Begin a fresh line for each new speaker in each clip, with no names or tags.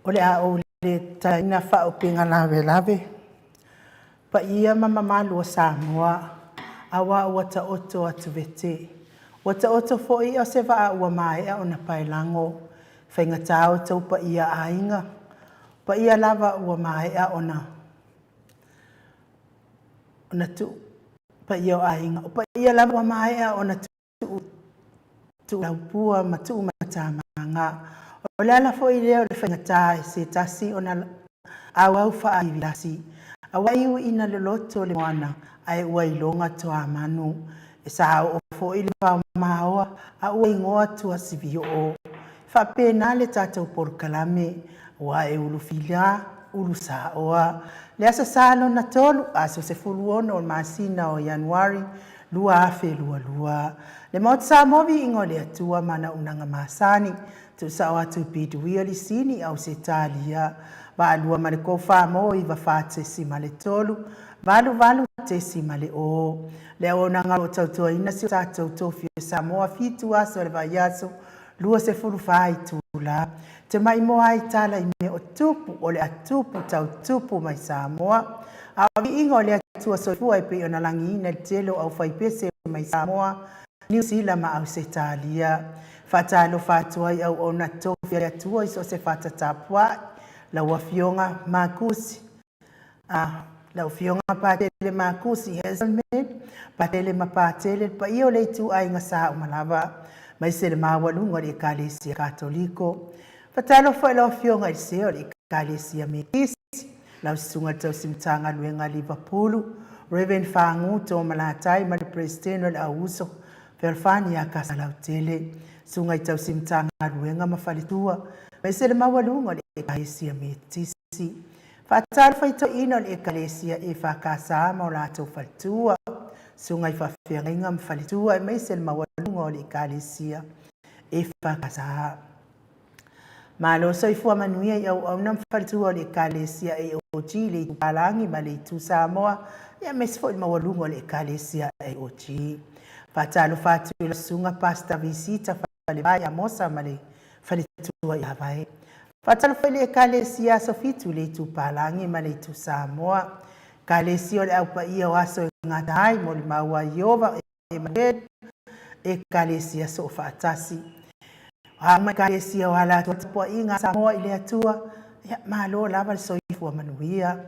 O le a o le taina whaupinga lawe lawe. Pa ia mamamalu o Samoa, awa wata oto atu vete. Wata oto fo i o se waa ua mai o na pailango. Whainga tau tau pa ia ainga. Pa ia lava ua mai o na tu. Pa ia o ainga. Pa ia lava ua mai o na tu laupua ma tu matamanga. O le ala fo i leo le whainga tai se tasi o na au wha ai vilasi. Awa iu ina le loto le moana ai ua ilonga toa manu. E sa o fo i le pao maoa a ua ingoa tua sivi o. Fa pena le tātou por kalame ua e ulu fila ulu sa oa. Le asa salo na tolu aso se fuluono o masina o Januari lua afe lua. Le maut sa movi ingo le atua mana unanga masani. Tu sa o atu pitu wia li sini au se talia. Ba alua male ko fa mo i va fa te si male tolu. Valu te si male o. Le o nanga o tautua ina si o tātou tofi e Samoa fitu aso le vai aso. Lua se furu fai tula. Te mai moa ai tala i me o tupu o le atupu tau tupu mai Samoa. Awi ingo le atua soifua i pe o na langi ina telo au fai pese mai Samoa. New Zealand ma au se talia. Fatalo fatua i au ona tofi le atua iso se fata tapua. La wafionga makusi. La wafionga patele makusi Hazelmed. Patele mapatele pa iyo le tu ai ngasa umalava. Mai se le mawalunga le Ekalesia Katoliko. Fatalo fa la wafionga i seo le Ekalesia Metisi. La usunga tau simtanga luenga Liverpool. Reverend Fangu to malatai ma le presidente le auso. Ferfani ya kasa lautele. Sunga tau simtanga luenga mafalitua. Mai se le mawalunga le Ekalesia Metisi. Fatalo fa ito ino le Ekalesia e fakasa ma o lato falitua. Sunga i whawhiangainga mawhalitua e mai se le mawalunga o le Ekalesia e whakasa. Malo so i fua manuia i au na mawhalitua o le Ekalesia e o le i tupalangi ma le i tu Samoa ia mai se fo i mawalunga o le Ekalesia e o Fatalo fatu i la sunga pasta visita whale vai a mosa ma le whalitua i Hawaii. Fatalo fa i le Ekalesia so fitu le i tupalangi ma le i tu Samoa. Ekalesia le au pa ia o aso ngatai mo le maua Iova e mared Ekalesia so fatasi. Hama Ekalesia o ala tuatapua inga Samoa i le atua ia malo lava le soifua manuia.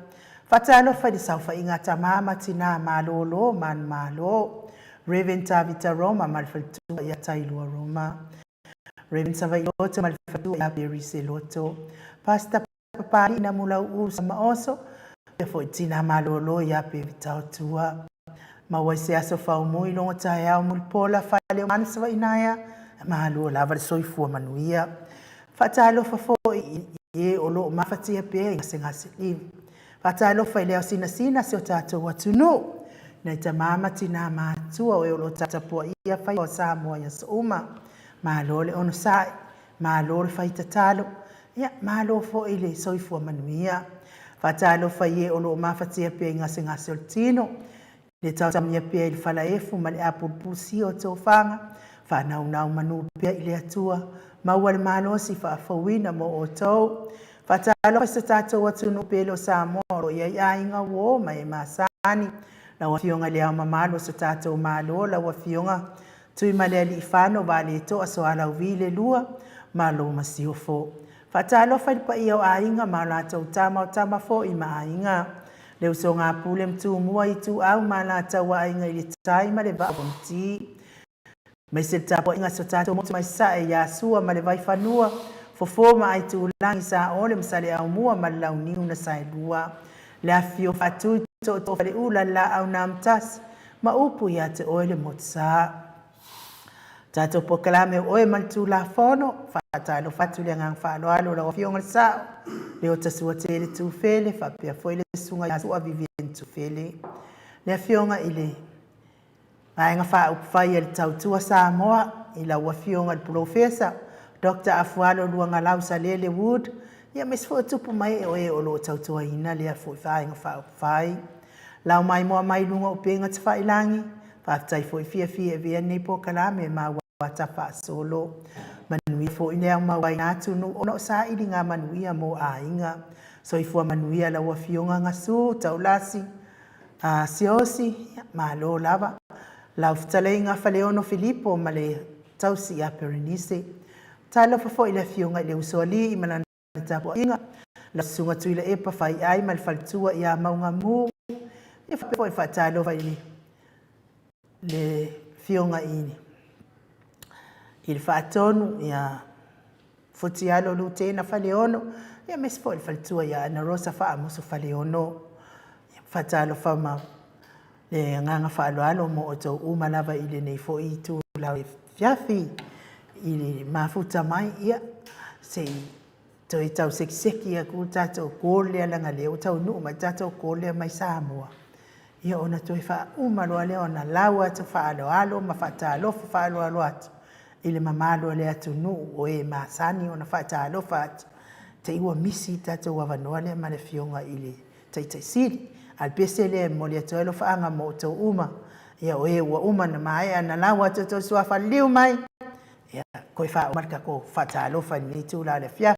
Fatalo fa i saufa inga tamama tina malo lo man malo. Reverend Tavita Roma ma le falitua ia tailua Roma. Reverend Savailoto ma le falitua ia Berise Loto. Pasta papari na mula usa maoso. Ia fo tina malo lo ia pe vitao tua. Ma wai se aso fau mui longa tae au mulpola fale o manasa wa inaya. Mahalo lava le soifua manuia. Fatalo fa fo i o lo mafatia pe inga se ngase livi. Fatalo fa i leo sina se o tato watunu. Na ita mama tina maatua o e o lo tatapua ia fai o Samoa ia sauma. Mahalo le ono sai. Mahalo le fai tatalo. Ia mahalo fo i le soifua manuia. Fatalo fa ye o lo mafatia pe ngase o tino. Le tau tamia pe il fala efu ma le apupusi o tofanga. Fa nau manu pe i le atua. Maua le malosi fa afawina mo o tau. Fatalo fa tato watunu pe lo Samoa o ia inga wo ma e masani. La wafionga le au mamalo sa tato malo. La wafionga tui male ali ifano vale to aso ala uvile lua. Malo masiofo. Fatalo fa pa ia o ainga ma la tau tama fo i ma ainga. Le uso ngā pule mtu mua i tu au ma la tau wa ainga i le tai ma le va bonti. Mai se tapo inga so tato mo mai sa e ya sua ma le vai fanua. Fofo ma ai tu langi sa ole msale au mua ma lau niu na sa lua. Le afio fatu to fale ula la au na mtas. Ma upu ya te oele motsa. Tato po kalame oe mantu la fono. Fatalo fatu le ngang falo alo la wafionga sao. Le o tasua tele tu fele. Fapea foi le sunga ya sua vivien tu fele. Le afionga ile. Ainga fa upfai le tautua Samoa. Ila wafionga le profesa. Dr. Afualo luanga lausa lele wood. Ia mesfo tupu mai oe o lo tautua ina. Le afu ainga fa upfai. Lau mai moa mai lunga upenga te whailangi. Whaftai foi fia e vea nei po kalame ma wata wha solo. manui fo ina mawai atu no ono sa ili nga manuia mo ainga so ifua manuia la wafionga ngasu taulasi siosi malo lava la ftale nga faleono Filippo male tausi a Perenise talo fo ila fionga le usoli imana tapo inga la sunga tuila e pa fai ai mal faltua ia maunga mu e fa talo vai le fionga ini il fatonu ia fotialo lutena faleono ia mesfo il faltua ia na rosa fa musu faleono fatalo fama le nganga faloalo mo to uma lava ile nei fo i tu la fiafi ile mafuta mai ia sei to i tau sekseki a ku tato kole ala ngale o tau nu ma tato kole mai Samoa ia ona to fa uma lo ale ona lawa to fa alo ma fatalo fa alo atu ile mamalo le atu nu o e masani ona fatalo fat te iwa misi tato wa vanole ma le fionga ile tai siri al pesele Molio'O fa anga mo to uma ia o e wa uma na mai ana lawa to so fa liu mai ia ko fa marka ko fatalo fa ni tu la le fia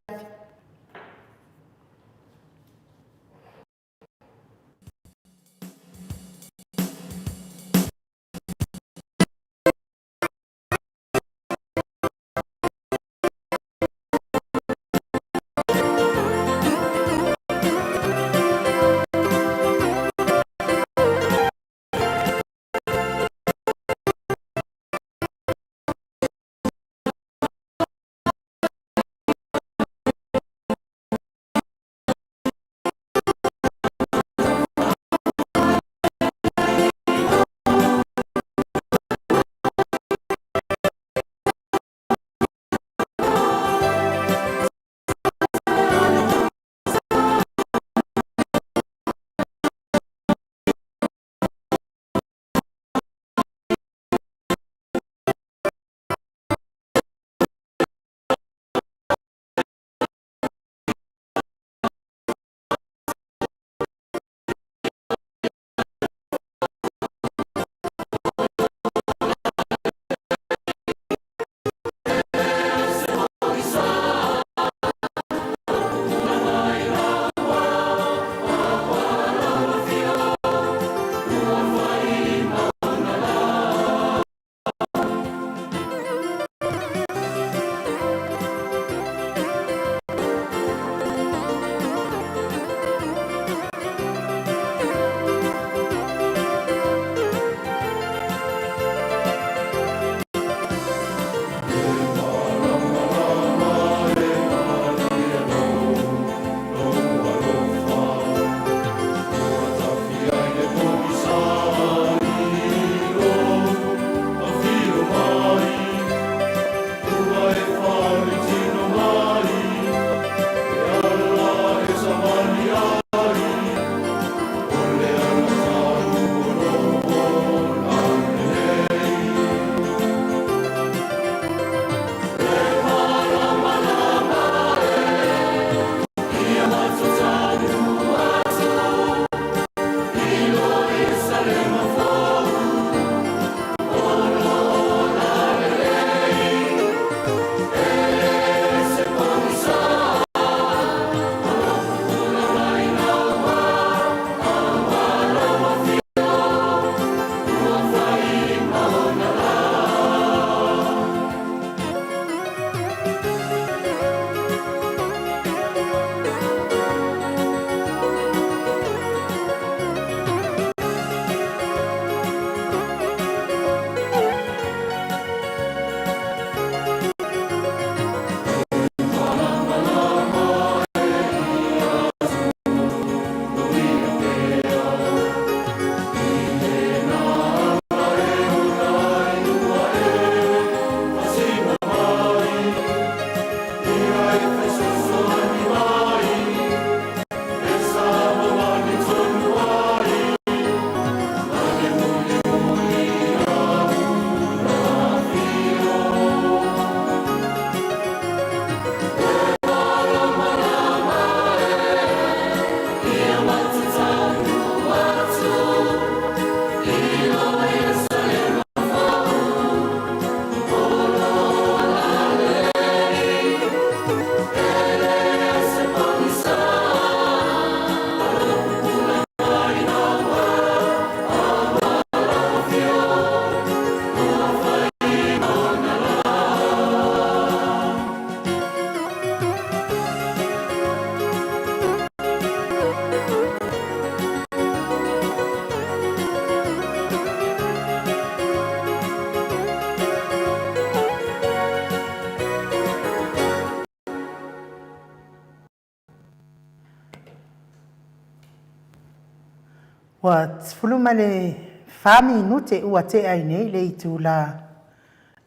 Ua tfuluma le fami nute ua te ai nei le itula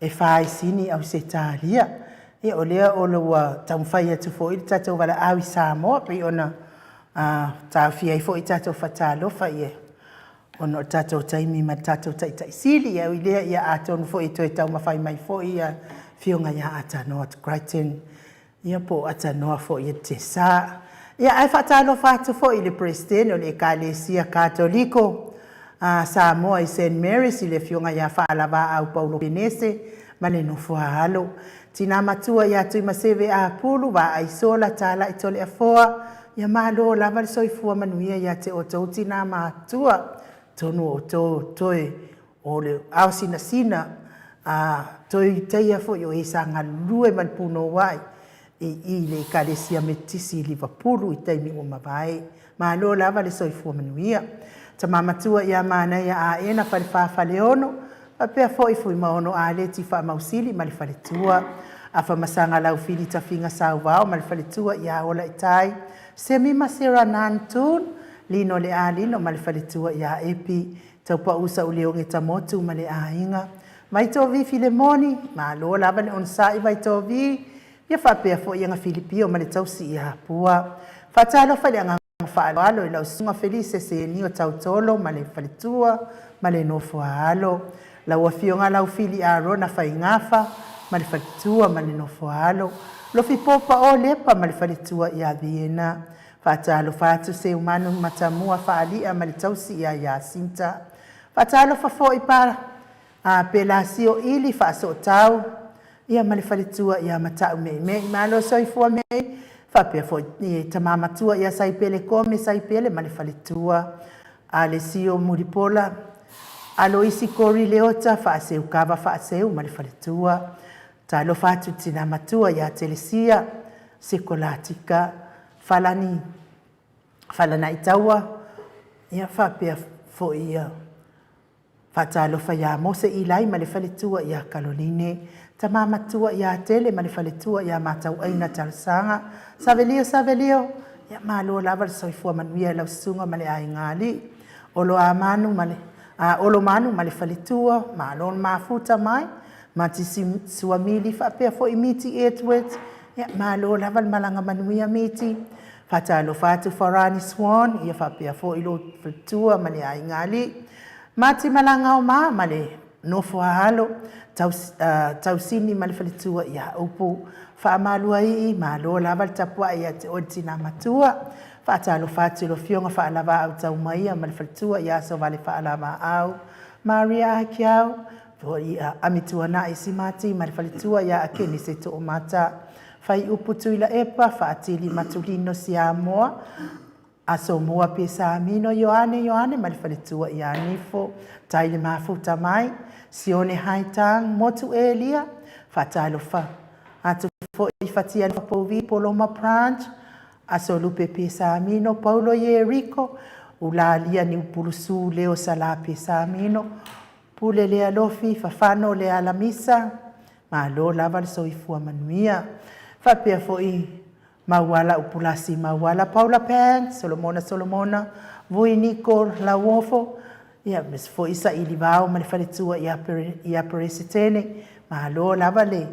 e whae sini au se tālia. E o lea o ua taumwhai atu fo i tatou wala awi Samoa, pe ona tāwhia i fo i tatou whatalofa i e. Ono o tatou taimi ma tatou taisili au i lea ia atonu fo i toi tau mawhai mai fo i a whionga ia atanoa to Crichton. Ia po atanoa fo i te sā. Ia ai whatalofa atu fo i le presidente o le Ekalesia Katoliko. Samoa i St. Mary's i le whionga ia whaalawa au Paulo Penese ma le nofua halo. Tina matua ia tui maseve a pulu wa ai sola tala i tole a foa. Ia malo lava le soifua manuia ia te o tau tina matua. Tonu o tō toi o le au sina sina. Toi teia fo i o esa ngā lue man puno wai. I le Ekalesia Metisi Liverpool i taimi o mawai. Malo lava le soifua manuia. Ta mamatua ia mana ia a ena whale ono. Pea fo i fui maono a le ti wha mausili ma le whale tua. A wha masanga lau fili ta whinga sau wao ma le whale tua ia ola i tai. Semi masera nantun. Lino le a lino ma le whale tua ia epi. Tau pa usa u leo nge tamotu ma le a inga. Mai tō vi file moni. Ma lo lava le onsa i vai tō vi. Ia whapea fo i anga Filipio ma le tausi ia pua. Whatalo whale anga whaalo i lau sunga Felice se ni o tautolo ma le whale tua ma le nofua alo. Lau awhionga lau fili a rona whai ngafa ma le whale tua ma le nofua alo. Lofi popa o lepa ma le whale tua ia Viena. Whatalo whatu se umanu matamua whaalia ma le tausi ia Sinta. Whatalo whafo i para pelasio ili whaaso tau. Ia ma le whale tua ia matau me malo soifua mei. Whapea fo i tamamatua ia saipele kome saipele ma le whale tua. A le sio muripola. Alo isi kori leota whaaseu kawa whaaseu ma le whale tua. Ta lo whatu tina matua ia telesia. Sekolatika. Falana i taua. Ia whapea fo ia. Whatalo whaia mose i lai ma le whale tua ia Caroline. Ta mamatua ia tele ma le whale tua ia matau aina talasanga. Savelio. Ia malo lava le soifua manuia lau sunga ma le aingali. Olo manu ma le whale tua. Malo mafuta mai. Mati suamili whapea fo i miti Edwards. Ia malo lava le malanga manuia miti. Whatalo whatu Farani Swan. Ia whapea fo i lo tua ma le aingali. Mati malanga o ma le nofua halo. Tausini ma le whale tua ia upu. Whaamalua i malo lava le tapua ia te otina matua. Whaatalo whatu lo fionga whaalawa au tau maia ma le whale tua ia so vale whaalawa au. Maria Akiau. Amitua na isi mati ma le whale tua ia akeni se to o mata. Whai upu tuila epa whaatili matulino si Samoa. A Samoa pe Samino Yohane ma le whale tua ia nifo. Taile mafuta mai. Sione haitang motu elia. Whaatalo wha. Atu fo i whatia ni whapovi Poloma Branch. Aso lupe pe Samino Paulo Yeriko. Ulalia ni upulusu leo sala pe Samino. Pule lea lofi fafano lea lamisa. Ma lo lava le soifua manuia. Whapea fo i mawala upulasi mawala Paula Pan. Solomona. Vui Nico la wofo. Ia mes fo isa ili vao ma le whale tua ia peresitene. Ma lo lava le.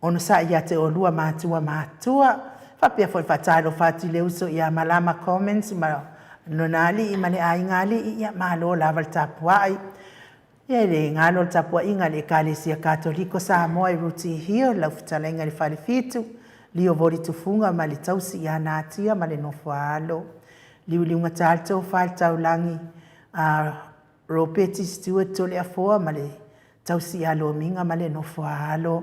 Ono sa ia te olua matua. Whapea fo i whatalo whati le uso ia malama comments. Ma nonali i male aingali ia ma lo lava le tapuai. Ia le ngalo le tapua inga le Ekalesia Katoliko Samoa i ruti hio. Lau futala inga le whale fitu. Lio vori tufunga ma le tausi ia natia ma le nofua alo. Liunga talto whale taulangi. Ropeti Stewart tole afoa ma le tausi alo minga ma le nofua alo.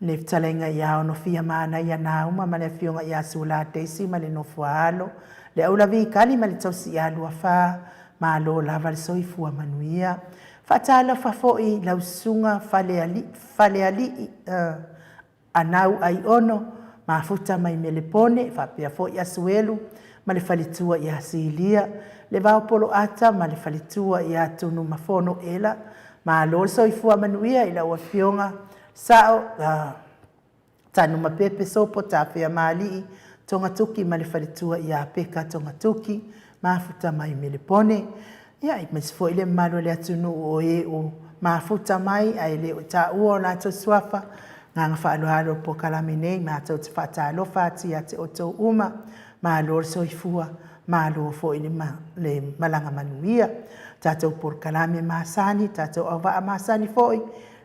Ne ftalenga ia ono fia mana ia nauma ma le fionga ia sula teisi ma le nofua alo. Le aula vikali ma le tausi alo afa ma lo lava le soifua manuia. Fatala fafoi lausunga fale ali anau ai ono ma futa mai melepone fapea foi asuelu ma le falitua ia silia. Le vau polo ata ma le falitua ia tunu mafono ela. Ma lo soifua manuia ila ua fionga. Sao tanu mapepe sopo tawhia mali tonga tuki ma le falitua ia peka tonga tuki. Mafuta mai melepone. Ia, I mas fo ile malo le atunu o e o mafuta mai, ai le o ta ua na tau suafa, nganga whaaloalo po kalame nei, ma tau te whaatalo whaati a te o tau uma, ma lor soifua, ma lor fo ile le malanga manuia, tātou por kalame masani, tātou au waa masani foi,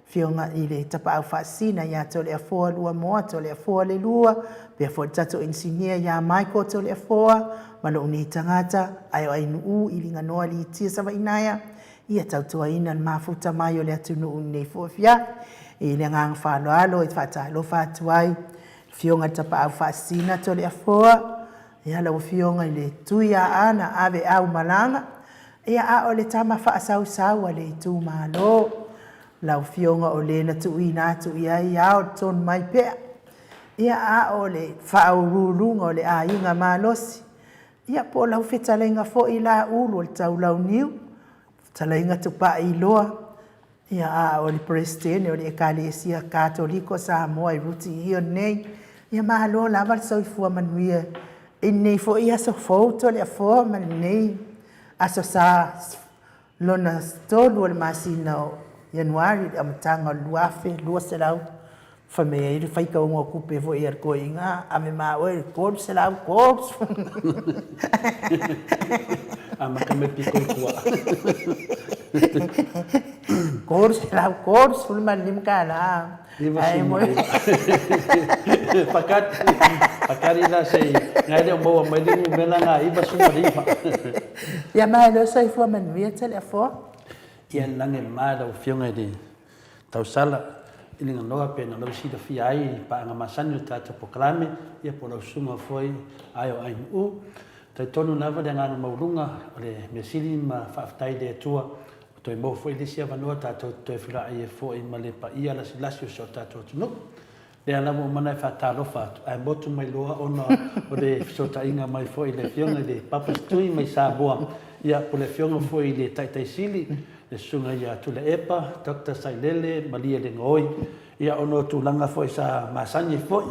fionga i le tapa au whaasina, ia tau le afoa lua moa, tau le afoa le lua, pia fo tātou insinia ia maiko tau le afoa, malo uni tangata, ai o ainu u, ili nganoa li tia sawa inaya, ia tautua ina mafuta mai o le atunu unei fuafia, i le ngang whaaloalo, i whaatalo whaatuai, fionga tapa au whaasina tau le afoa, ia lau fionga i le tuia ana ave au malanga, ia a o le tama whaasau sau a le tu malo, lau fionga o le na tu ina atu ia i au ton mai pea, ia a o le whaurulunga o le a inga malosi, ia po lau whetalainga fo i la ulu o le tau lau niu, talainga tupa i loa, ia a o le presidente o le ekalesia katoliko Samoa i ruti i o nei, ia mahalo lava le soifua manuia, i nei fo i aso fauto le afoa mani nei, aso sa lona stolu o le masina o Januari, a matanga o luafe, lua se lau, whamea i le whaika o ngā kupe fo i ar koe inga, a me maa oe, kōru se lau, kōru.
A maka me piko i kua.
Kōru se lau, kōru se fulman lim ka la.
Iwa sumo iwa. Pakari la se, ngai leo maua mai lingu mela ngā iwa sumo iwa.
Ia mai leo sa i fua manuia tele a fua?
Ia lange maa lau fionga i tau sala. I linga noa pe na lau sida fi ai pa anga masani o tata poklame ia po lau sunga foi ai o ainu u tai tonu lava le ngana maurunga o le mesili ma whaaftai le atua o toi mau foi le sia vanua tata toi whira ai e foi ma le pa ia lasi lasi o so tata o tunu le alamu o mana e whaatalofa atu ai motu mai loa ona o le sota inga mai foi le fionga le papastui mai Samoa ia po le fionga foi le taitai sili le sunga ia tu le epa, Dr. Sailele, Malia le ngoi, ia ono tu langa foi sa masani foi,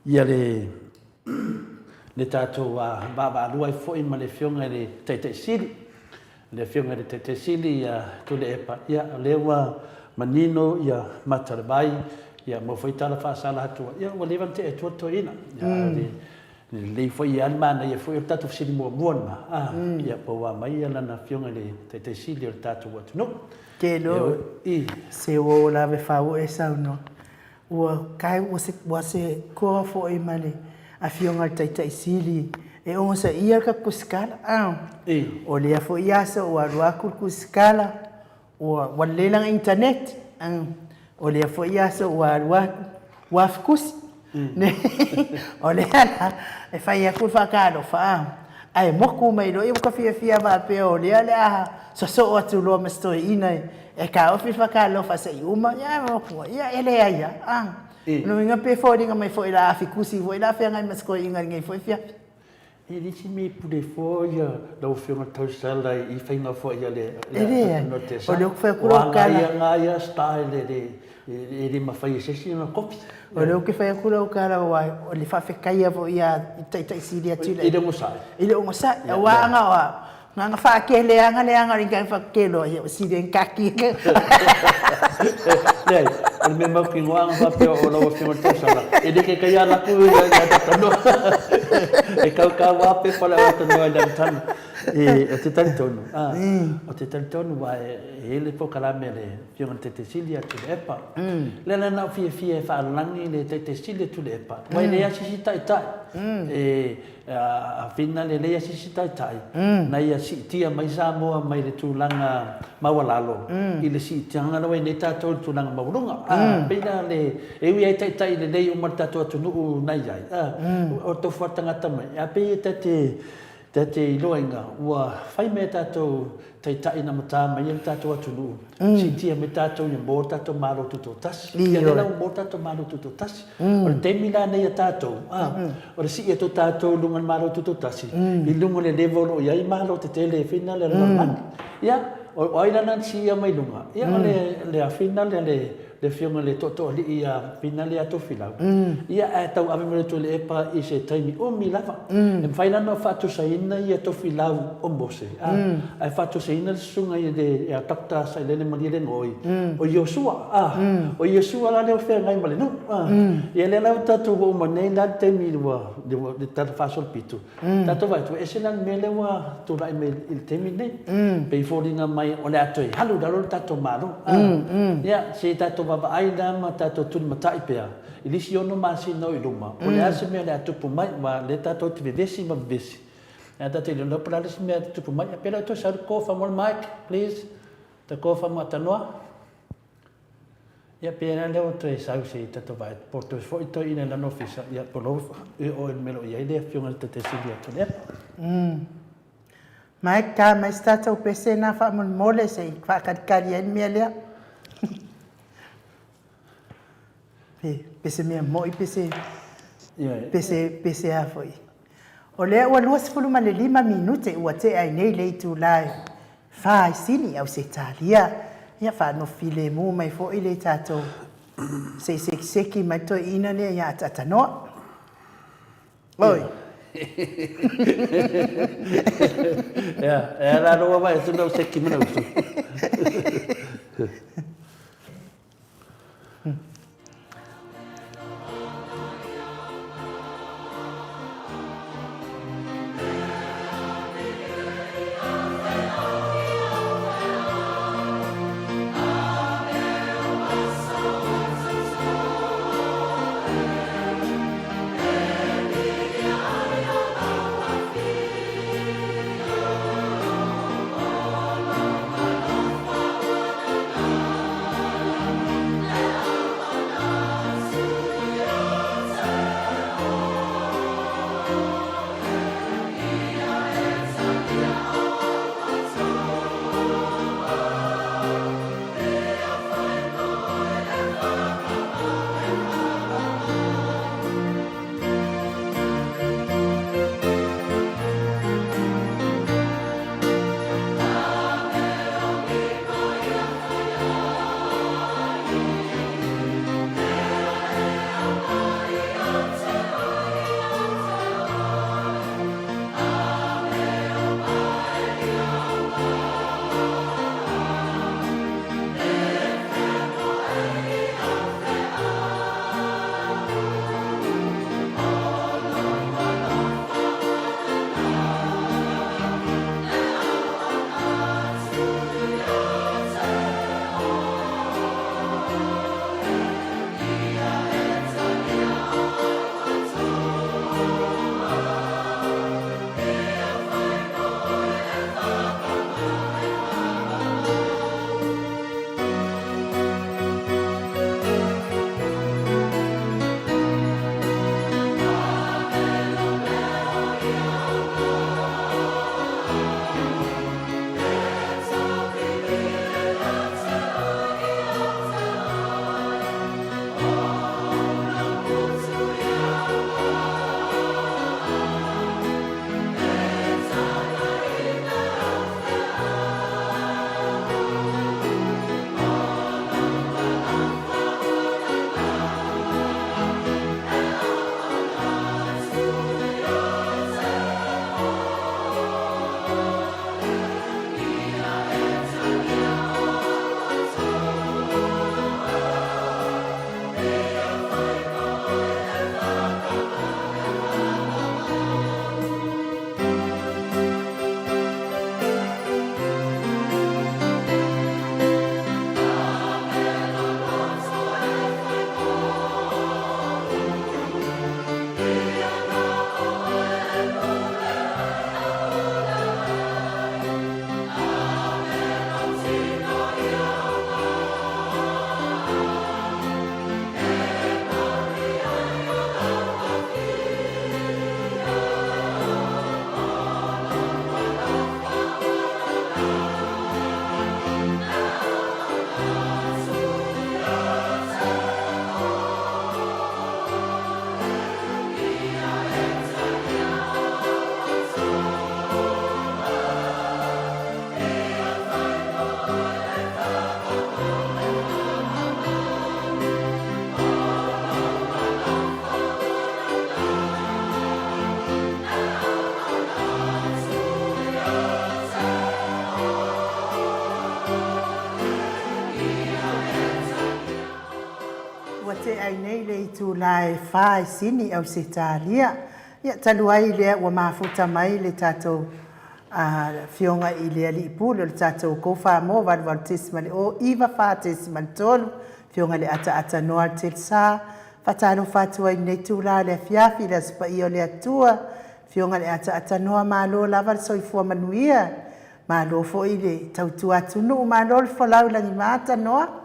ia le tātou baba alua foi ma le fionga le teite sili, le fionga le teite sili ia tu le epa, ia lewa manino ia matarabai, ia mo foi tala whaasala hatua, ia wa levante e tuato ina, le foi ia mana ia foi o tatu sili mua muana ia po wa mai ia lana fionga le te sili o tatu watu no
ke lo se o la ve fa o esa no o kai o se ko fo i male a fionga te sili e o sa ia ka kuskala o le fo ia sa o arua kuskala o wale lang internet o le fo ia sa o arua wafkus ole ana e fai a kurfa kalo fa ai moku mai lo i ka fia va pe ole ala so atu lo mesto ina e ka o fa kalo fa se uma ya moku ya ele ya no inga pe fo dinga mai fo ila afikusi vo ila fe ngai mesko inga ngai fo fia
e disi me pude fo ya do fio to sala I fainga fo ya le
no te sa o le fa kula kala
nga style de mafai sesi na kopi
o le ke fa kula o kala o le fa fe kai vo ya tai siri atu le ile o sa wa nga fa ke le anga ringa fa ke lo ya si den kaki
dai o me mau ki ngwa fa pe o lo fio to sala e de ke kai ala ku ya ta no e ka wa pe pa la ta no da tan o te talitonu o te talitonu wa ele po kala mele fio te silia tu epa le na na fie fa langi le te silia tu epa wa le ya si tai a fina le ya si tai na ya si tia mai Samoa mai le tulanga mawalalo I le si tanga no ne ta to tulanga maurunga pina le e wi tai le o marta to tu nai ai o to fatanga tamai a pe te iloinga ua fai me tātou tai na mata mai ele tātou atunu si tia me tātou ia mō tātou maro tuto tasi ia le lau mō tātou maro tuto tasi o le temila nei a tātou o le si e to tātou lungan maro tuto tasi I lungo le levolo ia I maro te tele fina le lalani ia o aina nan si ia mai lunga ia le a fina le le fionga le to li ia pinale ato filau ia e tau ave mo to le pa I se taimi o mi lava e faina no fatu saina ia to filau o mose ai fatu saina sunga ia de a takta sa le mo le ngoi o Yosua o Yosua la le fe ngai male no ia le lau tatu o mo nei la te mi wa de ta fa sol pitu tatu vai tu eselan mele wa tu lai me il temi nei pe folinga mai o le ato halu dalo tatu malo ia se tatu baba ai ma tatu tu matai pea ilisi ono masi no I luma o le ase me le atu pu mai ma le tatu te vesi ma vesi ia tatu le no para le me atu pu mai pela to sa ko fa mo mic please te ko fa mo tanoa ia pena le o tre sa se tatu vai porto fo to ina la no fisa ia polo o el melo ia le fiona te silia to le
mai ka mai stata o pese na fa mo mole se fa kari en melia pese mea moi pese a foi o lea ua lua sefulu ma le 5 minute ua te ai nei le itu lai fa sini au se talia ia fa no file mu mai fo ile tato se seki mai to ina le ia tatano oi
ya la no vai tu no seki mana usu
te ai nei le tu lai fai sini au se talia. Ia taluai lea ua mafuta mai le tatou fionga i lea li pulu le tatou ko fa mo wal tesima le o iwa fa tesima le tolu fionga le ata noa te sa fatalo fatua i nei tu la le fiafi le spa i o le atua fionga le ata noa malo lava le soifua manuia malo fo i le tautu atu nu malo le folau la ni mata noa.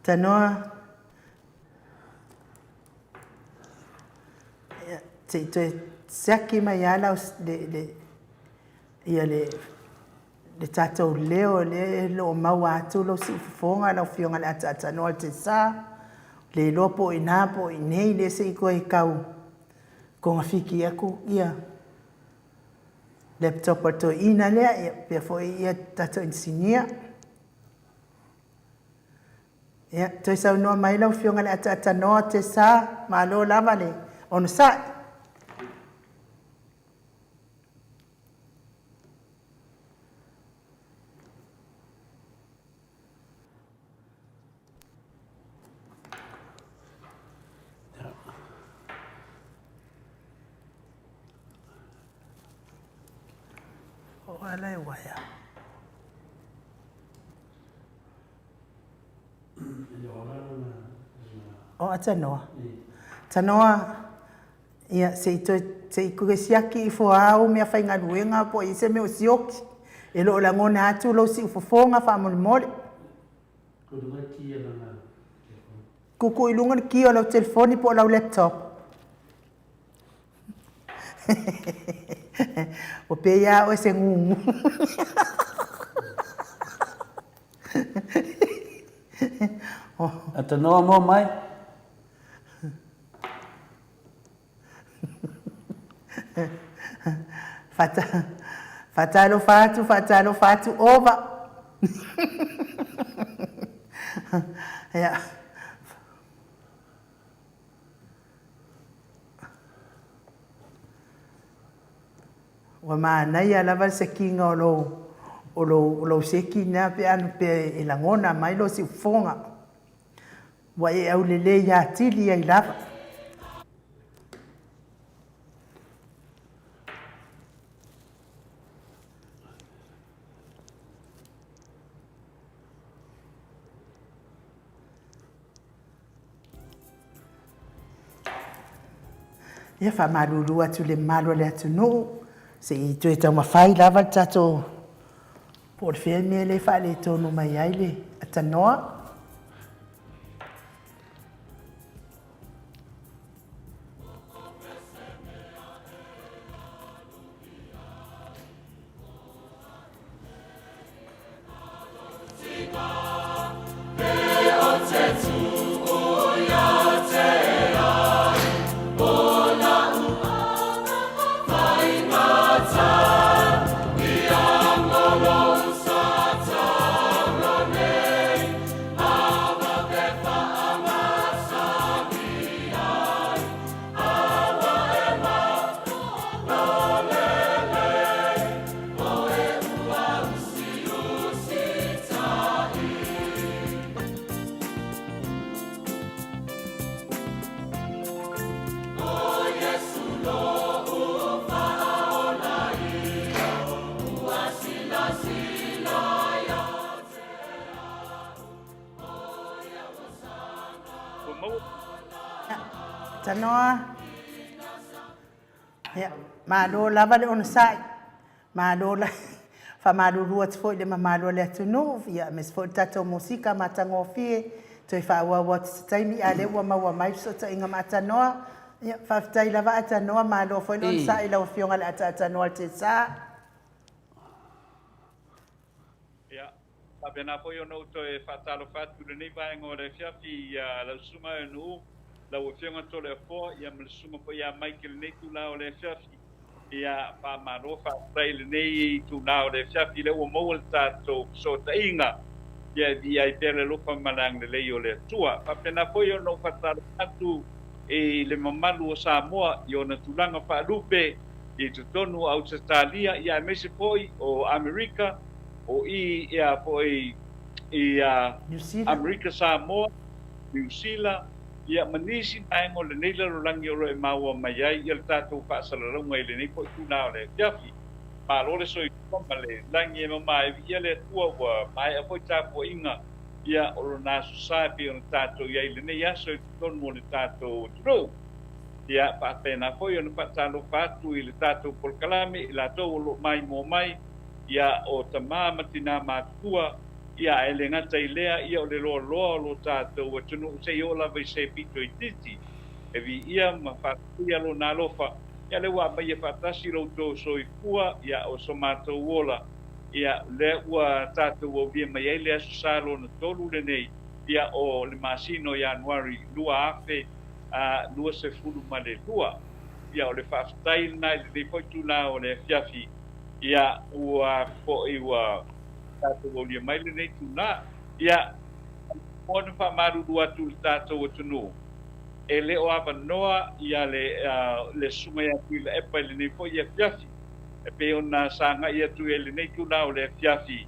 Tanoa te saki mai ala le tatou leo le lo mau atu lo si fonga lo fionga le ata noa te sa le lopo ina po nei le se ko e kau ko ngafiki aku ia laptop to ina le pe fo ia tatou insinia. Ya, toi sau noa mai lau fionga le ata noa te sa, ma lo lava le, ono sa. O ala e waya. O ata noa. Tanoa, ia se i kuke siaki i fo au mea whainga ruenga po i se meo sioki. E lo la ngona atu lo si ufofonga wha mole mole. Kuku ilunga ni kia lau telefoni po lau laptop. O pe ia o se ngungu.
Ata noa mo mai?
Fatalo fatu ova. Ya. Wa mana ia lava se kinga o lo seki na pe anu pe elangona mai lo si fonga. Wa e au lele ya tili ai lava. Ia fa malulu atu le malo le atu no se i toe tau mawhai lava tato por fe me le fa le tonu mai ai le atanoa. Tanoa. Ya, malo lava le on sai. Malo la fa malo ruat foi le malo le tunu ya mes foi tato musika matango fie toi fa wa taimi ale wa ma mai so ta inga matanoa ya fa tai lava atanoa malo foi on sai la fionga le atanoa te sa.
Ya, abena foi ono to e fatalo fatu le nei vai ngore fiafi la suma no la o fionga to le fo ya me suma po ya Michael nei tu la o le fiafi ya pa marofa tai le nei tu la o le fiafi le o mo tato so ta inga ia vi ai pele lofa malang le o le tua pa pena foi o no fatalo atu e le mamalu o Samoa i ona tulanga fa lupe i tutonu Australia ia mese foi o Amerika o ia foi
New Zealand.
Amerika Samoa New Zealand ia manisi ai mo le nei lo langi o e maua mai ai ia tatu fa salarunga i le nei foi tuna le fiafi ma lo le soi komale langi e mai ia le tua wa mai a foi tapo inga ia o na sapi on tatu ia le nei aso ton mo le tatu tro ia pa pena foi on pa talo patu i le tatu por kalame la to lo mai mo mai ia o tamama tina matua ia ele ngata ilea ia o le lo tatu o tunu se yo la vai se pito i titi e vi ia ma fa ia lo na lofa ia le wa mai fa tasi ro to so i kua ia o somato wola ia le wa tatu o vi mai ele aso salo na tolu le nei ia o le masino Januari lua afe a lua se fulu male lua ia o le fa style na le foi tu na o le fiafi ia ua po i wa tatu o le mai le nei tu na ia ona fa maru dua tu tatu o tunu e le o ava noa ia le sunga ia tu le epa le nei foi ia fiafi e pe ona sanga ia tu ele nei tu na o le fiafi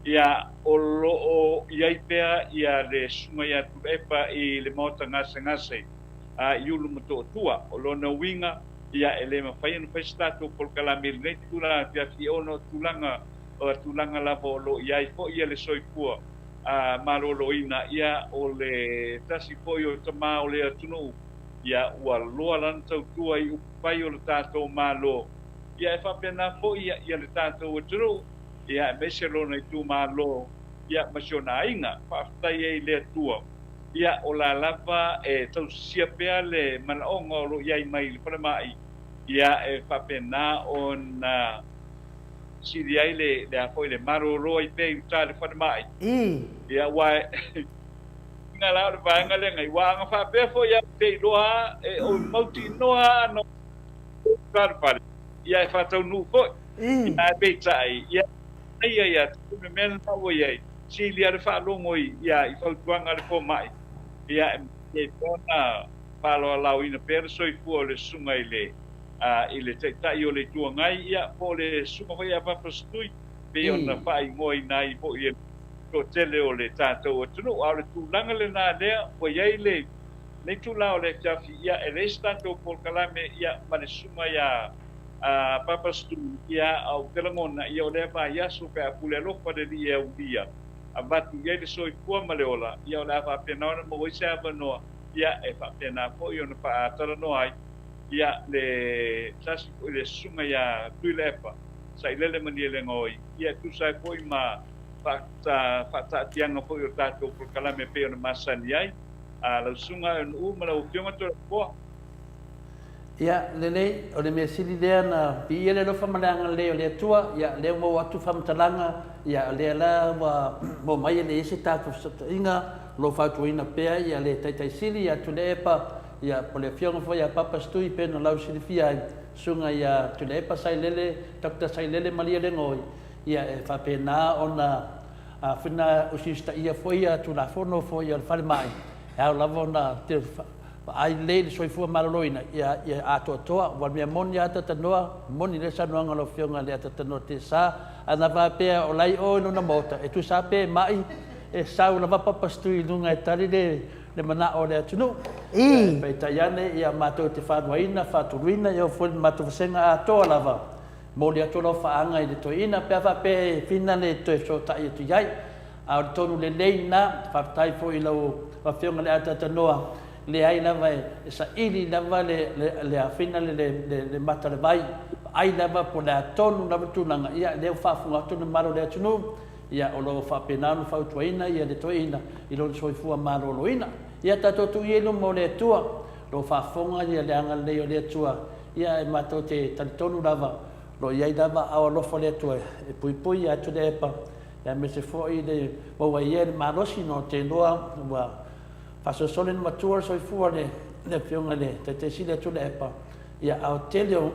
ia o lo o ia ipea ia le sunga ia tu epa i le Maota ngase iulu moto tua o lona winga ia ele mafai no festatu por kalame nei tu la fiafi ono tulanga o tulanga la bolo ia i fo ia le soipua malolo ina ia o le tasi foi o tama o le atunu ia ua loa lan tau tua i upai o le tatou malo ia e whapena fo ia le tatou atunu ia e mese lona i tu malo ia masiona inga whaftai e le atua ia o la lava e tau sia pea le manaonga o lo ia i mai le paramai ia e whapena o na siri ai le a foi le maroro i pe uta le paramai ia wai nga la le vanga le ngai wanga fa pe fo ia te loa e o mauti noa no karpar ia e fatau nu fo ia pe tai ia tu me men na wo ia si li ar fa longo ia i fa tuanga le fo mai ia e tona palo lau ina perso i fu le sunga ile ile tai o le tuangai ia po le sunga foi a papastui pe ona fai ngoi nai po ia ko tele o le tatou tunu au le tulanga le na lea po ia ile le tula o le tafi ia ele stato por kalame ia ma le sunga ia papastu ia au telangona ia o le va ia su pe apule lo pa de ia u dia abatu ia le soi fu ma le ola ia o la fa pena no mo se avano ia e fa pena po io no pa atara no ai ia le sasi le sunga ia tuilepa sai lele mani le ngoi ia tu sai foi ma fata tianga foi o tatou por kalame pe ona masani ai la sunga no ma o fioma to po
ia lele o le mesili le na pi ele lo famalanga le o le tua ia le mo atu famtalanga ia le la mo mai le ese tatou inga lo fatuina pe ia le tai sili ia tu le pa ia po le fiona foi a papastui pe no lau silifia sunga ia tu le pa sai lele takta sai lele malia le ngoi ia e fa pena ona a fina usista ia foi a tu la fono foi al falmai e la vona te ai le soi fu maloloina ia ato toa wa me monia ta noa moni le sano ngalo fiona le ta no te sa ana va pe o lai o no na mota e tu sa pe mai e sa la va papastui lunga e tali le mana o le tunu pe tayane ia mato te faduina faturuina ia fu mato senga ato lava Molio'O lo fa anga i to ina pe va pe finale to so ta i tu yai a tonu le leina fa tai fo i lo fa fiona le ata noa le ai lava e sa ili lava le a finale le mata le vai ai lava po le tonu na tunanga ia le fa funga tonu maro le tunu ia o lo fa penano fa tu ina ia le to ina i lo so fu maro lo ina ia ta to tu yelo mo le tua lo fa fonga ia le anga le le tua ia e mato te tonu lava lo ia dava au lo fole tu e pui atu de pa ya me se foi de o ia ma lo sino te loa wa fa so solen matur so fu le fiona le te si le tu de pa ia au teleo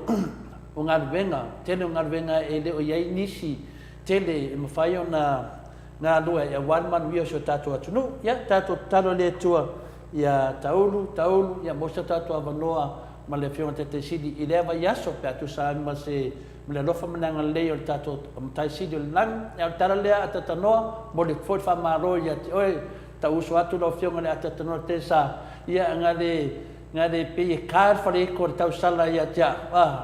unga venga e le o ia nisi tele me fai ona ngā lua ia wan manuia so tātou atunu, ia tātou talo le tua ia taulu, ia mosa tātou avanoa ma le whionga te sidi i lewa iaso pe atu sa ma se ma le lofa mananga lei o le tātou tai sidi o le lang, ia o tala lea atatanoa, mo le fwoi whamaro ia te oe, ta uso atu lau whionga le atatanoa te sa, ia ngā le pe e kār whare ko le tau sala ia tia,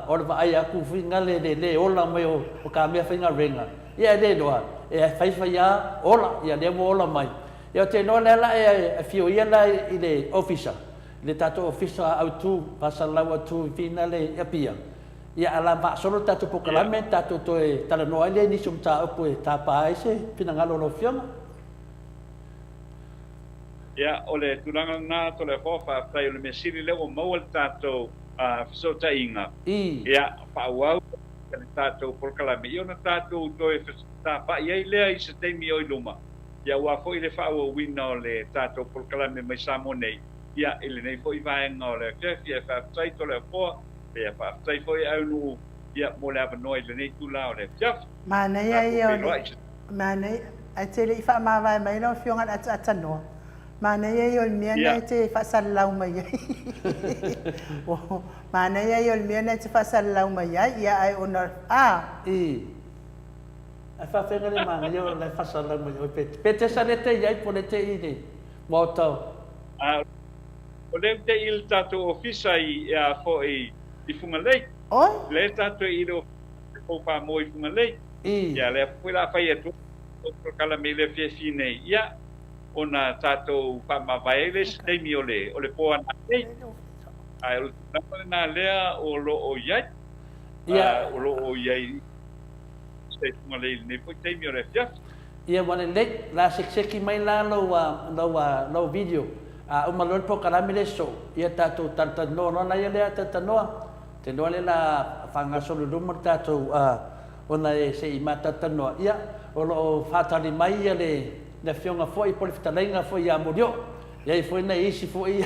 o le wa ai aku whi ngale le ola mai o ka mea whinga renga, ia le doa, e whaifa ia ola, ia le ola mai, ia te noa lela e whio ia la i le officer, le tato officer au tu, pasalau atu i whina le ia pia, ia ala va solo tato pokalame, tato to e tala noa ile ni sum ta upo e ta pa ese, pina ngalo lo fiona.
Ia, o le turanga ngā to le hofa, tai o le mesiri leo mau le tato fisota inga. Ia, whauau, le tato pokalame, i ona tato to e ta pa iei lea i se teimi o i luma. Ia, ua fo i le whau wina o le tato pokalame mai Samoa nei. Ia, ili nei fo i vaenga o le kefi e whaftai to le poa, ia whaftai fo i au nu, ia mo le avanoi le nei tula o le fiaf.
Mana ia ia o le, mana ai te le i wha mawai mai lau fionga atanoa. Mana ia i o le mea nei te whasalau mai ai. Mana ia i o le mea nei te whasalau mai ai, ia ai ona,
ai whawhenga le manga, ia o le whasalau mai ai, pe te sa le te iai po le te i ne, Maota.
O le te il tato ofisa i fo i funga lei.
Oi?
Le tato i lo pa mo i funga lei. Ia le fui la fai atu o kala me le fie nei. Ia ona tato pa ma vai le stay mi ole po ana nei. Ai o na lea o lo o iai. Ia o lo o iai. Stay funga lei nei po te mi ole fia.
Ia wane le la sekseki mai la lo video. O malon po karami le so, ia tātou tartanoa, no na ia lea tartanoa, te noa le la whangasolo lumar tātou ona e se i matatanoa. Ia, o lo whātari mai ia le whionga fwoi, pole whitalenga fwoi a Molio'O. Ia i fwoi nei isi fwoi,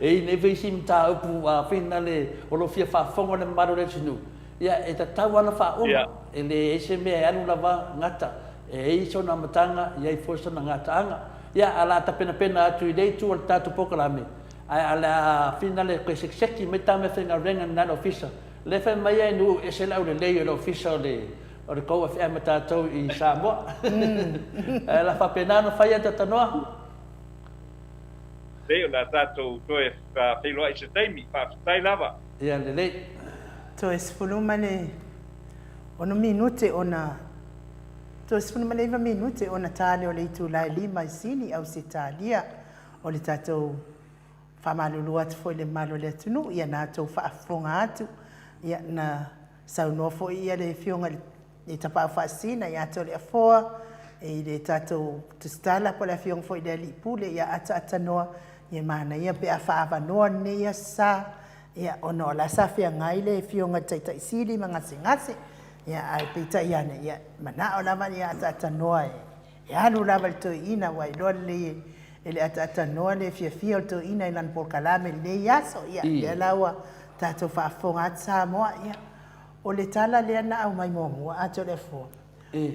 e i nei visi mta upu whina le, o lo fia whafonga le maro le tinu. Ia, e ta tau ana whaunga, e le ese mea anu lava ngata, e iso na matanga, ia i fwoi sana ngata anga. Ia ala ta pena atu i dei tu al tatu pokalame. Ai ala fina le koe sekseki me tame whenga renga nan ofisa. Le when mai ai nu e se lau le lei o le ofisa o le koua whea me tātou i Samoa. La whapenano whaia tatanoa.
Lei o la tātou toe whailoa i se teimi, whaftai lava.
Ia le lei.
Toe spuluma ne, ono minute ona, to spune leva minute ona tale o le itu lai lima sini au se talia o le tatou whamalulu atu foi le malo le tunu ia na tau whaafonga atu ia na saunofo ia le fionga le tapa whaasina ia tau le afoa e le tatou tustala po le fionga foi le lipule ia ata noa ia mana ia pe a whaavanoa ne ia sa ia ono la sa fia ngai le fionga taitai sili ngase ia ai pita ia ne ia mana o lava ia ata noa e anu lava to ina wai lole ele ata noa le fia to ina ilan por kalame le yaso ia lawa tato fa fonga Samoa ia o le tala le na au mai momo ato le fo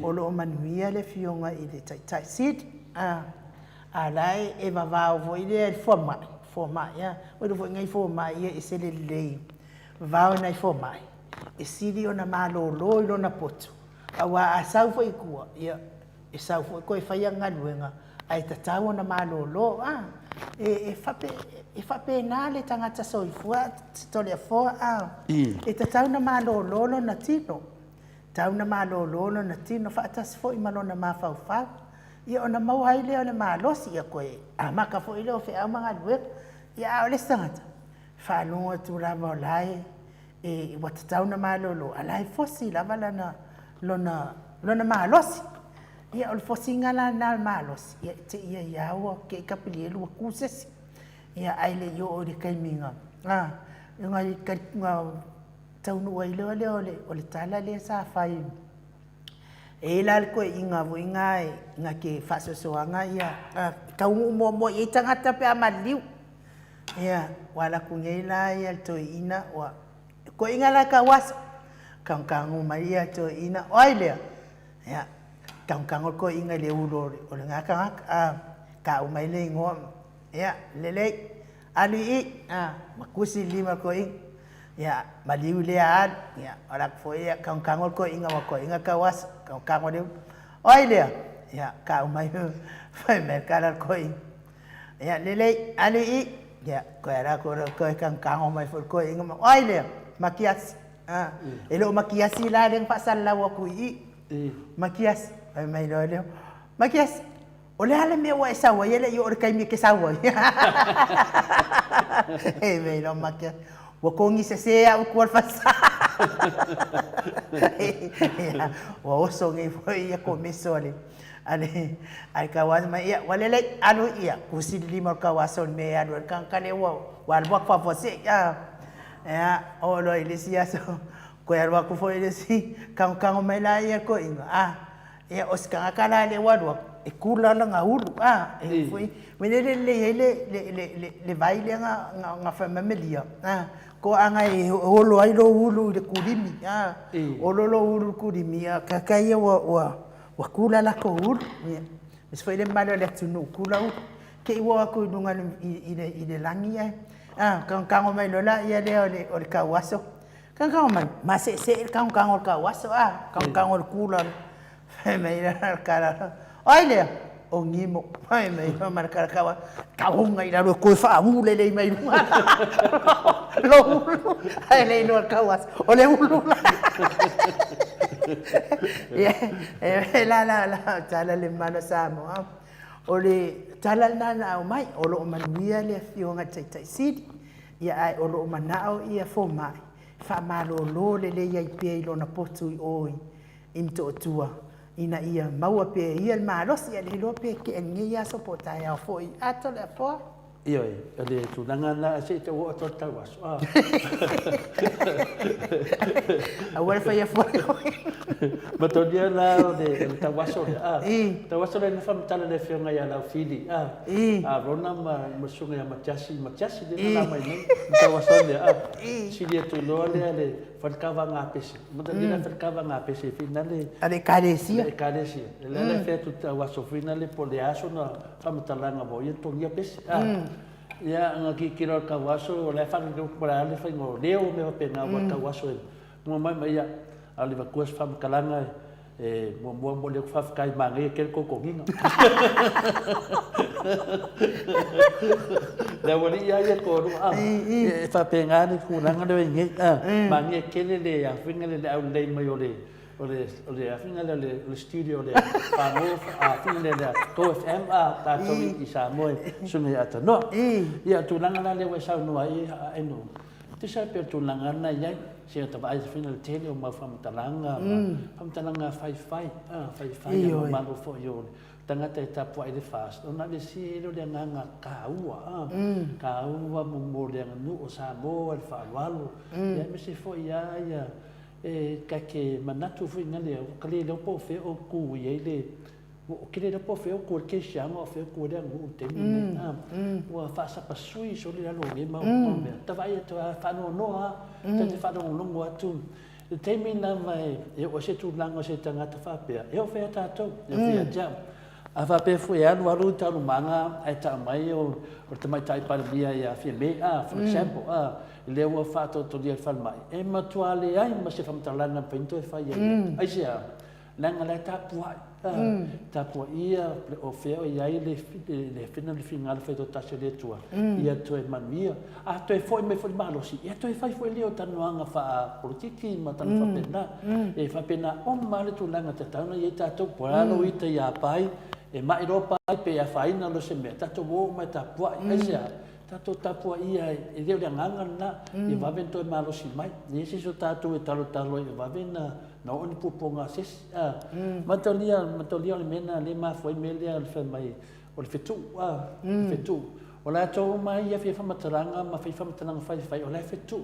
o lo manuia le fionga i le tai sit alai e va vo ile forma ia o do ngai forma ia e se le va na forma e siri ona malolo i lona poto. Awa a sau foi kua, ia, e sau foi koe whaia ngaluenga, ai tatau ona malolo, e whape nā le tangata soifua, tole a fōa, e tatau na malolo na tino, tau na malolo na tino, whaatas foi malona mawhauwhau, ia ona mauhai leo le malosi ia koe, a maka foi leo whi au mga luenga, ia au le tangata, whanua tu lava o lai, e watatau na malolo alai fosi lava lona malosi ia o fosi ngala na malosi ia te ia iaua ke kapili e lua kusesi ia aile yo o le kaiminga nga taunu ai leo o le tala le sa fai e la ko inga vo inga nga ke fasosoanga ia taunu mo i tangata pe amaliu ia wala kungela ia to ina wa ko inga la ka was kangu maria to ina oilea ya kang ko inga le ulo o nga ka umay le ngom ya lele ali makusi lima ko ing ya maliu le an ya orak foi ya kang ko inga kawas kang de oi le ya ka umay fai merkala ko ing ya lele ali ya ko era ko kang umay foi ko inga oi le makias elo makiasi la deng pasal lawa ku makias mai lo le makias ole ala me wa sawa yele yo kai mi ke sawa mai lo makias wa kongi se au ku fasa wa oso ngi foi ya ko misole ane ai kawas mai ya walele anu ia kusi lima kawason me anu kan kale wa wal bak fa fose ya olo ilisiaso ko yarwa ku foi desi kang mai la ya ko inga e os kanga kala le wadwa e kula la nga ulu e foi menele le baile nga familia ko anga e holo ai lo ulu de kurimi olo lo ulu kurimi ka kai wa kula la ko ulu es foi le malo le tunu kula u ke wa ko dunga ide langi kang mai lo la ya le o ka waso kang mai mase se kang o ka waso kang o kula mai la cara olha o ngimo mai marcar kawa kaunga ila ro ko fa mule le mai lo ai le no kawas ole ulu la tala le mano Samoa ole tala na mai olo manuia le fionga tai sidi ia ai olo manao ia fo mai fa malo lo le ia pe lo na potu oi into Atua ina ia maua pe ia malos ia le lo pe ke ngia so pota ia fo ato le fo
iyo le tunanga na se te o to tawas
awal fa ia fo
mato dia la de tawaso tawaso le fam tala le fionga ia la fili rona masunga ya matiasi de na mai nei tawaso le si dia tu lo le falkava nga pesi mata dia falkava nga pesi finale
ale carecia
le fe tu tawaso finale po le aso na fam tala nga bo ia to ia pesi ya ngaki kira kawaso le fa ngo para le fa ngo leo me pena wa kawaso mo mai ya ali va kuas fam kalanga mo le fa kai mangi kel ko nginga le wali ya ko fa penga ni kulanga le ngi mangi kel le ya finga le au le mai ole finga le studio le fa no finga le to fm ta to i Samoa sumi ata no ya tulanga le wa sa no ai no te sa per tulanga na ya se ta vai finga le tele o ma fam talanga fai ma lo fo yo tanga te tapu ai le fast ona le si lo le nga kaua mo le no o Samoa al fa walu ya me se fo ya ka ke manatu fu ngale ka le po fe o ku ye le o ke le po fe o ku ke sha mo fe ku le ngu te ni wa fa sa pa sui so le lo nge ma o ta vai to fa no te fa no ngo atu te mi na mai o se tu lango se tanga ta fa pe e o fe ta to e fe jam a fa pe fu ya no ru ta no manga ai ta mai o te mai tai pa bia ya fi me for example le wa fa to dia fa mai e ma tu ale ai ma se fam talana pinto e fa ia ai sia langa la ta pu ia o fe o ia le final final fe to ta se le tua ia to e mania to e foi me foi malo si ia to e fai foi le o tanuanga fa politiki ma tan fa pena e fa pena o male tu langa ta ta ia ta to poralo ita ia pai e mai ro pai pe a faina lo se me ta to wo ma ta pu ai sia tato tapua ia e leo le nganga na e vaven to e malo si mai ni se so tato e talo e vaven na oni puponga ses matolia le mena le ma foi mele al fe mai o le fetu o la to mai ia fe famataranga ma fe famataranga fai o la fetu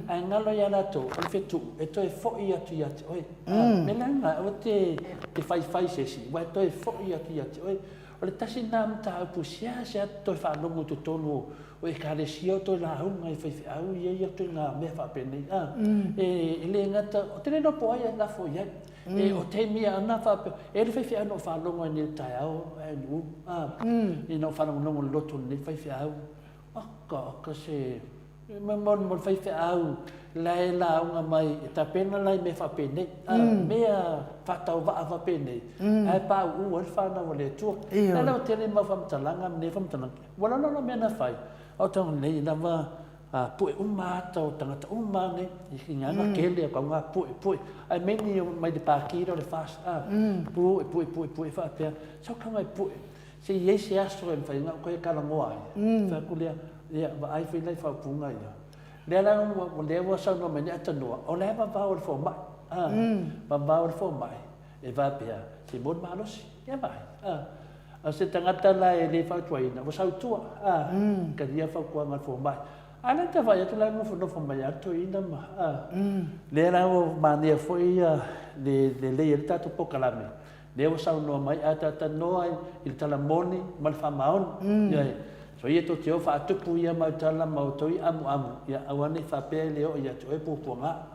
ai ngalo ia la to o fetu e to e fo ia tu ia oi mena o te fai sesi wa to e fo ia tu ia oi o le tasi na mta pusia se to fa longo to tono o e kare sia to la hunga e fai au ia to na me fa pene e le ngata o te no po ia na fo ia e o te mia ana fa e le fai ano fa longo ni tai au e nu e no fa longo loto ni fai au ka se mon fai au lai la unga mai ta pena lai me fa pene mea fa tau va fa pene ai pa u o fa na wale tu na lo te le ma fa talanga me fa talanga wala no me na fai o tong nei na va pui tau tangata ne i nganga kele ka nga pui ai meni mai de pa ki ro le fast pui fa pe so ka mai pui se ye se aso en fa nga ko ka la moa fa kulia ya va ai fa lai fa punga ya le la mo le wa sa no me ata no o le va va o fo mai va o fo mai e va pe se bon malos ya vai se tangata la le fa tuai na va sa tua ka dia fa ko nga fo mai ana te vai tu la no fo mai atu ina ma le la o mania foi le il tatu pokalame le o sa no mai ata no ai il talamoni mal fa maon ya so ia to teo fa tu pu ia ma tala ma to i amu ya awane fa pe le o ia to e pu nga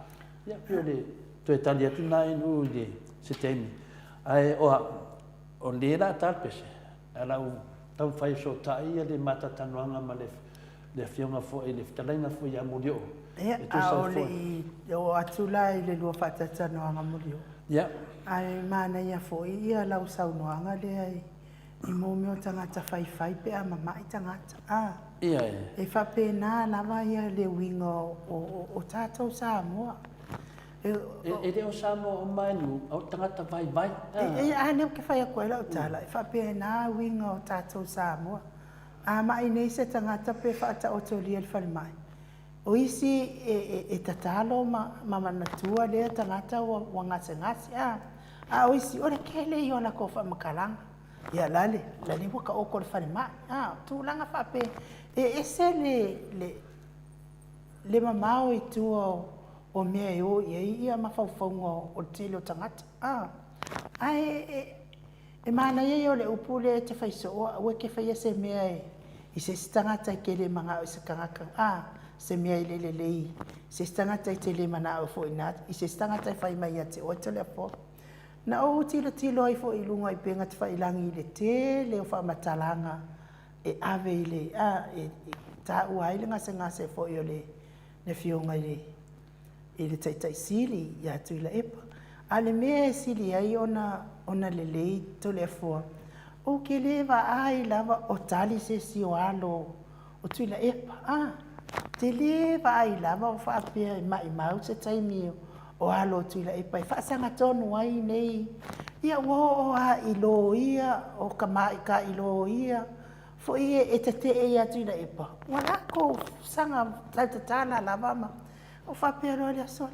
ya pio le to italia tu nai no de setemi ai o le la tal pese ala u tau fai so ta ia le mata tanuanga ma le fionga fo e le fitalenga fo ia Molio'O
e tu sa fo o atula ile lo fa tanuanga Molio'O
ya
ai mana ia fo ia la usau noanga le ai i mo me o tangata fai pe a mama i tangata
ia
e fa pena lava ia le wingo o tātou Samoa
e le o Samoa o manu o tangata vai
e ane ke fai a koela o tala e fa pena wingo o tātou Samoa a mai nei se tangata pe fa ata o tolia le fale mai o isi e tatalo ma manatua le tangata o ngase a o isi o le kele i ona ko fa makalanga ia lale waka o ko le fale mai tu langa fa pe e se le mamao i tu o mea o ia mafaufaunga o tilo tangata ai e mana ia o le upule te faiso o ke faia se mea i se tangata i ke le manga o se kangaka se mea i lei se tangata i te le mana o fo inat i se tangata i fai mai ate o te le fo na o tilo ai fo i lunga i penga te fai langi le te le o fa matalanga e ave i le e ta ua i le ngase fo i o le fionga i le taitai sili i atu i la epa a le mea sili ai ona le lei to le fo o ke le va ai lava o tali se si o alo o tu i la epa te le va ai lava o fa apea i mau se taimi o alo tu la ipai fa sanga tonu ai nei ia wo i lo ia o kama ka i lo ia fo ia e te ia tu la ipa wala ko sanga tala lava ma o fa pero le so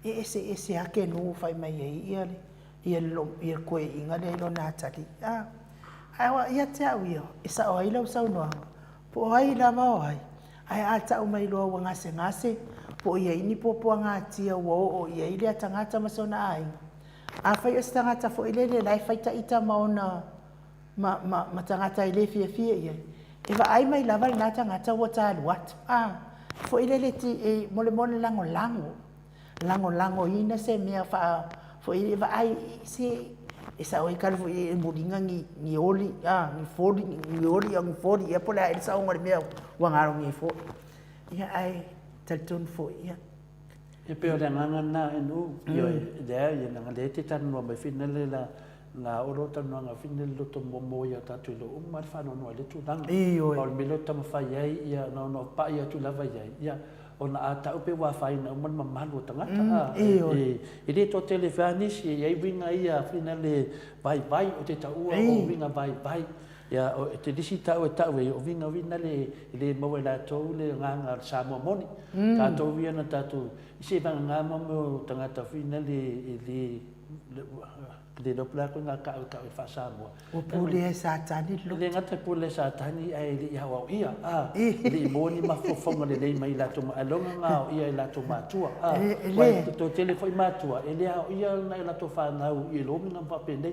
ese ake no fa mai ia lo ia ko inga le lo na tali ai ia te au isa o ila usau no po ai lava ai ata o mai lo ngase po ia ini popo nga tia wo o ia ile tangata masona ai a fai o tangata fo ile le lai fai ta ita maona ma tangata ile fia ia e va ai mai lava na tangata wo ta wat fo ile le ti e mole lango ina se mea fa fo ile va ai se esa o ikal fo e muringa ni oli ni oli e pola e sa o mea wangaro ni fo ia ai talton fo ia
e pe o le nganga na enu io ia nga le te tan no me finale la oro tan no nga finale lo to mo ia tatu lo mar fa no le tu dang o me lo tam fa ia no pa ia tu lava ia ona ata upe wa fa ina man mamalo tangata e le to telefone si ia winga ia finale vai o te ta o winga vai ya te disi ta o o vinga le mo la to le nga Samoa moni ta to viana ta tu se va nga mo tangata finale le lo pla ko nga ka fa Samoa
o pule sa tani
le nga te pule sa tani ai le ya wa ia le moni ma fo le mai la to alonga nga ia la to matua to telefone matua ele ia na la to fa na i lo nga pa pende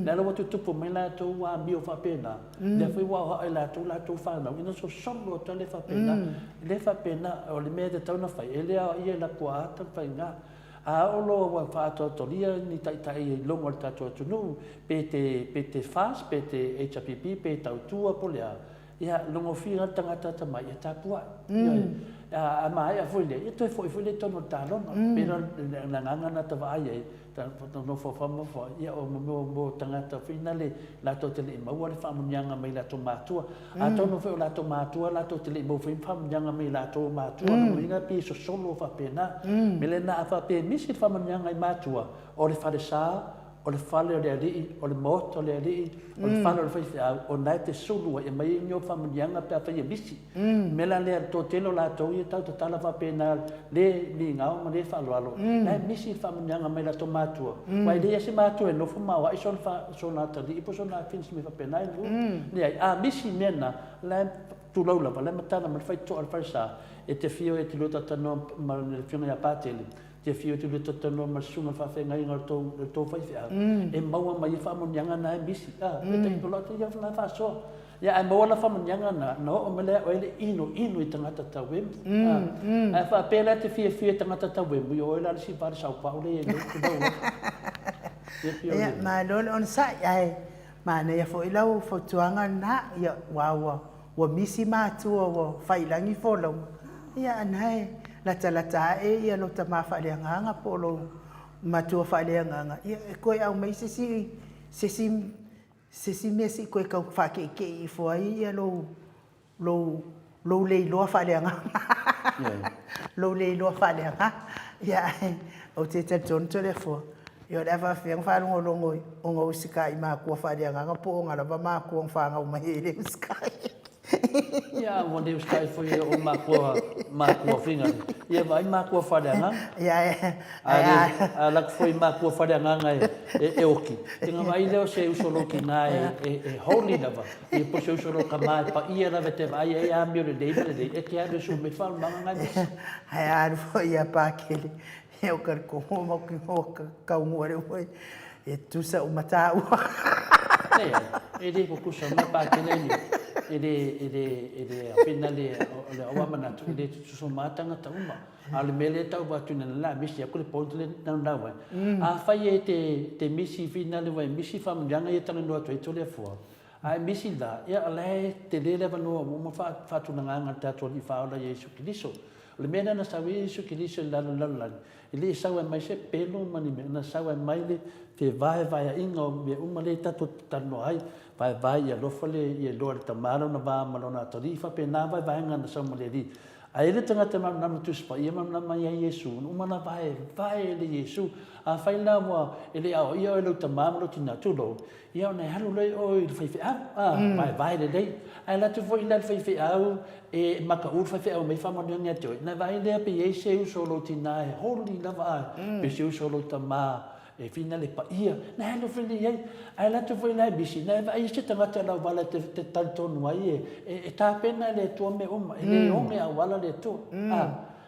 na lo tu po mai la to wa bio fa pena le foi wa la to fa na ino so sombo to le fa pena o le me de tau na fa ele ia la kwa ta fa nga a olo wa fa tolia ni tai longo ta tonu pe te fas pe te HPP pe tautua polea ia longo fira tangata ta mai ta pua a mai a foi le to foi le tono talon pero na nganga ta vai ta no fo famo fo ia o mo tangata finale la to tele ma wa fa munyanga mai la to matua a to no fo la to matua la to tele mo fa munyanga mai la to matua no inga pi so solo fa pena melena fa pe misi fa munyanga mai matua o le fa de sa o le fale o le ali o le moto o le ali o le fale o le fai o nai te sulu e mai nyo fa munyanga pe fa misi mela le to telo la to ia tau tala fa pena le ni ngao ma le fa lo na misi fa munyanga mai la to matua wai le se matua no fa ma wa i son fa sona ta di po sona fins me fa pena ni ai a misi mena la tu lo la le matana ma fai to al farsa e te fio e te luta tano ma le fiona ya patele te fio te luta tano ma sunga fa fe ngai ngal to fai fia e maua mai fa munyanga na misi e te to lo te ya fa so ya ai maua la fa munyanga na no o mele o ele ino i tangata ta wem a fa pela te fio tangata ta wem yo la si par sa pa ole e ko
ya ma lo on sa ai ma ne ya fo ilau fo tuanga na ya wa misi ma tu o fai langi fo lo ya anai la talata e ia lo tama fa le nganga polo matua fa le nganga ia ko au mai se mesi ko ka fa ke i fo ia lo le lo fa le nganga lo le lo fa le nganga ia o te ton to le fo yo da fa fiang fa lo ngo sika i ma ko fa le nganga po ngala ba ma ko fa nga mai le sika
ya mo de sky foi o ma ko finga ia vai ma ko fa danga la foi ma ko fa danga e oki tinga vai le se usolo ki na e holy lava e po se usolo ka mai pa ia la vete vai e a mi de e que é su me fal manga
ai ar foi a pa aquele eu quero como que ka umore foi e tu sa o mata
e de ko kusa ma pa aquele ele apenas le awamana tu ele tu matanga ta uma ale mele ta ba tu na la misi akule ponto le na ndawa a fai te misi finale vai misi fam janga e tanga no tu le fo a misi da ya ale te le va no mo fa tu na nga ta to li fa la Yesu Cristo le mena na sa Yesu Cristo la ele sa mai se pelo mani na sa mai le te vai inga me uma le ta to tano ai vai ia lofale ia lor tamaro na va malona tarifa pe na vai ngana sa moleri ai le tanga te na tu spa ia na mai Yesu uma na vai le Yesu a fai la mo ele ao ia lo tamaro tina tulo ia na halu le o il fai vai le dei ai la tu foi la fai au e maka ur fai au mai fama ni ato na vai le pe Yesu solo tina holy lava pe Yesu solo tamaro e finale pa ia na no fili ai la tu foi la bisi na ai se tanga te la wala te tanto no ai e ta pena le to me le o me wala le to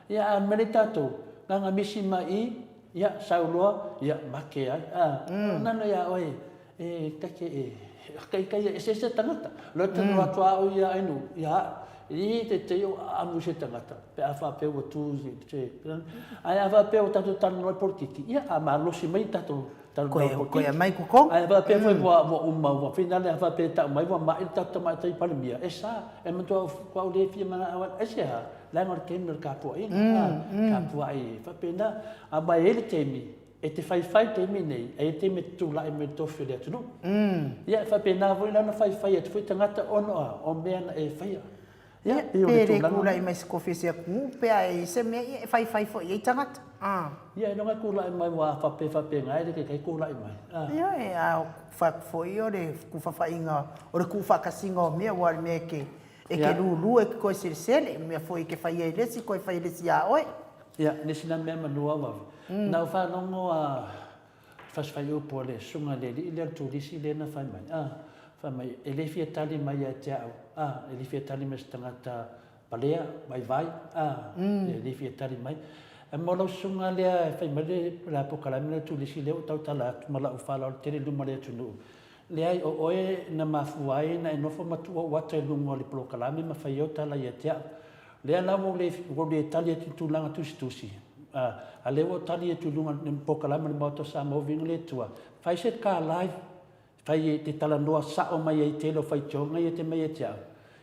ia meritato nga bisi mai ia saulo ia make ai na no ia oi e kai se tanga lo te no atua o ia ai no ia i te amu se tangata pe afa pe o tu se ai ava pe o tanto tan no portiti ia ama lo si mai tato
ko ia mai ko
ai ava pe foi vo uma finale ava pe ta mai vo mai tato mai tai palmia esa e mo to ko le fi mana awan esa la ngor ken no kapo ai fa pena aba ele temi e te fai temi nei e te me tu la e me to fi le tu no ia fa pena vo la no fai e tu foi tangata ono o me e fai
ya pere kula i mai skofisia ku pe ai se me fai fo i tangata
ya no kula i mai wa fa pe ngai ke kai kula i mai
ya e a fa fo i ore ku fa inga ore ku fa kasinga me wa me ke e ke lu e ko sele me foi ke fa i le si ko fa i le si a oi
ya nisi na me manua wa na fa no a fas fa yo po le sunga le tu disi le na fa mai fa mai ele fia tali mai a tau ele fia tali mas tangata palea vai ele fia tali mai e mo lo sunga le fa mai la pokalamina tu lisi le tau tala mala u fala te le lumare tu no le ai o e na mafuai na no fo matu wa te lumo le prokalami ma fa yo tala ia tau le ala mo le tali tu langa tusi a le o tali e tulunga ni pokalama ni Maota Samoa vinga le tua fai set ka live fai te tala noa sa o mai e telo fai tionga e te mai e tia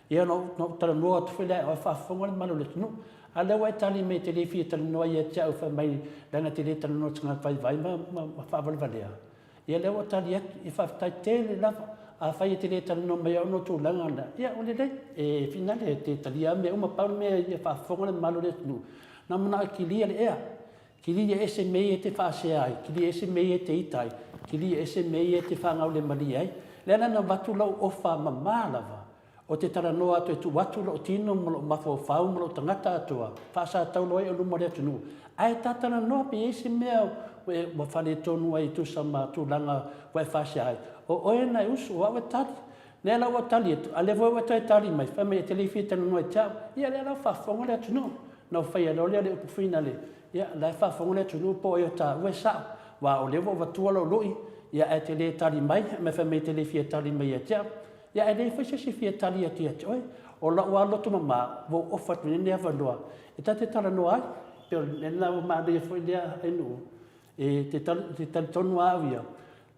ia no tala noa tu fai o fa fonga le malo le tunu a le wa tali me te le fi tala noa e tia o fa mai lana te le tala noa tanga fai vai ma fa val valea ia le o tali e fa tai tele lava a fai te le tala noa mai o no tu langa na ia o le e finale te tali a me uma pa me e fa fonga le malo le tunu na mana kilia le ea kilia ese mei e te whaase ai kilia ese mei e te itai kilia ese mei e te whangau le mali ai lena na watu lau ofa mamalava o te tara noa atu e tu watu lau tino malo mafo whau malo tangata atua whaasa tau loe o lumore atunu ai tatana noa pe ese mea we wa whale tonu ai tu sama tu langa wai whaase ai o oena e usu wa tali nela wa tali etu a levo wa tali mai whame e telefi tana noa e tau ia le lau whafonga le atunu na fai lo le o finale ia la fa fongole tunu po yo ta we sa wa o levo va tu lo lui ia e te le tali mai me fa me te le fie tali mai ia ia e le fa se fie tali ia oi o la wa lo tu mama vo o fa tu ne va lo e ta te tala no ai pe le na ma de foi dia e nu e te tal tonu avia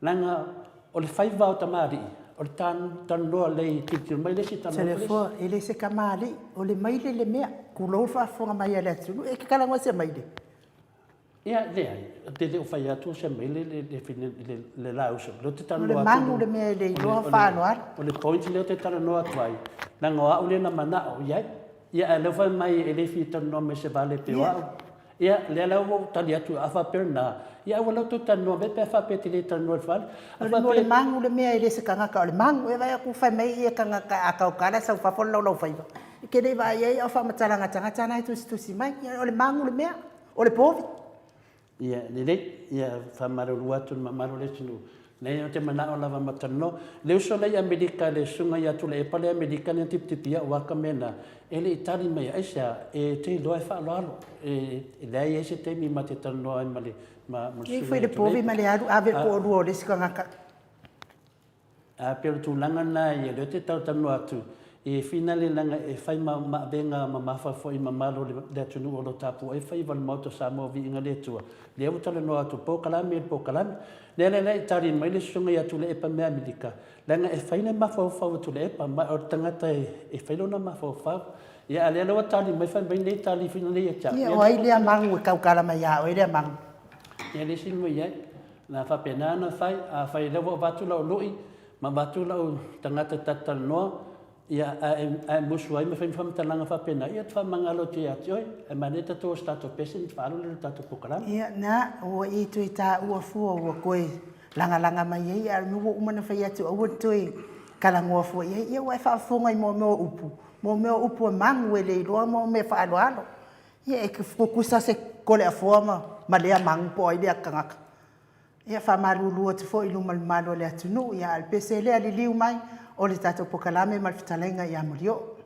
langa o le fai va o tamari o le tan lo le ti mai le si tan
le fo ele se kamali o le mai le mea ku lo fa fonga mai le tunu e ka kala se mai le
ia le ai te le fai atu se mai le la uso lo te tan
le mangu le mea le lo fa no ar
o le point le te tan no atuai na ngoa o le na mana o ia le fa mai ele fi tan no me se vale pe wa ia le la o tali atu afa perna ia wala to tan no be pe fa pe te le tan no fa
le mangu le mea ele se kanga ka le mangu e vai ku fa mai e kanga ka aka kala sa fa fo lo fa ke le vai e o fa matalanga tanga tu si mai o le mangu le mea o le povi
ia ia fa maru atu maru le tunu nei o te mana o lava matano le uso nei Amerika le sunga ia tu le pale Amerika ni tipia wa kamena ele itali mai aisa e te loe fa lo e lei ese te mi mate tano ai male ma
e foi le povi male ave ko ruo le sikanga ka
a pero tu langa na ia le te tano atu e finale langa e fai ma venga ma fa foi ma malo le tunu o lo tapu e fai val Maota Samoa Viiga le tua le o tala no atu po kalami le tari mai le sunga ia tu le pa me Amerika langa e fai na ma fa tu le pa ma o tangata e fai lo na ma fa ia le lo tali mai fa ben le tali finale ia cha
ia o ai le mangu ka kala mai ia o le mangu
ia le silmo ia na fa pena na fai le vo batu lo lui ma batu lo tangata tatal no ia a musu ai me fai fam talanga fa pena ia fa mangalo te oi e maneta to stato pesen falo le tato pokala
ia na o i tu ta o fu o koi langa mai ia no o mana fai atu o tu kala ngo fu ia wa fa fu ngai mo upu mangu ele lo mo me fa alo ia e fu kusa se kole a forma ma le mangu po ia kanga ia fa marulu o te fo ilu malo le atu no ia al pesele ali liu mai o le tato pokalame mal fitalenga ia Molio'O.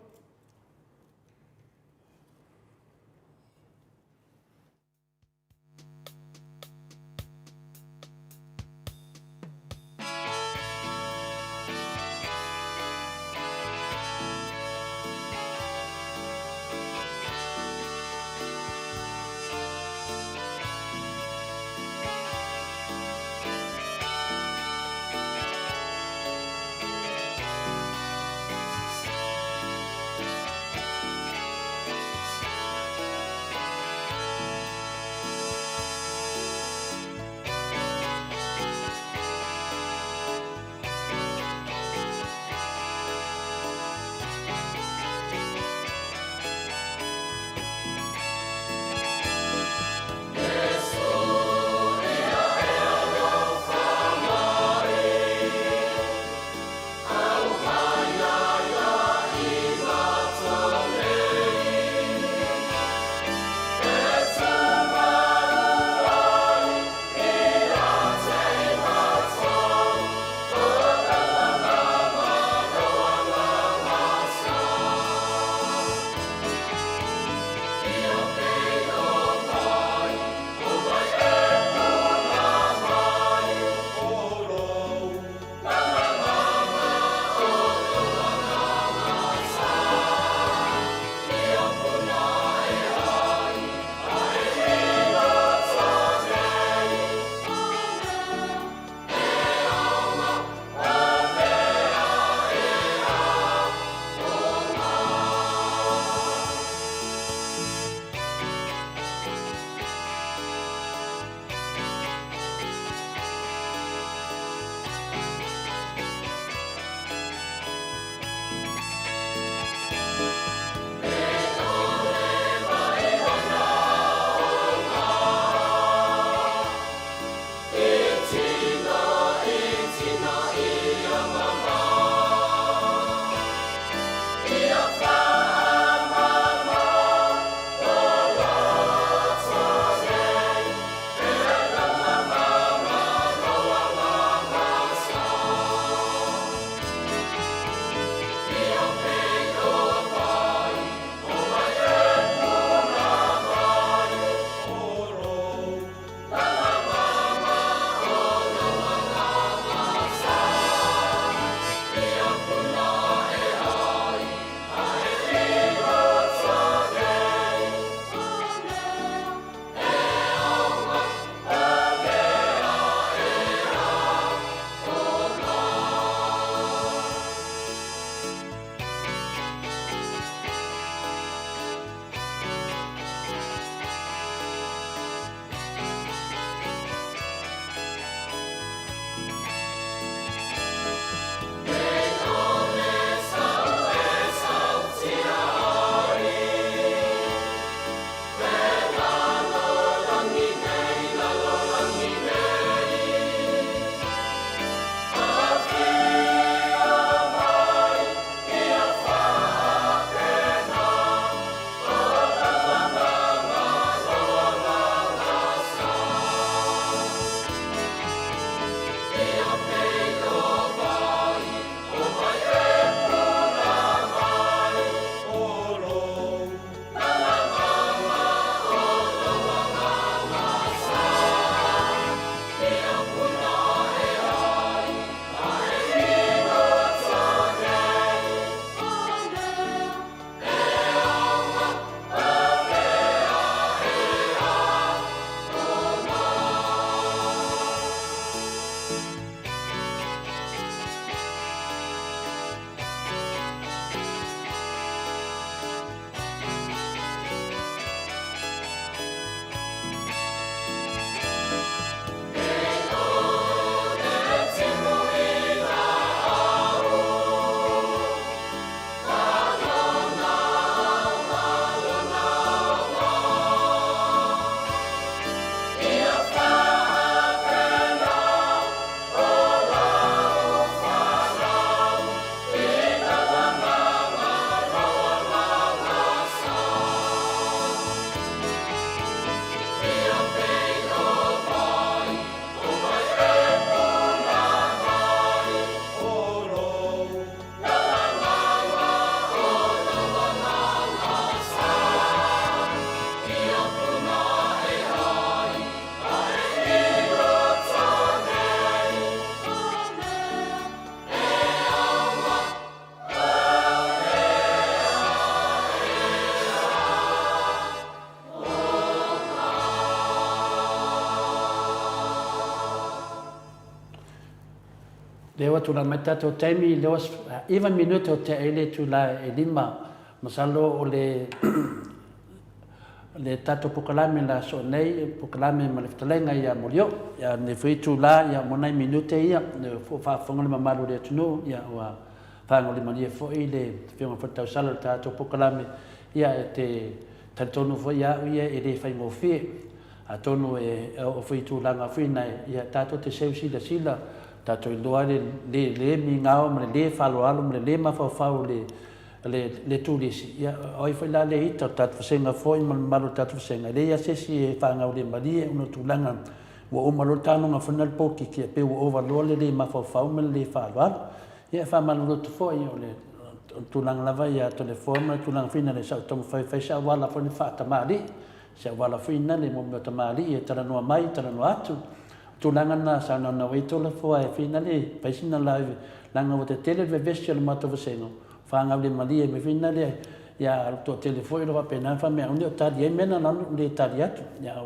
lewa tu la meta to taimi lewa even minuto te ele tu la elima masalo ole le tato pokalame la so nei pokalame maleftalenga ya Molio'O ya ne fitu la ya monai minute ia ne fa fonga le mamalu le tunu ya wa fa ngoli mali fo ile fiona fo tau sala tato pokalame ya te tantonu fo ya ia ele fa mo fi atonu o fitu la nga fina ya tato te seusi da sila tato indoa le mi ngao me le falo alo me le ma fa le tulisi ya oi foi la le ita tat fasenga foi malu tat fasenga le ya sesi fa nga le mali uno tulanga wo malu tano nga final poki ki pe wo overload le ma fa me le falo ya fa malu to foi le tulanga lava ya telefone tulanga fina le sa tom fa sa wala fa ni fa tamali sa wala fina le mo tamali e tara no mai tara no atu tulanga na sa na weito le foi fina le pa sina live langa o te tele vestial mato fasenga fanga le mali me fina le ya to telefone lo pena fa me onde ta di mena na le tariat ya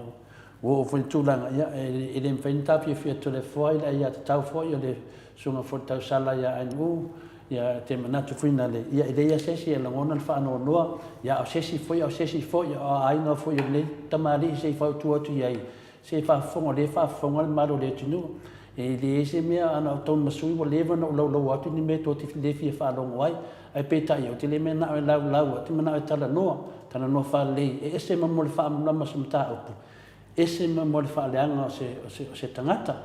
o foi tulanga ya ele me fenta pi fi telefone ya tau foi le sunga foto sala ya anu ya te manatu fina le ya ideia sesi la ngona fa no no ya sesi foi ya ai no foi le tamali se fa tu ya se fa fonga le fa fonga malo le tunu e le se me ana ton masui wo leva no lo atu ni me to ti le fi fa lo wai ai peta yo te le me na la ti mana tala no fa le e se mo le fa na masumta o e se mo le fa le anga se tangata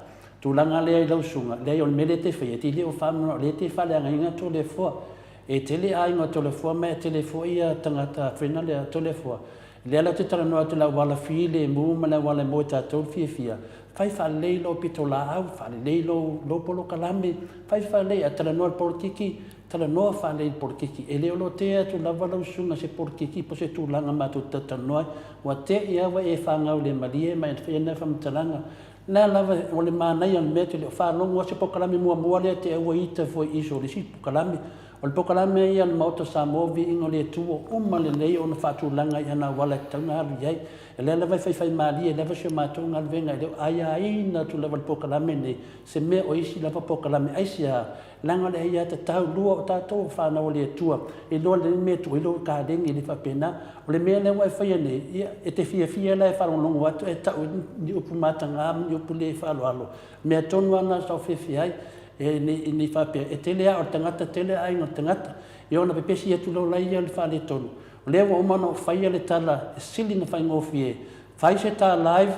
tulanga le ai lau sunga le on mele te fe ti le o fa no le te fa le anga inga to le fo e te le ai ngo to le fo me te le fo ia tangata fina le to le fo le la te tala no te la wala fi le mu mala wala mo ta to fia fai fa le lo pitola au fa le lo polo kalame fai fa le atala no politiki tala no fa le politiki e le lo te tu la wala sunga se politiki po se tulanga ma tu tata no wa te ia wa e fa ngau le malie mai fe na fa mtalanga na lava o le mana ia mete le fa longo se pokalame mua le te o ita foi iso le si pokalame o le pokalame ia le Maota Samoa Viiga le tuo uma le lei ona faatulaga ia na wala tauga alu iai e le lava faifai mali e lava se matou galuega e leo aiaina tu lava le pokalame nei se mea o isi lava pokalame aisi a laga le ia tatau lua o tatou fanau le atua e loa le mea tuailo kalegi i le faapena o le mea le ua e faia nei ia e te fiafia la e faalogologo atu e tau ni upu mataga ni upu le faaloalo mea tonu ana saofefe ai ni faapea e tele a o tagata tele ai no tagata e ona pepesi atu laulai ia le faaletonu o lea ua uma na o faia le tala e sili na faigofi e fai se tā live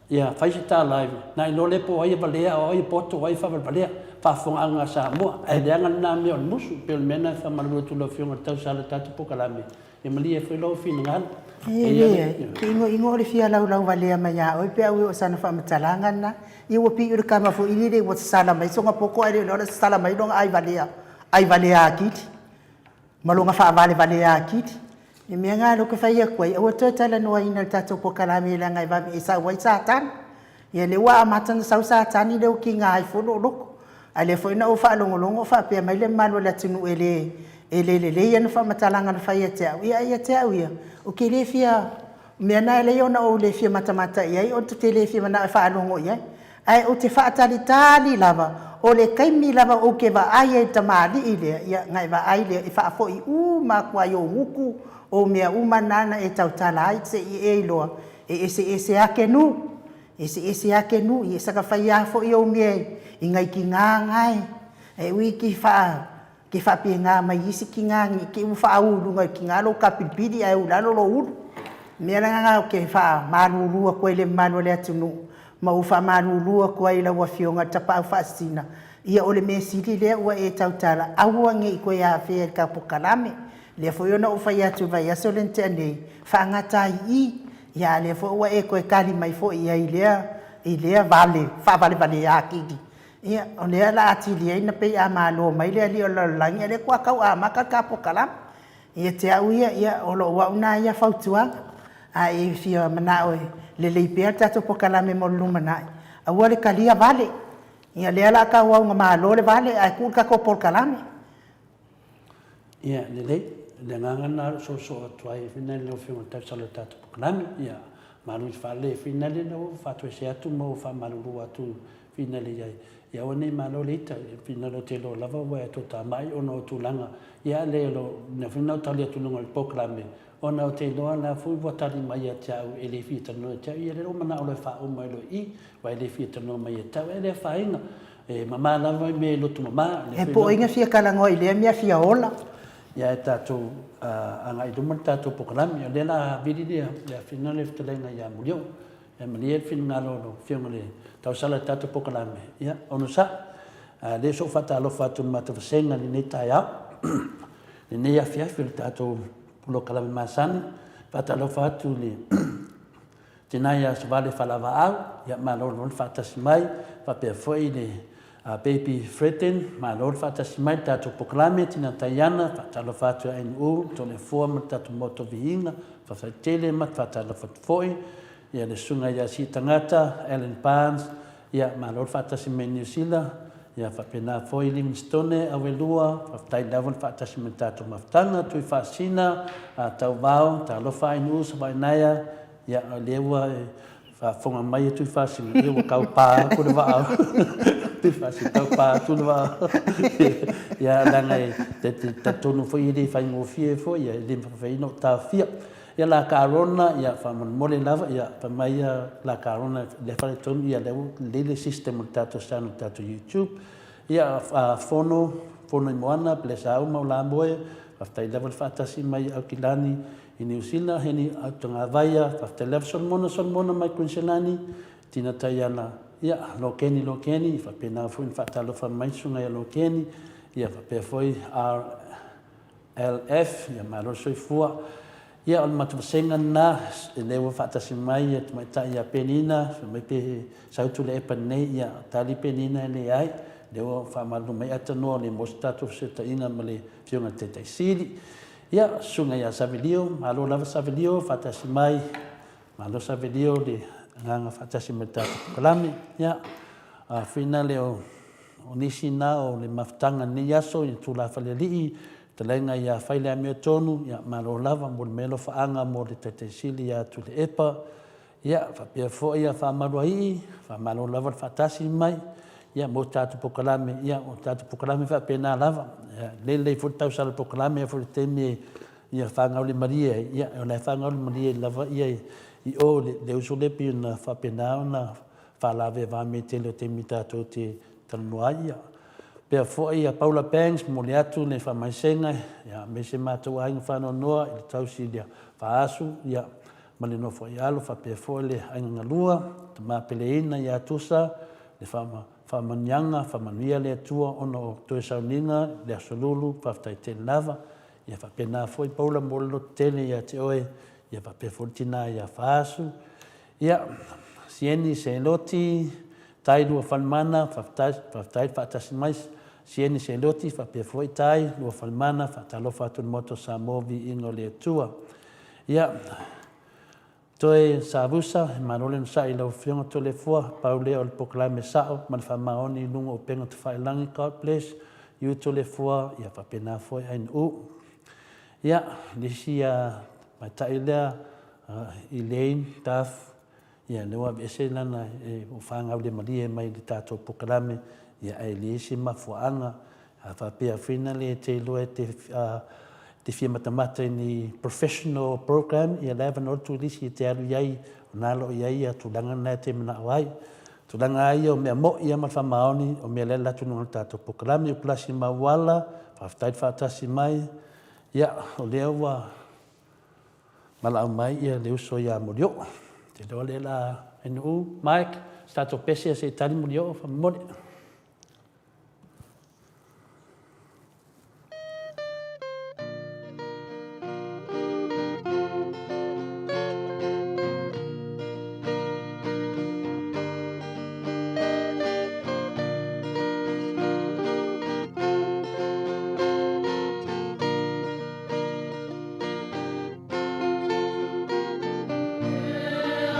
ia fai se tā live na i lo le po ai valea o ai poto ai faavalvalea faafogaaga Samoa e leaga lenā mea o le musu pe o le mea na faamalu atu laufioga le tausala tatu pokalame e malia foi lo finagala
ingo le fia lau valea mai a oi pe au o sana faamatalaga na ia ua piʻi o le kamafoʻili le ua sasala mai soga poko ai le ona sasala mai loga ai valea akiti ma loga faavalevalea akiti e mea galo ke faia kuai ua toe talanoaina le tatou pokalame laga e vave e sau ai satani ia le ua amatana sau satani le ukiga ai folooloko a le foʻi na ua faalogologo faapea mai le malo le atunuu e lelelei ana faamatalaga na faia te au ia te au ia o ke lē fia mea na e lei ona ou le fia matamataʻi ai o te lē fia mana e faalogoʻi ai ae o te faatalitali lava o le kaimi lava ou ke vaai ai tamaliʻi lea ia gai vaai lea e faafoʻi makua i o uku o mea uma nana e tautala ai seʻi e iloa e ese ake nu ese ake nu i e saka faia foʻi ou mea i gai kigaga ai e ui ki faapega mai isi kigagi ke ua faauluga i kiga lou kapilipili ae ulalo lo ulu mea lagaga o ke faamalulua koe le mamalo le atunuu ma ua faamalulua koe ai lau afioga tapaʻau faasina ia o le mea sili lea ua e tautala aua geʻi koe afea i kapokalame lea foʻi ona ua fai atu vai aso le nteanei faagata ii ia lea foʻi ua e koe kali mai foʻi ai lea faavalevale akili ia o lea la atili ai na pei a malo mai lea li o lalolagi a le kua kau amaka kapokalame ia te au ia o loo aʻu na ia fautuaga a e fia manaʻo lelei pea le tatou pokalame mo le lumanaʻi aua le kalia vale ia lea la kauauga malo le vale ae kuʻu le kakopo le kalame
ia lelei le agaga na soʻosoʻo atu ai fina le ofioga tausala le tatou pokalame ia malui faale fina le lau faatuese atu mo faamalulu atu fina le ai ia one malo le ita fina lo te lo lava wa to ta mai ona o tulanga ia le lo na fina tali tu no proklame ona o te loa na fu wa tali mai a tau e le fita no tau ia le o mana o le fa o mai lo i wa le fita no mai tau e le fa inga e mama lava me lo tu mama
e po inga fia kala ngoi le mia fia ola
ia tatu anga i duma tatu proklame le la vidi dia le fina le ftelenga ia Molio'O e malie fin ngalo no fianga le tau sala tatu proklame ia ono sa le so fata lo fatu mata senga ni ne tai au ni ne ia fia fil tatu pulo kalame masani fata lo fatu le tinaya savale falava au ia malo lo fata simai fa pe foi le baby Fredden malo fata simai tatu proklame tina tayana fata lo fatu NU to le forma tatu moto Viiga fa tele mat fata lo fatu foi ia le sunga ia si tangata Ellen Barnes ia malo fata simai New Zealand ia fa pena foi Livingstone awelua fa tai level fata simai tatu maftanga tu fa sina tau vau ta lo fa NU sa naya ia lewa fa fonga mai tu fa sina lewa kau pa ko le va tu fa si kau pa tu va ia langai te tonu foi le fa ngofie foi ia le fa no ta fia ia la carona ia fa mole lava ia pa mai la carona le fa ton ia le system tato san tato YouTube ia fono moana plesa uma la boe fa tai level fa tasi mai au kilani i New Zealand heni atunga vaia fa te level son mona mai kunselani tina tayana ia lokeni fa pena fu fa talo fa mai sunga ia lokeni ia fa pe foi LF ia malo soi fua ia on matu senga na le wa fata simai et mai ta ia penina mai pe sautu le penei ia tali penina le ai le wa fa malu mai atano le mostato se ta ina male fiona te te sili ia sunga ia savelio malo lava savelio fata simai malo savelio le nganga fata simai ta kalami ia fina le o nisi na o le maftanga ni yaso i tula faleli telenga ia faile me tonu ia malo lava mo melo faanga mo le tetesili ia tu le epa ia fa pe fo ia fa malo ai fa malo lava fatasi mai ia mo tatu pokalame ia o tatu pokalame fa pena lava le fo tau sala pokalame fo temi ia fanga le maria ia o fanga le maria lava ia i o le usole pina fa pena na fa lave va metele temi tatu te tanuaia pe foi a Paula Banks mo le atu ne fa mai senga ya me se matu ai fa no noa i tau silia fa asu ya mali no foi alo fa pe foi le ai nga lua ma peleina ya tusa le fa manyanga fa manuia le tua ono to sauninga le solulu fa tai te lava ya fa pena foi Paula mo lo tele ya te oe ya fa pe fortina ya fa asu ya sieni se loti tai lua falmana fa tai fa tasimais sieni se loti fa pe foi tai lua falmana fa talo fa tu moto Samoa Viiga le Atua ia toe savusa manolen sa i lo fiona to le fua paule o proclame sao man fa maoni lungo penga to fa langi God bless you to le fua ia fa pena foi NU ia lisia mataila Elaine Taf ia lewa bese lana o fanga le malie mai le tato proclame ia ai lisi mafuanga fa pe fina le te lo te fia matamata ni professional program ia leva no tu lisi te alu yai nalo yai tu danga na te mana wai tu danga ai o me mo ia ma fa maoni o me lela tu no tato proclame o plasi mawala fa tai fa tasi mai ia o lewa mala mai ia le uso ia Molio'O te do le la NU Mike stato pesi se tali Molio'O fa mo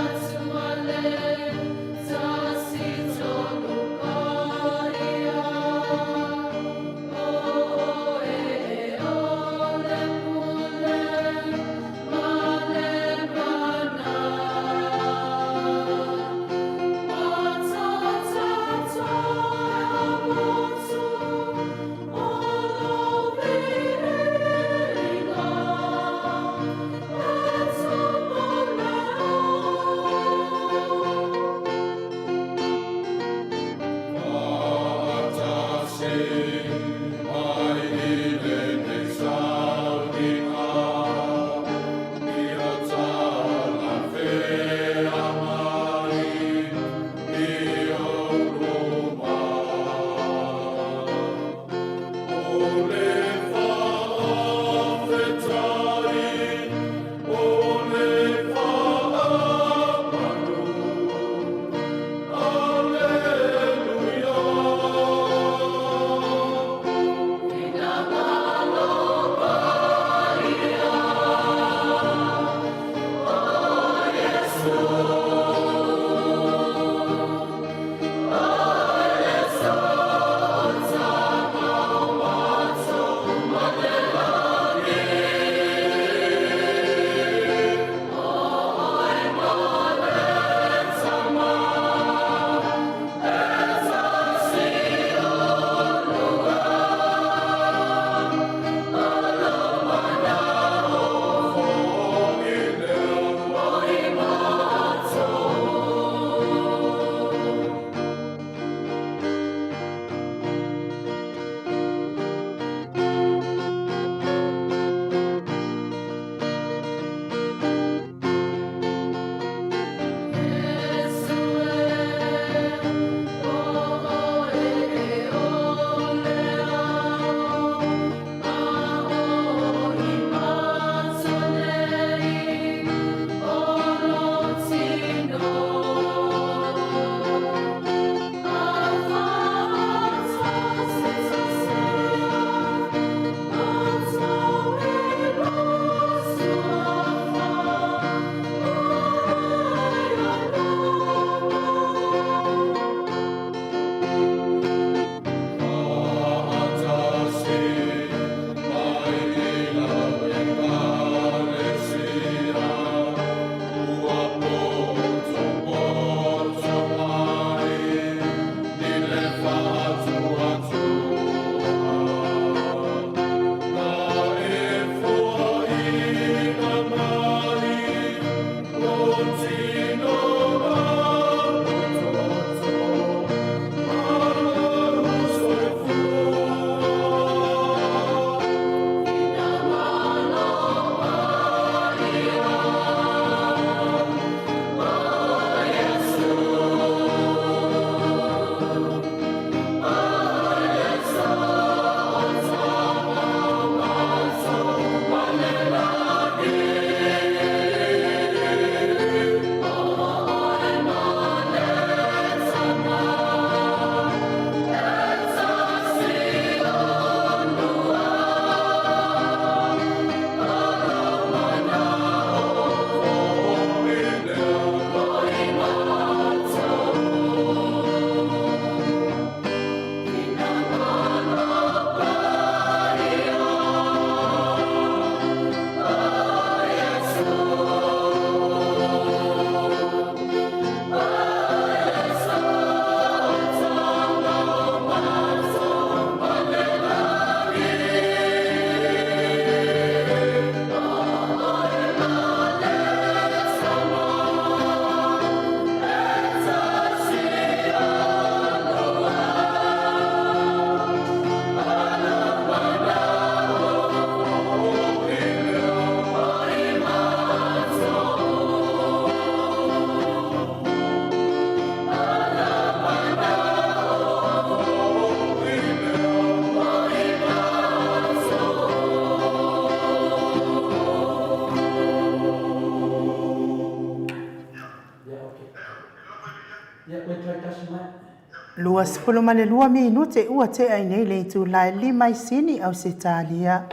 Atua le, sa si tolu
Lua sepuluh male lua minute ua te ai nei le tu lai lima i sini au se talia.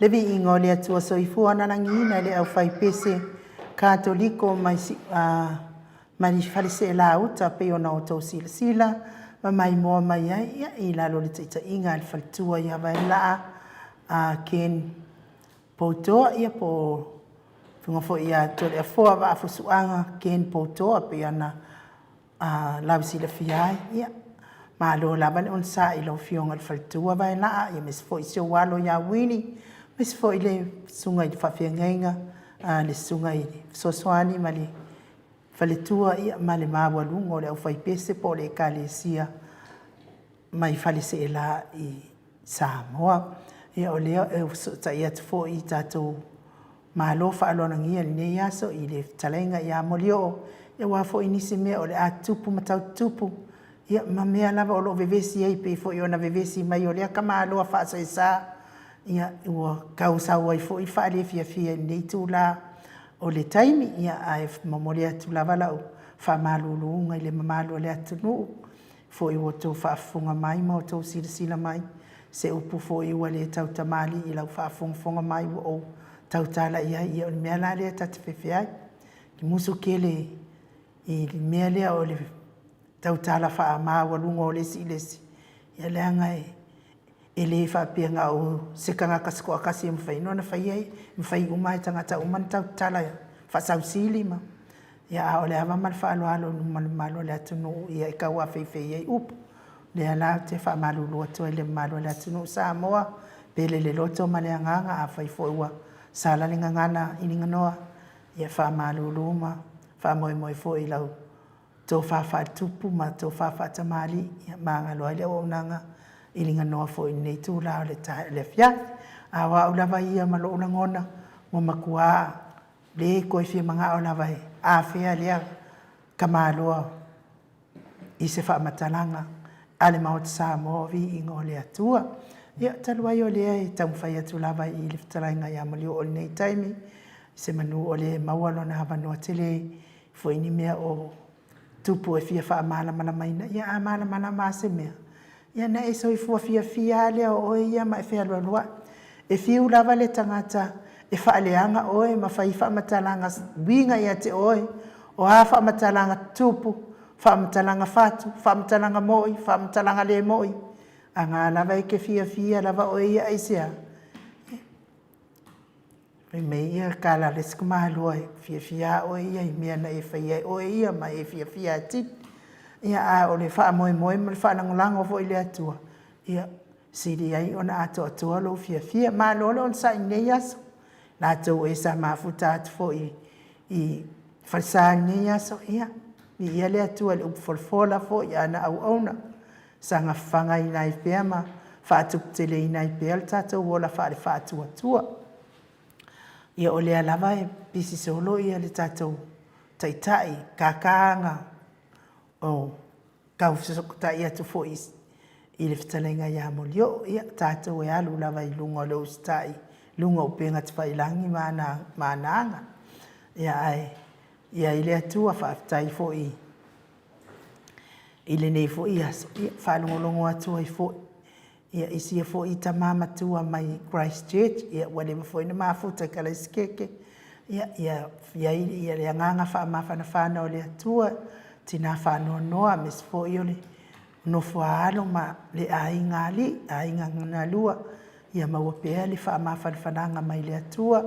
Levi ingo le atua soifua nanangina le au fai pese katoliko mai falise la uta pe ona o tau sila ma mai moa mai ai ia i lalo le taita inga le faltua ia vai laa ken poutoa ia po fungafo ia tole a foa wa afusuanga ken poutoa pe ana lausi le fiai ia ma lo la bale on sa i lo fionga le faltua vai laa ia mes fo i se walo ia wini mes fo i le sunga i fafiangenga le sunga i sosoani ma le faletua ia ma le mawalunga o le au fai pese po le kalesia mai falise e la i Samoa ia o lea e ta ia tufo i tatou malo whaalonangia ni nei aso i le talenga ia Molio'O ia wafo i nisi mea o le a tupu matau tupu ia ma mea lava o lo vevesi ei pe fo i ona vevesi mai o lea ka malo a whaasa i sa ia ua kausau ai fo i whaale fia nei tu la o le taimi ia ai mamole atu lava lau whamaluluunga i le mamalo le atunu fo i wato whaafunga mai ma o tau sila mai se upu fo i wale tau tamali i lau whaafunga mai o tau tala ia o le mea la lea tati whewhiai ki musu kele i le mea lea o le tau tala wha mawalunga o lesi ia leanga e le whapianga o sekanga kasiko akasi mwhai nona whai mwhai umai tangata uman tau tala whasau sili ma ia o le awa mal whaaloalo malo le atunu ia i kaua whewhei ei upu le ala te whaamalulu atua i le malo le atunu Samoa pele le loto ma le anganga a whai fo sala le ngangana ininga noa ia whaamalulu ma whaamoe fo i lau tō whaafatupu ma tō whaafatamali ia maangaloa le o nanga ininga noa fo i nei tū lao le fia a wa ulawa ia malo ulangona mo makua le koe fia manga o lava e a fea lea kamaloa i se whaamatalanga ale Maota Samoa Viiga o le Atua ia talua i o lea i taumwhai atu lava i le whtarainga ia Molio'O o nei taimi se manu o le maualo na hawa noa tele fo ini mea o tupu e fia whaamala mana maina ia a mala mana maase mea ia na e soi fua fia lea o ia ma e fea lua e fiu lava le tangata e whaaleanga oe ma whai whaamatalanga winga ia te oe o ha whaamatalanga tupu whaamatalanga fatu whaamatalanga moi whaamatalanga le moi a ngā lava e ke fia lava oe ia aisea me ia kala le skumalua fia oe ia i mea na e whai oe ia ma e fia atit ia a o le whaamoe ma le whaanangolango fo i le atua ia siri ai ona atua lo fia ma lole on sa i nei aso la tau e sa mafuta atu fo i whalsa i nei aso ia ni ia le atua le upufolfola fo i ana au auna sa ngā whanga i nai pēr ma whaatuptele i nai pēr tatou wola whaare whaatua ia o lea lava e pisi solo ia le tatou taitai kākāanga o kaufisokotai atu fo i le whitalenga ia Molio'O ia tatou e alu lava i lunga o le ustai lunga o penga te whailangi maananga ia ai ia i le atua whaafitai fo i le nei fo i aso ia whaalongolongo atua i fo ia isia fo i tamama tua mai Christchurch ia wale mafo ina mafuta kala iskeke ia le anganga whaamawhanawhana o le atua tina whanoa mes fo i ole no fualo ma le ainga ngana lua ia maua pea le whaamawhanawhananga mai le atua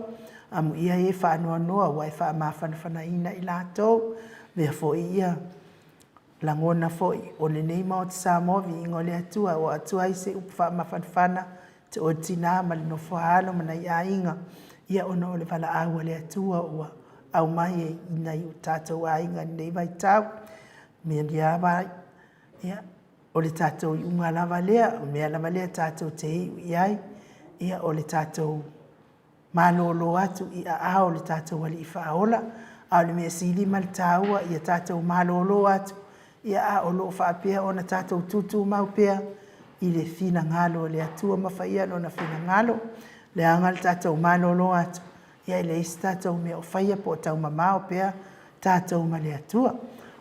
amu ia e whanoa wai whaamawhanawhanaina i lātou mea fo ia langona fo i o le nei Maota Samoa Viiga o le atua o atua i se upu whaamawhanawhana te o tina ma le no fualo ma nei ainga ia ona o le wala au le atua ua au mai e ina i tātou ainga nei vai tau mea lia vai ia o le tātou i unga lava lea mea lava lea tātou te iai ia o le tātou malolo atu i a o le tātou wali i whaola a o le mea sili mal tāua ia tātou malolo atu ia a o loo whaapea o na tātou tutu mau pea i le whina ngalo le atua mawhaia no na whina ngalo le angal tātou malolo atu ia i le isi tātou mea o whaia po tau mamao pea tātou ma le atua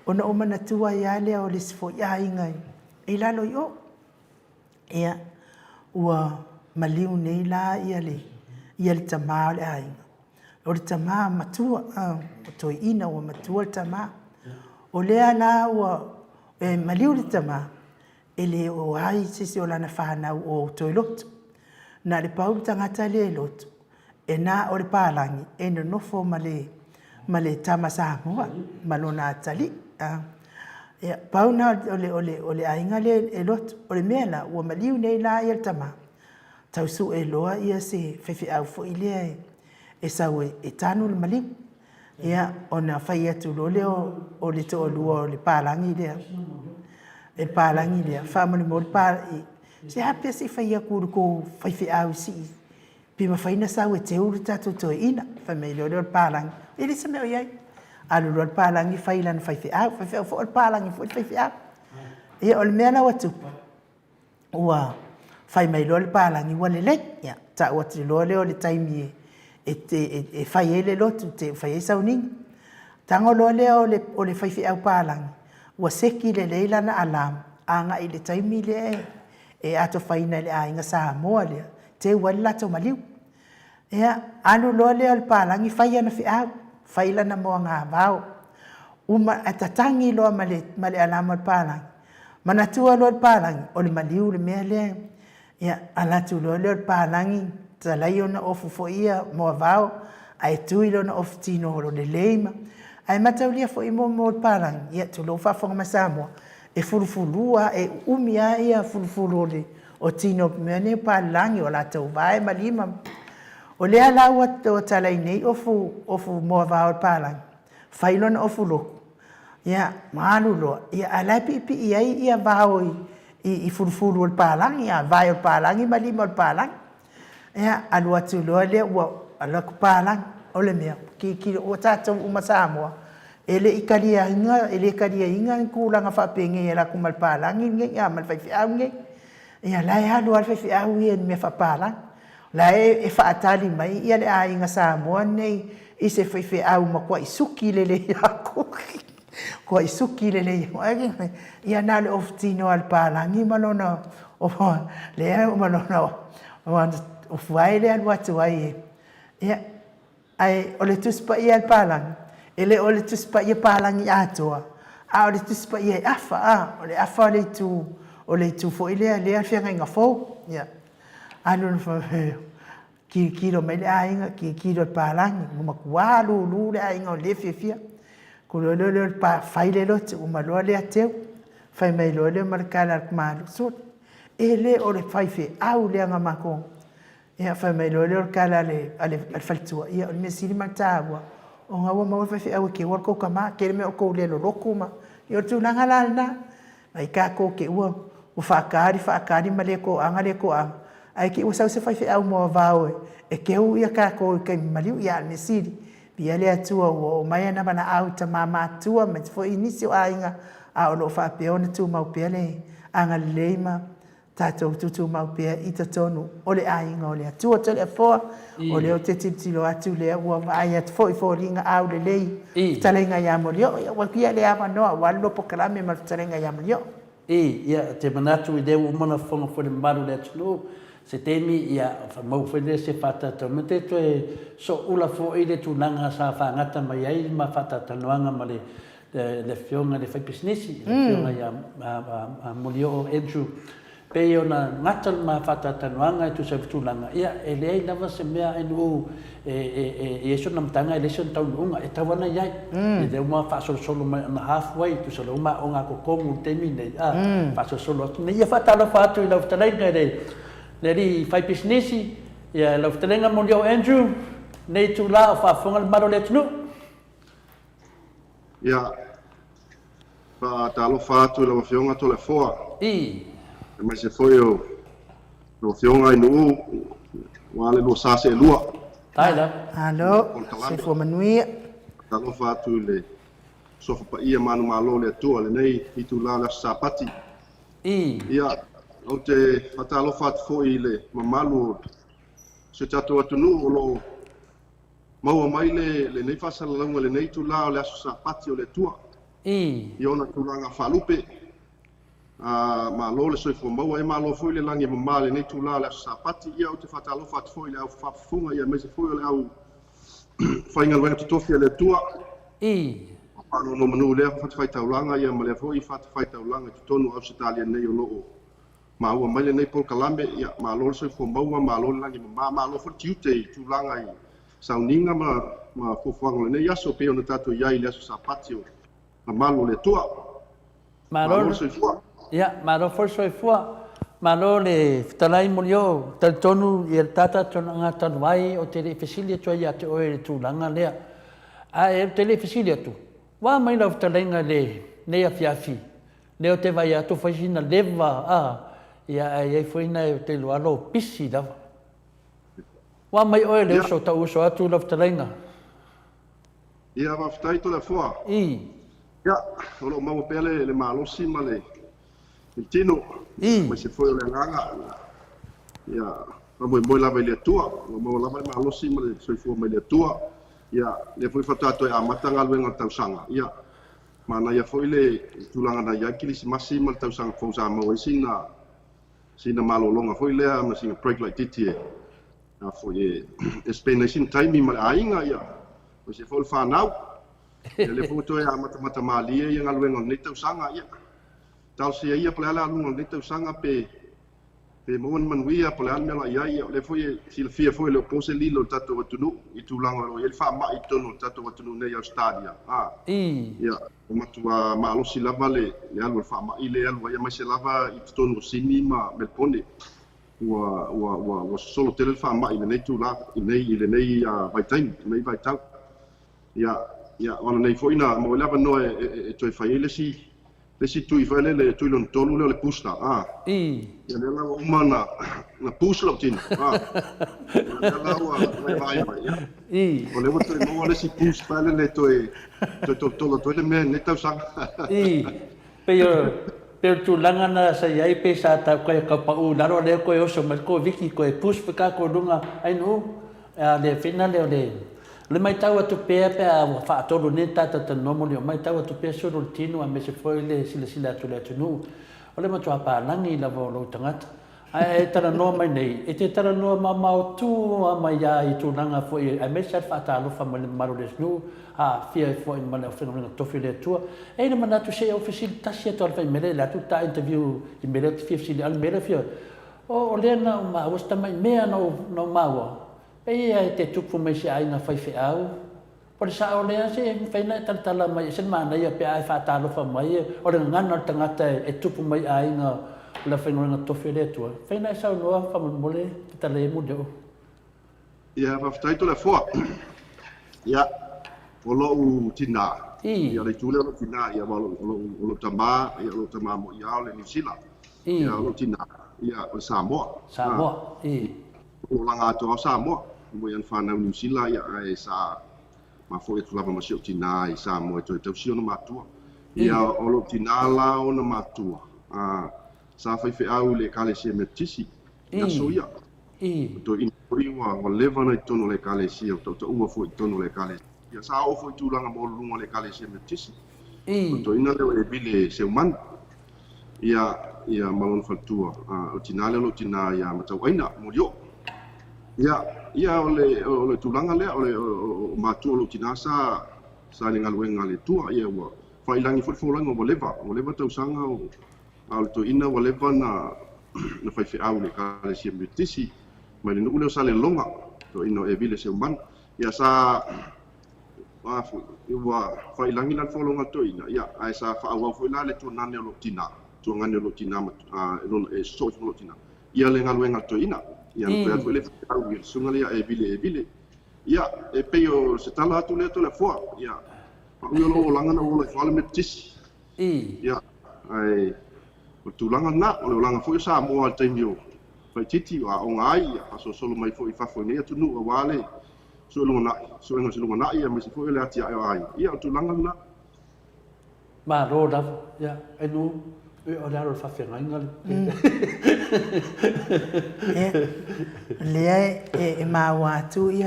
ona o mana tua ia lea o le sifo ia ingai I lalo i o. Ia, ua maliu nei la ia le tamā o le ainga. O le tamā matua, o toi ina ua matua le tamā. O lea la ua maliu le tamā, e le o ai sisi o lana whanau o toi lotu. Na le pau tangata le lotu, e nā o le pālangi, e no nofo ma le tama Samoa, ma lona atali. Pau na o le ainga le lotu, o le mea la, ua maliu nei la ia le tamā. Tausu e loa ia se fefe au fo ilea e sau e tanu le maliu. Ia, o na whai atu lole o le to o lua o le pālangi lea. E pālangi lea, whamani mo le pālangi. Se hapea se whai a kuru ko whaiwhi au si. Pima whaina sau e te uru tatu to ina, whamei leo le pālangi. E le sa meo iai. Alu lo le pālangi whailan whaiwhi au fo le pālangi fo le whaiwhi au. E o le mea lau atupa. Ua, whai mai lo le pālangi wa le lei. Ia, ta ua te lo leo le taimi e whai e le lotu, te whai e sauninga. Tango lo leo o le whaiwhi au pālangi. Ua seki le leila na alam, anga i le taimi le e ato whaina le ainga Samoa lea, te wali lato maliu. Ea, anu lo leo le pālangi whai ana whiau, whai lana moa ngā vau. Uma atatangi loa ma le alama le pālangi. Manatua lo le pālangi, o le maliu le mea lea. Ea, alatu lo leo le pālangi, talai ona ofu fo ia moa vau, ai tui lo na ofu tino holo le leima. Ai mataulia fo i mo le pālangi, ia tu lo whafonga ma Samoa. E furufurua, e umia ia furufuru o tino mea ne pālangi o la tau vai ma lima. O lea lau o talai nei ofu moa vau le pālangi. Whailo na ofu loku. Ia, maalu loa. Ia, alai pipi iai ia vau i furufuru o le pālangi, ia vai o le pālangi ma lima o le pālangi. Ia, alu atu loa lea ua alaku pālangi o le mea. Ki o tātou uma Samoa. Ele ikaria inga kulanga whapenge e la kumal pālangi nge, ia mal whaiwhi au nge. Ia lai halu al whaiwhi au ia me whapālangi. Lai e whaatali mai, ia le a inga Samoa nei, i se whaiwhi au ma kua isuki lele aku. Kua isuki lele aku. Ia nale oftino al pālangi malona, lea malona, o fuai lea watu ai. Ia, ai o le tuspa ia al pālangi. Ele o le tuspa ia pālangi Atua. A o le tuspa ia afa, o le afa o le tu fo ilea lea whianga inga fau. Ia. Anu kiro mai le ainga, kiro le pālangi. Muma kualu le ainga o le fia. Kulo le whai le lote, uma loa lea teu. Whai mai loa lea marakala malu. So, ele o le whaiwhi au lea ngā mako. Ia whai mai loa lea kala ale whalitua. Ia o le mesiri matawa. O ngā ua maua whaiwhi au ke ua kou kama, kere me o kou lelo roko ma. I o tū nanga lalna. Ai kā kou ke ua, o whaakari ma le ko anga le ko anga. Ai ke ua sau se whaiwhi au moa vāoe. E keu ia kā kou i kai maliu ia me siri. Pia le atua o mai ana mana au ta mama atua, me te fo inisi o ainga. A o lo whaapeona tū mau pia le anga leima. Tātou tutu mau pia i ta tonu o le ainga o le atua to le afoa o le o te titilo atu le ua vai atu fo ringa au le lei talenga ia Molio'O wa kia le ama noa walo po kalame ma talenga ia Molio'O
ia te manatu i deu umana fonga fo le maru le atu se temi ia mau fele se fata to mete to so ula fo i le tunanga sa fa ngata mai ai ma fata tanoanga ma le fionga le fai business le fionga ia Molio'O Andrew pe ona ngata ma fata tanuanga e tu se tulanga ia e lei lava se mea e no e so na mtanga e lesion taunga e tawana iai e de uma fa solo na halfway tu solo uma onga ko komu temine fa solo ne ia fata la fatu i la ftalenga le ri fai business ia la ftalenga Molio'O Andrew nei tu la fa fonga maro le tunu
ia fa talo fatu la fionga to le foa ma se foi o fionga inu wale lo sa se lua
taila
alo se fo manui
talo fatu le so fa ia manu malo le tu le nei i tu la sapati ia o te fatalo fatu foi le mamalu se tatu atunu lo mau mai le nei fa sala le nei tu la le sapati o le tua i ona tu langa falupe malo le soifua maua e malo foi le lagi mamā lenei tulā le aso sapati ia o te faatalofa atu foi le au faafofoga ia maise foi o le au faigaluega totofi a le atua paanono manuu lea faatafaitaulaga ia ma lea foi faatafaitaulaga totonu au se talia nei o loo maua mai lenei polokalame ia malo le soifua maua malo le lagi mamā malo foi le tiute i tulaga i sauniga ma fuafuaga lenei aso pe ona tatou iai le aso sapati o mamalu o le atua malo le soifua
ia malo foi soifua malo le fitalai Molio'O taltonu ia le tata tonaga tanu ai o te le'efesili atu ai ate oe le tulaga lea ae te le'efesili atu ua mai lau fitalaiga nei afiafi lea o te vai atu faisina leva ia ai foina e te loalo pisi lava ua mai oe le uso tauso atu lau fitalaiga
ia mafetai tolefua ia o loo maua pea le malosi ma le tino mai se foi o le agaga ia mamoemoe lava i le atua maua lava le malosi ma le soifua mai le atua ia le foi faatato e amata galuega o le tausaga ia manaia foi le tulaga nai ai kilisimasi ma le tausaga fou sa mau ai sina malologa foi lea ma singa break like titi a foi e spend ai sina taimi ma le aiga ia ma se foi le fanau ia le foi toe amatamata malia ia galuega o lenei tausaga ia tausia ia po le ala aluga o lenei tausaga pe maua na manuia po le ala mea laʻi ai ia o le foi silafia foi le opose lilo o le tatou atunuu i tulaga o ia le faamaʻi tonu o le tatou atunuu nei australia ia o matua maalosi lava le alu o le faamaʻi le alu ia mai se lava i totonu o sini ma melpone ua sosolo tele le faamaʻi lenei tulaga i lenei vaitaimi lenei vaitau ia ona nei foʻi na mo lava noa e toe fai ai lesi tui fai le tui lona tolu lea o le pusa ia lea lau uma na pusa lau tino lea lau vai mai o le ua toe maua lesi pusa fai le toe tolotolo toe le mea nei tausaga
pe tulaga na sai ai pe sa ta koe kapau laro le koe oso ma ko viki koe pusa pe ka ko lunga ai no le fina le mai tau atu pea wa whaatoro ne tata ta nomoli o mai tau atu pea soro le tino a me se foi le sila atu le atunu o le matua pālangi lava o lau tangata e tara noa mai nei e te tara noa ma Maota a mai ia i tūnanga foi a me sa whaatalofa ma le maro le snu fia foi ma le whenonga tofi le atua e na manatu se au fesili tasi atu alfa i mele le atu ta interview i mele atu fia fesili al mele fia o lea na o maa wasta mai mea na maua e te tupu mai se ainga whaiwheau. O le sa o lea se whaina e talatala mai, se mana ia pe ai whaatalofa mai, o le ngana o tangata e tupu mai ainga la whaingorenga tofi le tua. Whaina e sao noa whamamole ki tala e Molio'O.
Ia, whawhataito le fua. Ia, o loo tina. Ia, le tūle o lo tina, ia, o lo tamā, ia, o lo tamā mo ia o le New Zealand. Ia, o lo tina. Ia, o Samoa.
Samoa,
o langa ato o Samoa. Mo ian whanau New Zealand ia e sa mafo e tulava masio tina i Samoa e toi tausio na matua. Ia o lo tina la o na matua. Sa whaiwhi au le kale sia me tisi. Ia so ia. To in iwa o leva na i tono le kale sia o ta ua fo i tono le kale. Ia sa o fo i tūlanga mo lunga le kale sia me tisi. To ina leo e bile se uman. Ia malon faltua. O tina le lo tina ia matau aina Molio'O. Ia o le tūlanga lea, o le mātua lo tina sa le ngaluenga le tua, ia ua whailangi whaifolanga o lewa tausanga o le to ina o lewa na whaiwhi au le kare sia mitisi, mai le nuku leo sa le longa, to ina e vile se umana. Ia sa ua whailangi lan wholonga to ina, ia ai sa whaawau whaila le tuanane o lo tina, tuangane o lo tina, e soif o lo tina. Ia le ngaluenga to ina, ia pe atu le au ia sunga le e vile ia e pe o se tala atu le to le foa ia pa u lo langa na o le fala me tis ia ai o tu langa na o le langa fo sa mo al taimio pa titi o ngai ia aso solo mai fo i fa fo ne atu nu o wale so lo na ia me se fo le ati ai ia o tu langa na
ma roda ia e nu o le aro whawhenga inga
lea e māua atu ia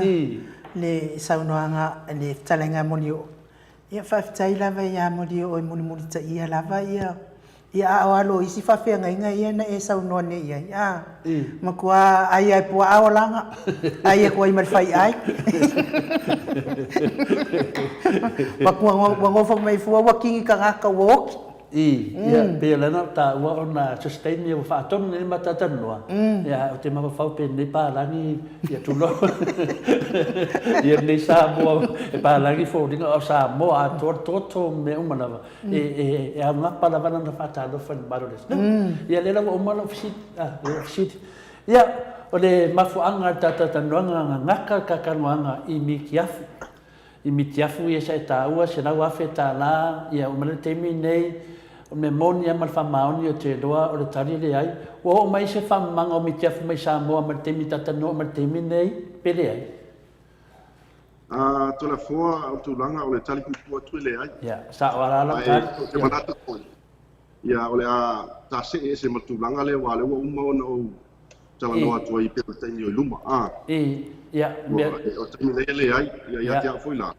le saunoanga le talenga Molio'O. Ia whawhitai lava ia Molio'O e muni ta ia lava ia ia alo isi fafia ngai na e sau no ne ia ya makua ai po awalanga ai ko i marfai ai makua ngo fo mai fu walking ka ka walk
ia pe la na ta wa ona sustain ia fa ton ni mata tan no ia o te ma fa pe ni pa la ni ia tu lo ia ni sa mo pa la ni fo dinga o Samoa to me umana e anga pa la bana na fa ta do fa baro des ia le la o ma lo fit ia o le mafu anga ta no ngaka ka kanwanga i mitiafu ia sa ta ua se na wa fe ta la ia o ma te mi nei o me monia mal fa maoni o te doa o le tari le ai o mai se fa manga o mitiafu mai Samoa ma te mi tata no ma te mi nei pele ai
to la foa o tu langa o le tali ku tu le ai
ya sa wala la ta
te manata ko ya o le a ta se ma tu langa le wa le o uma o tala no atu ai pe te ni o luma
ya
o te mi le ai ya te foi la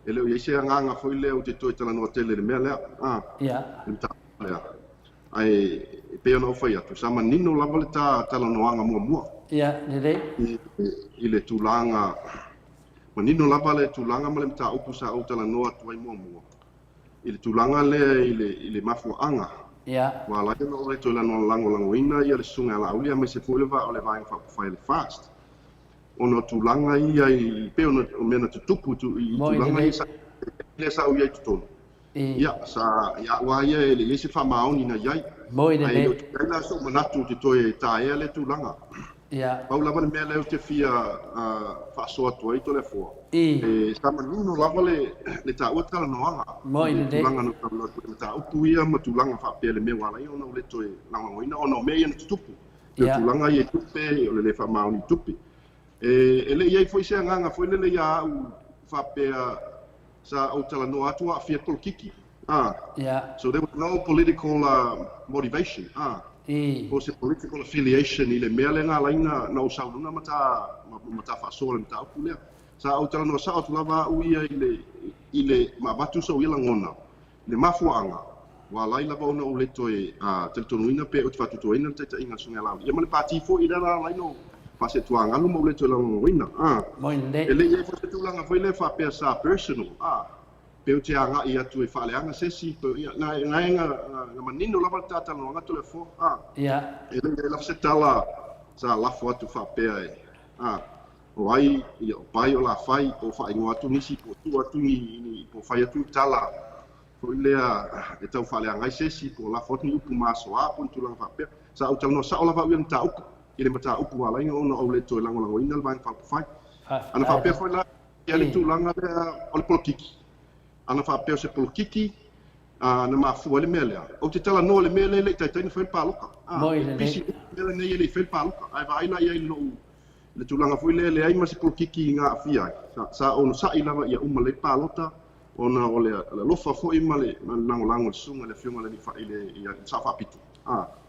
ele o ise nga foi le o te toi tala no tele le mele
ya
ai pe no foi atu sama nino lava le tala no anga mo
ya le
ile tulanga manino lava le tulanga ma le mta upu sa o tala no atu ai mo ile tulanga le ile mafu anga
ya
wala ke no le tola no lango ina ia le sunga la ulia me se foi le va o le vai fa le fast ono tulanga ia I pe ono mena tutupu tu I tulanga ia le sa uia tu ia sa ia wa ia le se fa maoni na ia
moi de
ai la so manatu te toe ta ia le tulanga
ia
paula va me le te fia fa so to I to le fo sa manino lava le ta o tala no anga
moi de
tulanga no ta o puia ma tulanga fa pe le me wala ia ono le toe langa ina ono me ia tutupu le tulanga ia tupe o le fa maoni tupi ele ia foi se nganga foi le ia fa pe sa o tala no Atua fia polkiki so there was no political motivation o se political affiliation ile mele nga laina na usauna mata fa so le mata pule sa o tala no sa o lava u ia ile ma batu so ia ngona le mafuanga wa laila ba ona o le toe te tonuina pe o te fatu toina te inga sunga la ia male party fo ida la laino pase tuanga lu mo le to lang wina
moinde
ele ia fo te langa foi le fa pe sa personal pe o te anga ia tu e fa le anga sesi pe ia na manino la tata no anga to le fo
ia
ele la se tala sa la fo tu fa pe o ai ia pai o la fai o fa ingo atu nisi po tu atu ni po fai atu tala foi le e tau fa le anga sesi po la fo tu pu maso po tu langa fa pe sa o tau sa o la fa wi ta upu ile mata upu ala inga ona o le to lango ina vai fa fai ana fa pe foi la ele tu langa le polkiki ana fa pe se polkiki na ma fu le mele o te tala no le mele le tai tai foi pa loka pisi le ne ele foi pa loka ai vai la ia no le tu langa foi le ai ma se polkiki nga fia sa ono sa ila ia uma le pa lota ona o le lofa foi ma le lango sunga le fiunga le fa ile ia sa fa pitu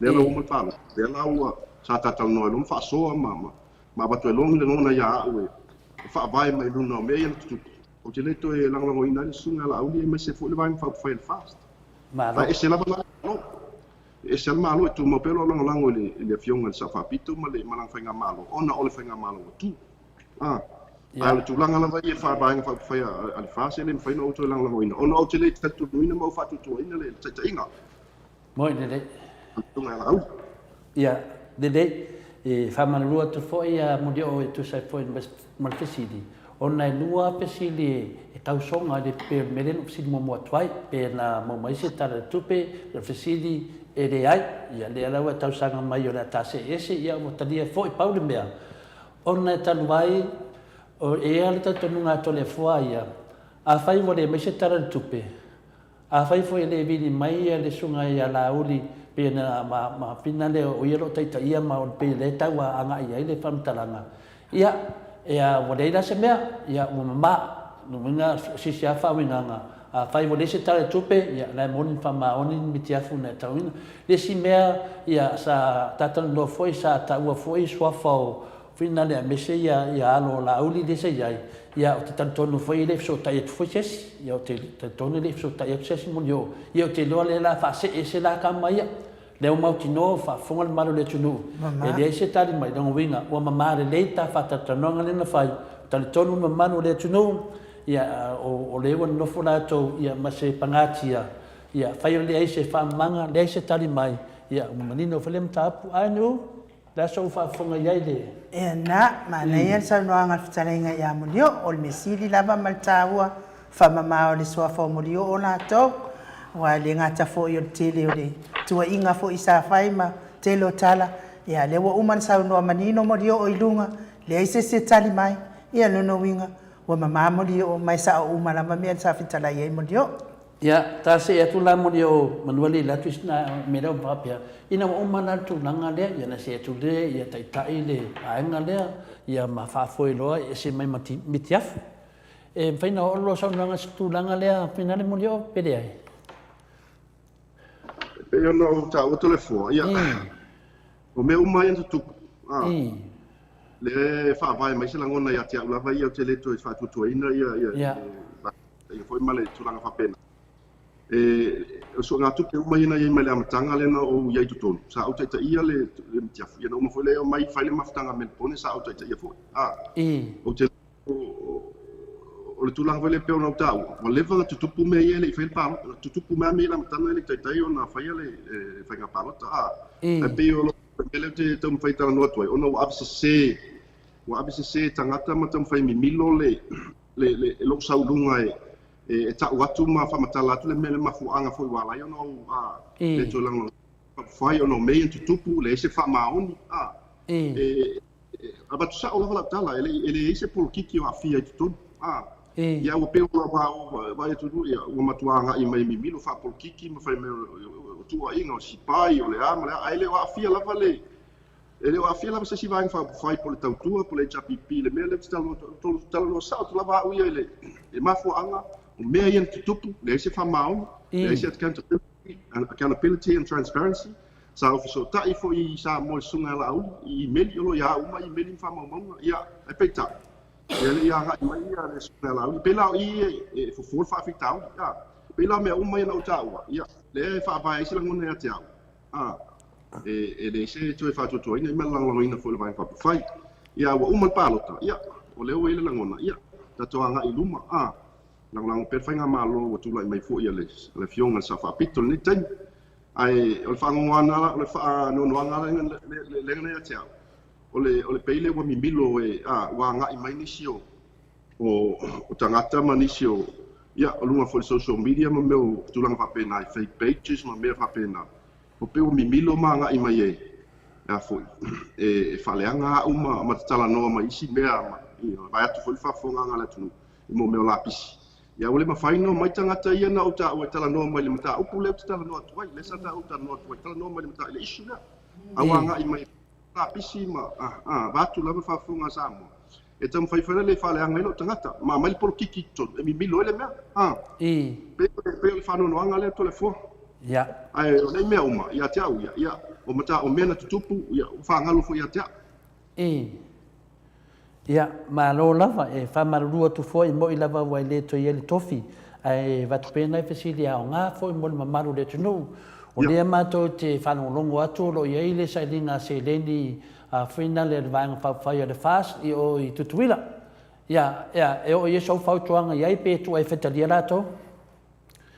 le lo uma pa le la ua sa tata no lo fa so ma ba to long le ngona ya we fa vai mai lu no me ia tu o te le to e lango ina le sunga la uli me se fo le vai fa fa fast
ma
e se la ba no e se ma lo tu mo pelo lango le fionga sa fa pitu ma le malang fa nga malo ona o le fa nga malo tu ale tu langa la vai fa vai fa al fa se le fa no to lango ina ona o te le tu ina mo fa tu ina le ta inga
moi de
tu nga la
ia de fa manua tu foi a Molio'O tu sai foi mal pesidi ona lua pesili e tau songa de pe meren pesidi mo twai pe na mo mai se tara tupe le pesidi e de ai ia le ala tau sanga mai ora ta se ese ia mo tadia foi paulo mea ona tanu vai o e ala ta tonunga to le foi ia a fai vo de mai se tara tupe a fai foi le vini mai le sunga ia la uli pena ma finale o yelo tai tai ma o pe le tawa anga ia le fam talanga ia ia wodeida se mea ia ma no minga si sia fa winanga a fai wo se tale tupe ia la mon fa ma oni mitia fu na tawin le si mea ia sa tatan no foi sa ta wo foi so fina le mese ia alo la uli de se ia ia o te tantonu foi le so tai foi ses ia o te tantonu le so tai ses Molio'O ia o te loa le la fa se se la ka mai le o mautino fa fonga le malo le tunu e le se tali mai dongo winga o mama le leita fa tatanonga le na fai tali tonu mama le tunu ia o le o no fona to ia ma se pangatia ia fai le se fa manga le se tali mai ia o manino fa le mtapu anu la so fa fonga ia le
e na ma nei sa no anga fitalenga ia Molio'O o le mesili lava maltaua fa mama o le soa fa Molio'O na to wa le ngata fo yo tele o le tua inga fo isa fai ma telo tala ia le wa uman sa no manino Molio'O i lunga le se tali mai ia no winga wa mama Molio'O mai sa o uma lava me sa fitala ia Molio'O
ya ta se atu la Molio'O manuali la twisna me ra papia ina o mana tu nanga le ya na se atu le ya tai tai le ainga le ya ma fa foi lo e se mai mitiaf e faina o lo sa nanga tu nanga le fina le Molio'O pede ai
e yo no ta o telefone ya o me uma ia tu le fa vai mai se la ngona ya tia la vai ia te le to fa tu ina ia ia foi male tu langa fa pena o so ngatu pe uma ina ia male amatanga le no o ia tu sa o te ia le tia ia no mo foi le o mai fa le maftanga men pone sa o te ia foi o te o le tulanga le pe ona tau o le va tu pu me ia le fa pa tu pu me la matanga le tai ona fa ia le fa nga palota e pe o ele te tom fai tala no toi ona o abse se tangata matam fai mi milo le lo saulunga e ta watu ma fa matala tu le mele mafuanga foi wala yo no le tolang fai ono me tu tupu le se fa maoni aba tu sa o la tala ele se por kiki o afia tu ia o pe o vai tu ia o matuanga i mai mi milo fa por kiki ma fai me tu ainga o sipai o le ama ai le o afia la vale ele o afia la se si vai fa fai por tau tua por le chapipi le mele talo no sa tu lava o ia ele e mafuanga o me ia tupu le se fa mau le se accountability and transparency sa officer tai fo i sa mo sunga la u i meli o ya u mai meli fa mau ia e peita ele ia ga mai ia le sunga la u pela i fo fa fitau ia pela me uma ia no tau ia le fa vai se la ngona ia tau le se tu fa tu ina me lang ina fo le vai fa fai ia wa uma palota ia o le o ile la ngona ia ta toanga i luma lang per fai nga malo tu lai mai fo ia le fionga sa fa pitol ni ten ai o fa ngwana le fa no ngwana le ngana ia tau o le peile wa mimilo wa nga i mai ni sio o tangata manisio ia o lunga for social media ma meu tulang fa pena fake pages ma me fa pena o pe o mimilo ma nga i mai foi e faleanga uma ma tala no ma isi mea ma vai atu foi fa fonga nga la tu mo meu lapis ia ole ma faino mai tangata ia na o ta o tala no mai le mata o pule tala no atu le sa ta o tala no atu tala no mai le mata le isu na awanga i mai lapisi ma va tu la fa fonga sa mo e tam fai fare le fale anga no tangata ma mai por kiki to mi milo ele mea pe fa no anga le telefone
ya
ai o nei mea uma ia te au ia o mata o mena tutupu ia o fa ngalo fo ia te
ia ma lo lava e fa marua tu foi mo i lava wai le to ia le tofi ai va tu pena e fesili a nga foi mo mamaru le tunu o le mato te fa no longo atu lo ia ile sa linga se leni a fina le vang fa fa ia le fast i o i tutuila ia e o ia so fa tuanga ia pe tu e fetalia lato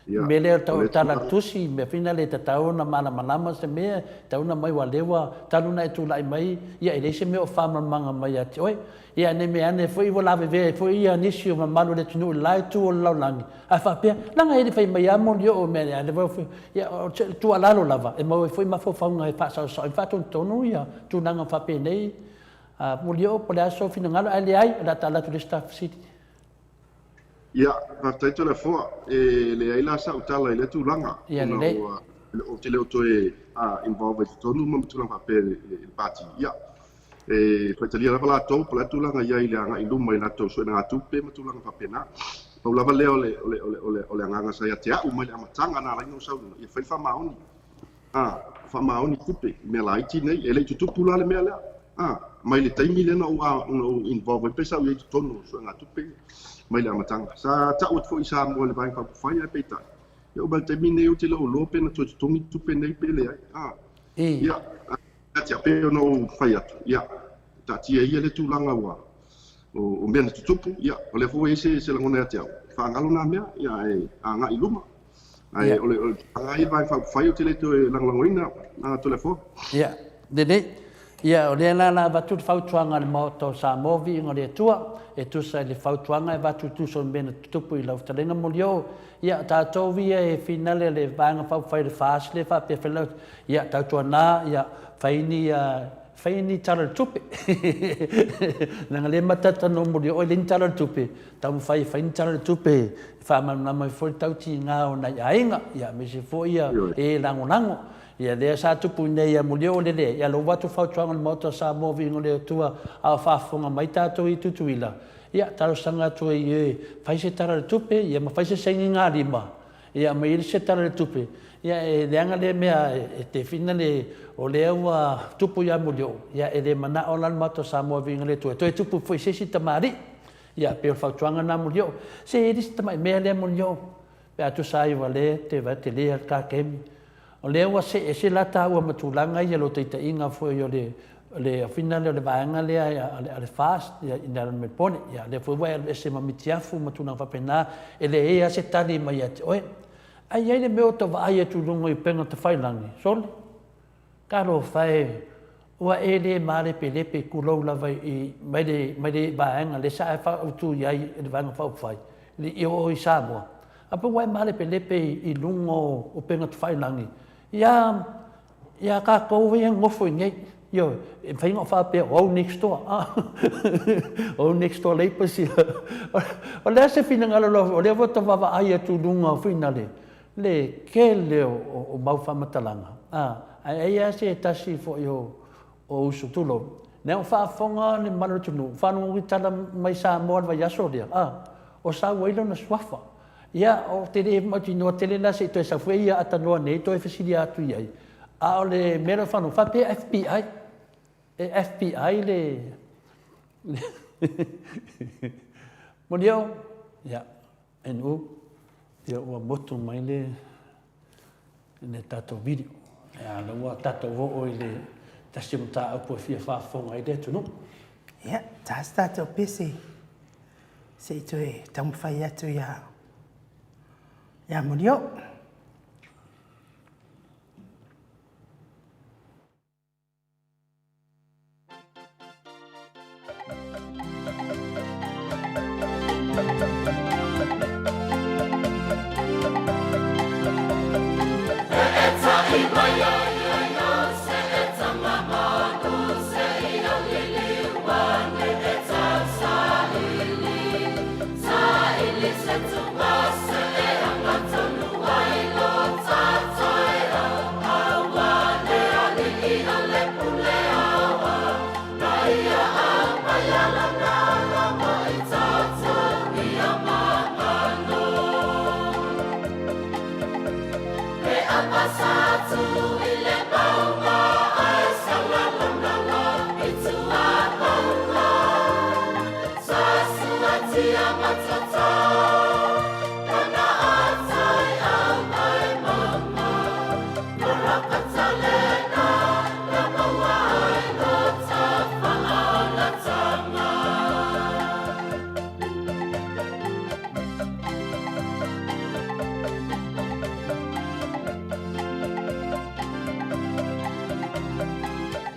me le tala tusi me fina le tatau na mana manama se me tau na mai walewa talu na tu lai mai ia ele se me o fa manga mai ati oi ia ne me ane foi vola ve foi ia nisio ma malu le tunu lai tu o laulangi a fa pe langa ele fai mai amo Molio'O me ane foi ia tu alalo lava e mo foi ma fo fa nga fa sa fa tonu ia tu nanga fa pe nei Molio'O po le so fina ngalo ale ai da tala tu le staff city
ia va tai telefone le ai la sa utala ile tu langa o te leo toe involve tonu ma tu langa pe il party ia fa tali la pala to pala tu langa ia ile anga indu mai la to so na tu pe ma tu langa pa pena o la vale ole anga sa ia te u mai la matanga na la no sa ia fa maoni fa maoni tupe me la iti nei ele tu pula le me la mai le taimi lena o involve pesa o itu tonu so nga tupe mai le amatanga sa ta o fo isa mo le vai fa fai ai peta yo ba te mine o te lo lope na to tongi tupe nei pele ai ya ati ape no fai atu ya ta ti ia le tulanga wa o mena tutupu ya o le fo ese se langona ati au fa ngalo na mea ya anga iluma ai ole ngai vai fa fai o te le to langlangoina na to le fo
ya de ia o le la vatu fautuanga le Maota Samoa Viiga le Atua e tusa le fautuanga e vatu tuso mena tupu i lautalenga Molio'O ia tātou via e finale le vanga fai le fast le fa pe fela ia tātou na ia faini tara tupe nanga le matata no Molio'O le tara tupe tam faini tara tupe fa mai foi tauti nga o na ainga ia me se foi ia e lango ia le sa tupu nei ia Molio'O le ia lo watu fautuanga le Maota Samoa Viiga le Atua a fafonga mai tātou i tutuila ia taro sanga tu e fai se tara tupe ia ma fai se sengi nga lima ia ma ili se tara tupe ia e leanga le mea e te fina le o le ua tupu ia Molio'O ia e le mana o lan Maota Samoa Viiga le Atua to e tupu foi se si tamari ia pe o fautuanga na Molio'O se e dis tamai mea le Molio'O pe atu sai wale te va te le ka kemi o le ua se lata ua matulanga ia lo te inga foi o le finale le vaanga le ale fast ia ina me pone ia le foi vai se mamitiafu matuna fa pena ele e se tali mai ate oi ai ele me o to vai tu lungo i penga te failangi sol karo fai ua ele mare pele pe kulo la vai i mai de vaanga le sa fa tu ia le vaanga fa fai le io i Samoa apa vai mare pele pe i lungo o penga te failangi ia ka ko ia ngofo nei yo e fai ngo fa pe o next door o next door le pasi o le se fina ngalo o le vota va ai tu dunga finale le kele o mau fa matalanga ai se tasi fo yo o usu tulo ne o fa fonga ni malo tunu fa no vitala mai sa mo va ya so dia o sa welo na swafa ia o te le mo tino tele na se to sa foi ia atano ne to e fasilia tu ia a le mero fa no fa pe FBI FBI le Molio'O ya NU ia o moto mai le tato video ya lo tato o ile tasimta o fia fa fonga ide tu no
ya tato pisi se to e tam fai atu ya Molio'O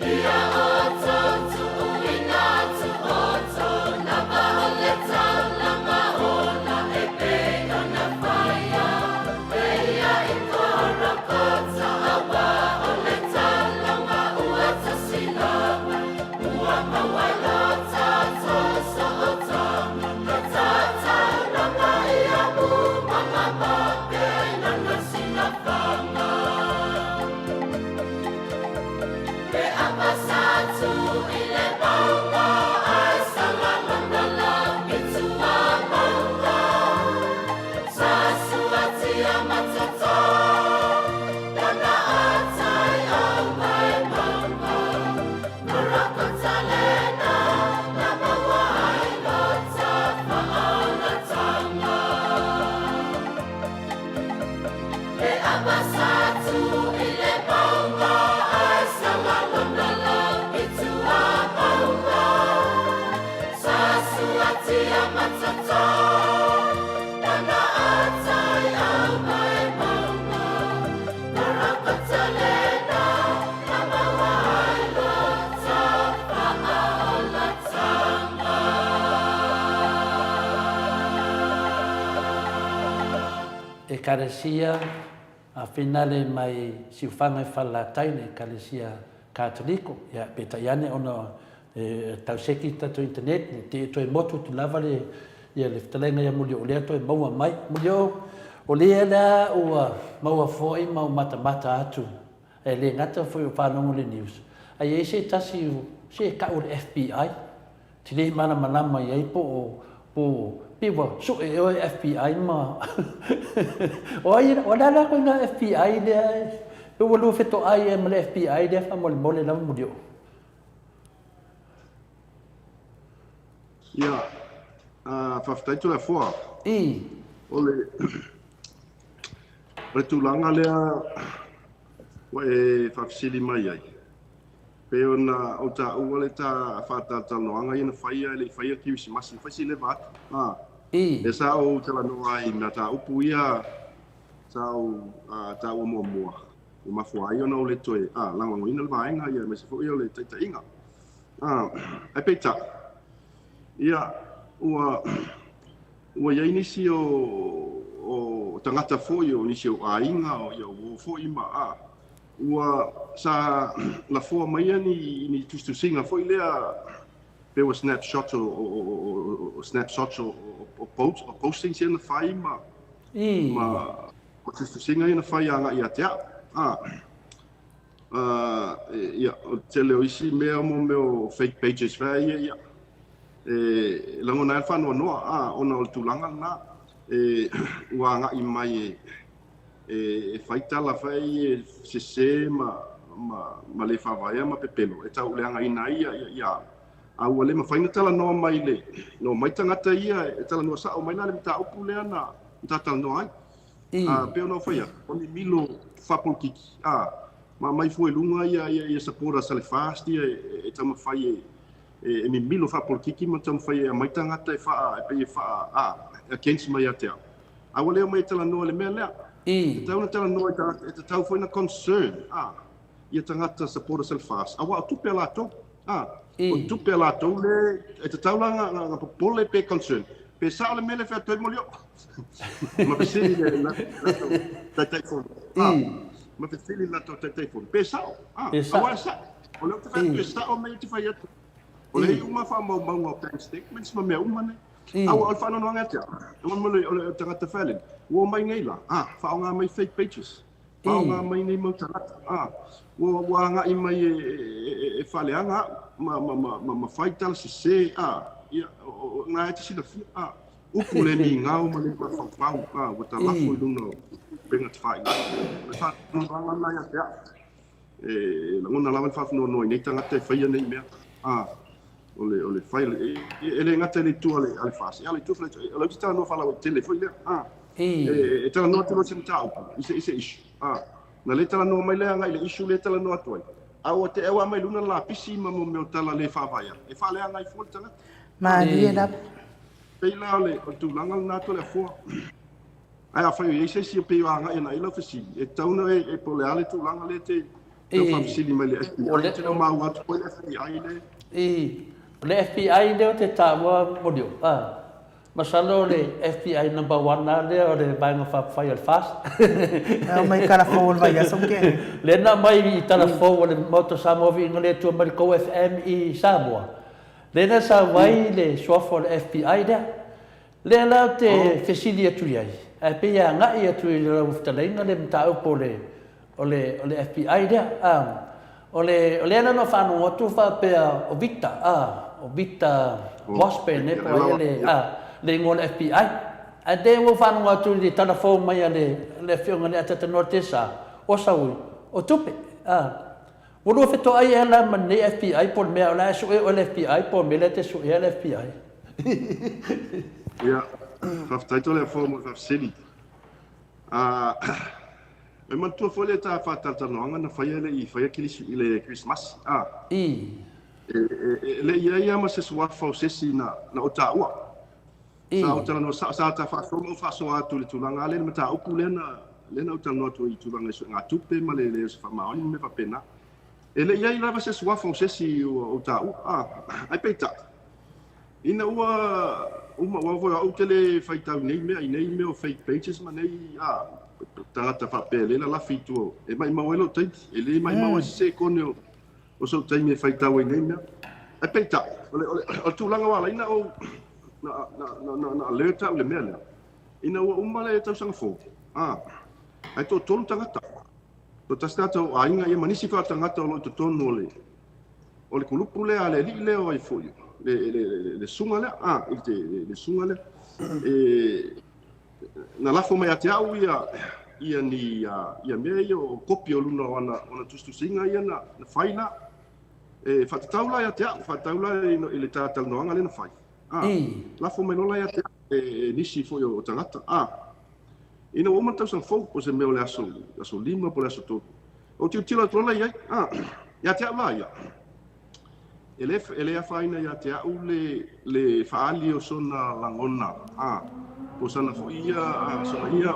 Ia o tu uina tu o tu na mahole tau lama ona
e kalesia a finale mai siufanga e whalatai ne kalesia katoliko ia pe taiane ona tau seki tato internet te to e motu tu lava le ia le ftalenga ia Molio'O lea to e maua mai Molio'O o lea la ua maua foi mau mata atu e le ngata foi o whanongo le news ai e se tasi se ka o le FBI te le mana malama iai po piwa so e o FBI ma o la ko na FBI le o lo feto ai e le FBI le fa mole la Molio'O
ia faafetaitu le afoa o le tulaga lea ua e faafesili mai ai pe ona o ta'ua le fa'atataloaga ia na faia e le'i faia kirisimasi faisi leva atu e sa o talanoa ai na ta'upu ia sa o ta'ua muamua ua mafua ai ona o le toe lagoagoina le vaega ia me se fo'i o le taʻitaʻiga e peita ia ua iai nisi o tagata fo'i o nisi o aiga o ia ua fo'i ma ua sa lafoa maia ni tustusiga fo'i lea pe ua snapshot o postings ia na fai ma o tustusiga ia na fai aga'i a te a'a ia o tele o isi mea mo meo fake pages fea ia lagona e whanoanoa ona o le tulaga lana ua aga'i mai e faitala fai e sese ma le fa'avaea ma pepelo e tau le againa ai ia aua le mafaina talanoa mai le no mai tagata ia e talanoa sa'o mai la le mataupu lea na tatalanoa ai pe ona o faia o ni milo fa'apolokiki ma mai fueluga ia sapora sa le fast ia e taumafai e mimilo fa'apolokiki ma taumafai e mai tagata e pei e fa'a against mai a te ao aua lea mai talanoa le mea lea tauna talanoa e tatau foi na concern ia tagata sapora sa le fast aua o tupe a latou o tupe a latou le e tatau laga popole pe concern pe sa o le mele featoi Molio'O ma pesili le taʻitaʻifonu ma pesili latou taʻitaʻifonu pe sa'o aua e sa'o o leo te fai e sa'o mai te fai atu o le uma fa'amaumauga o bank statements ma mea uma nei aua o le fa'anoanoaga atea o le tagata felen ua mai ngai la fa'aoga mai fake pages fa'aoga mai nei mautalata ua aga'i mai e fa'aleaga ma fai tala sesē ia ga e te silafia upu le migao ma le mafaufau ua talafo i luna pega te fa'aiga le fa'anoanoaga nai atea e lagona lava le fa'afanoanoa i nei tagata e faia nei mea o le fai e le ngata le tu ale fasi ale tu fle le tita no fala o tele foi le e tala no tele se tau ise isu na le tala no mai le nga le isu le tala no atoi o te ewa mai luna la pisi ma mo me tala le fa vaia e fa le nga i fol tala
ma ni na
pe la le o tu langa na to le fo ai a fai ise si pe wa nga ina ilo fisi e tauna e po le ale tu langa le te fa fisi mai le o le no ma wa to le fi ai le
le FBI leo te tāua Molio'O masalo le FBI number 1 na leo le vaenga whai al fast
mai kara fōl vai asonke
le na mai i tala fō le moto Samoa vinga le tua Mariko FM i Samoa le na sa vai le soafo le FBI le la te fesili atu iai e pia ngai atu i la uftalenga le mtau po le o le FBI o le ana no whanau atu whapea o Viiga Waspe ne po le ngol FBI a te mo whanau atu li telefon mai le whionga le atata notesa o saui o tupe ulu feto ai ela man le FBI po mea o la sue o le FBI po me le te sue o le FBI
ia whaftaito le whao whafsili e mantua foi le ta whatatanoanga na whaia le i whaia kilisi le Christmas le ia ma se suafa o sesi na o tāua sa o tala no sa ta whaso atu le tulanga le mata upu lena o tala no atu i tulanga isu ngā tupe ma le se whamaoni me whapena le ia i lava se suafa o sesi o tāua ai peita ina ua uma wa tele faitau nei me o fake pages ma nei tangata whapelela la fitu e mai mawelo taiti e le mai mawa se kone o so taimi e faitau nei mea e peita o tūlanga wala ina o na alerta o le mea lea ina ua umale e tau sanga fō ai tō tonu tangata tō tastata o ainga ia manisi wha tangata o lo tō tonu o le kulupu lea le li leo ai fōi le sunga lea le sunga lea na lafo mai ate au ia mea ia o kopi o luna ona tustusinga ia na whaina whatataula ia te au whatataula i le tātau noanga le na whai lafo mai nola ia te nisi fo o tangata ina o matau sang fo o se meo le aso lima po le aso tō o tila tola ia ia te au la ia ele a whaina ia te au le whaali o sona langona po sana fo ia sona ia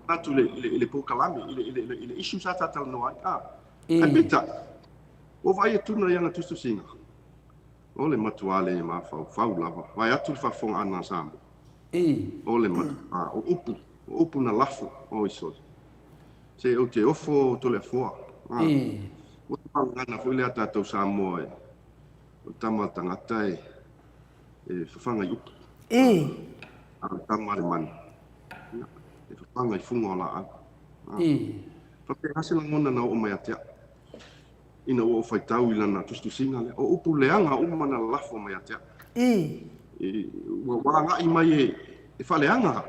natu le pokalame le isu sa tātau noai ai pita o vai e tuna ia na tustu singa o le matuale e mawhau lava vai atu le whafonga ana samu o le matu o upu na lafo o iso se o te ofo to le foa o ngana fo le tātou Samoa o tama tangata e whawhanga i upu tama le mani e whawhanga i funga o la au whape hase la ngona na o mai atea ina o whaitau i lana tustu singa le o upu leanga umana lafo mai atea wanga i mai e whaleanga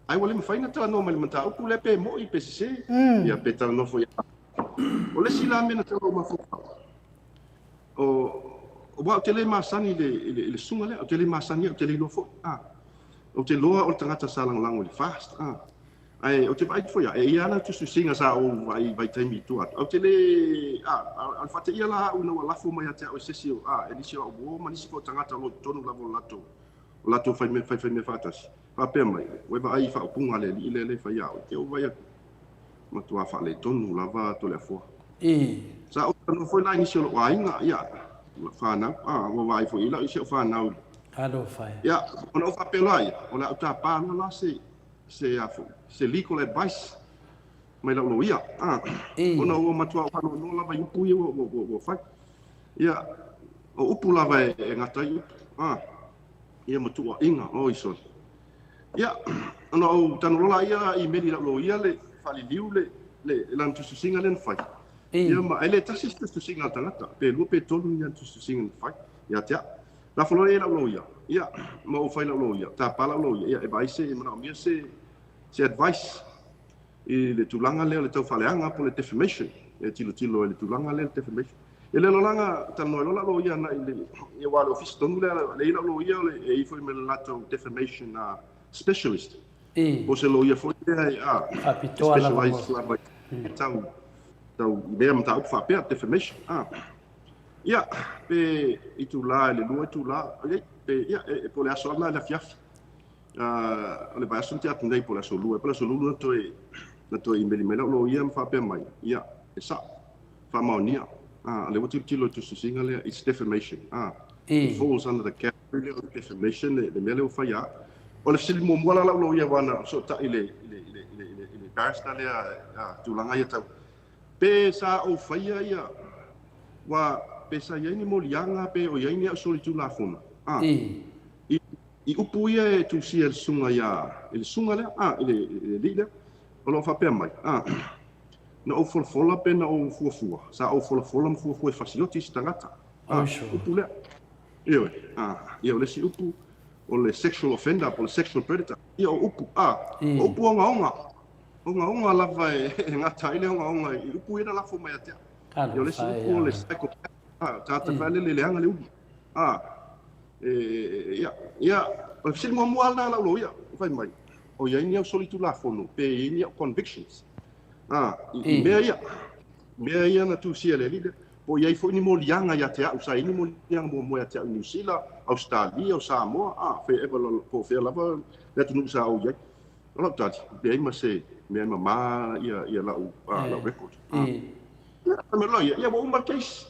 ai wale mawhaina tala no mai mata upu le pe mo i pe se ia pe tala no fo ia o le sila mena tala o mafuka o wa tele masani le sunga le o tele masani o tele no fo o te loa o tangata salang lango le fast ai o te vai foi e ia na tustu singa sa o vai taimi tu o tele al fate ia la una wala fo mai ata o sesio e disi o bo manisi ko tangata lo tonu la lato fai me fatas pa pe mai we vai fa punga le ile fai au te o vai ma tu fa le tonu lava to le fo sa o no foi la inisi o ainga ia fa na o vai foi la isi o fa na
ado fai
ia ona o fa pe lai o la ta pa na la se legal advice mai la lo ia ona o matua fa no lava yupu o fai ia o upu lava e ngata ia matua inga o iso ia ona o tanola ia i meri la lo ia le fali liu le lan tu singa len fai ia ma ele tasi tu singa tangata pe lu pe tolu ia tu singa fai ia tia la folo ia la lo ia ma o fai la lo ia ta pa la lo ia e vai se ma mi se advice e le tulanga le tau faleanga po le defamation e tilo le tulanga le defamation e le langa tano la lo ia na e wa office tonu le la lo ia le e foi me lato defamation specialist o se lo ia foi
apitoa la
tau be mata up fa pe defamation ia pe itula le lo itula pe ia e po le aso la fiafi le vai asunti atu nei po la solua na to i meli mela lo ia fa pe mai ia e sa fa maonia le watu tilo to singa le it's defamation it falls under the category of defamation le mele o fa ia o le sili mo mola lo ia wana so ta ile barsta le tulanga ia tau pe sa o fa ia wa pe sa ia ni mo lianga pe o ia ni o soli tu la funa i upu ia e tu si el sunga ia il sunga le ile lile o lo fa pe mai na o fola pe na o fuafua sa o fola mo fuafua e fasioti tangata upu le ia le si upu o le sexual offender o le sexual predator ia o upu upu onga lava e ngata ile onga i upu ia la fo mai atea ia le si upu o le psycho tata vale le anga le upu ia o se mo na la lo ia vai mai o ia ni o solitu la fono pe ni convictions mea ia na tu sia le lile po ia foi ni mo lianga ia te au sai ni mo lianga mo ia te au New Zealand Australia o Samoa fe po fe lava le tu sa o ia lo tati be ma se me ma ia la la record me lo ia mo uma case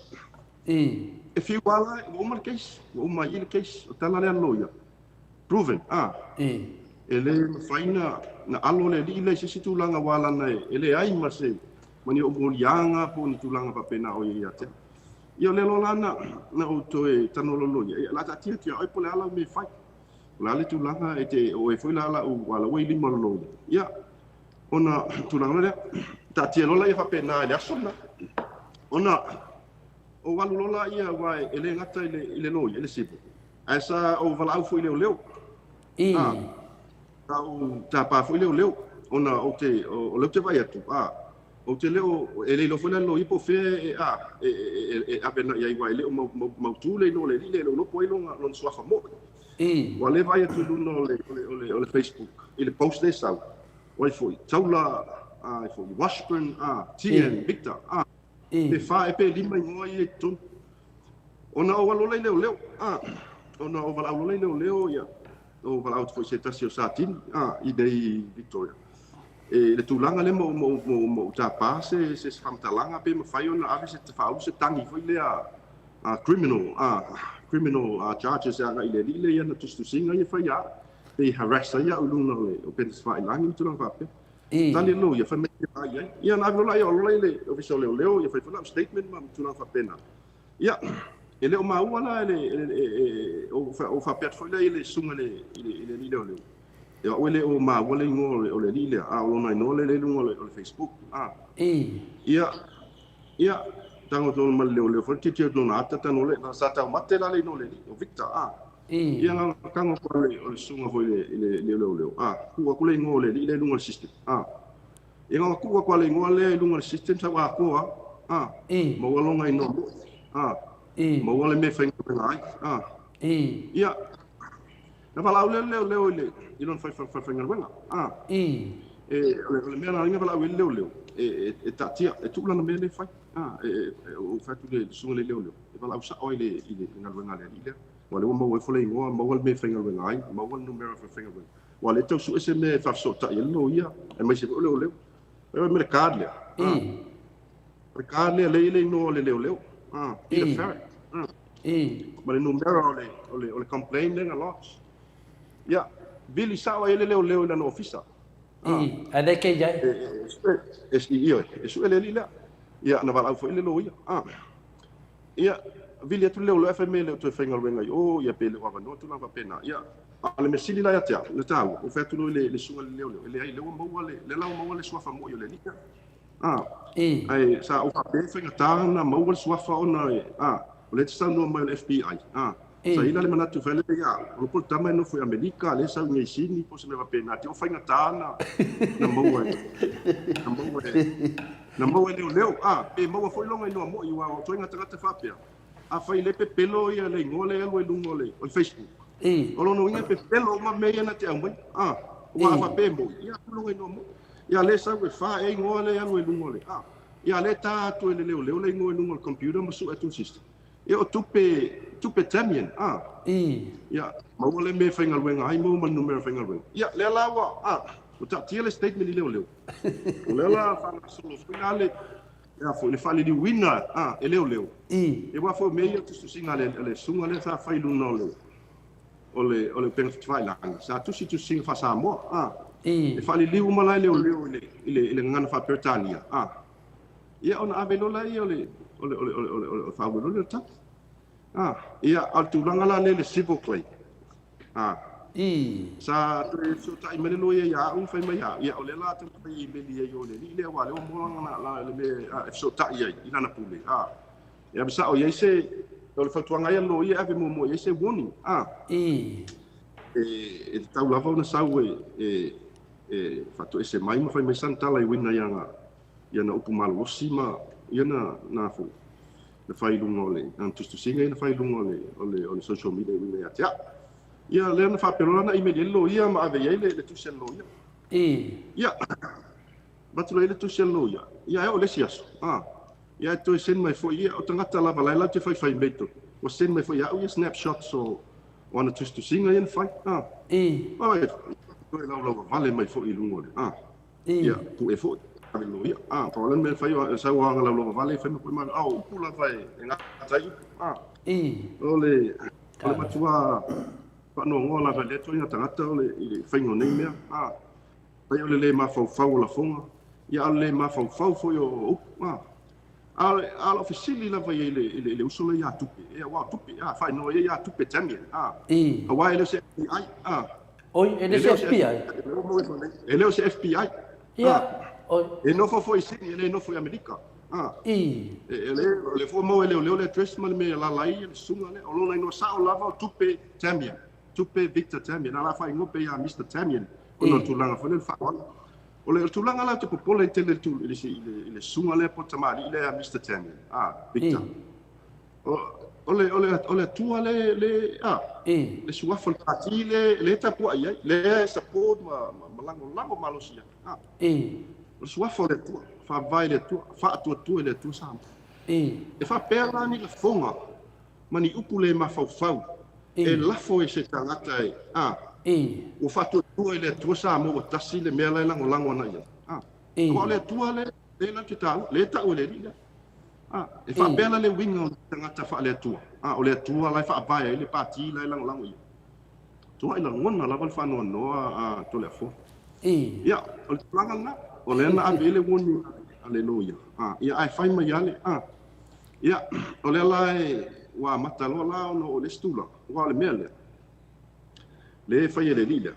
if you wala woman case uma il case tala le loya proven ele faina na alo le ile se situlanga wala nei ele ai mase mani o molianga po ni tulanga pa pena o ia te ia le lolana na o toe tanololo ia la ta tia tia ai pole ala me fai la le tulanga e te o e foi la o wala o ili malolo ia ona tulanga le ta tia lola ia pa pena ia sona ona o walu lola ia wai ele ngata ile lo ile sipo asa o vala au foi leo ta pa foi leo ona o te o le te vai atu o te leo ele lo foi lo ipo fe apena ia igual le mo tu le no le no poi lo sua famo wa le vai atu no le Facebook ele post this out wai foi taula foi Washburn TN Victor pe fa e pe lima ngoi tu ona o walo leo ona o walo leo ia o wala foi se tasio satin i dei Victoria le tulanga le mo ta passe se famtalanga pe mo fai ona ave se te fa se tangi foi le criminal charges ana ile ia na tustu singa ia fai pe harass ia uluna le o pe fai langi tu lang fa tali lo ia fa me ia na lo ia lo le official leo ia fai fa statement ma tu lang fa pena ia ele o mau ala ele o fa pet foi le sunga le leo ia o ele o mau le ngo o le lile o nai no le lungo le Facebook ia tango to mal leo foi titi no na ata no le na sata mate la le no le o Victor ia nga kango ko le sunga foi le leo ku le ngo le lile lungo system ia nga ku le ngo le lungo system sa wa ko mo walo ngai no mo wala me fenga ngai ia na fala leo i non fai fenga wenga le mena ringa fala leo tatia tu la me le fai o fatu le sunga le leo e fala usa oi le ngal wenga le ile wala mo fole ngo mo wala me fenga wenga ai mo wala numero fenga wenga wala tu su ese me fa sota yelo ia e mai se leo e me card le no le leo ile fair ma le numero le complain lenga lots ia Billy sawa ele leo na officer
ada ke jai
ele lila ia na vala foi ele lo ia Billy tu leo FML le tu fenga wenga ia pele wa no tu na pena ia ale me sili la ia tia le tau o fetu le sunga leo ele ai leo mo wale le la mo wale swafa mo yo le lika ai sa o fa fenga tana mo wale swafa ona o le tsa no mo le FBI sa ila le manatu fele ia o por tama no foi America le sa ngai sini po se me va pena ti o fa ngatana na mo leo pe mo foi longa no mo iwa o toi ngata fa pe fa ile pe pelo ia le ngole elo lungole o Facebook o lo no ia pe pelo ma me ia na te amoi wa fa pe mo ia longa no mo ia le sa we fa ngole elo lungole ia le ta tu le leo le ngole lungole computer mo su atu system eu tupe tamien ia mau le me fenga wenga ai mo man numero fenga wenga ia le lawa o ta tiele statement le leo le la fa solo finale ia fo le fali di winner e leo e wa fo me ia tu singa le sunga le fa fai lu no le ole penga fai la sa tu si tu singa fa sa mo e fali li uma la leo ile ngana fa pertania ia ona avelo la ia ole fa wo le ta ia al tulanga la le civil claim sa so ta imele lo ia un fa mai ia ole la ta i meli ia ole le wa le mo la le me so ta ia ina na pule ia bisa o ia se ole fa tuanga ia lo ia ave mo ia se warning e ta lava na sa fa to ese mai mo fa mai santa la i wina ia na upumalo sima ia na fu le fai lungo le tu singa le fai lungo le social media le atia ia le na fa pelona email lo ia ma ave ia le tu sel lo ia batu le tu sel lo ia o le siaso ia to send mai fo ia o tangata la vala te fai meto o send mai fo ia o snapshot so ona tu singa ia fai ai to la vale mai fo i lungo ia pu e fo Hallelujah. Problem me fai sa wa ngala lo vale fai mo ma pula fai nga tai ole matua no ngola va le toina tangata o le whaingo nei mea. Pai o le mawhau la fonga. Ia le mawhau fo yo ala ofisili la vai le usole ya tupe. E wa tupe. Fai no ya tupe tamia. Hawaii le se FBI.
Oi, ele se FBI.
Ele se FBI.
Oi.
E no fo isini, ele no fo Amerika. Le fo mo le dress mal me la lai le sunga le o lona no sa o lava tupe tamia. Tupe Victor Tamia, na la fai ngope ya Mr. Tamia. Ono tulanga fo le fa. O le tulanga la te popole tele tu le sunga le potamali le Mr. Tamia. Victor. Ole tua le suafa le pati le tapu ai le support ma lango malosia. Le suafa le tua, fa vai le tua, fa tu le tua sam. E fa perla ni la fonga. Mani upu le mafau. E lafo e se tangata o fatu tua le tua sa mo tasi le mea le lango na ia. Ko le tua le na te tau, le tau le rila. E fa bela le winga o tangata fa le tua. O le tua lai fa vai le pati lai lango ia. Tua ina ngona la fa no to le fo. Ia, o langa na, o le na abele woni aleluia. Ia ai fai mai ale. Ia, o le lai wa matalo la no le stula. Wa le mele. Le fai le lila.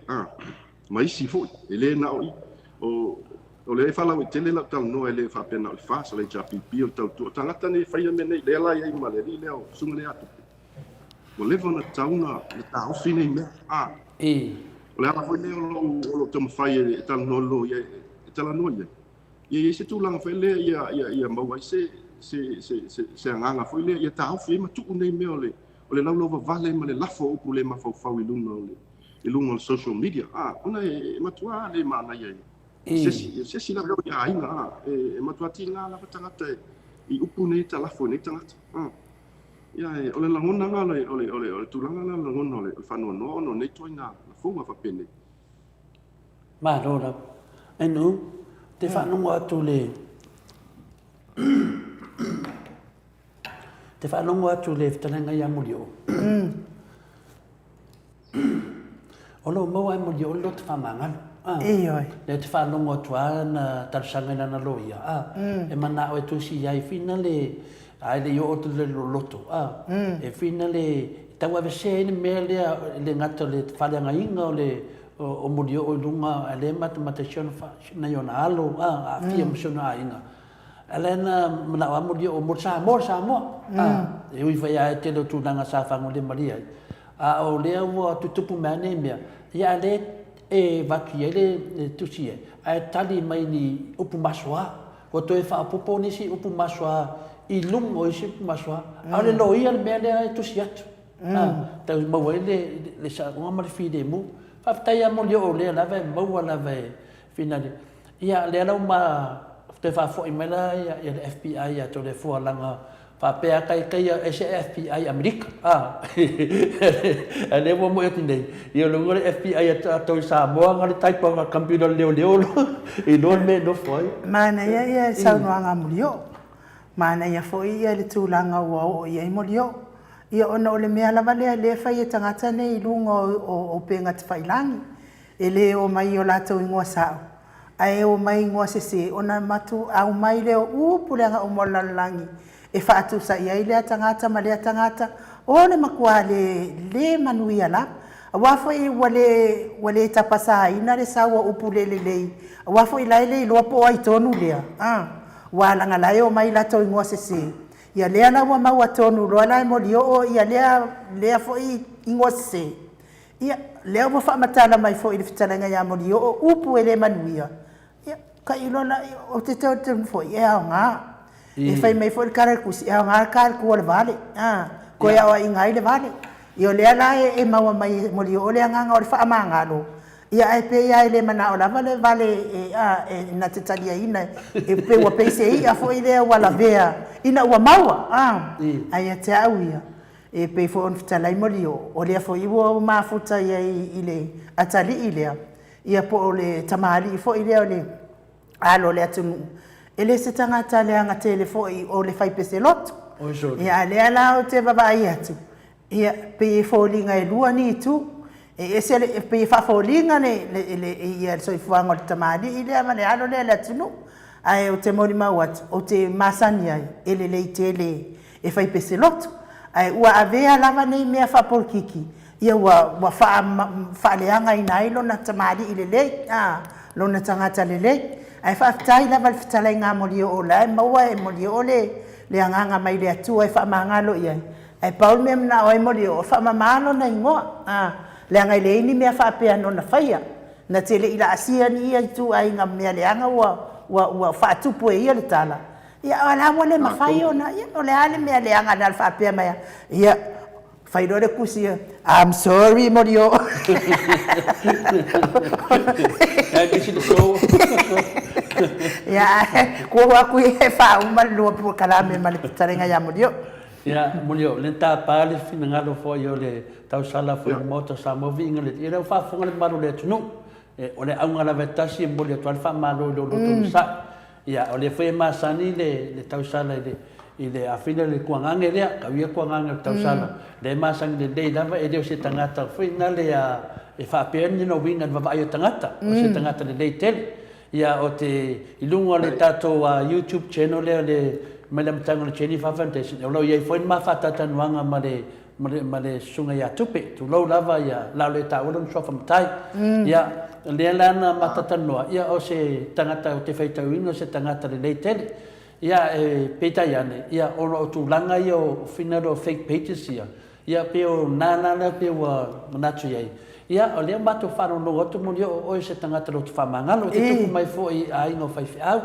Mai si fo, ele na o le fala o tele la tal no ele fa pena o fa le ja pipi o tau tu tangata ni fai me nei le la ia ma le lila o sunga le atu. O le vona tauna le tau fine me. O le ala foi le o tamo fai e tal no lo ia e tal no ia. Ia se tu langa fele ia mau se nganga foi le ia tau fi ma tu nei me o le laulo vale ma le lafo o le ma fau i lunga o social media. Ona e matua le mana ia. Se la veo ia inga e matua tinga la tangata i upu nei ta lafo nei tangata. Ia o le langona nga o le tulanga la langona o le whanua no nei toina la funga fa pene.
Ma rora. Enu te whanunga atu le te whanunga atu le wtananga ia Molio'O. Olo mau ai Molio'O lo te whamangana. Le te whanunga atu na tarsanga na loia. E mana o e tusi iai fina le ai le yo to le loto e fina le tawa ve se ni me le ngata le fale nga inga o Molio'O lunga le mathematician na yo na alo a fia msona inga elena mana wa Molio'O mo Samoa e ui vai ai te lo tu nanga sa fango le maria o le wa tutupu mane me ya le e vaki le tusi ai tali mai ni upu maswa o to e fa popo ni si upu maswa I lung o isi maswa ale lo ia le mele to siat ta mo le sa ngo ma fide mu fa ta Molio'O le la ve mo la ve finale ia le la ma te fa fo imela ia le FBI ya to le fo langa fa pe kai FBI Amerika ale mo e tinde ia lo le FBI to Samoa ngali tai pa computer leo I non me no foi
mana ia sa no anga Molio'O mana ia foi ia le tūlanga o ia I Molio'O. Ia ona o le mea lava le fai e tangata nei lunga o penga te whailangi. E le o mai o lātou ingoa sao. Ai o mai ingoa se ona matu au mai leo upulenga o molalangi. E whaatu sa ia I lea tangata ma lea tangata. O le makua le manuia la. Wafo I wale tapasa ina le sawa upulele lei. Wafo I laile I loa po ai tonu lea. Walanga lai o mai lato ingoa se. Ia lea na wa mau atonu roa lai Molio'O ia lea fo I ingoa se. Ia lea wa whaamatala mai fo I le fitananga ia Molio'O upu ele manuia. Ia ka ilona o te tau fo I ea o ngā. E whai mai fo I karakusi ea o ngā karaku le vale. Ko ea o ingai le vale. Ia lea lai e maua mai Molio'O lea nganga o le whaamangalo. Ia ai pe ia le mana o lava le vale na te talia ina e pe wa pe se ia fo ile wala vea ina wa maua ai te au ia e pe fo on fitala I Molio'O o le fo I wo mafuta ia ile atali ile ia po le tamali fo ile o le alo le atunu ele se tangata le anga telefo o le fai pese lot ia le ala o te baba ia tu ia pe fo linga e lua ni tu e se le pe fa folinga le ia so fuanga o tamani ile ama le alo le la tunu ai o te mori mawat o te masani ai ele le tele e fai pese lotu ai ua avea lava nei mea fa polkiki ia wa fa leanga ina ilo na tamani ile le lo na tangata le le ai fa tai lava le fitala nga Molio'O la maua e Molio'O le anganga mai le Atua e fa mangalo ia ai paul me na o Molio'O fa mamalo na ingoa le ngai le ni mea fa pe no na faia na tele ila asia ni ia tu ai nga mea le anga wa fa tu po ia le tala ia ala wale ma fai ona ia no le ale mea le anga na fa pe mai ia fai do le kusia I'm sorry Molio'O ya ko wa ku e fa uma lo po kala me mal tarenga ya Molio'O
ya Molio'O le ta pale fina ngalo fo yo le tau sala fo Maota Samoa Viiga le ira fa fonga le malu le tunu o le aunga la vetasi Molio'O to fa malu lo to sa ya o le foi masani le tau sala ile afina le kuangange le ka wi kuangange tau sala le masani le lava e de se tangata foi na le e fa peni no winga va vai tangata o se tangata le tel ya o te ilunga le tato YouTube channel le malam tangal cheni fa fantasy lo ye foi ma fa tata nuanga male sunga ya tupe tu lo lava ya la le ta ulun so fam tai ya le lana matata noa ya o se tangata o te feita wino se tangata le tel ya peta yane ya o tu langa yo finado fake pages ya pe o nana pe wa manachu ye ya o le mato fa no o Molio'O o se tangata lo fa mangalo te tu mai fo ai no fai au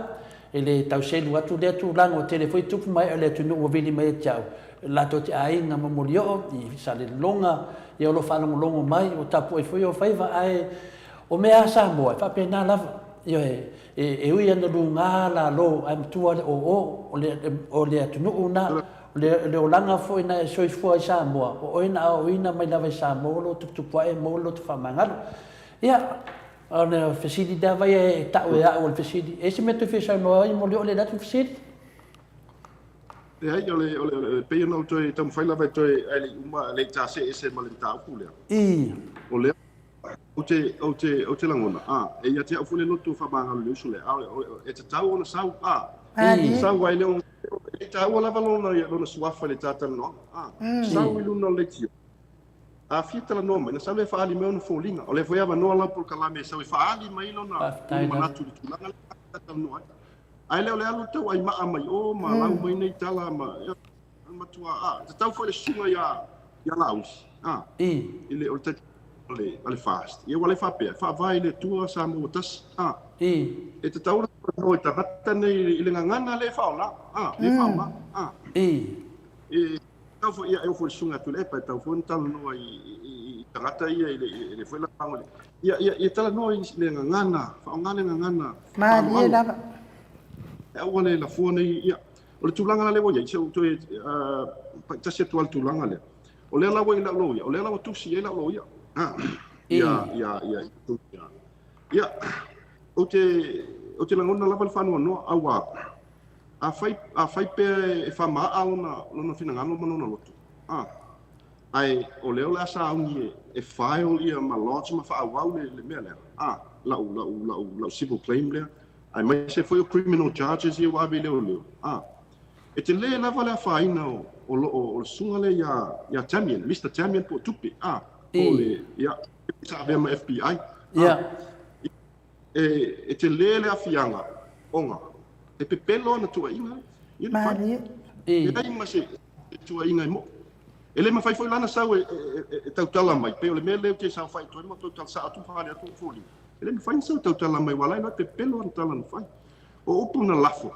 ele tau se lu atu le tu lango tele foi tu mai ele tu no vili mai tau la to te ai na Molio'O i sa le longa e o lo fa longo mai o tapu e foi o fai va ai o me asa mo fa pena lava yo e ui ando lunga la lo am tu o le tu no una le olanga foi na so foi sa mo o ina mai lava sa mo lo tu e mo lo tu fa mangalo ya ona fesidi da vai ta o fesidi esse meto fechar no Molio'O le datu fesidi
e ole pe no to tam fai lava to ali uma le ta se ese malenta ku le o le o te langona e ia te afule lotu fa banga le sule e te tau ona sau sau vai le e tau lava lona ia lona suafa le tata no sau i luna le tio a fita la noma na sau le fa ali me ona folinga o le foi ava no la por kala me sau fa ali mai lona mana tu langa tata no ai le alu tau ai ma mai o ma lau mai nei tala ma tua te tau foi le sunga ya laus ile o te ale fast ia wale fa pe fa vai le tua sa mo tas e te tau no ta rata nei ile ngana le fa la le fa ma tau foi ia foi sunga tu le pa tau foi tal no i rata ia ile foi la pangole ia tala no le ngana fa ngana
ma le lava
e wale la fone ia o le tulanga le wo ia so to ta se tu al tulanga le o le la wo ila lo ia o le la tu si ila lo ia ia o te langona lava le whanua noa awa a fai pe e whama au na lona whinangano manona lotu ai o leo le asa aungi e file ia ma lodge ma whaawau le mea lea lau civil claim lea ai mai se foi o criminal charges ia wabi leo e te le lava le a whaina o sunga le ia Champion Mr. Champion po tupi o le ia sa ve ma FBI e te lele a fianga onga e pepelo na tua inga
mari
e dai ma se tua inga mo ele ma fai foi lana sau e tau tala mai pe le mele ke sa fai toi mo tau tala sa atu fale atu foli ele me fai sau tau tala mai wala na pepelo na tala na fai o upu na lafo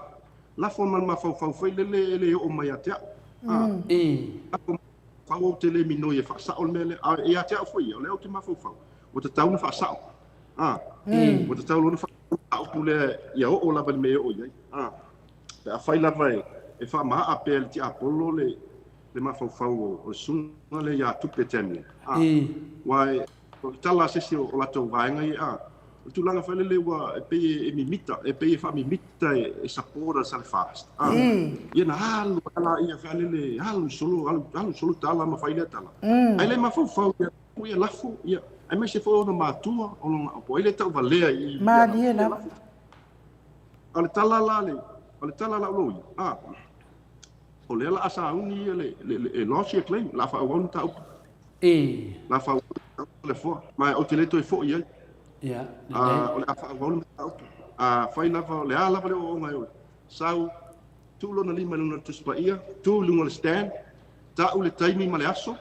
man ma fau fai lele o mai atia fa o te le mino e fa sa o mele e atia foi o le o te ma fau o te tau na fa sa o te tau na fa o pule ia o la bal me o ia pe a fai la vai e fa ma apel ti apollo le ma fau o sunga le ia tu petemi wai o tala se o la to vai ngai o tu langa fai le wa e pe e mimita e pe fa mimita e sapora sal fast ia na halu ala ia fa le halu solo tala ma fai le tala ai le ma fau ia lafu ia ai mai se fo ona matua ona po ile tau valea I
ma dia la
ale tala la loi o le la asa uni le losi claim la fa won tau la fa le fo ma o te le to fo ia o le fa won tau fai la fa le ala le o ngai sau tu lo na lima luna tu spa ia tu lunga le stand ta o le taimi ma le aso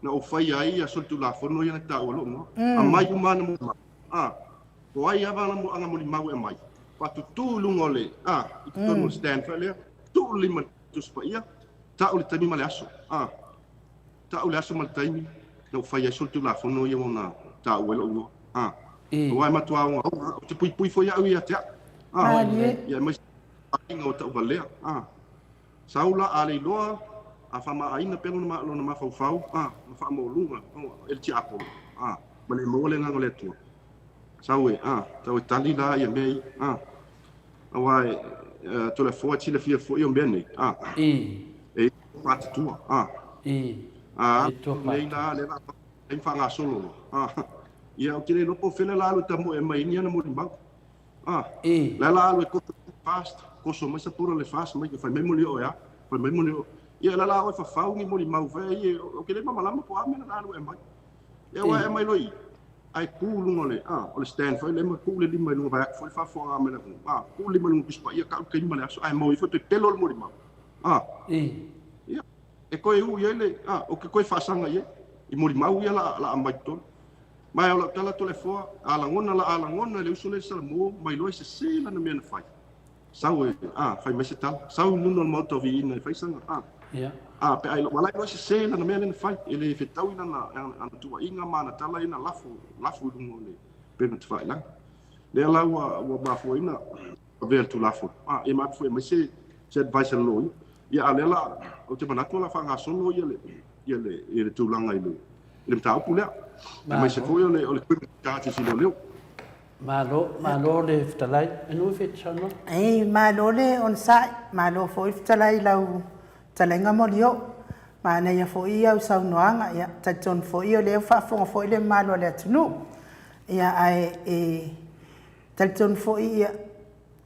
na o fai ai aso tu la fo no ia ta o lo no a mai umana mo ko ai ava na mo anga mo limau e mai patu tu lunga le I tu no stand fa le tu lima tu spa ia ta o le taimi ma le aso ta o le aso ma le taimi na o fai aso tu la fo no ia na ta o lo no o ai matua o te pui fo ia ia te ia mai ainga o tau valea saula ale loa a fama aina pelo na mafau na fama lunga el ti apo male mo le ngale tu saue tau tali la ia mei awai to le fo ti le fia fo io bene e pat tu nei la le en fanga solo ia o tele no po fele la lu tamo e mai ni na mo limba la lu ko fast ko so mai sa pura le fast mai fa mai Molio'O ya fa mai Molio'O ia la o fa fau ni mo limau fa ia o ke le mama lama po amena la lu e mai ia wa e mai loi ai pulu ngole o le stand fa le mo ku le lima lu va fa fo amena ku lima lu bispa ia ka ke ni male aso ai mo i fo te telo mo limau ia e ko e u ia le o ke ko fa sanga ia I mo limau ia la mai ton mai o la tala to le fo ala ngona le usule Samoa mai loi se sela na mena fai saue fai mai se tal sau nuno mo to Viiga fai sanga pe ai wala loi se sela na mena fai ele fe tau ina na tua inga mana tala ina lafu lungo le pena te fai la le la wa ba fo ina vel tu lafu e ma fo mai se advice lo ia ale la o te manatu la fanga solo ia le tu langa ile le tau pula mai se foi o le kati si lo leo
malo le ftalai anu fit chano
malo le on sai malo foi ftalai lau talenga Molio'O ma na ia foi au sau noanga ia taton foi o le fa fo foi le malo le tunu ia ai taton foi ia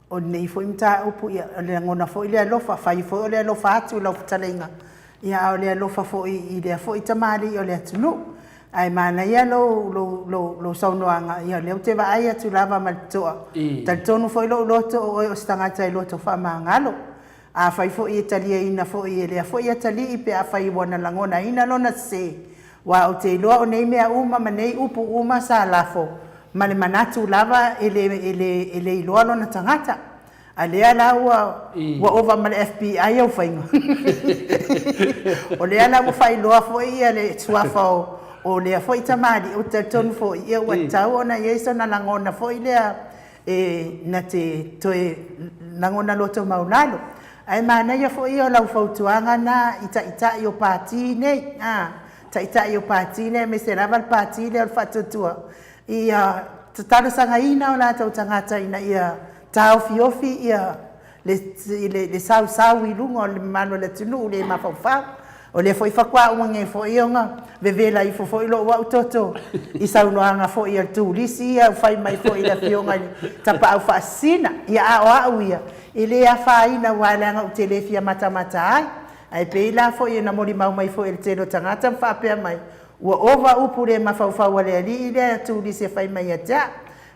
o nei foi mta upu ia le ngona foi le lofa fai foi le lofa atu lo talenga ia o le lofa foi I le foi tamali o le tunu ai mana ia lo saunoanga ia le te va ai atu lava maltoa tal tonu foi lo to o stanga tai lo to fa mangalo a fai foi italia ina foi le foi itali I pe a fai wana langona ina lona se wa o te lo o nei mea uma manei upu uma sa lafo male manatu lava ele lo lona tangata ale ala wa over mal FBI o fai o le ala wa fai lo foi ele tuafo o le foi tamari o te ton foi ia wa tau ona yeso na langona foi le na te toe langona loto maulalo ai mana ia foi o lau fautuanga na ita o pati nei ita o pati nei me se lava pati le al fatutua ia tatara sanga ina o la tau tangata ina ia tau fiofi ia le sau I lungo le mano le tunu le mafaufa o le foi fakwa o nge foi nga vevela I foi lo wa toto I saunoanga foi al tulisi ia fai mai foi la fionga tapa au fasina ia o ia ile a faina wala nga telefia mata ai pe la foi na mori mai foi el telo tangata fa pe mai wa ova upure mafaufa wale ali ile tulisi fai mai ata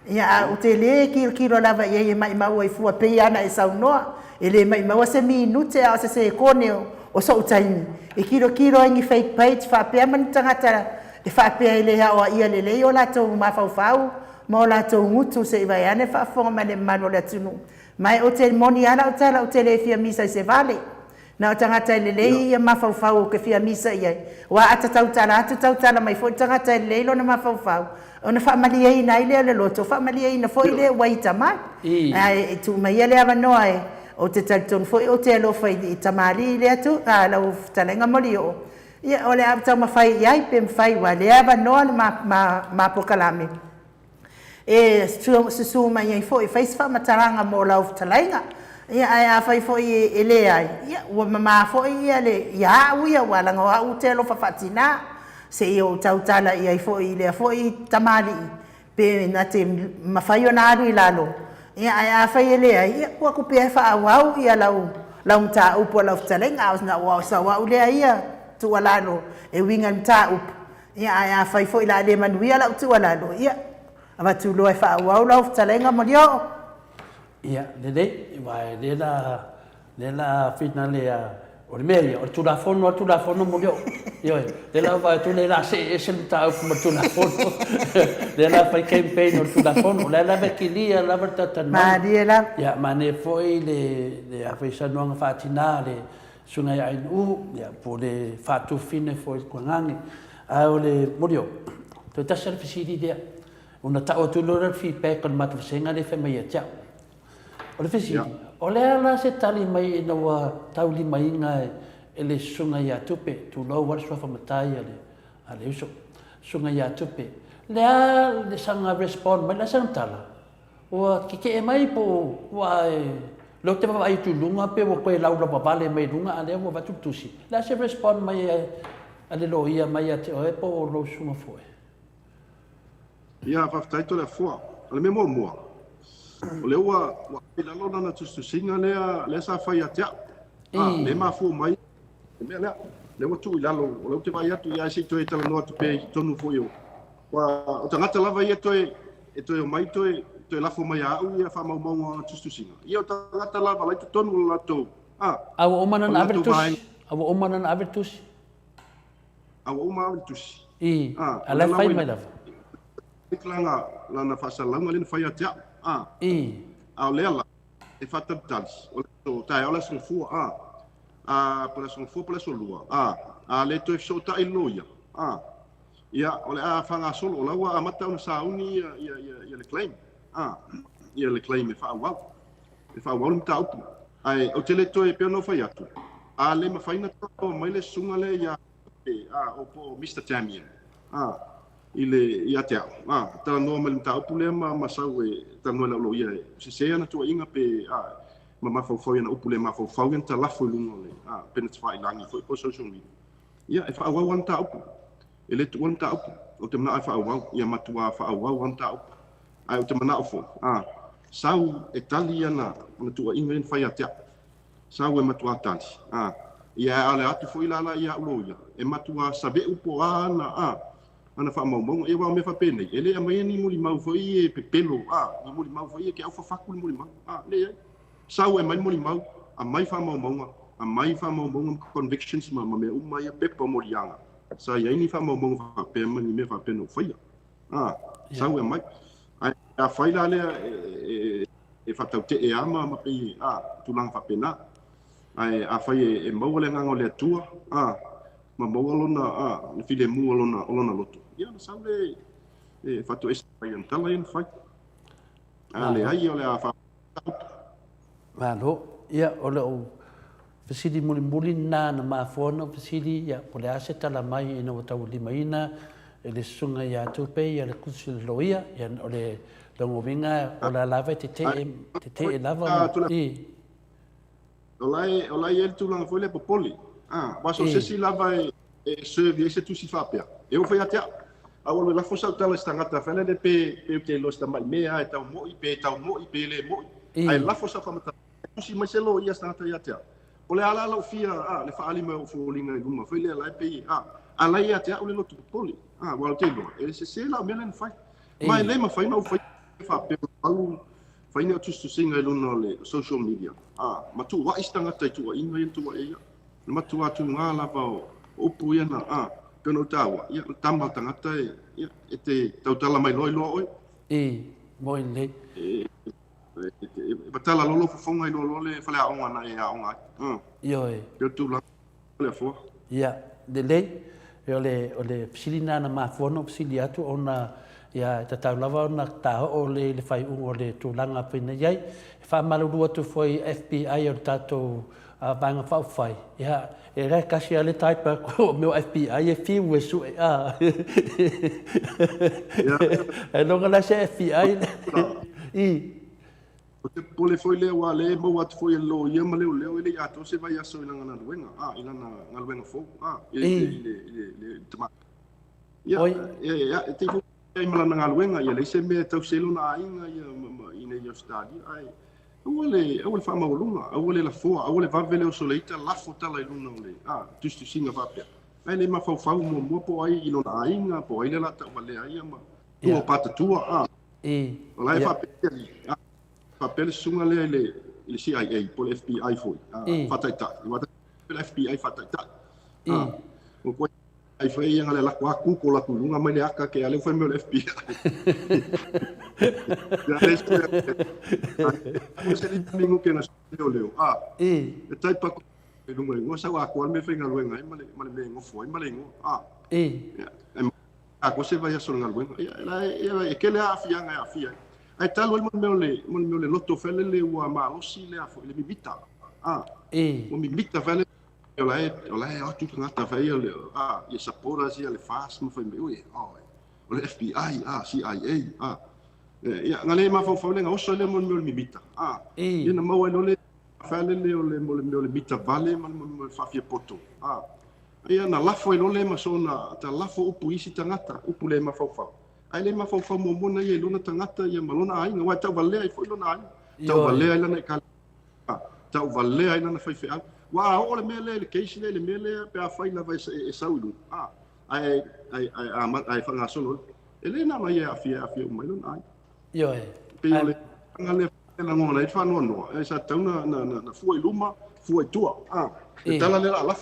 ia o tele kilo lava ia mai mau I fu pe ana e saunoa ele mai mau se minute a se kone o so taimi e kilo ngi fake page fa pe man tangata e fa pe ile ha o ia le o la to mafau mo la to ngutu se vai ane fa forma le mano la tunu mai o te moni ala o tele fia misa se vale na o tangata le ia mafau ke fia misa ia wa atatau tala mai fo tangata le lo na mafau ona fa malia ina ile le loto fa malia ina fo ile waita mai ai tu mai ile ava noi o te talton fo o te lo fai I tamari le atu la o talenga Molio'O ia ole ava ma fai ai pe fai wa le ava no ma pokalame su mai ai fo fai fa mataranga mo la o talenga ia ai fai fo ele ai ia o ma fo ia le ia uia wala ngo u te lo fa fatina se o tautala ia fo i le fo i tamali pe na te mafai na ri lalo ia ai fai le ia ko ku pe fa au ia lau ta upo lau talenga na wa sa wa le ia tu lalo e wingan ta up ia ai fai fo i la le manuia lau tu lalo ia ava tu lo fa au lau talenga Molio'O
ia le vai le la finale o le mea o tu la fono Molio'O io le la vai tu le la se ta up ma tu la fono le la fai campaign o tu la fono le la vekilia la vertata
ma dia la
ia ma ne foi le a fai sa no fa tinale sunga ia ia po le fa tu fine foi kuangangi a o le Molio'O to ta ser fisidi dia una ta o tu lo feedback con mat senga le famia tia o le fisidi o le ala se tali mai ina wa tauli mai nga ele sunga ia tupe tu lo war so fa matai ale uso sunga ia tupe le sanga respond mai la santala o ke mai po wa lo te va ai tu lunga pe wo ko lau lo vale mai lunga ale wo va tu tusi la se respond mai ale lo ia mai ate o po lo sunga foi
ia fa taito le fo ale me mo o le ua ila lona na tustusinga lea sa fai atea le mafu mai me le ua tu ila lo o le te vai atu ia si toe tala noa tu pe tonu fo yo wa o tangata lava ia toe o mai toe lafo mai au ia fa mau tustusinga ia o tangata lava lai tu tonu la to
au o manan abertus ala fai mai lava
iklanga lana fasa langa le fai atea ao lela e fata talis o to tai ola son fu pela son fu pela so lua le to so ta iloia ia ole fanga solo ola wa amata un sauni ia le claim ia le claim e fa wa mta upu ai o tele to e peno fa yatu le ma faina to mai le sunga le ia o po Mr. Tamien ile ia te ta no mal ta upule ma sau e ta no lo ia se ana tu inga pe ma fo ia na upule ma fo ta la fo lungo le pe net fai langi fo po social media ia e fa wa wan ta upu ele tu wan ta upu o te mana fa wa ia matua fa wa wan ta upu ai o te mana fo sau italiana na tu inga in fai atia sau e matua tali ia ale atu fo ila la ia ulo ia e matua sabe upo ana fa mau e wa me fa pene ele mai ni muli mau foi e pepelo ni muli mau foi ke au fa fakul muli mau le sau e mai muli mau a mai fa mau convictions ma me mai e pepa molianga sa ia ni fa mau fa pe ni me fa peno foi sau e mai a fai la le e fa tau te e ama ma pe tu lang fa pena ai a fai e mau le nganga le tua ma mau lona le file mu lona loto ia na sale e fatu espai tala in fai ale ai ole a fa
valo ia ole o fasidi muli na ma fono fasidi ia ole ase tala mai ina o tau limaina ele sunga ia tupe ia le kusul loia ia ole longo vinga ole lava te lava
olai el tu lang foi le popoli baso se si lava e serve ese tu si fa pia e o fai atia awal la fosa tala stangata fele de pe te lo sta mai mea e tau mo i pe le mo ai la fosa fa mata si mai selo ia stangata ia atia ole ala la fia le fa ali me o folinga guma foi le la pe ala ia atia ole lo tu poli wal te lo e se la melen fai mai le ma fai no fai fa pe au fai no tu singa lo le social media ma tu wa istangata tu inga tu ia ma tu atu ngala pa o pu ia na peno tawa ia tamba tangata e te tautala mai loi oi
moi le
batala lolo fonga i lolo le fale aonga na e aonga
yo
yo tu la le fo
ia de le ole psilina na ma fono psili atu ona ia ta lava ona ta o le fai o le tu langa pina yai fa malu tu foi FBI o tato banga fai ia era kasi ale type ko meu FBI e fi wesu e non la se FBI
o te pole foi le wa le mo wat foi lo ia ma le ele ya to se vai aso ina ngana luenga ina na ngaluenga fo le tama ia te fu ai malana ngaluenga ia le se me tau selo na ainga ia ina ia stadi ai Awale fa maulunga, awale la foa, awale va vele o soleita la fota la iluna le. Tu singa va pia. Ai le ma fa mo po ai ilo na ainga, po ai le la ta vale ai ma. Tu o pata tua Ola fa pia. Fa pele sunga le CIA po le FBI foi. Fataita. Wa le FBI fataita. O ko ai foi yang le la kwa ku ko la tulunga mai le aka ke ale foi me le FBI. Ya se li mingo ke na leo. E tai pa ko no mai ngo sa wa ko me fenga luenga ai male me ngo foi male ngo. Ko se vai so nga luenga. E ke le afia nga afia. Ai talo mo le lotto fele le wa ma o si le afo le bibita. O mi bita fele Ola tu ngata vai le ia sapora si le fast mo foi me o le FBI CIA ia ngale ma fa le ngoso le mo mi bita ia na mo le fale le le bita vale mo fa fia poto ia na la foi le ma sona ta la fo upu isi tangata upu le ma fa ai le ma fa mo na ia lona tangata ia malona ai nga ta vale ai foi lona ai ta vale ai na ka ta vale ai na fa fa wa o le mele le keisi le mele pe a fai la vai e saulo ai fa ngaso ele na mai a fia mai non ai pe le ngale na ngona e fa no e sa tau na fu luma fu tua e tala le la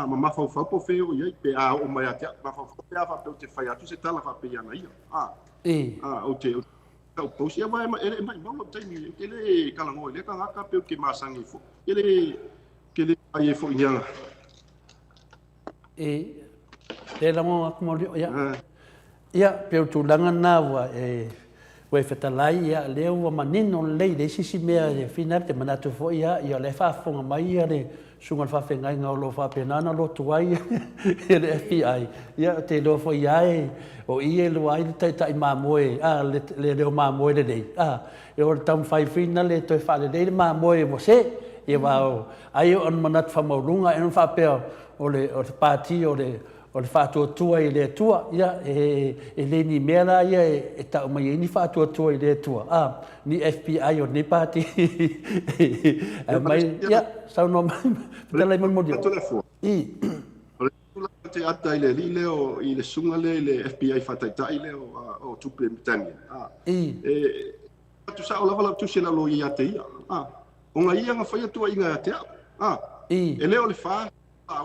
ma fa po fe o ye pe a o mai atia ma fa pe a fa pe te fai atu se tala fa pe ana ia o te o posi e mai mai mo te ni ele kala ngo le ka ka pe ke masangi fu ele que le ai fo nyanga
te la mo akmolio ia pe tu langa na wa we fetalai ia le wa manino le sisi mea de final te manatu fo ia le fa fo mai ia le sunga fa fe ngai ngalo fa pe nana lo tuai le FBI ia te lo fo ia o ia lo ai tai ma moe le ma moe le dei e o tam fai final le to fa le dei ma moe você e va ai on manat fa maulunga en fa pe o le parti o le fa tua i le tua ia le ni mera ia e ta mai ni fa tua i le tua ni FBI o ni parti mai ia sa no pe la mo dio
te ata ile leo i le sunga le FBI fa ta ile o tu Britania tu sa o la tu se la lo ia te o nga ia nga fai tua inga te e leo le fa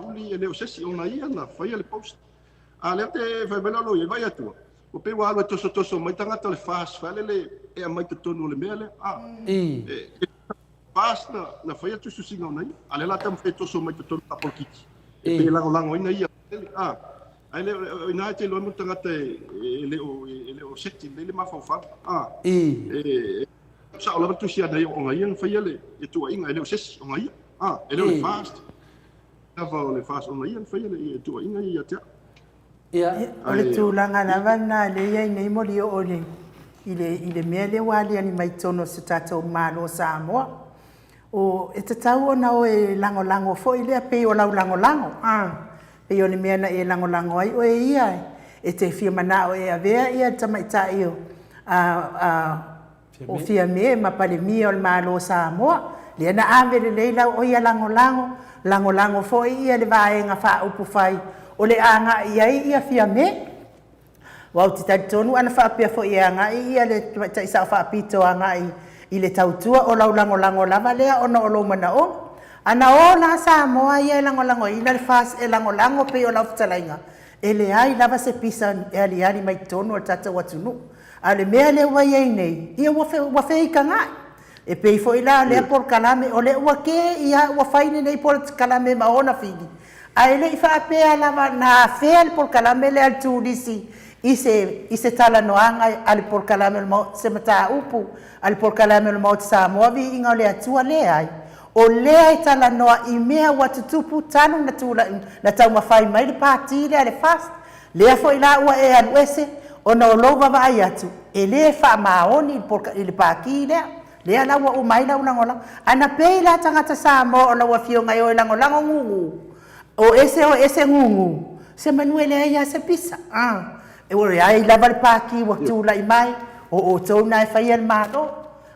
uli e leo sesi o nga ia na fai le post le te fai bela lo ia vai atua o pe wa toso mai tangata le fast fale le e mai te tonu le mele fast na fai atu su singa ona ia ale la tam fe toso mai te tonu ta polkiki e pe lango ina ia ai le ina te lo mo tangata le o seti le ma fa sa ola tu sia dai o ngai fa ele e tu inga ele ses o ngai ele le fast va le fast o ngai fa ele e tu inga ia te
o le tu langa na vana le ia nei Molio'O le ile mele wali ani mai tono se tato malo Samoa o e te tau ona o e lango fo ile pe o lango pe o le mena e lango ai o e ia e te fia mana o e avea ia tamaita io o fia me ma pale mi o malo Samoa le na ave le leila o ia lango fo ia le vaenga fa upu fai o le anga ia fia me wa ti tonu ana fa pe fo ia nga ia le ta isa fa pito anga i le tautua o lango lava lea ona o lo mana o ana o na Samoa ia lango i le fas e lango pe o la ftalainga ele ai lava se pisa e ali mai tonu o tata watunu ale mea le wa ye nei ia wa fe kanga e pe fo ila le por kalame o le wa ke ia wa faine nei por kalame ma ona figi ai le fa pe ala na fe por kalame le al tudisi ise tala no anga al por kalame mo se mata upu al por kalame mo Samoa vi inga le atua le ai o le ai tala no i mea wa tupu tanu na tula na tau ma fai mai le parti le fast le fo ila wa e al wese ona o lova vai atu e le fa maoni il paki le ala wa o mai la una ngola ana pe la tangata Samoa ona wa fio ngai o lango ngungu o ese ngungu se manuele ia se pisa e ore ai lava le paki wa tu lai mai o tau nai fai al mato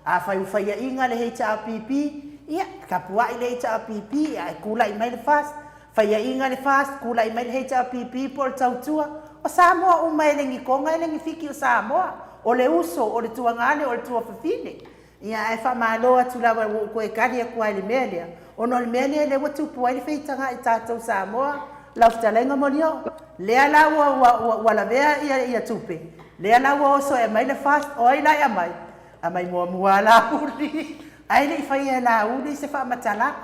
a fai inga le heita pipi ia kapua ile heita pipi ai kula i mai le fast fai inga le fast kula i mai le heita pipi por tau tua o Samoa o mai le ngikonga le ngifiki o Samoa o le uso o le tuangane o le tua fafine ia ai fa malo atu lava ko e kari ko ai le melia o no le melia le watu puai le feitanga i tatou Samoa la ftalenga Molio'O le ala wa vea ia tupe le ala wa so e mai le fast o ai la ia mai mo ala uri ai le fai la uri se fa matala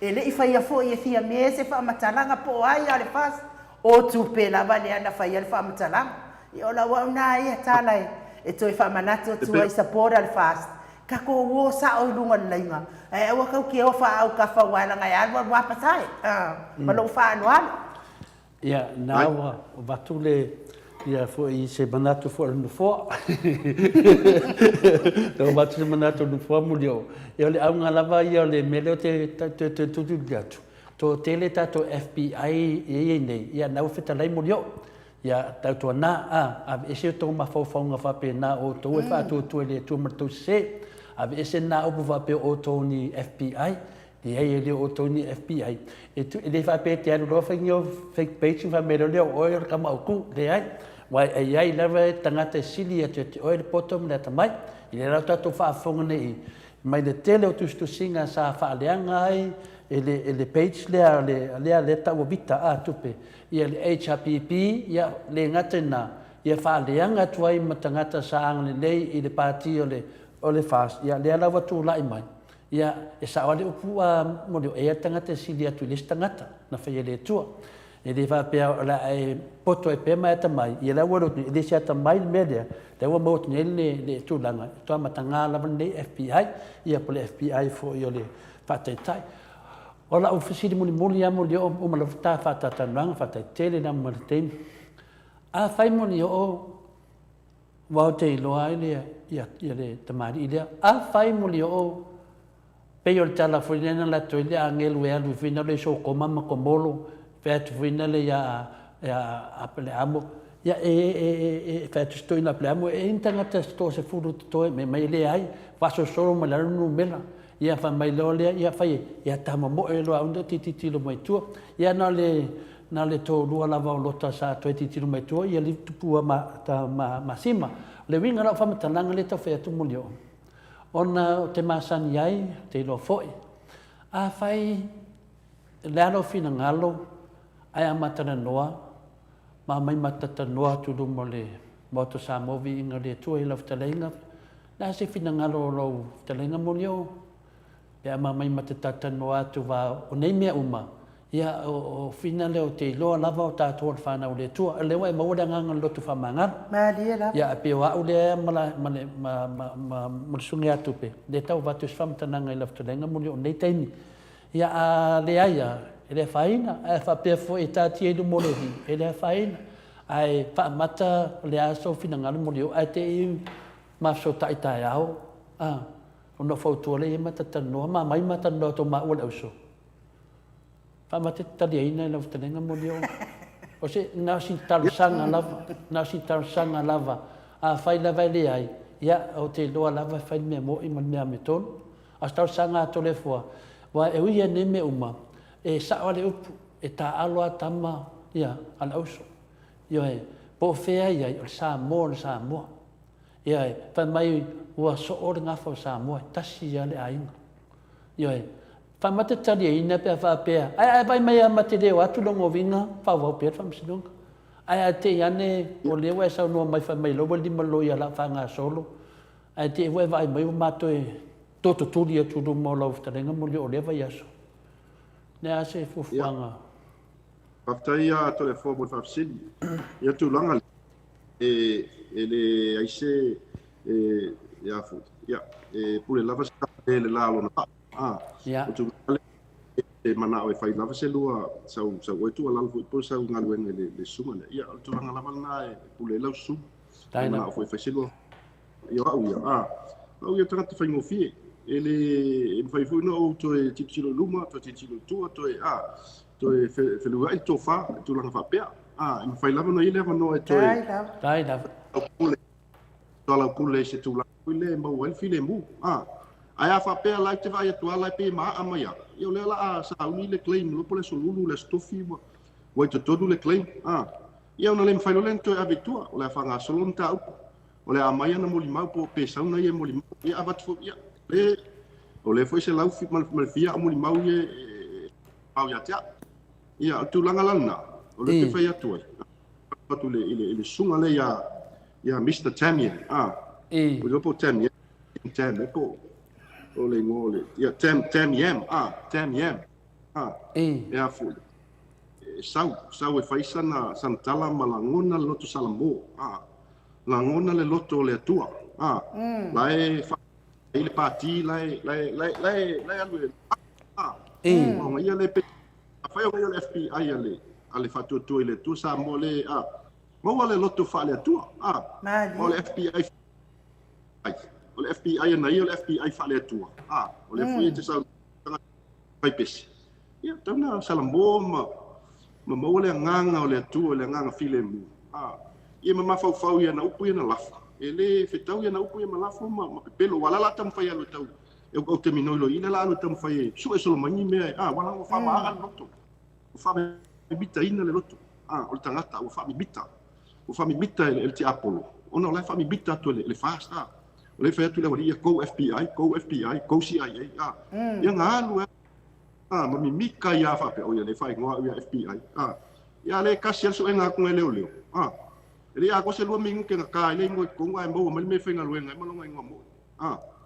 e le fai fo ia fia me se fa matala po ai ale fast o tupe la va le ana fai le fa matala i ola wa na ia tala e toi fa manato tu ai sapora al fast ka ko wo sa o lunga lenga e wa ka ke o fa au ka fa wala ngai al wa pasai ma lo fa anual
ia na wa batule ia fo i se manato fo no fo o batule manato no fo Molio'O e ole au ngalava ia le mele te tu gatu to tele tato FBI e nei ia na feta lai Molio'O ia tau na a ese to ma fo nga fa pe na o to e fa tu le tu marto se a ese na o va pe o to ni FBI di ai le o to ni FBI e tu le fa pe te ro fa nyo fake page fa me le o e ka ma ku de ai wai ai leva tangata sili te o le potom le tamai ile ra to fa fonga nei mai le tele o tu singa sa fa leanga ai ele page le ta o vita a tupe ia le HPP ia le ngatena ia fa leanga tuai matangata sa ang le lei i le parti o le fast ia le ala watu lai mai ia e sa ole upu Molio'O e tangata sili atu le tangata na fa le tua e le va pe la e poto e pe mai tamai ia la woro le sia tamai media te wa mo le tu langa to matanga la le FBI ia po le FBI fo io le fatai ola o fasidi muli ya Molio'O o malafta fata tanang fata tele na martin a fai Molio'O wa te loa ile ia le tamari ile a fai Molio'O pe yo tala fuina la toile angelu e alu fina le so koma makomolo fet fuina le ya apele amo ya fet sto ina plamo e intanga sto se furu to me mai le ai paso solo ma la no mela ia fa mai lole ia fai ia tama mo e lo ando titi lo mai tu ia na le to lu ala va lota sa to titi lo mai tu ia li tu ma sima le winga la fa matalanga le to fe tu Molio'O ona te masani ai te lo foi a fai lalo fina ngalo ai amatana noa ma mai matata noa tu lu mole moto Samoa Viiga le tu e lafta lenga na se fina ngalo lo talenga Molio'O ya mai matata noa tu va o nei mea uma ia o fina le o te lo lava o tatou fa na o le tu le wa mo da nganga lo tu fa manga
ma dia la
ya pe wa o le ma sunga tu pe le tau va tu fam tananga i lafta lenga Molio'O nei taimi ya le aya ele faina e fa pe fo e tati e do molohi ele faina ai fa mata le aso fina ngalo Molio'O ai te ma so tai tai au ono foto le mata tano ma mai mata no to ma o le uso fa mata tali ina le tenga Molio'O o se na si tal sanga lava a fai lava le ai ya o te lo lava fai me mo i me ton a tal sanga to le fo wa e ui ne me uma e sa ole upu e ta alo tama ya al uso yo e po fe ai o Samoa ya fa mai wa so or nga fo Samoa tasi ya le ai yo e fa mate tali ina pe fa pe ai vai mai mate de wa tu longo vinga fa va pe fa msidong ai te yane o le wa sa no mai fa mai lo di malo ya la fa nga solo ai te wa vai mai ma to toto tulia tu do mo lo sta nga Molio'O le va yaso ne a se fu fanga
Aftaia to le fo mo fa sili ya tu langa ele aise ya fu ya pule lava le la lo na tu e mana o fai lava se lua sa o tu ala fu sa nga lo le suma ya tu langa lava na pule la su na o fai se lua yo au ya tanga fai mo fie ele fai fu no to titilo luma to titilo tu to Toi felua I tofa tu langa fa pea. Im fai lava no ile no e toi.
Tai da.
Tola pule se tu la ile mo wel file mu. Ai fa pea la te vai tu ala pe ma amaya. Yo le la sa uni le claim lo pole solulu le stofi mo. Wai to todo le claim. Ia ona le fai lo lento abitua o le fa nga solon ta o le amaya na moli mau po pe sa una ye moli mau ia abat fo ia. Le o le foi se lau fi mal fia moli mau ye au ya tia. Ia tu langa lana o le te fai atu ai. Tu le sunga le ya Mr. Tamien. O le po Tamien. Tam po o le ngole. Ia Tamien. Tamien. Ia fu. Sau e fai sana tala malangona le loto salamo. Langona le loto le atua. Lai fa ile pati lai alwe. O ia le pe fai o le FBI ale fatu tu ile tu sa mole mo le loto fa le atua. O le FBI. O le FBI na ia le FBI fa le atua. O le foi te sa fai pesi. Ia tana salamo ma mo le nganga o le atua le nganga file mu. Ia ma fau ia na upu ia na lafa. Ele fetau ia na upu ia ma lafa ma pelo wala la tam fai alo tau. Eu o terminou lo ina la alo tam fai. Su eso lo mani me wala o fa ma al loto. O fa me bita ina le loto. O le tangata o fa mi bita. O fa mi bita el ti Apollo. Ona o le fa mi bita to le fast. O le fa tu le wali go FBI, go CIA. Ia ngalu ma mi mika ia fa pe o ia le fai ngoa ia FBI. Ia le kasi so enga ku ele oleo. Ele a ko se lo mingu ke ka ile ngo ko ngai mo me fenga luenga mo longa ngo mo.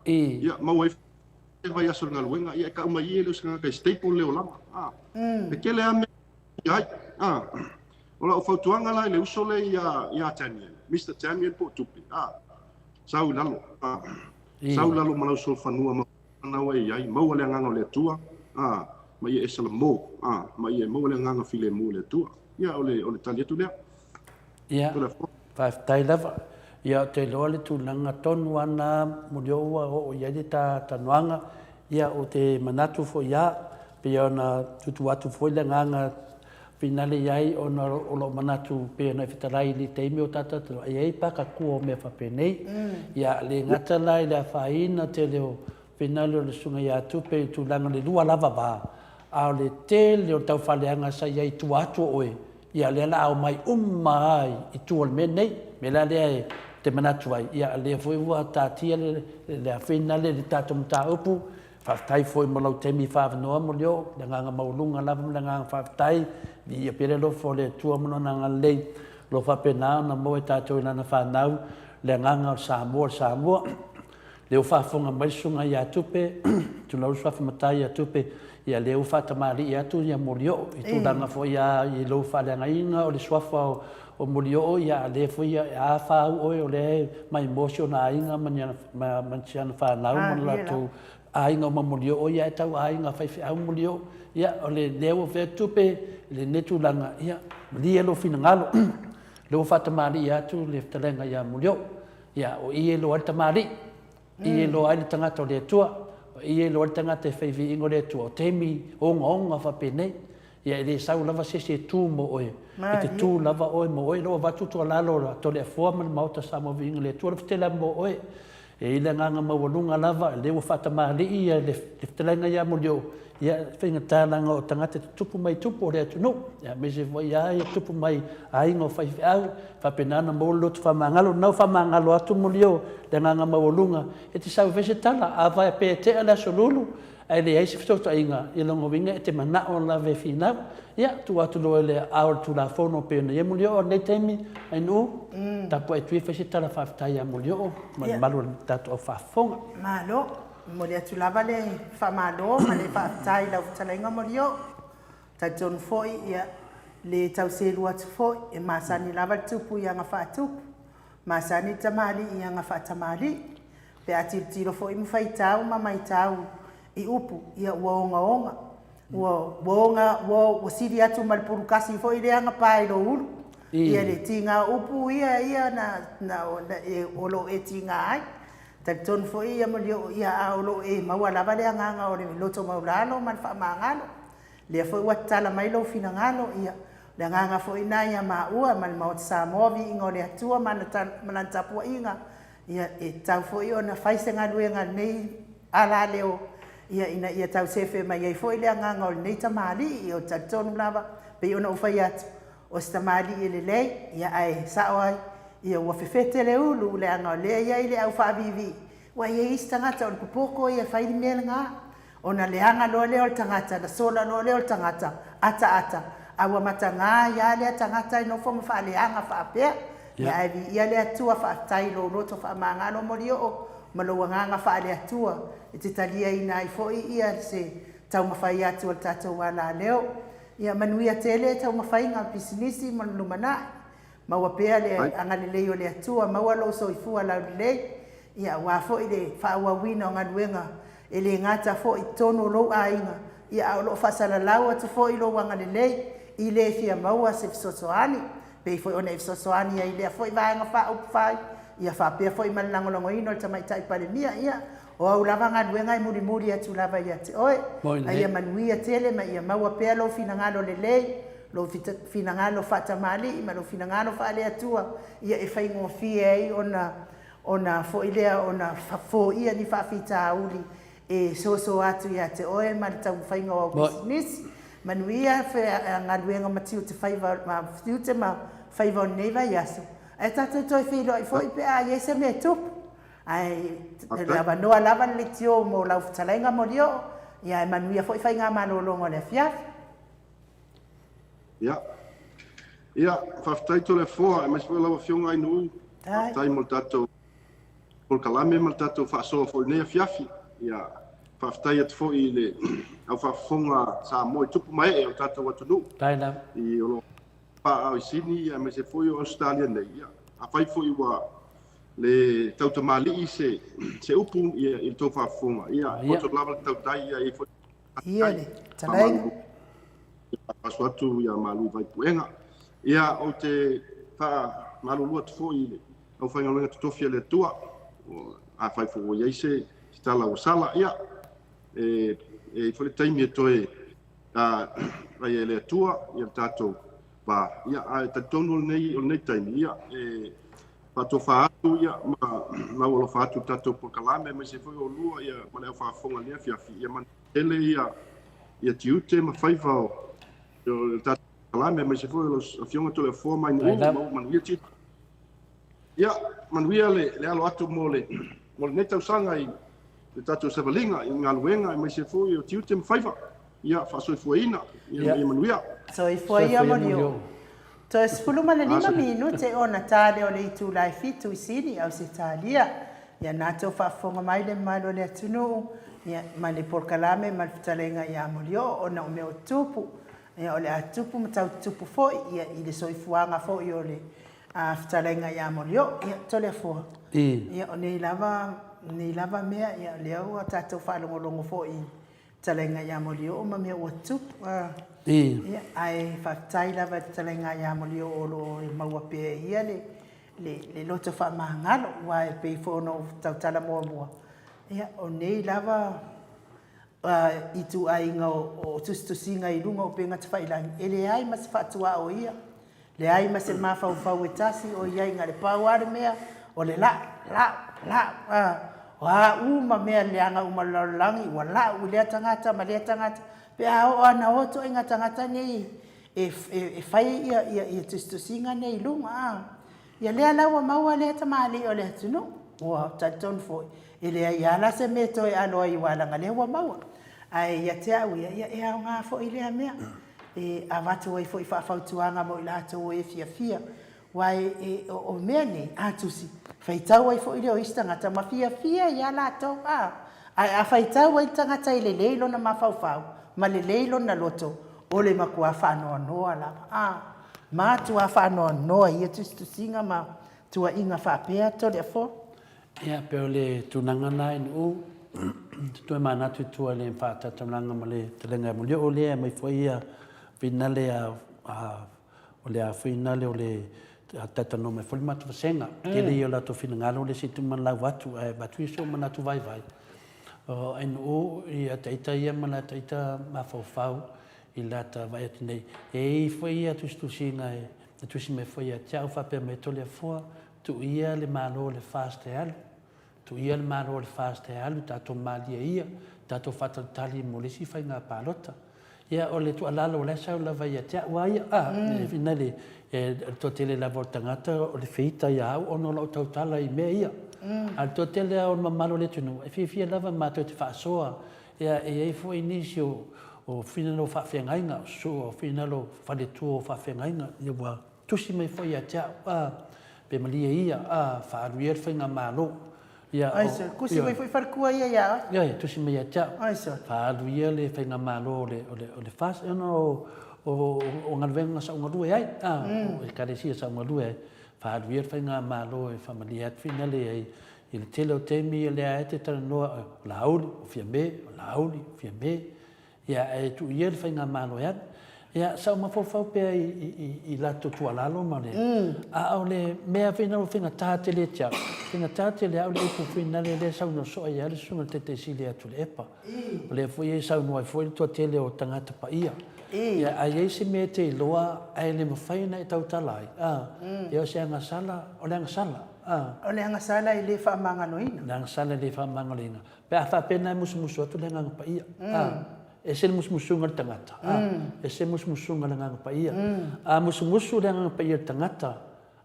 Ia ma wai vai aso nga luenga ia ka mai ele so ka staple le olama. Pe kele ame ia ola o fautuanga la le uso le ia Tamien. Mr. Tamien po tupi. Sau lalo. Sau lalo malau so fanua ma na wai ai mo le nganga le tua. Ma ia esa mo ma ia mo le nganga file mo le tua ia ole tali tu le
ia fa tai lava ia te lole tu langa tonu ana Molio'O o ia ta nuanga ia o te manatu fo ia pe ona tutu atu fo le nganga finale iai ona o lo manatu pe na fitarai li te mi o tata ai pa ka ku o me fa pe nei ia le ngata lai la faina te leo finale le sunga ia tu pe tu langa le lua lava ba a le te le o tau whaleanga sa iai tu atu oe ia le la au mai mai i tu al me nei me la le te manatu ai ia le foi ua tatia le a finale le tatum ta upu whaftai foi mo lau temi whawanoa Molio'O le nganga maulunga lava le nganga whaftai ia pere lo fo le tua mono nanga lei lo whapena na mo e tatou lana whanau le nganga Samoa leo whafonga mai sunga ia tupe tu lau swafa matai ia tupe ia leo whatamari ia tu ia Molio'O i tu langa fo ia i lo whaleanga inga o le swafa o Molio'O ia le fo ia a whau oe o le mai mosio na inga mansiana whanau mana la tu a inga o ma Molio'O ia e tau a inga whaifi au Molio'O ia o le leo vea tupe le netu langa ia lia lo fina ngalo leo whatamari ia tu le whatalenga ia Molio'O ia o i lo altamari i lo ai tangata o le atua i lo tangata e whaivi ingo le atua o temi onga whapene ia le sau lava se tū mo oe e te tū lava oe mo oe loa watu tua lalo to le afua man Maota Samoa ingo le atua le whtela mo oe e ile nganga mawalunga lava le wa whatamari ia le whtelenga ia Molio'O ia whinga tālanga o tangata te tupu mai tupu o le atu no ia me se voi ia tupu mai a ingo whaifi au whapenana molo tu whamangalo nau whamangalo atu Molio'O le nganga mawalunga e te sau vese tala a vai pe te ala solulu ai le eisi fitoto inga i longo winga e te mana o la ve finau ia tu atu loe le aur tu la fono pe na ia Molio'O nei temi ai nu tapu e tui vese tala whaftai a Molio'O ma malu tatu o whafonga
malo mo le atu lava le whamalo ma le whaftai lau talainga Molio'O ta John foi ia le tau selu atu foi e masani lava tupu ia nga whatupu masani tamali ia nga whatamali pe ati tiro foi mwhaitau ma maitau i upu ia ua onga ua siri atu ma le purukasi foi le anga pai lo ulu ia le tinga upu ia na olo e tinga ai ta ton foi ia Molio'O ia a olo e maua lava le anga o le loto maulalo man whamangalo le foi wa tala mai lo fina ngalo ia le nganga foi na ia maua ma le Maota Samoa Viiga o le atua mana tapua inga ia e tau foi ona faise ngaluenga nei ala leo ia ina ia tau sefe mai ai foi le nganga o nei tamali o tatonu lava pe ona o fai atu o sta mali ile lei ia ai saoi ia wa fefete le ulu le anga le ia ile au fa vivi wa ia istangata on kupoko ia fai melenga ona le anga lo le o tangata na sola lo le o tangata ata awa matanga ia le tangata no fo fa le anga fa pe ia ai ia le atua fa tai lo roto fa manga no Molio'O malawanga fa le atua e te talia ina i fo ia se tau mafai atu o tatou wala leo ia manuia tele tau mafai nga bisinisi manumana maua pea le angalelei o le atua maua lo soifua la lei ia wa fo ile fa wa wina ngaluenga ele ngata fo itono lo ainga ia lo fa sala lawa te fo ilo wangalelei ile fia maua se sosoani pe fo ona sosoani ia ile fo va nga fa upfai ia fa pe fo malangolongo ino tama tai pale mia ia o au lava ngaluenga i muri atu lava ia te oe ia manuia tele ma ia maua pea lo fina ngalo lelei lo fina ngalo fata mali ma lo fina ngalo fa le atua ia e fai ngofie ai ona fo ilea ona fo ia ni fa fita uli e so atu ia te oe ma tau fai ngo business manuia fe ngaluenga matiu te fai ma fiute ma fai va neva yaso e tatu toi fi lo fo pe a yese me tup ai lava no lava le tio mo la utalenga Molio'O ia manuia fo fai nga malolongo le fia
ia faftai to le foa mas foi lava fionga ai no tai mo tato por kalame mo tato fa so fo ne fiafi ia faftai at fo ile au fa fonga sa mo tupu mai e tato watu no
taina
i o pa au sini ia mas foi o Australia nei ia a fai foi wa le tauta mali se upu ia il to fa fonga ia o to lava tauta ia e foi
ia le talai
paswatu ia malu vai puenga ia o te fa malu luat foi au fa ngalo to fia le tua a fa fo ia se tala o sala ia e foi taimi to e vai le tua ia tato ba ia a tonu nei o nei taimi ia pato fa atu ia ma o fa atu tato por kalame mas se foi o lua ia ma le fa fonga le fia ia man ele ia tiute ma fai va o tato kalame mas se foi los afionga to le forma in man ia ti ia man ia le alo atu mole neta usanga i le tato sevalinga i ngaluenga mas se foi o tiute ma fai va ia fa so fuina ia man ia
so i foi ia Molio'O to es fuluma le 5 minute ona tale o le itu lai fitu isini au se talia ia nato fa fonga mai le malo le tunu ia ma le porkalame ma talenga ia Molio'O ona o meu tupu ia o le atupu matau tupu foi ia i le soifuanga foi o le talenga ia Molio'O ia to le fo ia o nei lava mea ia le au tato fa longo foi talenga ia Molio'O ma meu tupu ia ai fatai lava talenga ia Molio'O lo maua pe ia le loto fa mangalo wa pe fo no tautala mo ia o nei lava itu ai nga o tustu singa i lunga o penga te failang ele ai mas fatua o ia le ai mas ma fa fa tasi o ia nga le pawar mea o le la wa uma mea le anga uma langi wala u le tangata ma le tangata pe a ana oto inga tangata nei e fai ia tustu singa nei lunga ia le ala wa maua le tamali o le tunu wa taton foi ele ia la se meto e alo i wala ngale wa maua ai ia te au ia nga fo ile mea e avatu ai foi fa fautuanga mo ila to e fia wai o mea ni atusi faitau ai fo ile o istanga ta mafia ia la to ai a faitau ai tanga tai le leilo na mafau ma le leilo na loto o le makua fa no ala ma tu fa no ia tu singa ma tu inga fa pe to le fo
ia pe le tunanga nai no tu mana tu le fa ta tunanga ma le telenga Molio'O le mai foi ia finale o le finale o le tata no me foi matu senga ke le yo la to finanga le situ man la watu batu so mana tu vai ai no ia taita ia mana taita ma fau I lata vai atu nei. E foi ia tustusinga e tusi me foi ia tiau whape me tole fua. Tu ia le malo le fast e alu. Tu ia le malo le fast e alu. Tato malia ia. Tato whatatali mo le si whai ngā pālota. Ia o le tu alalo le sau lava ia tia wa ia. Fina le to tele la voltangata o le feita ia au ono lau tautala I mea ia. Al to tele au mamalo le tunu. E fia lava mato te whaasoa. Ia e foi nisi o finalo whawhengainga. O finalo whaletua o whawhengainga. Ia wa tusi mai foi ia tia. Pe malia ia. Whaaruia whainga malo.
Aisa, kusi mai foi farkua ia ia.
Ia, tusi mai ia tia.
Aisa.
Whaaruia le whainga malo o le fast. O ngalwenga sa ungalue ai. O karesia sa ungalue ai. Whaaruia whainga malo e whamalia finale ai. I le tele o temi le ae te tana noa lauli, o fia me, o lauli, o fia me. Ia e tu ia le whainga malo e anu. Ia sa uma fau pea I lato tua lalo ma le. A au le mea whina o whinga tāte le tia. Whinga tāte le au le upu whina le sau no soa ia le sunga te te sili atu le epa. O le fui e sau noa e fui tua tele o tangata pa ia. Ia a iei se me te iloa ai le mawhaina e tau talai. Ia o se anga sala, o le anga sala.
O le anga sala I le whaamangaloina.
Le anga sala le whaamangaloina. Pe a whapena e musu atu le nganga pa ia. E se musmusunga le tangata. E se musmusunga le nganga pa ia. A musumusu le nganga pa ia le tangata.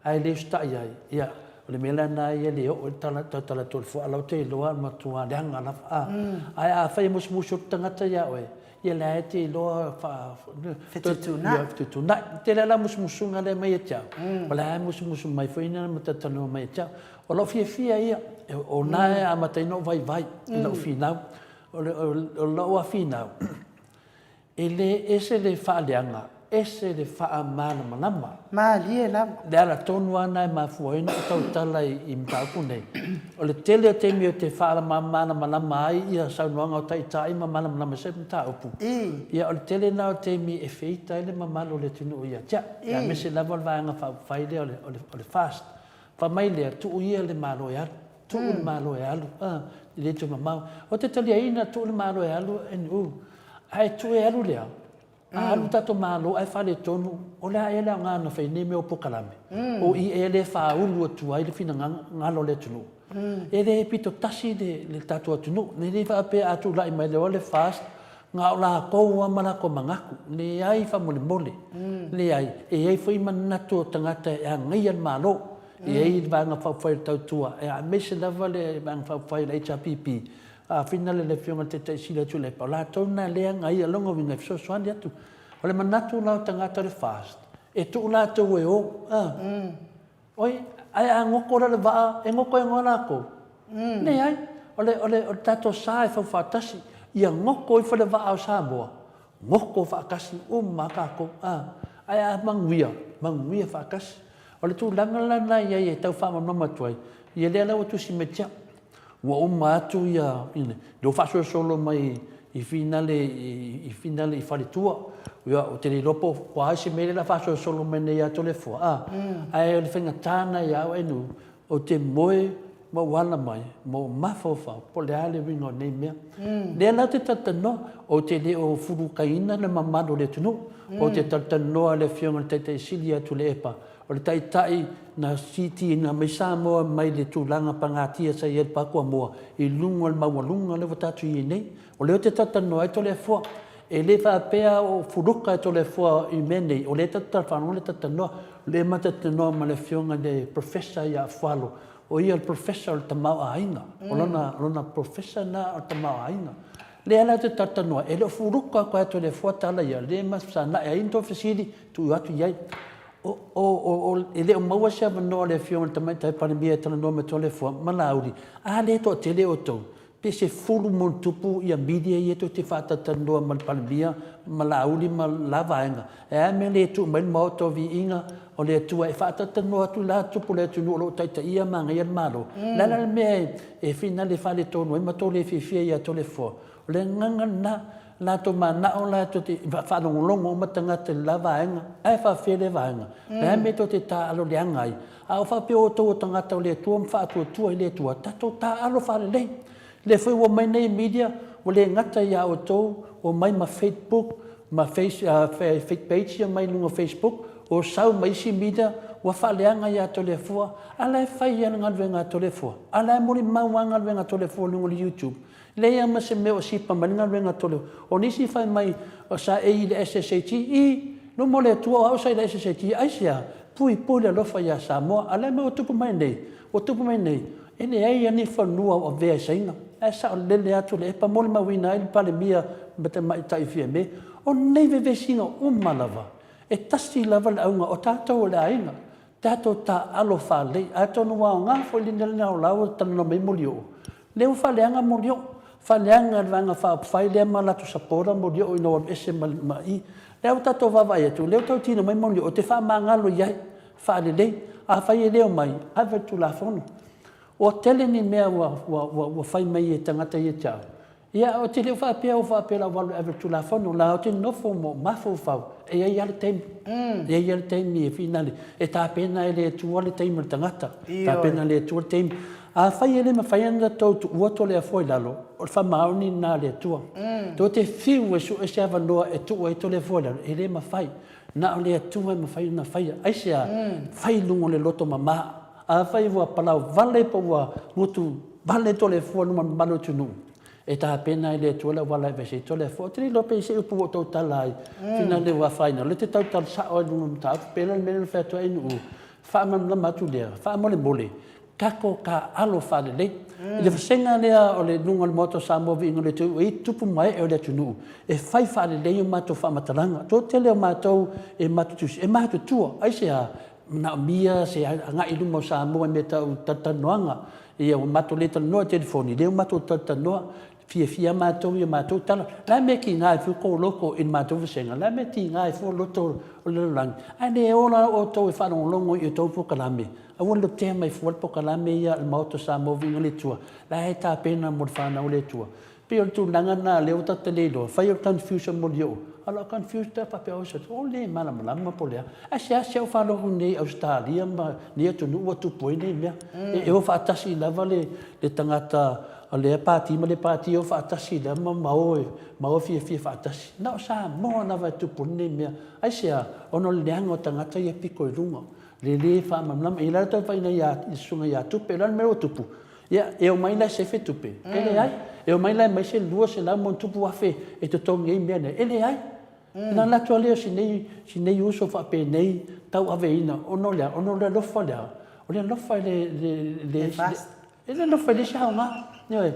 Ai le ustai ai. Ia, o le mela na ia le o tala tol fo alau te iloa matua le anga lafa. Ai a whai musmusu le tangata ia oe. Ia le te iloa Fetutuna. Te la musmusunga le mai e tiao. O le ai musmusu mai whaina matatano mai e tiao. O lau fia ia. O nae a mataino vai. I lau finau. O lau a finau. E le ese le whaaleanga. Ese le wha mana manama.
Ma lie lama.
Le ala tonu ana e mafuaina o tau tala I mpaupu nei. O le tele o te mi o te wha mana manama ai ia saunoanga o tai ma mana manama se mta upu. Ia o le tele na o te mi e feita ele mamalo le tunu o ia. Tia, ia me se lava vaanga whaile o le fast. Wha mai lea tu ia le malo e alu. Tu le malo e alu. Le tu mamau. O te talia ina tu le malo e alu enu. Ai tu e alu lea. Alu tato malo ai whale tonu. O lea e lea ngana whai ne me o pokalame. O I e le wha ulu atu ai le fina ngalo le tunu. E le pito tasi le tato atunu. Ne le wha pe atu lai mai le o le fast. Ngā o la kou amala ko mangaku. Le ai wha mole. Le ai. E ai whai manatu o tangata e a ngai an malo. E ai vanga whawhai tautua. E a mese lava le vanga whawhai le HPP. A fina le whionga te sila tu le pa. La tauna lea ngai alonga winga fsosoani atu. O le manatu lau tangata le fast. E tu la tau e o. Oi, ai a ngoko le vaa. E ngoko e ngona ko. Ne ai. O le tato sa e whawhatasi. Ia ngoko I whale vaa o Samoa. Ngoko whakasi o makako. Ai a manguia whakasi. O le tū langalana ia e tau whamamama tuai. Ia lea lau atu si me tia. Ua uma atu ia. Leo whasua solo mai I finale I whaletua. Ia o te riropo. Kua aise mele la whasua solo mai nei ato le fua. Ai o le whengatana ia au enu. O te moe mo wala mai. Mo mawhawha. Po le ale wingo nei mea. Lea lau te tatano. O te le o furukaina le mamado le tunu. O te tatanoa le whionga te sili atu le epa. O le tai na siti na mai Samoa mai le tūlanga pangatia sa iel pakua moa. I lunga le mawalunga le watatu I nei. O leo te tatano ai to le fua. E le whapea o furuka ai to le fua I menei. O le tatano le tatanoa. Le matatanoa ma le whionga le professor I a whalo. O ia le professor o tamau a ainga. O lona professor na o tamau a ainga. Le ala te tatanoa. E le furuka ko ai to le fua tala ia. Le masana e ainto fesiri tu atu iai. Ele o maua se avanoa le whionga tamai tai paramia e tana noa me tole fua malauri. A le to te leo tau. Pe se fulu mon tupu I a media I eto te whatatanoa ma paramia malauri ma lavaenga. E a me le tu mai Maota o Viiga o le tua e whatatanoa tu la tupu le tu nuolo taita ia manga ia malo. Lala mea e whina le whale tonu e matole whiwhia I a tole fua. O le nganga na la to mana o la to te whanongolongo matanga te lavaenga. Ai whawhere vaenga. Pea me to te tā alo le angai. A o whapeo o tō tangata o le tua mwhaatua tua I le tua. Tato tā alo whare lei. Le whai o mai nei media o le ngata ia o tō o mai ma Facebook ma Facebook page mai lunga Facebook o sau mai si media wa faleanga ya telefua ala fai ya nga venga telefua ala mori mawanga venga telefua lunga YouTube le ya ma se me o si pa manga venga tole o ni si fai mai o sa e ile SST I no mole tu o sa ile SST aisia pui le lo fai ya Samoa ala me o tupu mai nei ene ai ya ni fa nua o ve sainga esa le atu le pa mole ma wina il pale mia bete mai tai fie me o nei ve singa malava e tasi lava le aunga o tātou le ainga. Tātou tā alo whale, a tonu wā ngā wholina o lau tanu mai Molio'O. Leo whaleanga Molio'O, whaleanga vanga whai lea malatu sapora Molio'O ino am ese mai. Leo tātou wawai atu, leo tau tino mai Molio'O, te wha mangalo iai, whale lei, a whai e leo mai, a vetu la whono. O tele ni mea wa whai mai e tangata i e tau. Ia o te leo whapea o whapea la walu e vetu la whono, la o te nofo mo mafo whau. E ai ale teimi. E ai ale teimi e finale. E tā pena e le tua le teimi le tangata. Tā pena le tua le teimi. A whai ele ma whai anda tau tu uato le a fwoi lalo. O le whamaoni nā le tua. Tō te whiu e su e se awanoa e tu e to le fwoi lalo. E le ma whai. Nā o le tua ma whai na whai. Aisea whai lungo le loto ma maa. A whai wua palau vale pa wua ngutu vale to le fwoi numa malo tunu. E tā pena i le tuala wala e vese tole fo tiri lope se upu o tau talai fina le wa faina le te tau tal sa o lunga mta pela le mele fa to inu fa man la matu le fa mole kako ka alo fa le le senga le o le lunga le moto Samoa vi le tu e tupu mai e le tunu e fai fa le mato fa matalanga to tele mato e matu e matu tu ai se na mia se nga i lunga Samoa me tau tatanoanga e o mato le tano telefoni le mato tatanoa fia matou ia matou tala la me ki ngai fu ko loko in matou senga la me ti ngai fu loto o le lang ane ola o to e fa longo i to fu kalame a won lo te mai fu po kalame ia il Maota Samoa vinga le tua la e ta pena mo fa na le tua pe o tu langa na le o ta tele do fa yo confusion Molio'O ala confused ta pa pe o se o le mala mala po le a se fa lo nei Australia ma ni tu no tu po nei me e o fa tasi la vale le tangata ale pati ma le pati o fa tasi da ma fia fa tasi na sa mo na va tu punne me ai sia ono le ngo tanga ta ye piko rungo le fa mam i la ta fa ina ya sunga ya tu pe lan me o tupu ya e o mai la se fe tupe ele ai e o mai la mai se lua se la mon tupu a fe e to tongi me ne ele ai na la to le si nei uso fa pe nei tau aveina ono le lo fa le ele lo fa le sa nga Noi,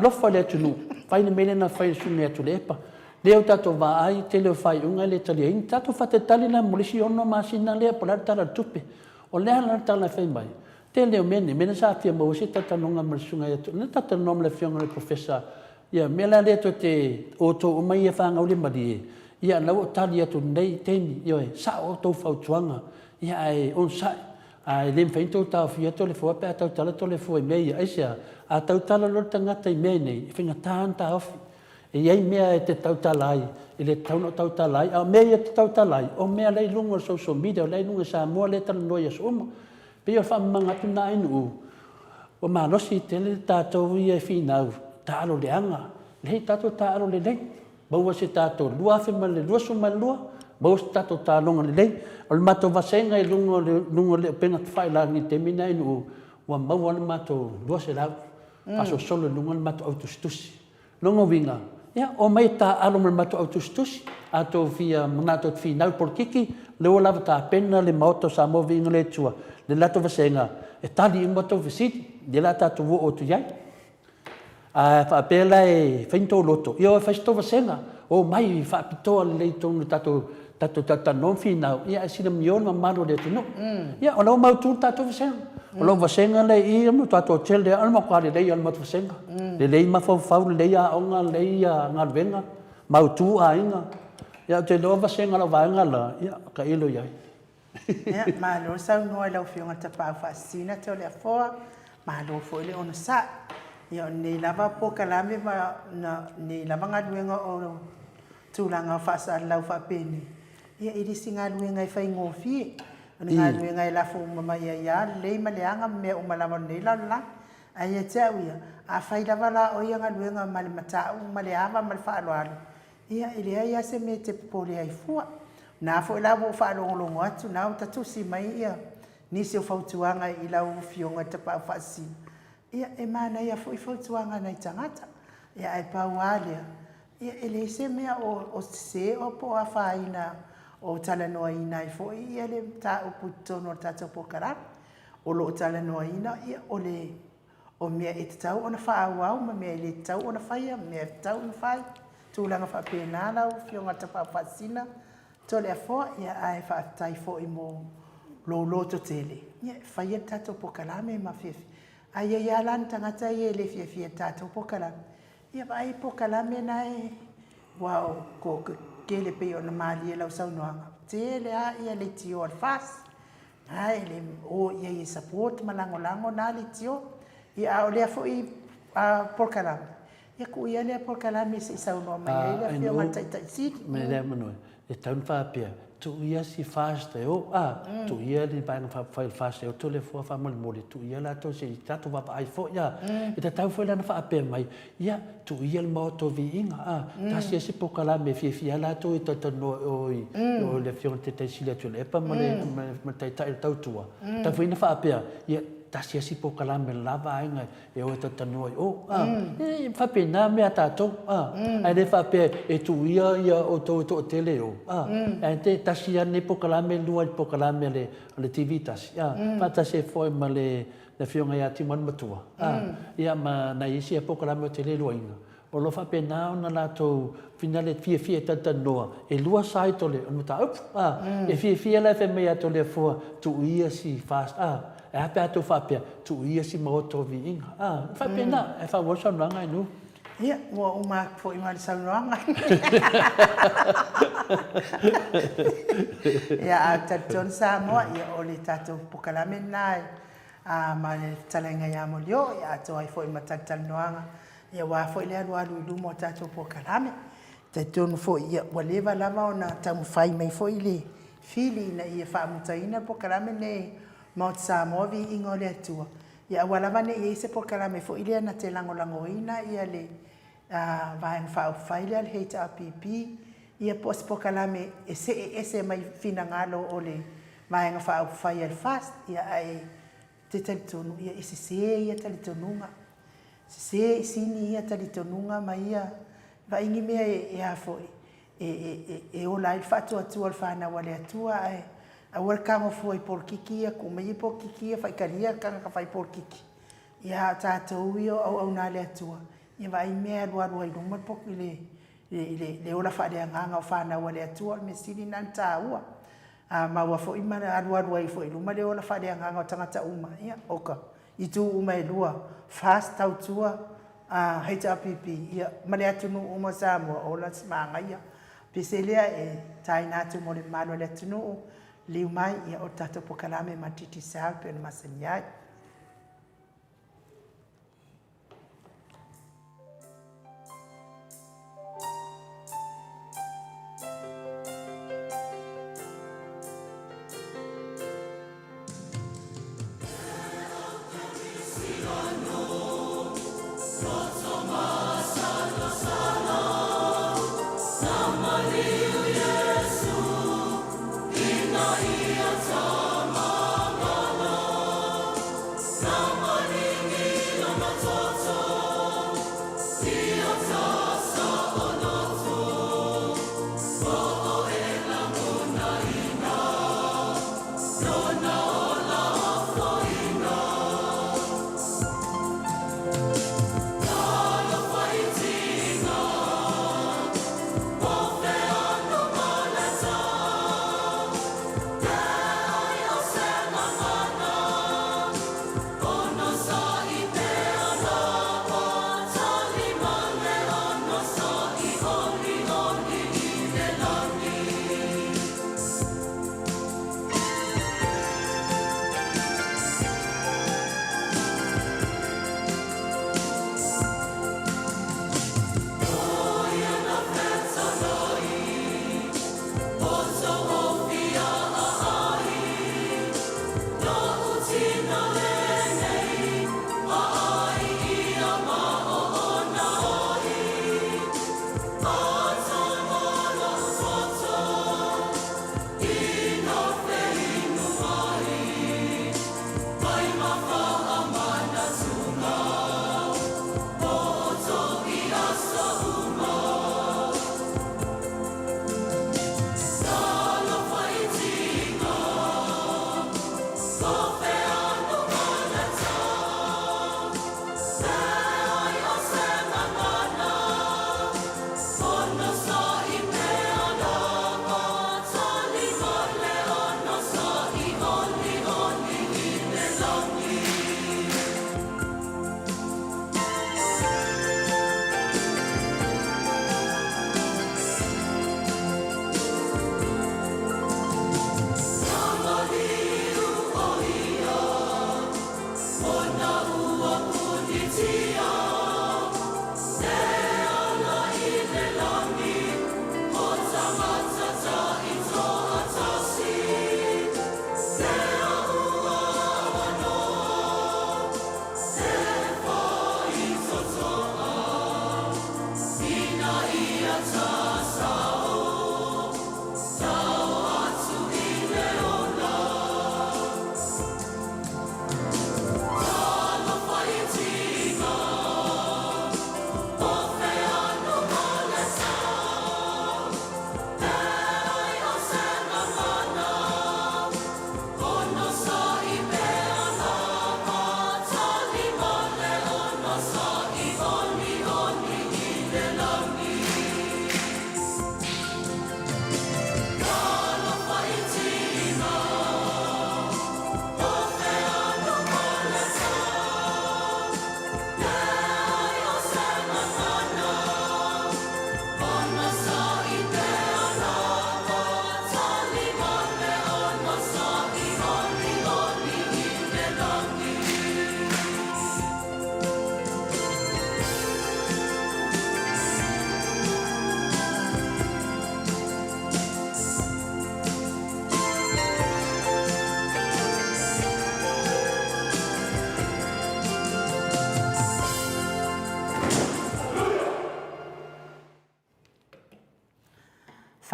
lo fa le tunu, fai ne mele na fai su me tu lepa. Leo tato va ai te le fai unga le tali in tato fa te tali na mulisi ono masina le polar tala tupe. O le ala tala fai mai. Te leo mene sa fia mo se tata nonga mulsunga tu. Ne tata nom le fionga le professor. Ia mela le to te oto o mai e fa nga ule mali. Ia lau tali atu nei temi, yo sa o to fa tuanga. Ia ai on sa ai le fento ta fia to le fo pe ta tala to le fo me ia sia a tau tala lo tangata i mene, i whinga tāanta awhi. E iei mea e te tau talai, i le tau talai, a mea e te tau talai, o mea lei lunga social media, o lei lunga Samoa, le tala noia soma. Pea whamanga tu na inu u. O malosi te le tātou i e whinau, tāro le anga, lei tātou tāro le lei. Baua se tātou lua whima le lua suma lua, baua se tātou tālonga le lei. O le mato vasenga i lunga le pena whailangi te mina inu u, wa maua le mato lua se lau. Paso solo lunga le mato autostusi. Longo winga. Ia, o mai tā alo le mato autostusi. Ato fia manato finau por kiki. Leo lava tā pena le Maota Samoa vinga le tua. Le lato vasenga. E tali i mato visiti. Le la tātu wo o tu iai. Whaapela e whaintou loto. Ia o whaisto vasenga. O mai whaapitoa le leitonu tata non finau. Ia e sina miona maro le tunu. Ia, o lau mautu tātu vasenga. O lo vasenga le I mo tato tele alma kwale le alma vasenga le ma fau le ya onga le ya ngalvenga mautu a inga ya te lo vasenga lo vanga la ya ka ilo ya
ya ma lo sa no lo fionga ta pa fascina te le foa ma lo fo le ona sa ya ne lava po kalame ma na ne lava ngadwenga o tulanga fa sa la fa peni ya idi singa luenga fa ngofi nga luenga la fu mama ya le maleanga me o malava nei la ai te ia a fai lava la o ia nga luenga mal mata o maleava mal fa loalo Ia ia se me te pole ai fua. Na fo la vo fa longo atu na ta tu si mai ia. Ni se fautuanga I la u fionga te pa fasi. Ia e mana ia fo fautuanga na tangata. Ia e pa wale. Ia ele se me o se o po a faina o tala no ina I fo ia le ta o puto no ta po kara. O lo tala no ina ia o le o me e tau ona fa wa ma me le tau ona fa ia me tau ona fa. Tūlanga whapena lau, whionga te whawhasina, tole a fo, ia ai whaatai fo I mo lo loto tele. Ia, whaia tato pokalame ma whiwhi. Ai ia lan tangata I le whiwhi tato pokalame. Ia ai pokalame na wow, ko kele pe o na mali e lau saunoanga. Tele a ia le tio al fas. Ai le o ia I support malango na le tio. Ia o lea fo I pokalame. Ia ku ia le por kalame se sa no mai ia fio ma tai si
me le mano e tan fa pia tu ia si fast o tu ia li pa fa fast o tu le fo fa mo tu ia la to se ta tu va ai fo ia e ta tau fo la fa pe mai ia tu ia le moto Viiga ta si por kalame fi la to to no o le fio te si le tu le pa mo le ma tai tau tua ta fo ina fa pe ia tasi asi po kalame lava ainga e o ta tanoi e fa pena me atato ai le fa pe e tu ia o to tele o e te tasi ane po kalame lua po kalame le TV tasi fa tasi foi ma le fionga ia timon matua ia ma na isi po kalame tele luinga o lo fa pena ona la to finale fie tata noa e lua sai tole o ta e fie la fe me atole fo tu ia si fast e ape atu whapea, tu ia si Maota Viiga. Whapena, e whaua saunoanga I nu.
Ia, ua uma fo I mari saunoanga. Ia, a taton Samoa, ia o le tato pokalame nai. Ma le talenga ia Molio'O, ia ato ai fo I matatal noanga. Ia wa fo I le alu mo tato pokalame. Taton fo ia, wa lewa lava o na tamu whai mai fo I le fili na ia whaamutaina pokalame nei. Maota Samoa Viiga o le Atua. Ia walawa ne ia se pokalame fo ilia na te langolangoina ia le vaenga whaupawhai le HRPP. Ia pos pokalame ese mai fina ngalo o le vaenga whaupawhai al fast. Ia ai te talitonu ia se ia talitonunga. Se sini ia talitonunga ma ia vaingi mea e hafo e o lai whatu atua al whana wale atua ai. Awal kanga foi por kiki ku mai por kiki fai karia kanga fai por kiki ia tatou io au na le atua ia vai me ro i no po le ola fa de nganga fa na wale atua me sini nan taua ma wa foi ma ro i foi no le ola fa de nganga tangata uma ia oka I tu uma e lua fast tau tua HRPP ia ma le atu no uma Samoa ola smanga ia piselia e taina tu mo le malo le atu no liu mai ia o tato pokalame matiti sal pe na masaniai.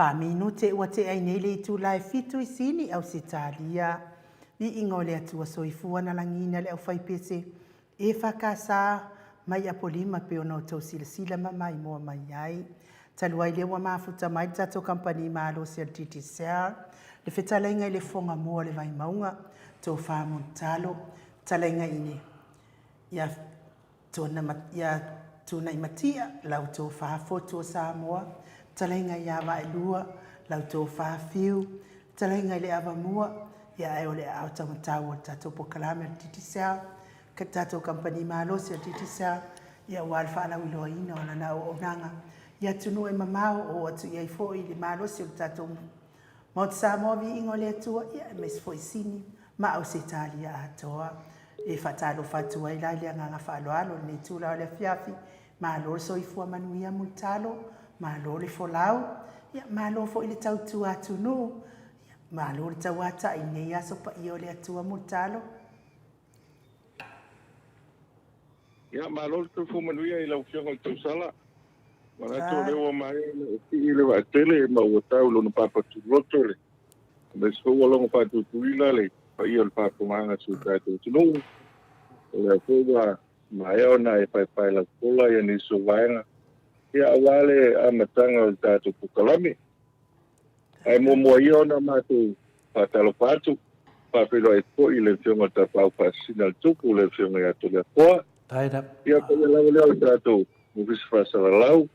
Whaminu te ua te ai nei le tu lai fitu I sini au se talia. Viiga o le atua soifua na langina le au whaipese. E whakasa mai apolima pe ona o tau sila mai moa mai ai. Taluai le ua mafuta mai tato kampani maalo se altiti sea. Le whetalainga I le fonga moa le vai maunga. Tau whamontalo. Talainga ine. Ia tuna imatia lau tau whafotu o Samoa. Talainga ia wa elua, lau tō whawhiu, talainga le awa mua, ia e o le au tamatau o tato pokalame o titisea, ka tato kampani maalosi o titisea, ia wal whanau iloa ina o nana o nanga, ia tunu e mamau o atu ia ifo I le maalosi o tato Maota Samoa Viiga o le atua, ia e mes fo I sini, ma au se talia atoa, e whatalo whatua I lai lea nganga whaaloalo, ne tūla o le fiafi, maalo so I fua manuia multalo, malo le folau ia malo fo ile tau tu atu no malo le tau ata I nei aso pa I o le atua multalo
ia malo le fu manuia I lau fianga tau sala mana to le o mai I le wa tele ma o tau lo no papa tu roto le me so o longo pa tu tuila le pa I o le papa manga su tatu tu no le fo wa mai ona e pai la kola ia ni so vaenga ia wale a matanga o tato pukalami. Ai mo ia na matu patalo patu. Papilo e po I le fionga ta pau pasina tuku le fionga ia to le poa.
Taida.
Ia ko le lau tato mo visi fasala lau.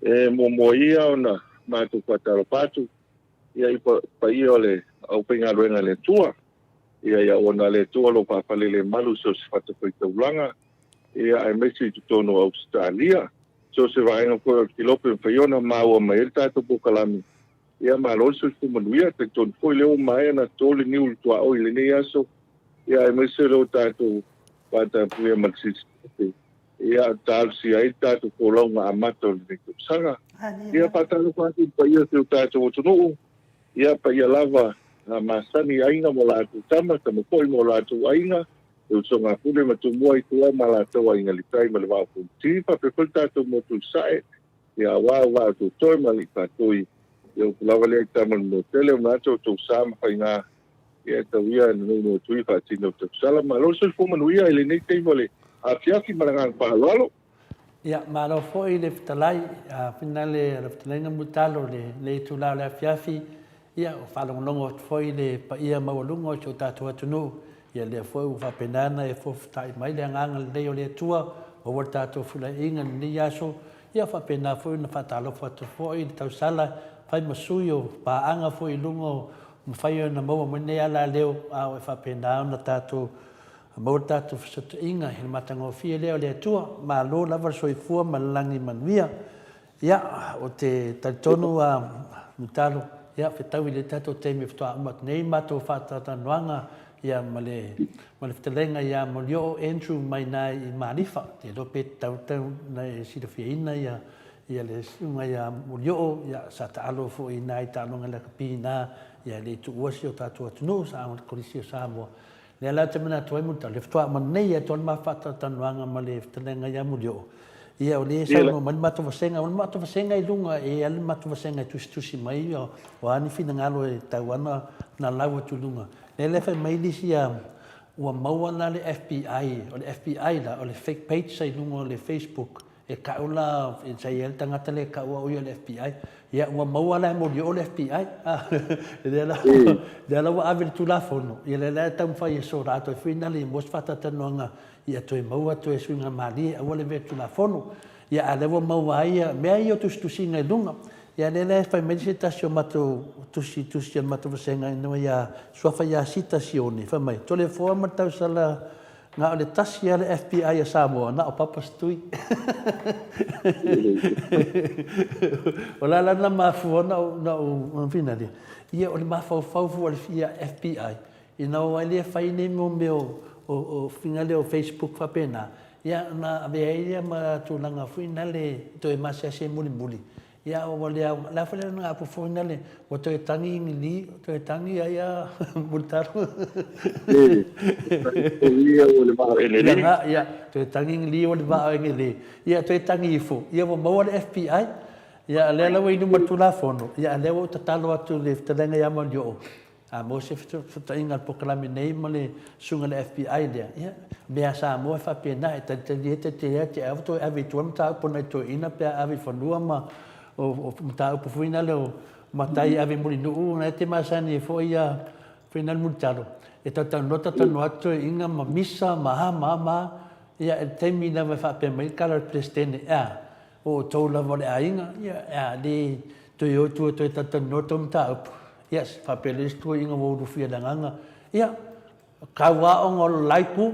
E mo ia ona matu patalo patu. Ia I pa ia le au penga luenga le tua. Ia ona le tua lo papale le malu so sifata ko I taulanga. Ia ai mesi tutono Australia. So se vaenga ko kilope faiona maua mai tato pokalami ia malo so fu manuia te ton foi leo mai na tole ni ultua o ile nei aso ia e meselo tato pata puia maxis ia tal si ai tato ko longa amato ni sanga ia pata no pati pa ia te tato o tunu ia pa ia lava na masani ainga mo la tu tama tamo ko mo la tu ainga eu sou uma pule mas tu moi tu é malato ainda ali tai mas vai com ti para perguntar tu mo tu sai e a wa tu toi mas para tu eu lava le tamo no tele mas tu sam fainga e tu ia no tu fa ti no tu sala mas lo so fu manuia ele nei tem mole a fiafi marangan pa lalo
ia malo foi le talai a finale le talai mutalo le tu la le fiafi ia falo longo foi le pa ia mawalungo so tatu tunu ia le foi u fapenana e fo tai mai le nganga le o le tua o volta to fula inga ni aso ia fapena foi na fatalo foto foi tau sala fai masuyo pa anga foi lungo fai na mo mo ne ala leo a fapena na tatu mo tatu foto inga he matango fie le o le tua ma lo lava soi fu malangi manuia ia o te tatono a mutalo ia fetau le tatu te mi fto mat nei mato fatata noanga ia male telenga ia Molio'O Andrew mai nai I manifa te lope tau na sidofina ia le sunga ia Molio'O ia sa taalo fo I nai talonga la kapina ia le tu wasio tatu tunu sa on kolisio Samoa le ala te mana toi muta le ftoa manei e ton mafata tanuanga male telenga ia Molio'O ia o le sa no man matu vasenga I lunga e ale matu vasenga tusi mai o ani fina ngalo e tauana na lawa tu lunga le fa mai lisia ua maua na le FBI o le FBI la o le fake page sai lunga o le Facebook e kaula e sai el tangata le kaua o le FBI ia ua maua la Molio'O le FBI de la wa avel tu la fono ia le tam fa ia so rato fina le mos fata tanonga ia toi maua toi swinga mali a wale ve tu la fono ia ale wa maua ia me ia tu singa lunga ia le fa meditazione mato tusi mato senga no ia sua fa ia citazione fa mai to le forma tau sala nga le tasi le FBI a Samoa na o papa stui ola na mafu na o finali ia o le mafu fu le fia FBI ina o le fai ne mo meu o finale o Facebook fa pena ia na aveia ma tu langa finale to e masa se muli ia o le la fa le nga po finale o to e tangi ni to e tangi ia multar ia to e tangi li o le ba ngeli ia to e tangi fo ia mo mo le FBI ia le la we no matula fono ia le o tatalo atu le tanga ia Molio'O a mo se fta inga proclame nei mo le sunga le FBI dia ia be sa mo fa pena e te auto avituam ta pona to ina pe avi fonua ma o ta po fina le matai ave molinu na te masani fo ia final multalo e tata nota no ato inga ma misa ma ia te mina va fa pe mai kala presidente o to la vole ainga ia di to yo to tata nota mta yes fa pe le sto inga wo du fia danganga ia kawa o laiku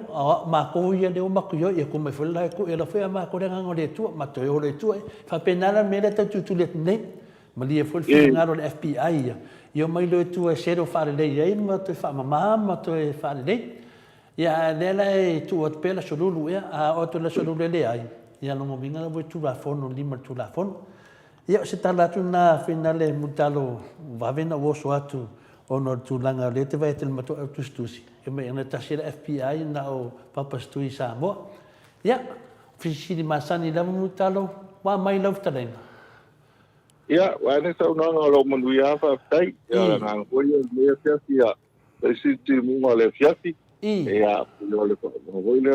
ma ko ia de ma ko ia ko me fa laiku e la fa ma ko danga ngole tu ma to yo le tu fa pe nala me le tu le ne ma li fo fi ngaro le FBI io mai lo tu e sero fare lei e ma to fa ma to e fare lei ia le tu o pe la solulu ia a o to la solulu le ai ia lo mo vinga vo tu la fono lima tu la fono ia se tala tu na finale mutalo va vena wo so atu ono tu langa le te vai te mato tu stusi e me na tasira FBI na o papa stui Samoa ia fisi di masani la mutalo wa mai lo talen
ia wa ne sa no lo manuia fa tai ia na ko ia le fia si ti mo le fiati ia lo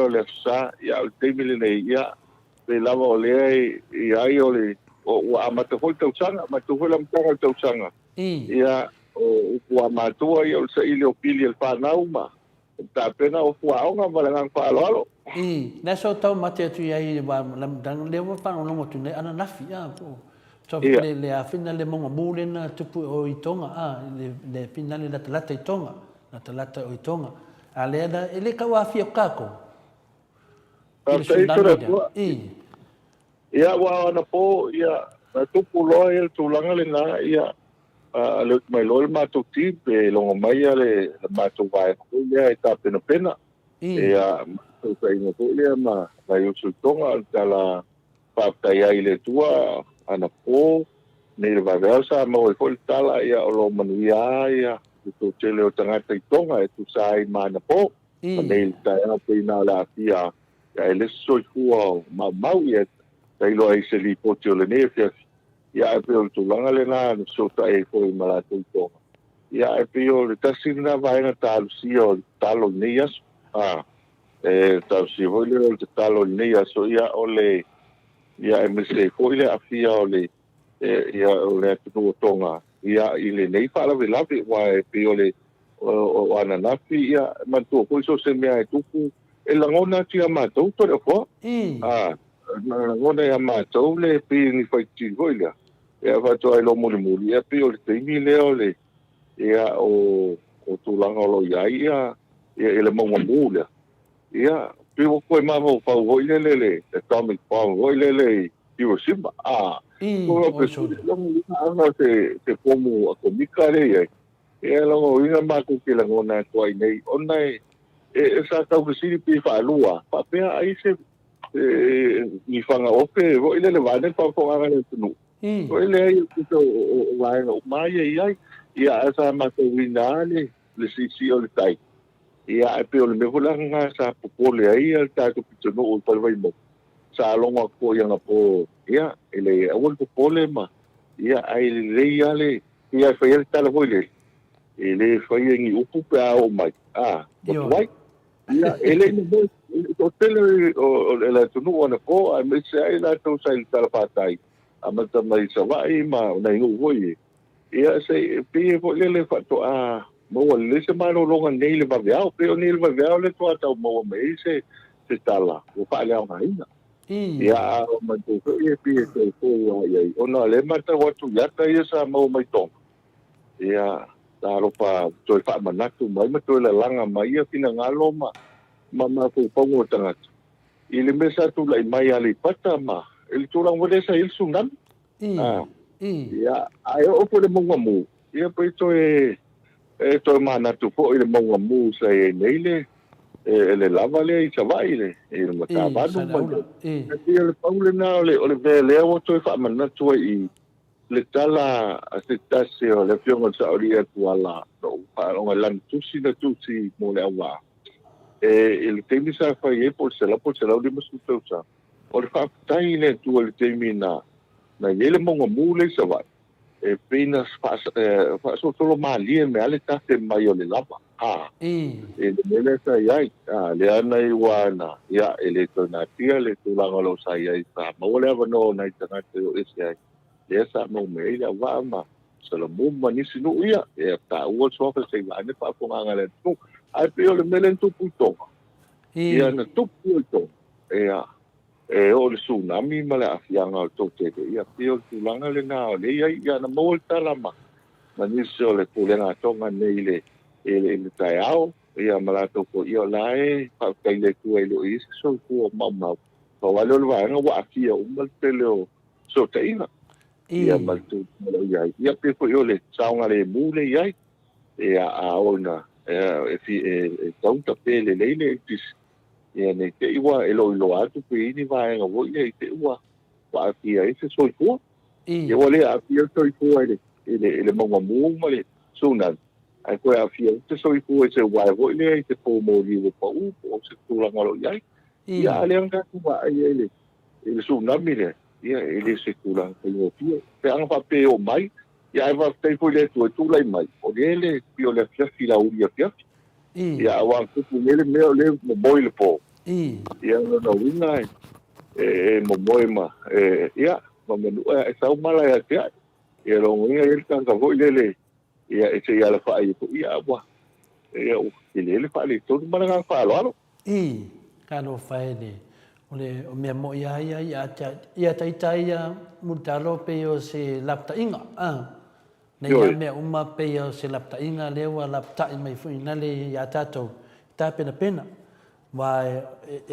le sa ia te mile nei ia pe lava o le ia i o le o amata foi tau sanga ma tu foi la mtanga tau sanga ia o matua ia o sa ile o pili el panau ma ta pena o fuaonga valangang palolo
na so tau mate tu ia i wa dang le wa pa no mo tu ne ana nafi a so le a fina le monga mule na tupu o itonga le fina le la tala itonga na tala o itonga a le da ele ka wa fi kako
ia wa na po ia na tupu loa ia tulanga le na ia le mai lol ma tu ti pe longo mai le ma tu vai ko ia ta pena ia tu sai no ko ia ma vai o tonga tala pa tai ai le tua ana po ne va versa mo ko tala ia o lo manuia ia tu tele o tanga tai tonga e tu sai ma na po ne ta na pena la fia ia le so fu ma ia tai lo ai se li potio le nefia ia e peo tu langa le na so ta e ko i mala tu to ia e peo le tasina vai na talu si o talo nias e ta si voi le talo nias so ia ole ia e me se ko ile afia ole ia ole tu tonga ia ile nei fala ve la wa e peo le o ana na ia man tu ko so se me ai tu e langona tia ma tu to ko ngona ya ma tau le pi ni fai ti goila e fa to ai lo muli e pi o le timi le ole ia o tu langa lo ia ele mo mula ia pi o ko ma mo fa goile le atomic bomb goile le Hiroshima ko so lo muli ana se como atomika le e lo ina ma ku ke la ngona ko ai nei onai e sa tau ke si pi fa lua pa pe ai se ni fanga ope o ile le vane pa ko nga le tunu o ile ai to vai o mai ai ia asa ma to winale le si o le tai ia pe o le me vola nga sa popole ai al ta to pitino o pa vai mo sa longa ko yang po ia ele awal ko pole ma ia ai le ia le ia fa ia tala hole ele fa ia ngi upu pa o mai wai ia ele no o tele o ele tu no ona ko ai me sai la to sai tala patai amata mai sa vai ma na ngu hoi ia sai pe po le fa to mo le se ma no longa nei le va viao pe o nei le va viao le to ata mo me se tala o fa le ona ina ia ma tu e pi e ko ia ona le mata watu yata ia sa mo mai tong ia taro pa toi fa manatu mai ma toi la langa mai ia fina ngalo ma fu pongo tanga ile mesa tu lai mai ali pata ma il turang wede sa il sundan ia ai o po le monga mu ia pe toi manatu po ile monga mu sa e neile ele lava le i savai le ele mata vadu mai ele paule na ole vele o toi fa manatu i le tala asitase o le fionga sa oria tuala no pa o lan tusi na tusi mo le awa il temi sa fa ye por se la di musu sa o le fa tai le tu le temi na ye le monga mule sa va pena fa so solo mali me ale ta te mai o le lava le le sa ye le ana i wana ya ele to na tia le tu la lo sa ye sa mo le no na tanga te o ese esa mo me ia wa ma sala mo manisi no ia ta o so fa se va ne pa ko nga le tu ai pe le melen tu puto ia na tu puto o le tsunami ma le afianga to te ia pe o tu langa le na le ia na mo ta la ma manisi o le tu le na to nga nei le ele tai ao ia ma to ko ia lai pa kai le tu e lo is so ku ma pa wa lo va nga wa ki o ma te le so te ina ia maltu ia pe ko yo le saunga le mule ia a ona tau ta pe le tis ia ne te iwa elo atu pe ni va nga wo ia te iwa pa ki ai se so ko ia wale a fi so ko ele mo mo le suna ai ko a fi te so ko se wa wo le te po mo li wo pa u o se tu la ngalo ia le nga ku va ele suna mi le ia ele se kula pe o pio pe anga pa pe o mai ia va te ko le tu lai mai o ele pio le fi la u ia ia wa ku le mo boil po ia no winga mo moima ia ma menu sa mala ia ia lo winga ele kan ka vo le ia e se ia la fa ia wa ia o ele fa le to ma nga fa lo
kano fa ole o me mo ia tai mutalo pe o se lapta inga ne ia me uma pe o se lapta inga le wa lapta mai fuina le ia tato ta pena wa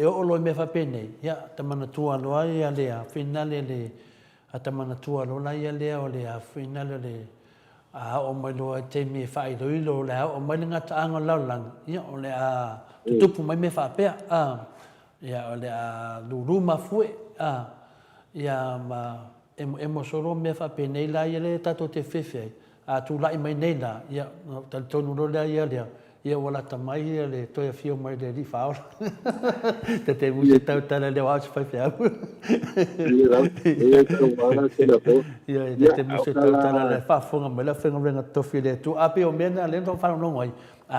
o lo me fa pene ia tamana tua lo ia le fuina le atamana tua lo la ia le o le fuina le o mai lo te me fa i lo la o mai nga tanga laulang ia o le tupu mai me fa pe ia ole a luruma fue ia ma emo solo me fa pene la ia le tato te fefe tu la mai nei na ia tal tonu lo la ia wala tamai ia le to ia fio mai de fa te mu se tau tala le wa fa fa ia te mu se tau tala le fa fonga me la fenga renga to file tu ape o mena le to fa no ngoi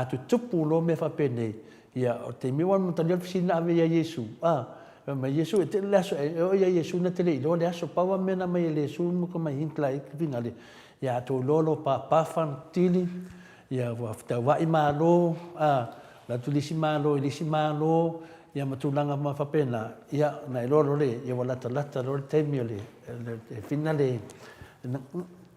tu tupu lo me fa pene ia o te miwa mo tali fisina ave ia Yesu ma Yesu te laso o ia Yesu na tele lo le aso pawa mena mai Yesu mo ko mai intla i finale ia to lolo pa fantili ia wa ta wa imalo la tu lisi malo ia matulanga ma fa pena ia na lolo le ia wala lata lo te miole finale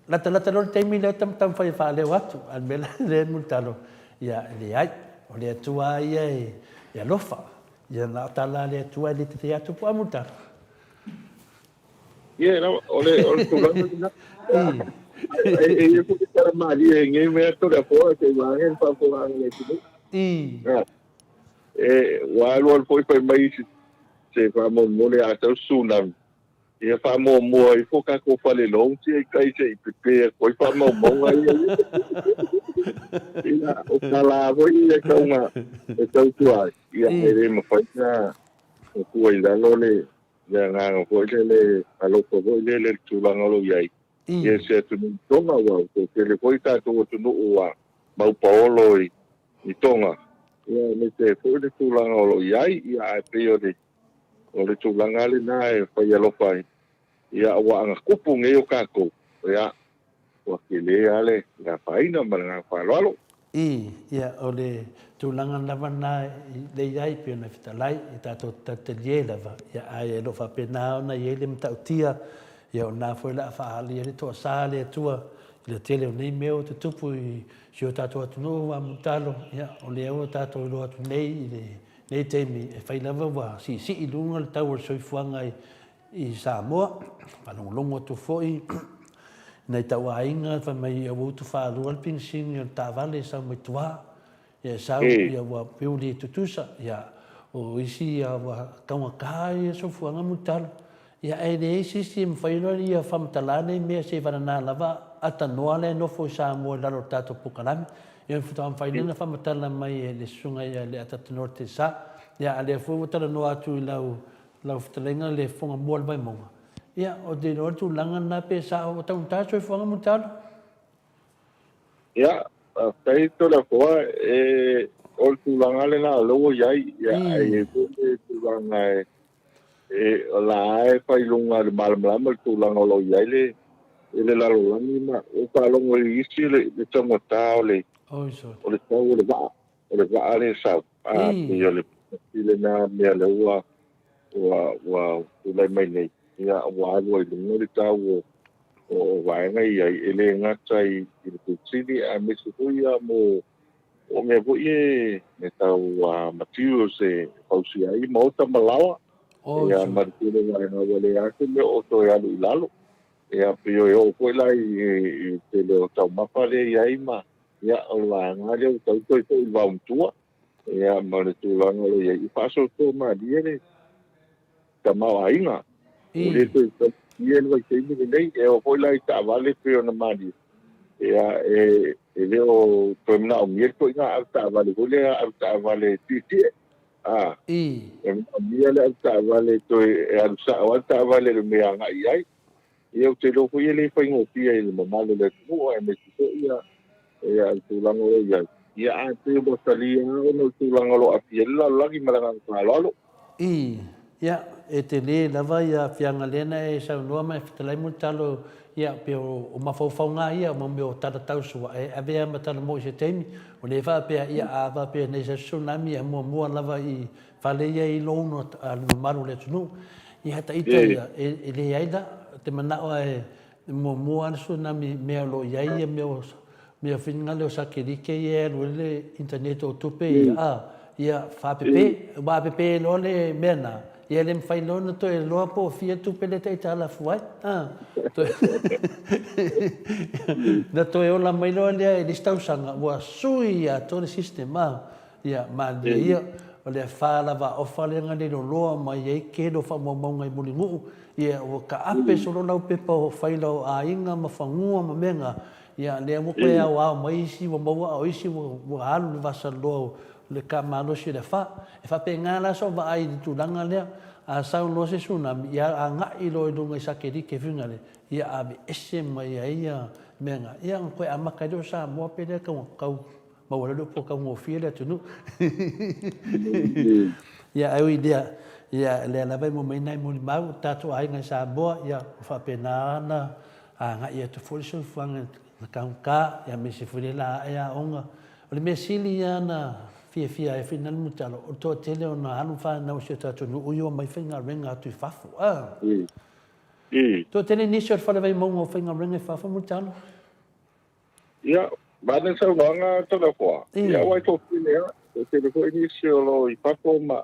lata lo te miole tam fa le watu al bela le multalo ia le ai o le atua ia lofa ia na tala le atua le te atu po amuta
ia o le tulanga e ko tara mali ngai me to le po te va en pa po le tu wa lo foi mai se fa mo le ata sunam ia fa mo i foka ko fa le long se kai se pe ko fa mo ai ia o kala voi ia kaunga e tau tua ia ere ma faina o kuai la lole ya nga ko le alo ko le tulanga lo yai ye se tu tonga wa ko le ko ta to tu no wa mau paolo I tonga ya me te ko le tulanga lo yai ya pe o le tulanga le na e fa ya lo pai ya wa nga kupu nge yo kako ya wa ke le ale nga faina ma nga fa lo
ia o le tulaga lava na le iai pe ona fetalai I tatou tatalie lava ia ai e lo faapena ona iai le matautia ia ona foi la faalia le toʻasā le atua I le tele o nei mea o te tupu I sio tatou atunuu a mutalo ia o lea ua tatou ilo atu nei nei taimi e fai lava ua siʻisiʻi luga le tau o le soifuaga I Samoa palogologo atu foʻi nei tauāiga fa mai ua utu fālua le pigisigi o le tāvale sau mai tuā ia sau ia ua piuli tutusa ia o isi ia ua kaugakā ia sofuaga mutalo ia e leai sisi mafai loa ia faamatala nei mea se vananā lava atanoa le nofo I Samoa I lalo tatou pukalami ia mafai lena faamatala mai e le susuga ia le atatanoa le tesā ia a lea foi ua talanoa atu I lau fetalaiga le fogamua le vaimoga ia o te loa tulaga na pe sa o taunata soifuaga mutalo
ia kai to la ko o tulanga le na lo yai ia e ko tulanga la e fa ilunga le malama tulanga lo yai le la lo ni ma o ka lo ngoi isi le tamata o le tau le va le sa ia le na me le wa le mai nei ia wa lo le tau o vaenga ia ele ngata I le tsini a me se ia mo o me vo me tau materials e pausi ai Maota malawa ia martile vaenga wale ake me o to ia lalo ia pio o ko lai te le tau mapale ia ma ia o vaenga le tau to va un tua ia ma le tulanga le ia I paso to ma diere tamau ainga o le to ia vai te ni nei e o foi lai ta vale pe ona mali ia le o to na o mier ko nga ta vale ko le ta vale titi e mia le ta vale to e al sa o ta vale le mea nga ai ia te lo ko le foi ngo pia le mamalo le ko e me to ia tu lango ia a te bo salia no tu lango lo a piela lagi malanga ka lo
ia e te lē lava ia fiaga lena e saunoa mai fetalai mutalo ia pe o mafaufauga ia ma me o tatatau suaʻe avea matala mo I se taimi o lē faapea ia ava pea nei sa tsunami e muamua lava I faleia I louna a le mamalu le atunuu ia taʻita ia e lē ai la te manaʻo e muamua le tsunami mea lo iai ia mea finagale o sakelike ia e aluele le internet o tupe ia faapepe ua apepe loa le mea na ia le mawhai lona to e loa po fia tupe le teita ala fuai na to e ola mai loa lea e listausanga ua sui a to le sistema ia ma ia o le whālawa ofa le ngani loa mai ei ke lo whamaunga I mulingu ia o ka ape solo lau pepa o whailau a inga ma whangua ma menga ia lea mo koe au au mai isi wa maua au isi wa alu le vasa loa le ka malosi le fa e fa pe ngala so va ai tu langa le a sa lo se tsunami ia a nga I lo I sakeri ke fingale ia a be ese mai ia menga ia ko a maka do sa mo pe le ka ma wala do po ka mo fiele tunu ia ai idea ia le la vai mo mai nai mo mau tatu ai nga sa bo ia fa pe na a nga ia tu fo so fanga ka ia me se fule la ia onga le mesili ia na fia e final mutalo o to tele ona anu fa na o se tatu no uyo mai finga renga tu fafu to tele ni sor fa vai mo finga renga fafu mutalo
ia bana sa nga to na ko ia wai to tele to tele ko ni lo I fafu ma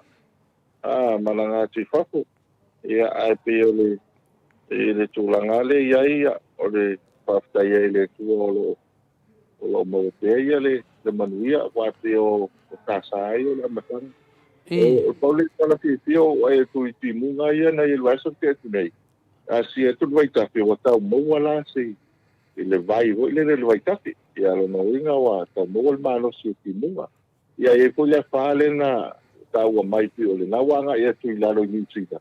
malanga tu fafu ia ai pe le tulanga le ia o le pafta ia le tu o mo te ia le manuia wa te o kasai le matang o tole tala fio e tu ti munga ia na il vaso te nei asi e tu vai tape o tau mo wala si le vai o le vai tape ia lo no inga wa ta mo el malo si ti munga ia e ko le fale na tau mai pio le na wanga ia tu lalo ni tsita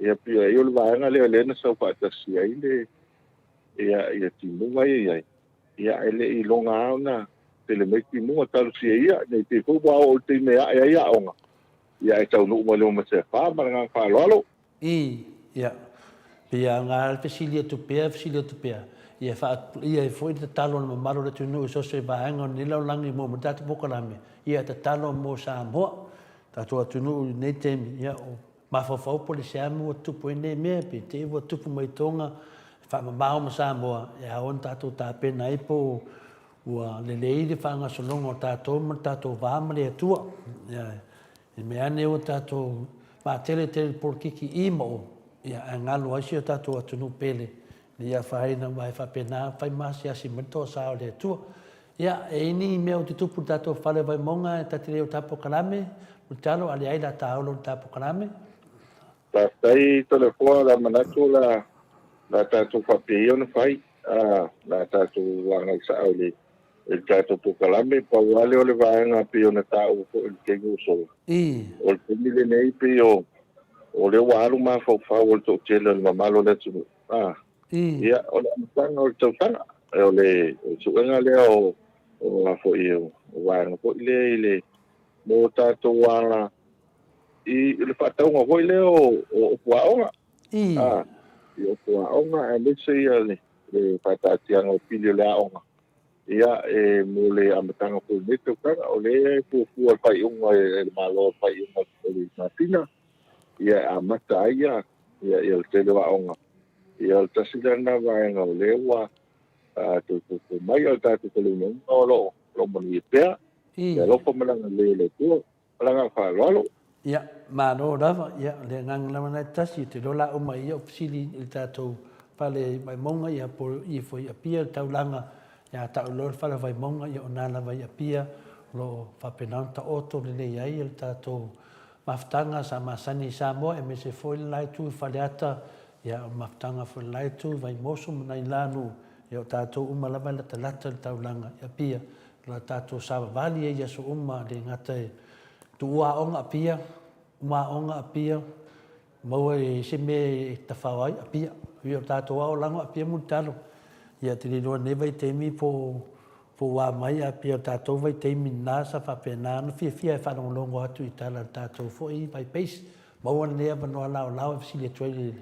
ia pia i o le vaenga le na sau faatasi ai le ia timuga ia ele i longa auna tele me timuga talusia ia nei te fu wa o te mea ia onga ia e tau no mo le mo se fa ma nga fa lolo
ia pia nga fisilia tu pia ia fa ia foi te talo na maro le tunu so se vaenga ni lo langi mo tatu pokalame ia te talo mo Samoa tatu tunu nei te ia o mafafau polisia mo tupu nei me pe te wo tupu mai tonga fa mamao ma Samoa ia on tatu ta pena ipo ua lelei le whanga solonga o tātou ma tātou wāma le atua. I mea ne o tātou mā tele por kiki i mo ia a ngalo aisi o tātou atunu pele. Ia whaina mai whapena whai masi asi mento sao le atua. Ia e ini mea o te tupu tātou whale vai monga e tatire o tāpo kalame. Mutalo ali ai la tāolo tāpo kalame.
Tātai telefona la manatu la tātou whapea na whai. La tātou wanga i sao le il tātou pukalame pa wale o le vaenga pe o na tāu ko il kengu so. O le pumile nei pe o le waru ma fau o le tau tele le mamalo le tunu. Ia o le amatanga o le tautanga. O le suenga le o la fo i o vaenga po ile mo tātou wala i le whataunga hoi le o puaonga. I o puaonga e lese ia le whatatianga o pili le aonga. Ia e mo le amatanga po le tautanga o le fua pai unga e le malo pai unga o le matina. Ia amata ia le tele waonga. Ia le tasilana vaenga o le ua tu mai o tatu kalunga o lo mani e pea. Ia lopo malanga le tua. Malanga whalalo.
Ia, mano rava, ia, le ngang lamana tasi, te lola uma ia opsili il tātou pale mai monga ia po i foi apia taulanga ia tau lor fala vai monga ia onala vai apia lo fapenanta oto le ai il tātou maftanga sa masani Samoa e me se foi lai tu faleata ia maftanga foi lai tu vai moso mai lanu ia tātou uma lava la talata taulanga ia pia la tātou sa vali ia so uma le ngata tua onga apia, onga apia, mau e se me ta whawai apia, ia tātou au lango apia mutalo. Ia te rinoa ne vai teimi po wā mai apia tātou vai teimi nasa whapena, no fia e whanongongo atu i tala tātou fo i vai peis. Mau an lea manoa lao e fsili atuai le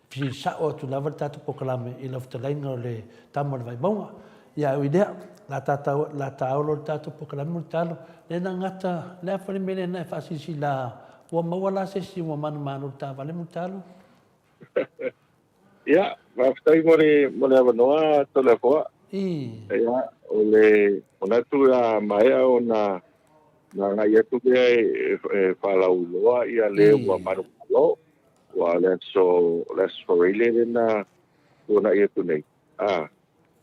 fsili sao atu lava tātou pokalame i lau ftalainga o le tamara vai maunga. Ia uidea, la tāolo tātou pokalame mutalo, le na ngata le afare mele na fasisi la wa mawala se si wa manu ta vale mutalo
ya va stai mo le vanoa to le ko ya ona tu ya mai ona na ya tu e fala uloa ia le wa manu lo wa let's for really na ona ia tu nei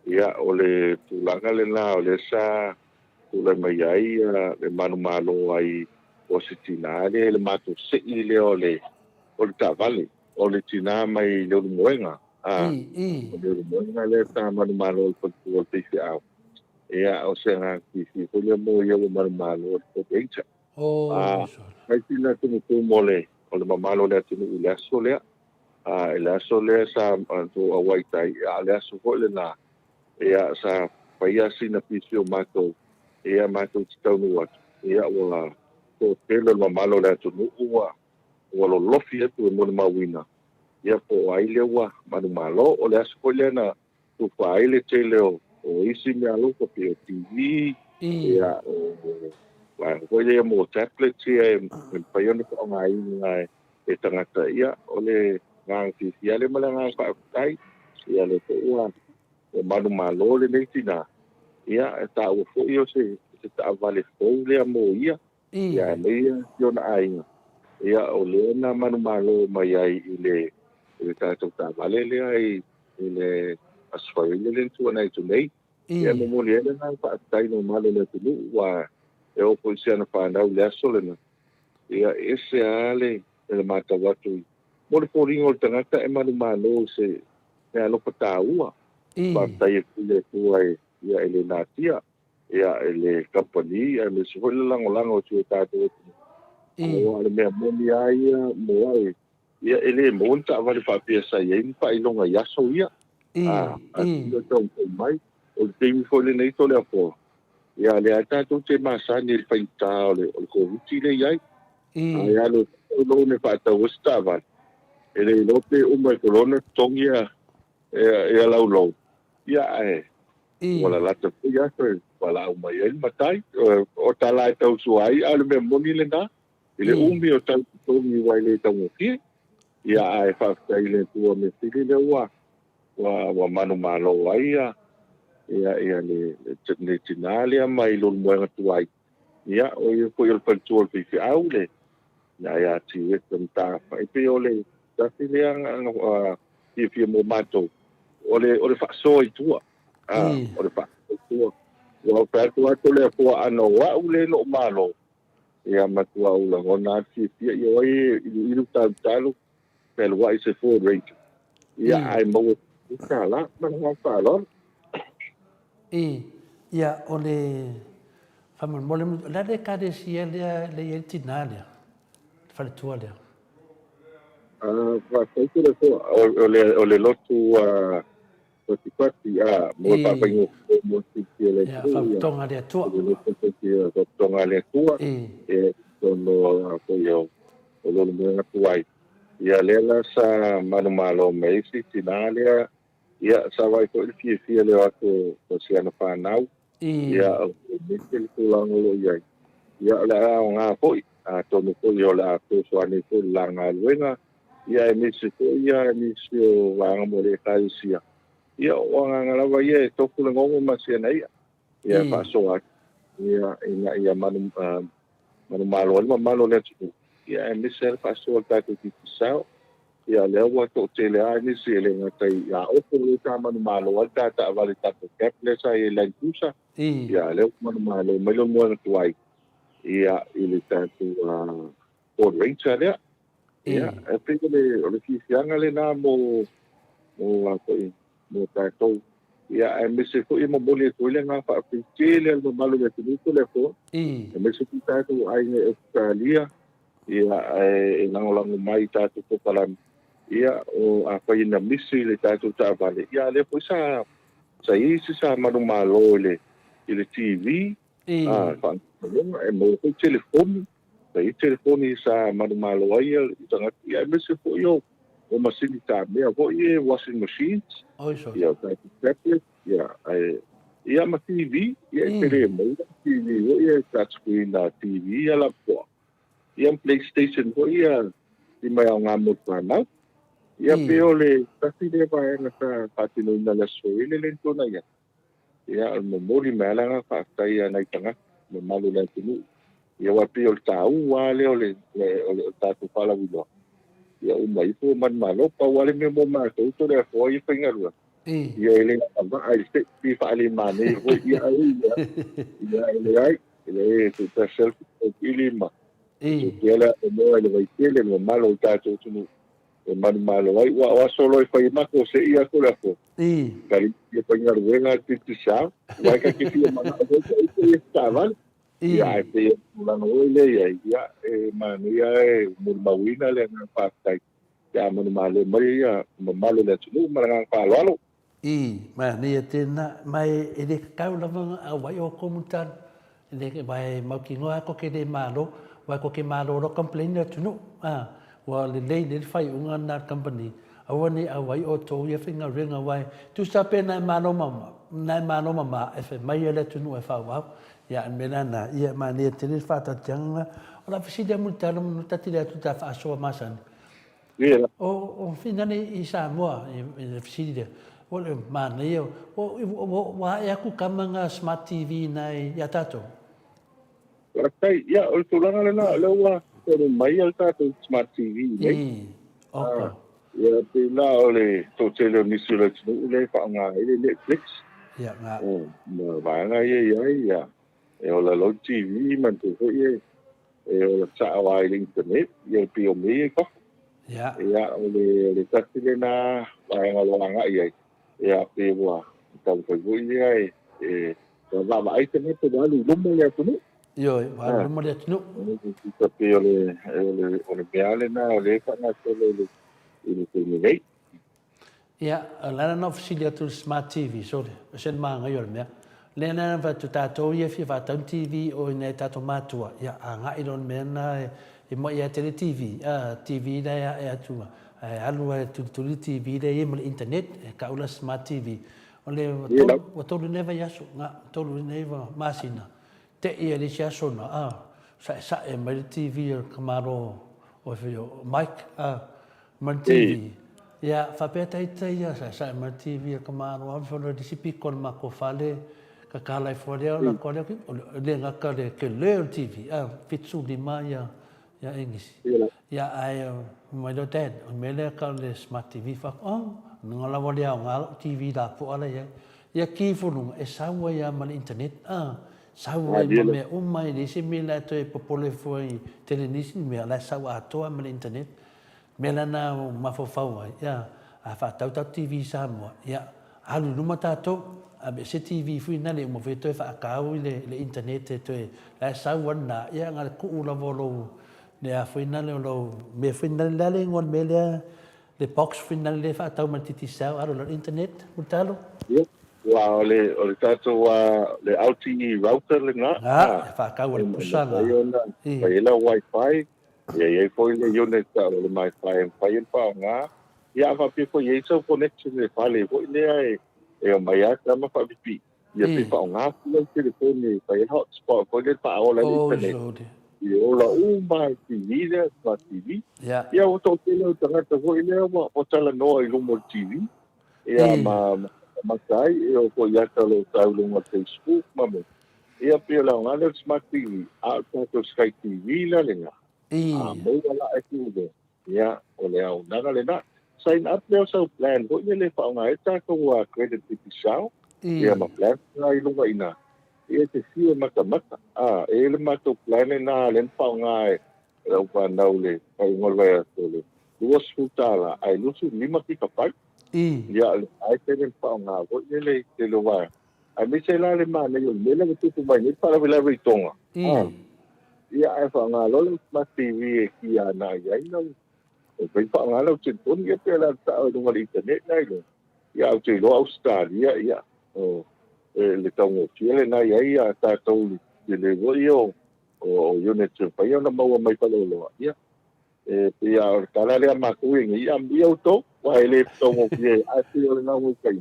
ya ole tu langa le na ole sa tula mai ai le manu malo ai o se tina le matu se ile o le tavale o le tina mai le moenga le moenga le ta manu malo o te se au o se nga ki ko le mo ia o manu malo o te echa mai tina tu mole o le malo le tinu ile sole ile sole sa tu awai tai ale so ko le na sa paia sina pisio mato ia mato tau nuat ia wala ko telo mamalo le tunu ua wala lofi atu mo mawina ia po ai le ua manu malo o le askolia na tu pa ai le tele o isi me alo ko pe TV ia wa ko le mo tablet ia me paione ko ngai ngai e tangata ia o le ngang ti ia le malanga pa tai ia le to ua o manu malo le netina ia ta o fo io se ta vale fo le mo ia le yo na ai ia o le na manu malo mai ai ile ta vale le ai ile asfai le tu na tu nei ia mo le na pa tai no malo le tu wa e o po sia na pa na le solena ia ese ale le mata watu mo le foringo tangata e manu malo se ya lo pata ua ba tai le tu ai ia ele natia ia ele company ia me so le lango tu ta to o le me mo ia mo ai ia ele mo ta va le fa piesa ia ni pa ilonga ia so ia ia tong mai o te mi fo le nei to le po ia le ata to te masa ni fa ita o ko uti le ia ia lo ne pa ta ustava ele lo pe o mai corona tongia ia lo ia wala la te ia wala o mai el matai o tala tau suai ale me moni le na ele umi o tau tongi wai le tau ki ia ai fa ile tua me tili le wa manu malo ia le tinale mai lo mo tuai ia o ia ko il pentual fi aule ia ti e tanta fa pe ole ta le ang fi mo mato ole fa so i tua ole fa tua wa fa tua to le po ano wa ule no malo ia matua ula ona fi ia i talo pel wa se for rate ia ai mo kala man fa lo
ia ole famal mole la de kade si le tinale fa le tua le
va sai le so ole lotu pati mo pa pa mo si le
fa tonga le tua
tonga le tua no ko yo lo mo tuai ia lela sa malo mai si tinale ia sa vai ko fi le ko si ana pa nau ia mitel ko lang lo ia la nga po to no ko yo la ko so ani ko langa luenga ia mi si ko ia mi si wa mo le kaisia ia o nga la va ia to ko ngo ma si na ia pa so ia manu malo le tu ia mi ser pa so ta ko ti sao ia le wa to te le ai ni si le ngatai ia o ko le ta manu malo ta vale ta ko keple sa i le tusa ia le manu malo mai lo mo tu ai ia ile ta tu por recha le ia e pe le fi fianga le na mo ta to ia e me se ko i mo bole to le nga fa fi le mo malo le tu le ko e me se ta tu ai ne Australia ia e langolango mai ta tu ko pala ia o a pai na misi le tatu ta vale ia le po sa isi sa manu malo le TV fa e mo ko telefone telefone sa manu malo ia tanga ia misi po yo o masini ta me o ia washing machines ia ta tablet ia ma TV ia tele mo TV ia touch screen na TV ia la po ia PlayStation po ia di mai nga mo pa na ia peole kasi le pa na sa patino na la so ile lento na ia mo mori mala nga fa tai na itanga mo malu la tinu ia wa peole tau wa le ole ta tu pala wilo ia o mai fo man malo pa wale me mo ma to le fo i pengaru ia ile ba ai se pi fa ali mane ia ile tu ta self ile ma ia mo ele vai tele mo malo ta tu manu malo ai wa solo e fai mako se ia ko la ko kali e pangar wenga titi sa wa ka ki fi mana o e taval ia e la no le ia e manu ia e murmawina le na pa tai ya manu malo mai ia malo le tu mara pa lalo
ma ni tena mai e de ka la a wa o komutan de vai mau ki ngoa ko ke de malo wa ko ke malo ro complain tu no wa le fai unga na company awani awai o to ia finga ringa wai tu sape na malo mama e fe mai ele tu no e fa wa ya mena na ia mani tini fa ta janga ola fisi de multa no tati le tu ta fa so masan o fina ni i Samoa e fisi de o le mani o wa ya ku kamanga smart TV nai ya tato
ya o tulanga le na le wa pero mai alta tu smart TV ya te la ole to tele ni sura tu le fa nga ile Netflix
ya nga
ma ba nga ya e ola lo TV man tu ye e ola sa wa ile internet ye pi o me ko ya ole ta tele na ba nga lo nga ya pe wa ta ko ye e ba ai te ne to ba lu mo ya tu
Yo, wala mo dia tinu.
Tapi oleh meale na oleh kana tole ile nei.
Ya, lana no fisilia tu smart TV, sorry. Sen manga yo me. Lena va tu tato ia fi va tan TV o ne tato matua. Ya, anga idon mena e mo ia tele TV. TV da ya tu. Alu tu TV da ia internet ka ula smart TV. Ole to neva yaso nga to neva masina. Te ia li sia sona sa e mai TV kamaro o fio mic man TV. Ya, fa peta ita ya sa ma TV kamaro am fo di sipi kon ma ko fale ka kala fo le la ko le nga ka le ke le TV fitsu di ma ya engis ya ai mai do ten me le ka le smart TV fa nga la wale nga TV da po ala ya ki fo no e sa wa ya ma internet sa wa me mai di simi la to e popole fo television me la sa wa to ma internet melana mafofau ya fa tau TV Samoa ya alu numa tato abe se TV fina le mo veto fa kau le internet to la sawana ya ngal ku la volo le a fina le lo me fina le ngon me le box fina le fa tau matiti sa alu le internet mutalo
wa ole tato wa le LTE router le nga
fa kau le pusanga
pa ela wifi ya foi le unit le mai fly pa nga ya va pe ko ye so connection le fale ko le e mai aka ma fa pipi ya pe pa nga le telefone pa hotspot ko le pa ola internet yo la uma TV le pa TV ya o to ke le tanga to ko le o tala no i lumo TV ya ma sai o ko ya talo talo mo Facebook mamo ya pe la nga le smart TV a to Sky TV la lenga mai wala aku de ya ole au nanga le na sign up le so plan ko le fa nga eta ko wa credit pisau ya ma plan na ilunga ina e te si ma mata e le ma to plan na le fa nga e o pa na ule ai ngol va tole duas futala ai lusu lima pika pa ya ai te le fa nga ko le te lo va ai mi se la le ma le le tu mai ni para vela ritonga ya ai fa nga lo ma TV ki ana ya no pe fa nga lo chin pun ye pe la ta o ngol internet nai lo ya o lo Australia ya le tong o chile na ya ta to le go yo o unit pa yo na mo mai pa lo ya pe ya ta la le ma ku ngi ya mi auto wa le tong o ye a ti o na mo kai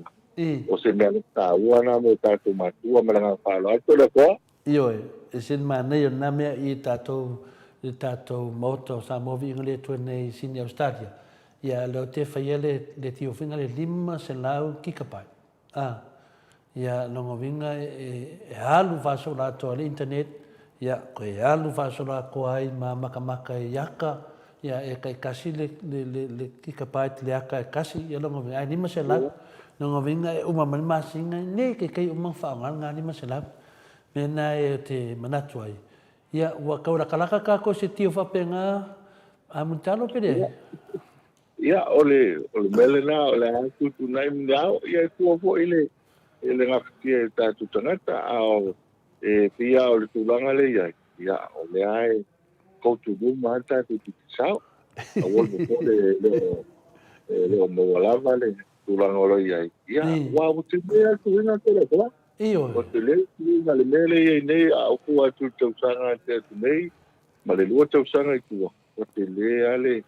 o se me ta wa na mo ta tu ma tu ma nga fa lo to le ko
yo sin mana yo na me I tato moto Samoa Viiga le tu nei sini Australia ya lo te faiele le tio finga le lima se lau kikapai ya longo vinga halu faso la to le internet ya ko halu faso la ko ai maka yaka ya kai kasi le kikapai le aka kasi ya longo vinga lima se lau longo vinga uma masinga ne kai uma fa nga lima se lau mena te manatuai ya wa kaula kalaka ka ko se tio fa penga amuntalo pede
ya ole melena ole tu nai ngao ya ku fo ile nga ki ta tu tanata au pia ole tu langa le ya ole ai ko tu du mata tu sao o mo le mo wala vale tu langa ole ya wa tu me tu na te la o te le na le mele nei au ku atu tau sanga te nei ma le lua tau sanga ku o te le ale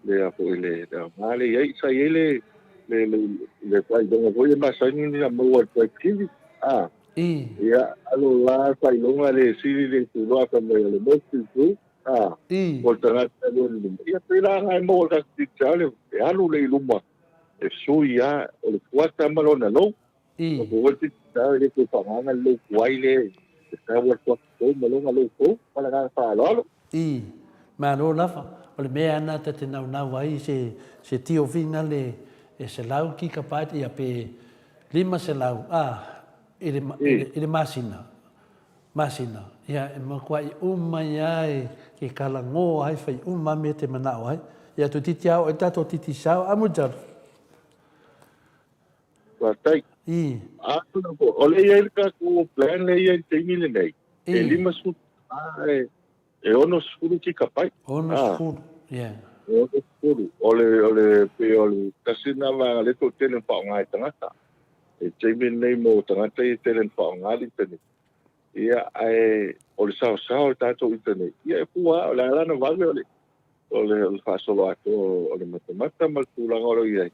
le a po ile da male ai sa ile le pai donga voi ma sa ni na mo wa ki ya alo la sai longa le siri le tu lo ka me le mo tu o tanga te lo ni ya pela ngai mo ka ti chale alo le luma e suia o le kuata malona lo o ko ti le ko fa nga le kwai le ka wa ko malonga lo ko para ga fa lo
ma lo la fa o le mea ana te na wai se tio vinga le se lau ki kapai ia pe lima se lau ile masina ia ma kwai mai ke kala ngo ai fai me te manao ai ia tu titiao e tato titisao amujar
wa tai ole ia ka ku plan le ia te mile nei e lima su E ono skuru ki kapai.
Ono skuru, yeah.
Ono skuru. Ole pe ole kasina wa le to tele pa ngai tangata. E temi nei mo tangata I tele pa ngai tene. Ia ole sao tato I tene. Ia e pua ole ala na vale ole fa solo ato ole matamata mal tulanga ole ia.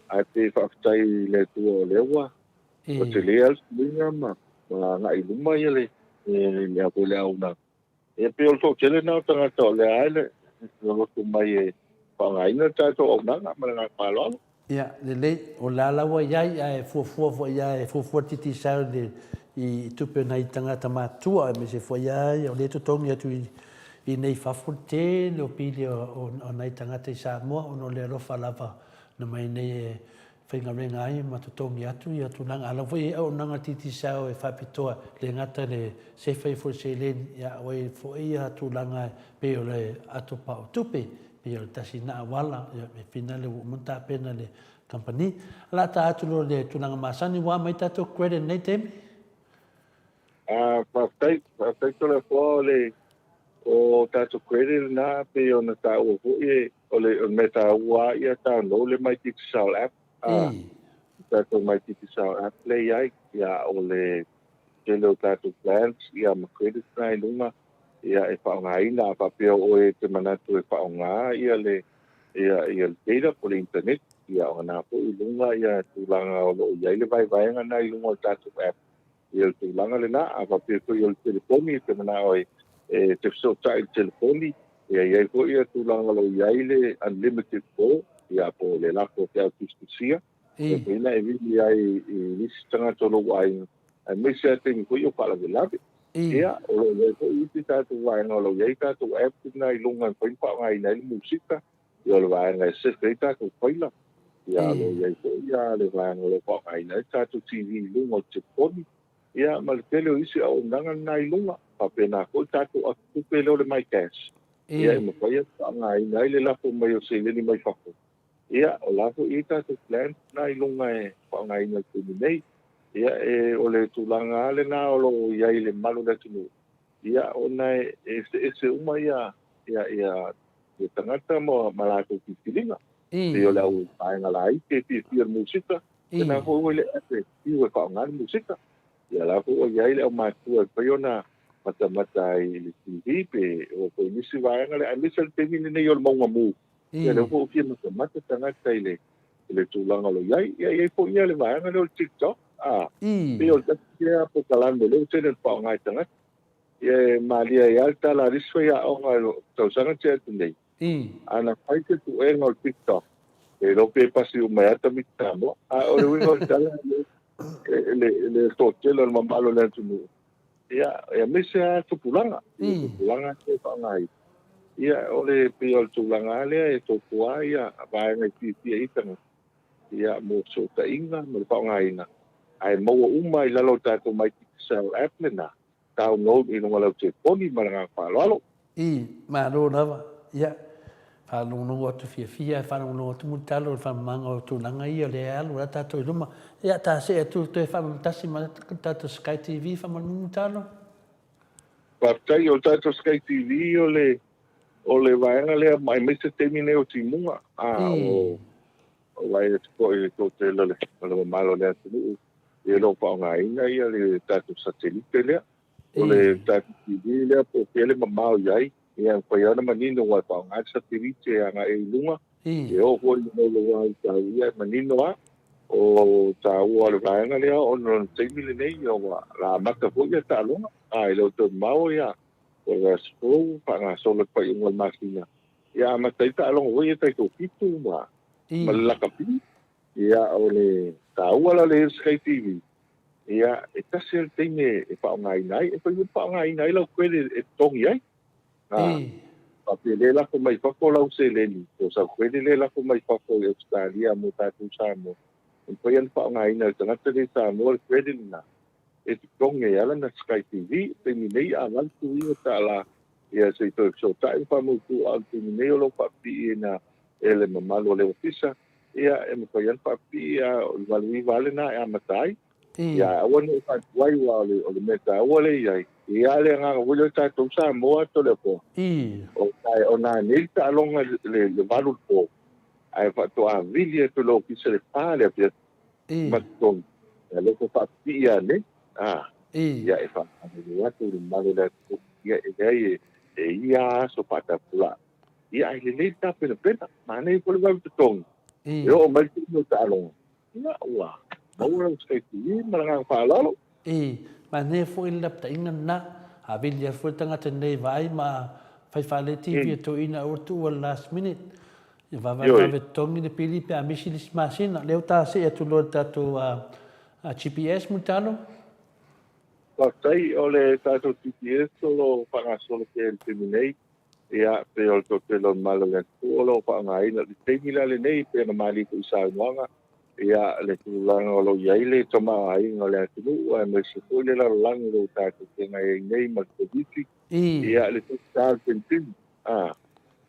Ai te whaktai le tua o lewa. O te lea minga ma ngai luma ia le. E a pole au na. E pe o tele na tangata o le aile. Lo tu mai whangaina tato o nanga ma ngā pāloalo.
Ia, le o lalawa iai e fuafua ia e fuafua titi sao I tupe nei tangata mātua me se fua iai o le tutongi atu I nei whafute le o pili o nei tangata I Samoa o no le rofa lava na mai nei e whaingarenga ai ma tutongi atu I atu nanga ala fui o nanga titi sao e whapitoa le ngata le se whai fo se le ia o e fo ia atu langa pe o le atu pa o tupe pe o tasi na wala me fina le monta pena le company la ta atu lo le tunanga masani wa mai tato credit nei temi
Whaktai tole fo le o tato credit na pe o na ta ua fui o le meta ua ia ta no le mai tiki sao app tato mai tiki sao app le iai ia o le telo tato plans ia ma credit na I lunga ia e whaongaina a papea o e te manatu e whaonga ia le ia data po le internet ia o nga po I lunga ia tūlanga o lo iai le vai na I lunga o tato app ia tūlanga le na a papea ko ia le telefoni te mana o te fsota I telefoni ia iai ko ia tūlanga lo iai le unlimited call ia po le lako te au tustisia ia po ina e vini ai I nisi tanga tolo ai a mesi a tengi ko ia pala de labi ia o le ko I tato vai ngolo iai tato app na I lunga ko I ngai nei musika ia le vai ngai se tato koila ia lo iai ko ia le vai ngolo ko ngai nei tato TV lunga te poni ia ma le tele o isi au nanga nai lunga papena ko tato a tupe le mai cash ia mo ko ia ngai nei le lapo mai o se le ni mai fako ia o lapo I tato plan nai lunga e ko ngai nei tu nei ia o le tūlanga ale na o lo iai le malu na tunu ia o nai se uma ia tangata mo malato titilinga e o le au paenga lai ke pia musika e na ho le ate iwe ka ngal musika ia la ko iai le au matua pe ona mata I le TV pe o ko nisi vaenga le ai misal te ni nei o monga mu ia le ko pia mata tangata ile le tūlanga lo iai po ia le vaenga le TikTok Pio takia po kalando le tene pa ngai tanga. Ye malia ya alta la riswa ya o ngai tau sanga che tendei. Ana faite tu e ngol TikTok. E lo pe pasi o mai ata mitamo. O le wingo tala le totelo al mamalo le tu. Ya mesa tu pulanga. Pulanga te pa ngai. Ya o le pio tulanga le e to tua ya va ngai ti itanga. Ya mo so ta inga mo pa ngai na. Ai mau uma I lalo tato mai tisau app le na. Tau ngau I nunga lau te poni maranga whaloalo.
Ma ro lava, ia. Whanongo atu fia, whanongo atu mutalo, whanmanga o tūnanga ia le alu, ra tato I ruma. Ia tā se atu te whanamtasi ma tato Sky TV, whanmanu mutalo?
Whaptai o tato Sky TV o le vaenga lea mai mese temine o timunga. O vai e tuko I to te lele, o malo lea tunu. E lo pa nga inga ia le tato satellite lea. O le tato TV lea po pele mamao iai. Ia pa iana manino wa pa nga satellite a nga e lunga. E o hoi no wa ta ia manino a. O ta ua le vaenga lea o no teimile nei o wa la maka po ia ta lunga. Ai lo to mau ia. O la spo pa nga solo pa inga makina. Ia matai ta longa hoi e tai to pitu ma. Malakapi. Ia o le taua la le Sky TV. Ia e tase al teine e whaongai nai. E whai whaongai nai lau kwele e tongi ai. Pape le lako mai whako lau se leni. O sa kwele le lako mai whako e Australia mo tātou Samoa. E whai an whaongai nai tangata le Samoa le kwele na. E te tongi e ala na Sky TV. Teini nei a maltu i o tāla. Ia se i toi so tai whamutu al teini nei o lo papi e na ele mamalo le ofisa. Ia e mo yan papi a valui vale na e amatai. Ia awan o wai wa o le meta o le ai. ia le nga wile tātou Samoa tole po. O nā nei ta alonga le valu po. Ai whato a vili e tulo kisa le pāle pia matong. E loko whapia ne. Ia e whapia watu le malu le ia e gai e ia so pata pula. Ia ai le nei ta pena pena. Mana i pole wapu tong. E o mai tino ta alonga. Ia ua. Maura uskaiti i maranga whaalalo.
Ma ne fo i lapta inga na a vili a fo tangata nei vai ma fai whale TV to ina o tu o last minute. I vave tongi ne pili pe a misi lis masina. Leo ta se e tu lo tato a GPS mutalo?
Pasai o le tato GPS o lo whangasolo ke el teminei. Ia pe o to te lo malo le tu o lo whangaina. Le teimila le nei pe na mali ku isa mwanga. Ia le tulanga o lo iaile toma ai ngā le atunu a me se koe le lalangi lo tātou te ngai nei ma koviti. Ia le tu tāl pentin.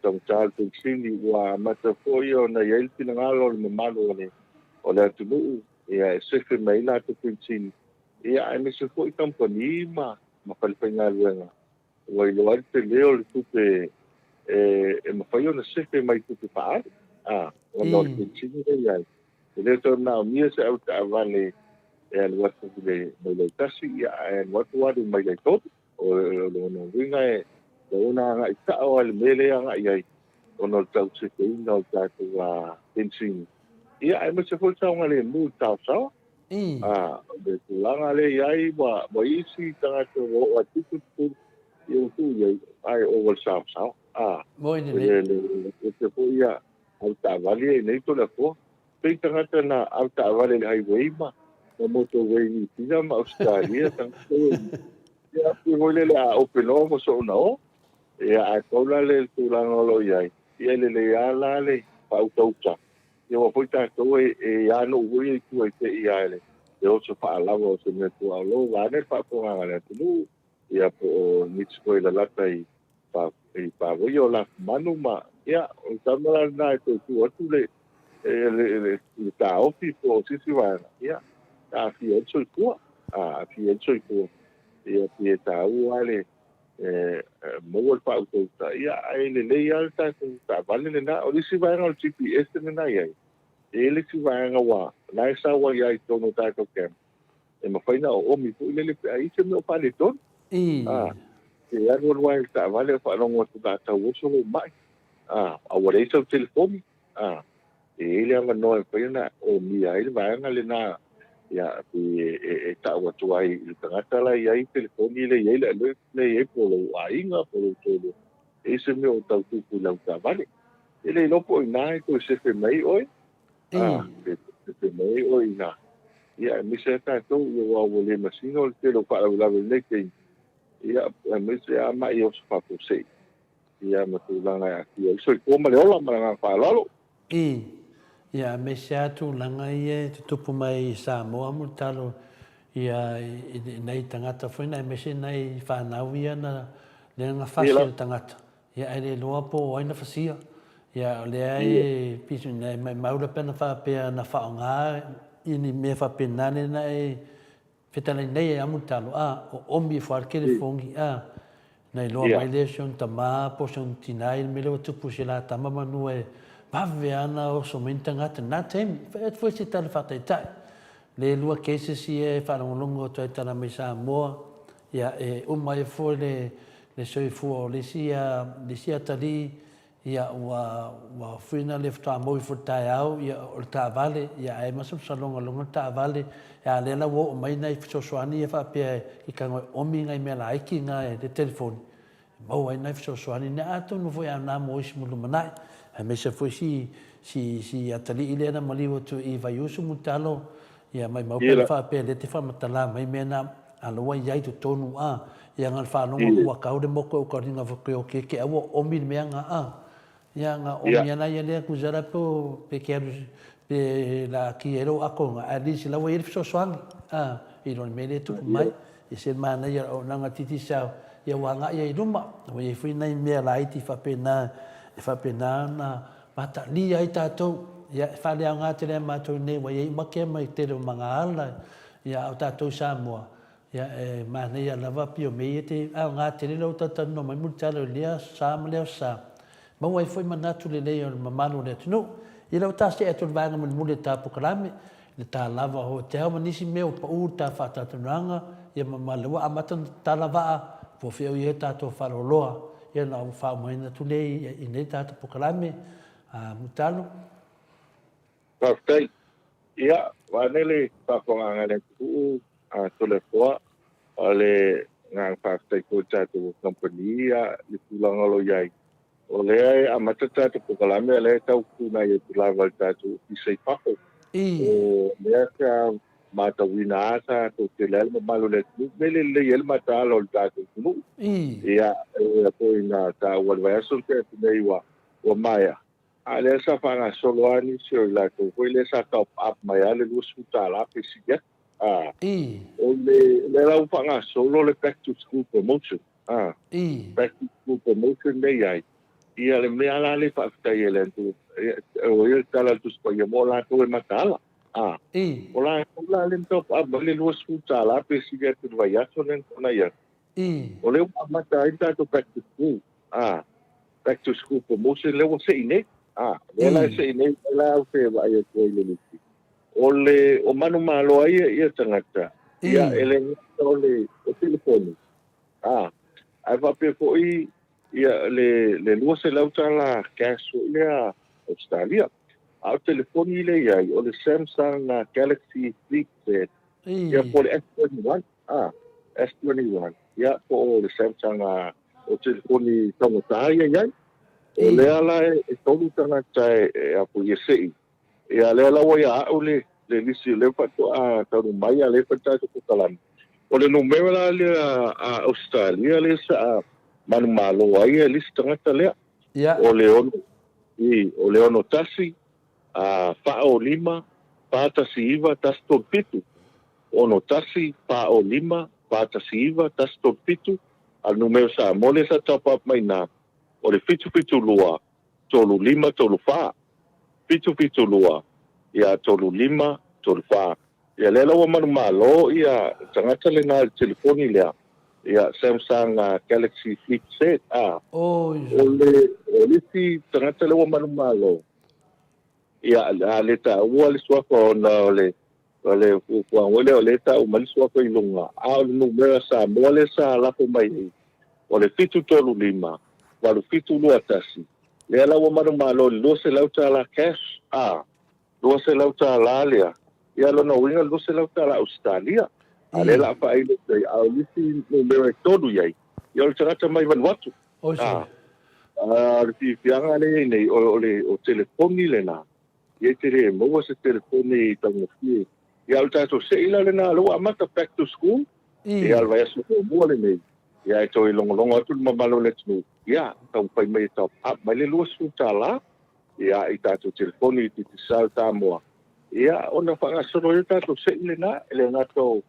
Tong tāl pentin i ua mata foi o na iaile tina ngalo le mamalo o le atunu. Ia e sefe mai la tu pentin. Ia e me se foi kampani ma whalipai ngā luenga. Ua i lo ari te leo le tupe e mawhai o na sefe mai tupe whaare. O na le pentin i iai. Le to na mia se au ta vale e al watu le mai tasi ya e watu wadu mai le tot o no vinga e ona nga ita o al mele nga ia o no tau se te no ta tu a pensin ia e mo se fo sa nga le mu ta sa de langa le ia ba isi ta to o atu tu eu tu ia ai o wal sa
moi
le se fo ia au ta vale nei to la fo pe tangata na au ta vale le highway ma o motorway ni pina ma Australia tang ya pu le la open mo so na o ya a tola le tula ngolo yai ia le ala le pa utauta yo po ta to e ya no wi tu e te ia le yo so pa la o se me tu alo va ne pa po nga le tu ya po ni ko la la tai pa yo la manuma ya o tamara na to tu o tu le le ta ofi po sisi wa ya ta fi el soi ko fi el soi ko ya ta wale mo wal pa auto ta ya ele le ya ta vale le na o sisi wa no GPS ne na ya ele si wa nga wa na sa wa ya to no ta ko kem e mo faina o mi pu le ai se no pa le ton ya no wa ta vale fa no mo ta wo so mai a wa le so telefoni ele anga no e pena o mi ai vai nga le na ya e ta wa tuai i tangata la ia i telefoni le ia le e polo ai nga polo todo e se me o tau tu la ta vale ele no po na ko se fe mai oi se mai oi na ia mi se ta to yo wa le masino te lo para la le ke ia mi se ama io fa po se ia ma tu la nga ia so ko ma le ola ma nga fa lalo
ia me se atu langa ia te tupu mai Samoa mo talo ia nei tangata foi nei me se nei whanau ia na le nga whasi tangata ia ele loa po aina whasia ia le ai pisu nei mai maura pena whapea na whaonga ini me whapenane na e whetala nei e amu talo o omi whaarkele fongi nei loa mai le sion tama po sion tinai me leo tupu se la tama manu e pave ana o so mentangata na tem foi se tal fatai tai le lua cases si e whanongongo to e tala mai Samoa ia e umai fo le soi fu le sia tali ia wa fina le fta mo fo tai au ia o ta vale ia e maso salonga longa ta vale ia le la wo mai nei so soani e fa pe i ka omi ngai me la iki nga de telefone mo ai nei so soani na ato no foi ana mo is mulu manai me se foi si atali ile na maliwo tu I vai usu mutalo ia mai mau pe fa pe le te fa matala mai mena alo wa yai tu tonu ia ngal fa no wa ka de moko ko ringa fo ke awo omi me nga ia nga omi ana ia le ku zara po pe ke pe la ki ero ako ali si la wa ir so swang I don me le tu mai I se mana ia o nga titi sa ia wa nga ia iduma wa ia fui nai me la iti fa pe na na mata li ai tatou ia fale anga te le matou nei wa ia make mai te mga ala ia o tatou Samoa ia mana ia lava pio me te a nga te lo tata no mai mutalo lia sa maleo sa ma wai foi manatu le le mamalo le tunu i lo ta se e tu vanga mun mule ta pokalame le ta lava ho te ha manisi me o pa u ta fa ta tunanga ia mamalo a matan ta lava po feo ia ta to fa loa ia na fa mai na tu le i ne ta pokalame a mutalo
Perfect. Ia, wanele whakonganga le ku a tole poa o le ngā whaktai ko tātou company a le pulangalo iai. O le ai a matata te pokalame a le tau kuna i tu lawa tātou i sei pako. O le aka matawina asa to te le alma malo le tunu. Mele le elma tālo le tātou tunu. Ia, e po ina tā walwaiason te atunei wa maia. Ale sa fanga solo ani sio la ko le sa top up mai ale lu suta la pesiga o le la fanga solo le back to school promotion back to school promotion le ai ia le me ala le fa sta ele tu o il tala tu spa ia mola to e matala ola le top up le lu suta la pesiga tu vai aso nen na ia o le mata ita to back to school promotion le wo se ine ela se nei la fe vai ko ile liti ole o manu malo ai ia tangata ia ele ole o telefone ai va pe ko ia le lo se la utala cash le a Australia au telefone ile ia o le Samsung Galaxy Flip set ia por S21 S21 ia po le Samsung o telefone tangata ia o le ala e tolu tangata e apu ia sei. E a le ala wa ia au le lisi le pato a taru mai a le pata to kukalani. O le numero la le a Australia le sa manu malo ai e lisi tangata lea. O le ono tasi a faa o lima tasi iwa tas torpitu. Ono tasi faa o lima tasi iwa tas torpitu. Al numero sa mole sa top up mai na. O le fitu lua, tolu lima, tolu wha. Fitu lua, ia tolu lima, tolu wha. Ia lela wa manu malo, ia tangata le nā telefoni lea. Ia Samsung Galaxy Flip set. O lisi tangata le wa manu malo. Ia le ta ua le suako na ole kuangole o le ta umali suako ilunga. O le numera sa mole sa lapo mai. O le fitu tolu lima. Walu fitu lua tasi. Le ala wa manu malo lo se lauta la cash. Lo se lauta la alia. Ia lona winga lo se lauta la Australia. Ale la pa ai le au lisi numero todo iai. Ia le tarata mai Vanuatu. Le fianga le nei o telefoni le na. Ia te re mo se telefoni tango fie. Ia le tato se ila le na lo amata back to school. Ia le vai aso mo le nei. Ia e toi longo atu mamalo le tunu. Ia, tau pai mai top up. Mai le lua suta la. Ia, i tātou telefoni i titi sal Samoa. Ia, ona whangasoro i tātou se ile na. Ele nga tau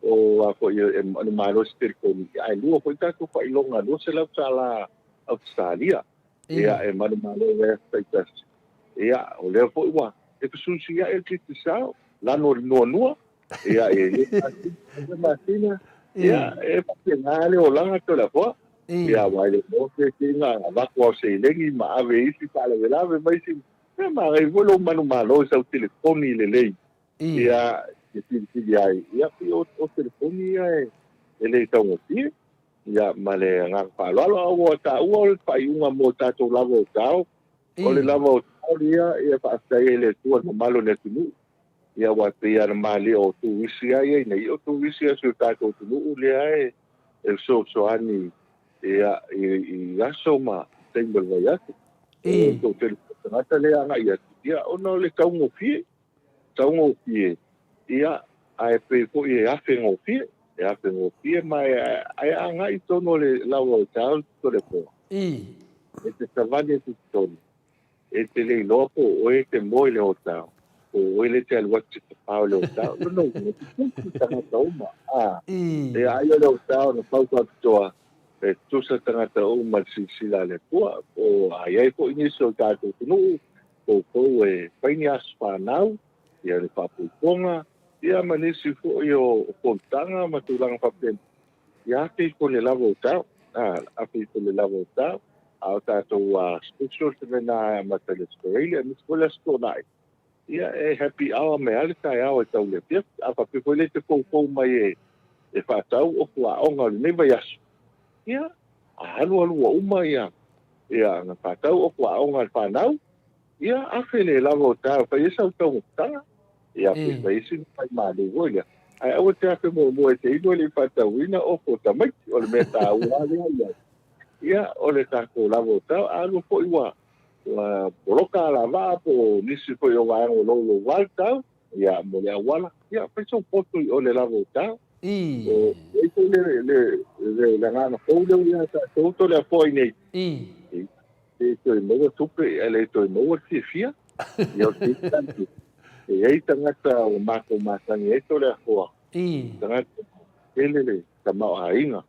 o ako i malo si telefoni. Ia, e lua po i tātou wha ilonga. Lua se lau tā la Australia. Ia, e malo le taitas. Ia, o lea po i wa. E kusunsi ia e titi sal. Lano nua. Ia, e masina. Ia, e pakenale o langa to la po. Ia, wai le mo ke tinga wako au se lengi ma ave isi pala velave mai si. E ma e volo manu malo sa o telefoni le lei. Ia, e tiri ai. Ia, o telefoni ia e le tau ngoti. Ia, ma le ngang palalo au o ta ua o pa iunga mo tato lava o tau. O le lava o tau ia pa astai le tua no malo ne tunu. Ia wate ia na mali o tu wisi ai nei o tu wisi asu tātou tunu le ai e so ani ia i aso ma teimbel vai atu o te tangata le anga ia ono le taungo fie ia ai pe ko i afe ngo fie mai ai anga i tono le lawa o tau to le po e te savane tu tono e te le lopo o e te moi le o tau o ele te alwa te pao le o tau no tangata uma e ai le o tau na pau ka toa e tusa tangata uma sila le tua o ai ko iniso tātou tunu o e paini aspa nau ia le papuiponga ia manisi fo'i o kontanga ma tulanga whapena. Ia ke ko le lava o tau. A ke ko le lava o tau. A o tātou special te mena ma telescorelia, mis ko le stonai. Ia happy hour me ale tai au e tau le pia. A whape le te kou mai e whātau o kua onga le neva yasu. Ia, a halu a uma ia. Ia, ngā whātau o kua onga le whanau. Ia, a whele lava o tau. Whai esa o tau mutanga. Ia, whai esi whai māle woia. Ai au te afe mo e te ino le whatauina o ko tamaiti o le mea tā uale ia. Ia, o le tāko lava o tau. Alu po iwa. Boroka la va po nisi po yo va o lo wal tau. Ia, mo le awala. Ia, whai so poto o le lava o tau. E ko le ngana poulo ia tātou le apoi nei. E toi moa tupe, ele toi moa fia. Ia o te tanti. E ei tangata o mako matangi e to le akoa. Tangata, ele ta mau hainga.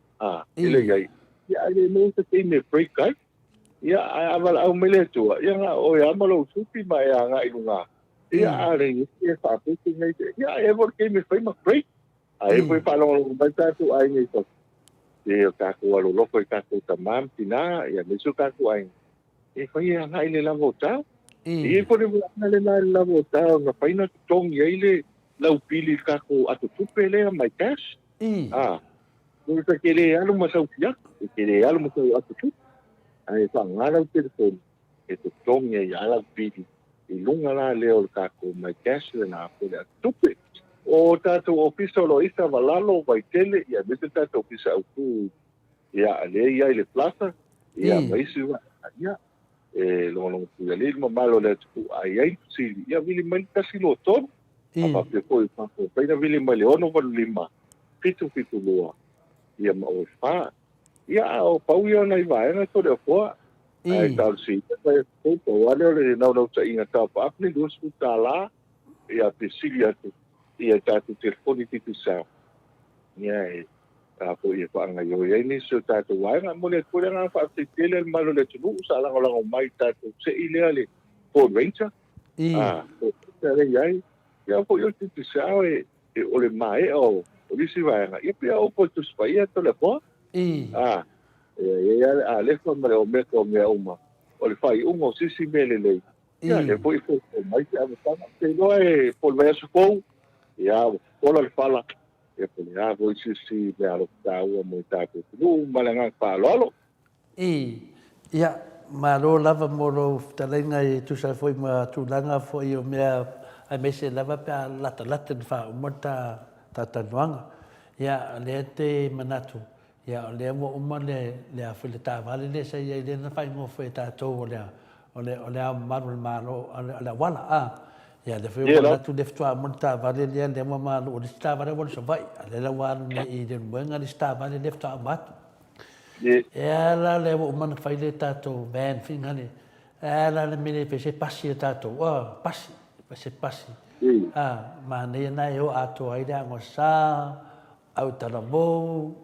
Ele iai. Ia ele mo te teime break kai. Ia amal au mele tua. Ia ngā o e amalo tupi ma e a ngā inunga. Ia are i e whaputi nei te. Ia e vor keime whaima break. E voi whalongo mai tātou ai nei to. E o kākou alo loko i kākou ta mam tina. Ia mesu kākou ai. E whai e a ngā ile lavo tau. E kore wala le nā lavo tau, ngā whaina tongi eile lau pili kako atu tupe lea mai cash. Nō ta kere alu masau kia, e kere alu masau atu tupe. E whangarau telefoni, e te tongi e ala pili. E lunga la leo le kako mai cash le nā kore atu tupe. O tātou ofisa lo isa walalo vai tele, ia mete tātou ofisa au tu. Ia le ia le plaza, ia maisi wa, ia. Longo ku le malo le tu ai sili ia vili mai kasi lo ton apa pe ko pe na vili mai ono va lima fitu loa ia ma o fa ia o pau ia nei vai na to de fo ai tal si pe ko wale le no ta inga ta pa ni dos ku tala ia pe sili ia ta tu telefoni ti sa ia po ia pa nga yo ia ni so ta tu wai nga mo le ko nga fa te tele malo le tu sa la ngo mai ta tu se ile ale po venture po tele ia po yo ti sa e o le mai o si vai nga ia pe o po tu spai to le po ia ale ko mo me ko me uma o le fai un o si mele le ia le po i mai ta te no e po vai su ko ia po le fala e pole a voi si le alo tau mo tātou tunu malanga pālolo.
Ia, maro lava moro talenga i tusa foi ma tūlanga foi o mea ai mese lava pia lata ni wha umata tātanuanga. Ia, lea te manatu. Ia, lea mo uma le a while tā vale le sa ia le na whai ngō foi tātou o lea maru le maro le wala ia le foi ona tu deftua monta vale le mama o le sta vale o se vai le la wa ne i de buenga le sta vale deftua mat ia la le o man fai le tato ben fingani la le mine pe se passi tato passi ma ne na yo ato ai da ngo sa au tala bo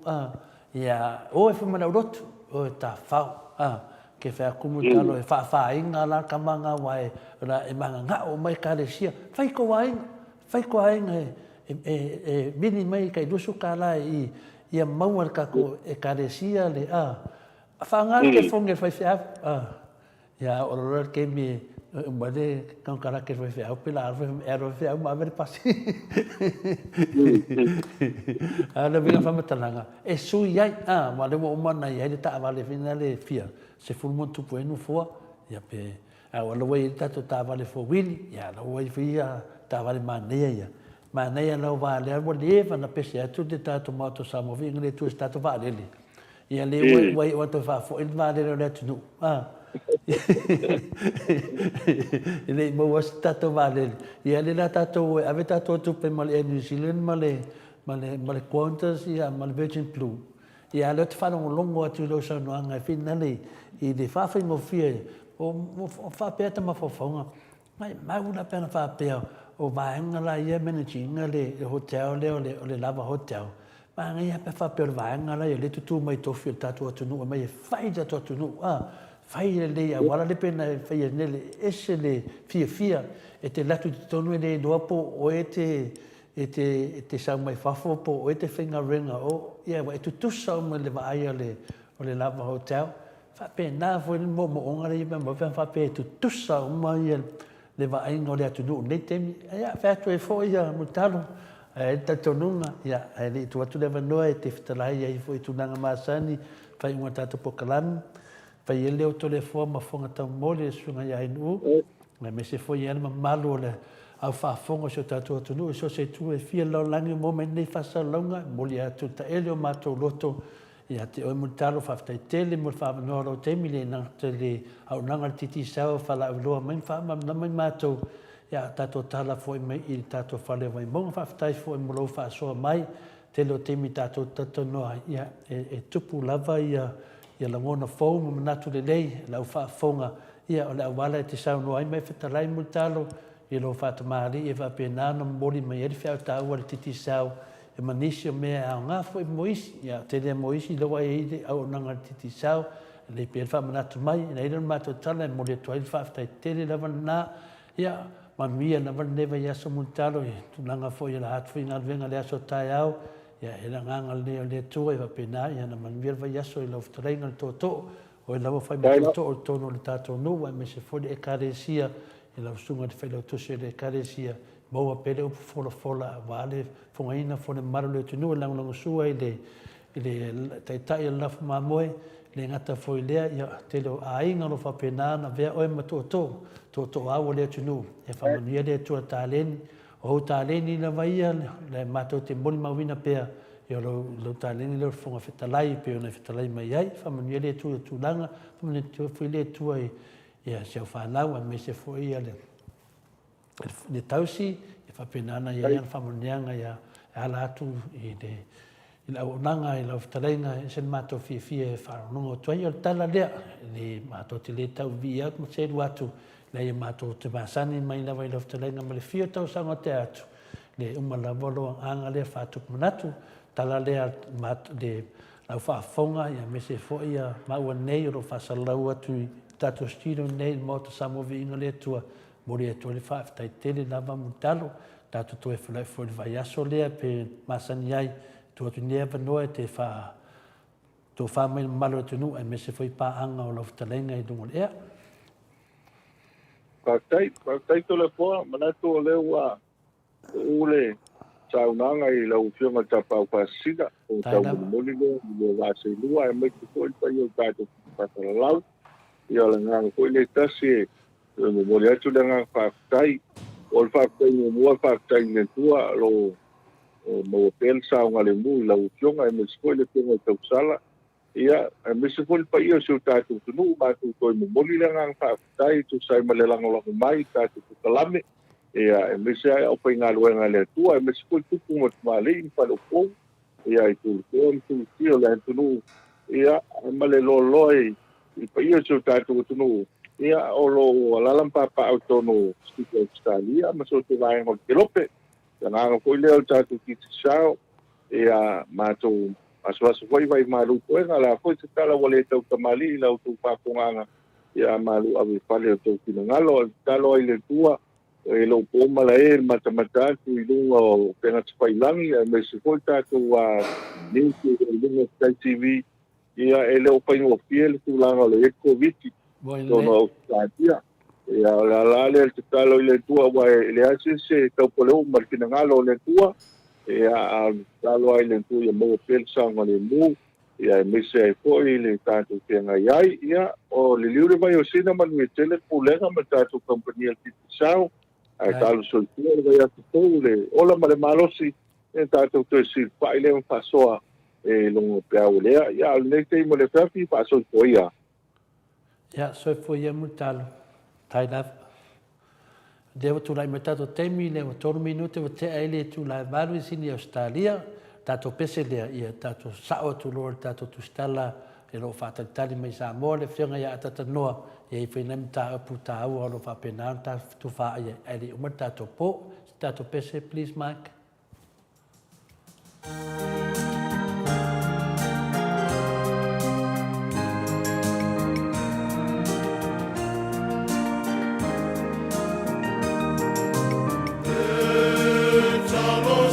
ia o e fuma na rot o ta fa ke fa kumutalo e fa inga la kamanga wai ra e manga nga o mai kalesia fai ko ai e mini mai kai dusu kala i ia mau ka ko e kalesia le fa nga ke fonge fai fa ia o ro ke mi made kan kala ke fai fa pela ero fa ma ver pasi ala vinga fa matalanga e su ia ma le mo mana ia ta vale finale fia se fulmo tu pueno fo ia pe o wai tato ta vale fo wili ia lo wai fia ta vale maneia lo vale o leva na pese tu de tato moto samo vingle tu stato vale li ia le wai o to fa fo il vale le tu ele mo stato vale ia le tato ave tato tu pe mal e New Zealand male quantas ia mal Virgin Blue ia le te fa un longo atu lo sa no anga finale i de fa mo fie o fa peta ma fofonga mai una pena fa pea o vai ngala ia managing le hotel le lava hotel ma ia pe fa per vai ngala le tu mai to fil tatu atu no mai fai da to atu no fai le ia wala le pena fai nele ese le fia e te latu tonu le dopo o e te te sau mai whafo po o te whinga ringa o. Ia wa e tutusa o me le vaai o le lava hotel. Whape nā fo le mo ongara i mo whape tutusa o mai le vaai ngā le atu nuu nei temi. Ia whatu e fo ia mutalo. E tatonunga. Ia e li tu atu lewa noa e te whitalai ai fo i tunanga maasani. Whai unga tātou pokalami. Whai e leo tole fo ma fonga tau mole e sunga ia inu. Me se fo i alma malu o le au whaafonga so tātou atunu, so se tu e fia lau langi mo me nei whasa launga, moli atu ta ele o mātou loto, ia te oi mutaro whaftai tele mo whaamanoa rau teimi le nang te le au nanga titi sao whala au loa main whaamamna mai mātou, ia tātou tala fo i mai i tātou whale wai monga whaftai fo i molo whaasoa mai, te leo teimi tātou tatanoa, ia e tupu lava ia langona fau mo manatu le lei, lau whaafonga, ia o le awala e te sao noa ai mai whatalai mutalo, i lo fata mari e va pena no mori mai e fa ta o le titi sao e manisi o me a nga foi moisi ya te le moisi lo ai de au nanga titi sao le pe fa manatu mai nei no mato tala mo le toi fa ta te le lava na ya ma mia na va neva ya so muntalo e tu nanga foi la hat foi na venga le so tai au ya e la nganga le tu e va pena ya na man vir va ya so lo ftrenga to o la fa mai to no le tato no wa me se foi e carecia e la sunga de felo to se le carecia mo a pele o fola vale fongaina fo le marlo tu no la ngo sua ile tai la ma moe le ngata fo ile ya te lo ainga no fa pena na ve o ma to a o le tu no e fa mania de tu talen o talen ni na vai le mato te mol ma wina pe yo lo talen le fonga fetalai pe ona fetalai mai ai fa mania de tu langa fa mania tu fo ile tu ai ia se fa lau me se foi ia le tausi e fa penana ia ia fa monianga ia ala tu i de ila onanga ila ftalenga se mato fi fa no to ia tala le ni mato te le tau via mo se watu le mato te basani mai la vai lo ftalenga me le fio tau sanga te atu le uma la volo anga le fa tu manatu tala le mat de la fa fonga ia me se foi ia ma o nei ro fa salau atu tato stilo nei moto Samoa Viiga le tua mori e tole fa tai tele lava mutalo tato to e fly for vai aso le pe masani ai to tu neva no te fa to fa mai malo tu no e me se foi pa anga o loftalenga i dungo e
Paktai to le po manato le wa ule saunanga i la ufionga tapa pa sida o tau moli le va se lua e me ko il pa io tato pa lau ia la ngā koe le tasi mo mori atu le ngā whaktai o le whaktai mo mua whaktai ne tua lo mo pel sao ngā le mui la ukionga e me skoe le pionga tau sala ia e me se foli pa ia se o tātou tunu mātou koe mo mori le ngā whaktai tu sai ma le langolango mai tātou kukalame ia e me se ai au pai ngā luenga le tua e me se foli tupu mo tumale i palo kou ia i tulu koe tu tio le tunu ia e ma le loloi i pa ia so tātou tunu ia o lo alalampa pa autono stiko Australia ma so te vai ngol kelope ia ngā koe leo tātou kiti sao ia mātou aso foi vai malu koe ngā la koe te tala wale tau tamali lau tau pākonganga ia malu awe whale o tau kina ngalo talo ai le tua e lo poma la e matamata tu i lunga o penga tspailangi e me se foi tātou news i lunga Sky TV ia e leo pai ngō fiel tu langa le COVID tono Australia ia la le te talo i le tua wa le ase se tau poleo markina ngalo le tua ia talo ai le tua ia mo fiel sanga le mu ia me se ai foi le tātou tenga iai ia o le liure mai o sina manu e tele pulenga ma tātou kompania titi sao ai talo soltua le vai atu tau le ola ma le malosi e tātou te sir pai le fasoa e longo peau lea ia le te mo le fafi fa so ia
ya so foi ia mutalo tai la devo tu lai metato temi le 4 minuti o te ele tu la valu sini Australia tato pese le ia tato sao tu lor tato tu stalla e lo fata tali mai Samoa le fionga ia tata noa e foi nem ta puta o lo fa penanta tu fa ia ele o tato po tato pese please Mark
Estamos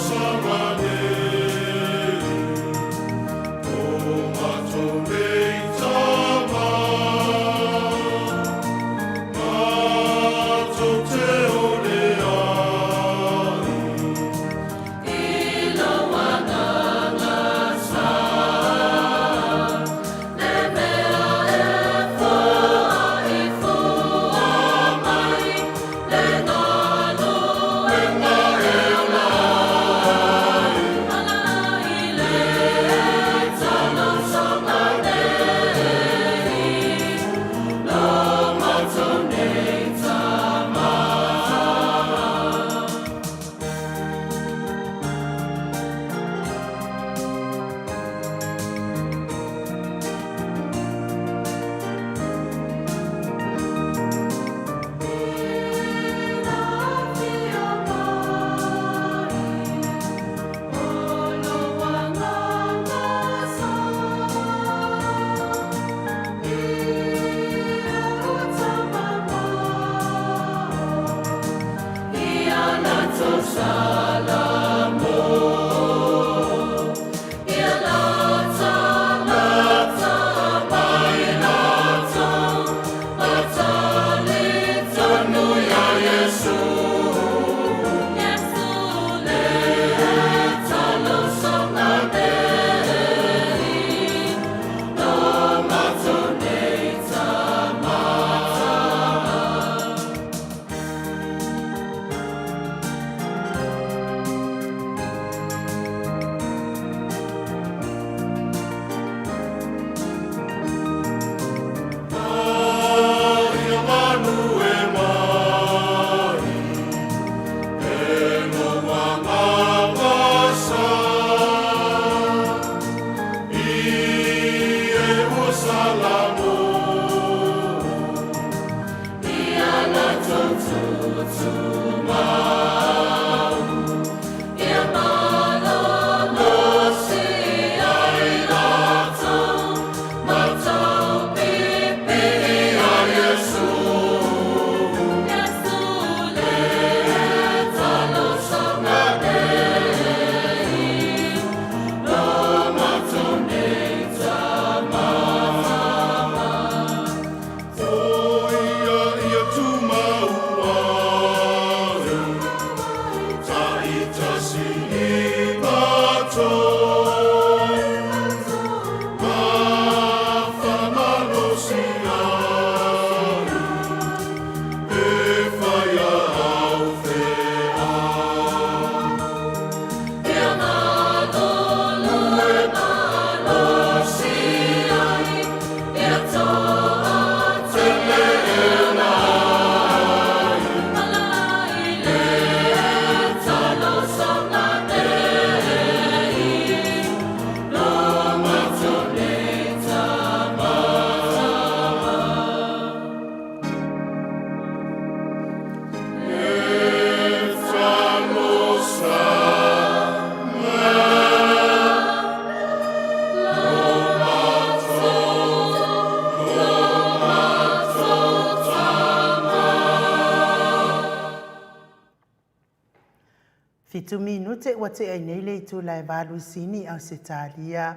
tu minute wa te ai nei le tu lai valu sini au se talia.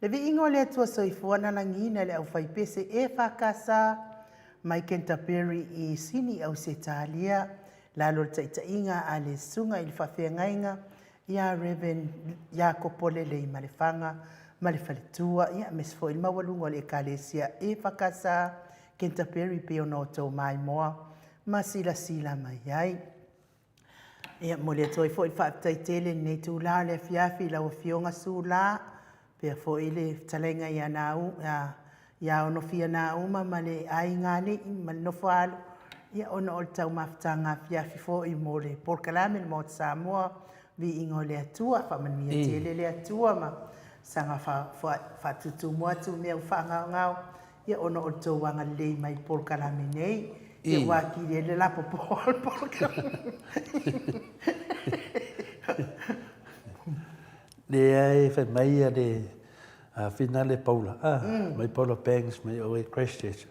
Le vi ingo le tua soifua na langina le au fai pese e whakasa mai Canterbury I sini au se talia. Lalo taitainga a le sunga I le whawhiangainga ia Reverend ia kopole le I malefanga malefaletua ia mesfo I mawalungo le kalesia e whakasa Canterbury pe ono tau mai moa masila sila mai ai. Ia mole toi foi whaatai tele nei tu la le fiafi la fionga su la pe foi le talenga ia nau ia ono fia na uma male ai ngani mal no falo ia ono o tau maftanga fiafi foi mole por kalame mo Samoa Viiga le Atua fa mania tele le Atua ma sanga fa tutu mo tu me fa ngau ia ono o tau wanga le mai por kalame nei ia waki le la popol por
le ai fa mai de finale Paula mai Paula Banks mai o Christchurch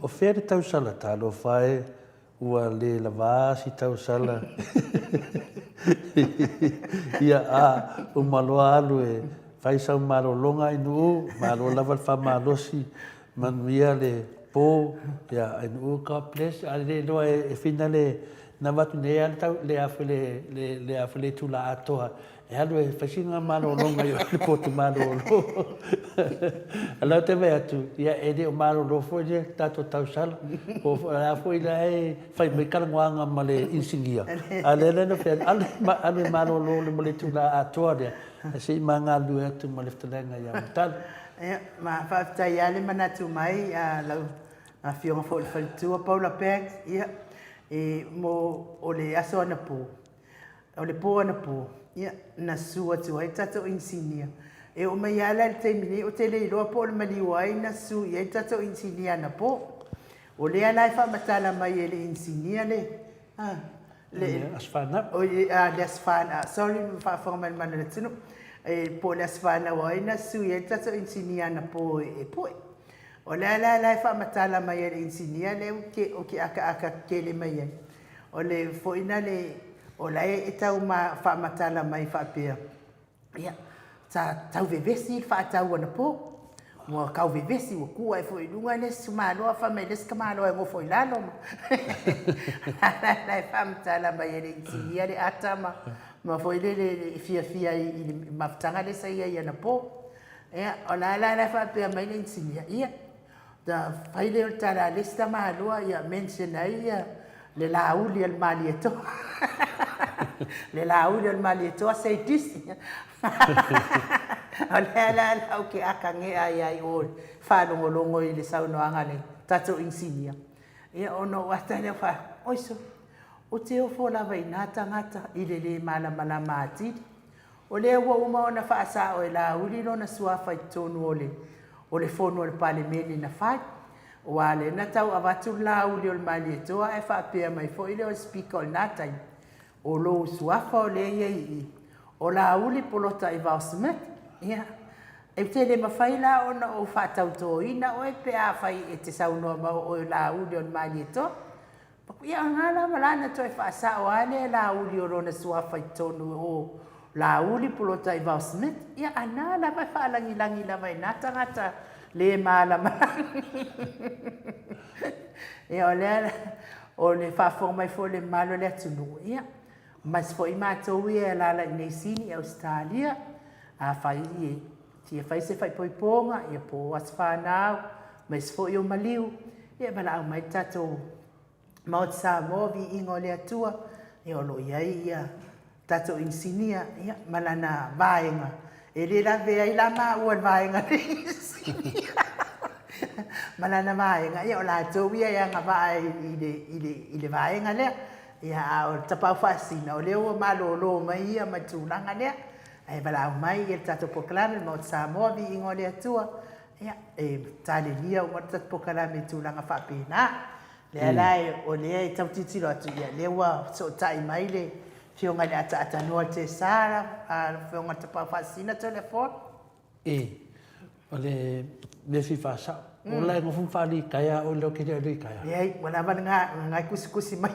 o fer tau sala talo fai ua le lava si tau sala ia o maloa alu e fai sa malo longa inu malo lava fa malosi manuia le po ia inu ka place ale no e finale na watu ne al tau le afele tu la atoa e alu e fasinga malo longa yo le potu malo lo ala te ve atu ia e de o malo lo fo je tato tau sala o a foi la e fai me kalangwanga male insingia ale le no fe ale malo lo le male tu la atoa de se manga lu atu male ftelenga ia tal
ma fa tai ale manatu mai a fionga fo le tu Paula Banks ia e mo o le aso ana po o le po ana po ia na sua tu ai tato insinia e o mai ala le temini o te le loa po le maliwai na su ia tato insinia na po o le ala fa matala mai le insinia le
le asfana
o le asfana sorry fa formal man le tino e po le asfana wai na su ia tato insinia na po e po o la fa matala mai le insinia le o ke aka ke le mai o le fo ina le o la e tau ma fa matala mai fa pia ia tau vevesi fa tau ana po mo kau vevesi o ku ai foi lunga le sumalo fa me des kamalo e mo foi lalo la fa matala mai le insinia le atama ma foi le fia I maftanga le sai ia na po ia o la fa pia mai le insinia ia da faile o tala lista malua ia mention ia le lauli al malieto le lauli al malieto sei dis ala o ke akange ai o fa longo I le sauno anga le tato insinia ia ono watale fa oiso o te o fo la vaina tangata I le mala mati o le wa uma ona fa sa o lauli lona sua fa tonu ole o le fono le palemeni na fai o ale na tau avatu lauli o le malieto e fa pia mai fo ile o speaker o natai o lo suafa o le I o lauli polota I vausmet ia e te le mafai la ona o fa tau toina o e pe a fai e te sauno ma o lauli o le malieto ia ngala malana to e fa sa o ale lauli o lona suafa I tonu o lauli polota I vausmet ia ana la vai fa langi la vai nata le mala ia o le fa forma fo le malo le tunu ia mas foi matou ia la nei sini Australia a fai ti fai se fai poiponga ia po asfana mas foi o maliu ia bala mai tato Maota Samoa Viiga le Atua ia lo ia tato insinia ia malana vaenga e le la vea I la ma ua vaenga malana vaenga ia o la tau ia nga va I le vaenga lea ia o tapau fasina o le ua malolo mai ia matulanga lea e vala mai ia tato pokalame Maota Samoa Viiga le Atua ia e talelia o tato pokalame tulanga whapena le alai o le tau titilo atu ia le ua so tai mai le fionga le ata noa te sara fionga te pawhasina telefon
o le me fi fa sa O lai ngofu whali kaya o leo ki reo lui kaya.
Ei, wala ba ngai kusi mai.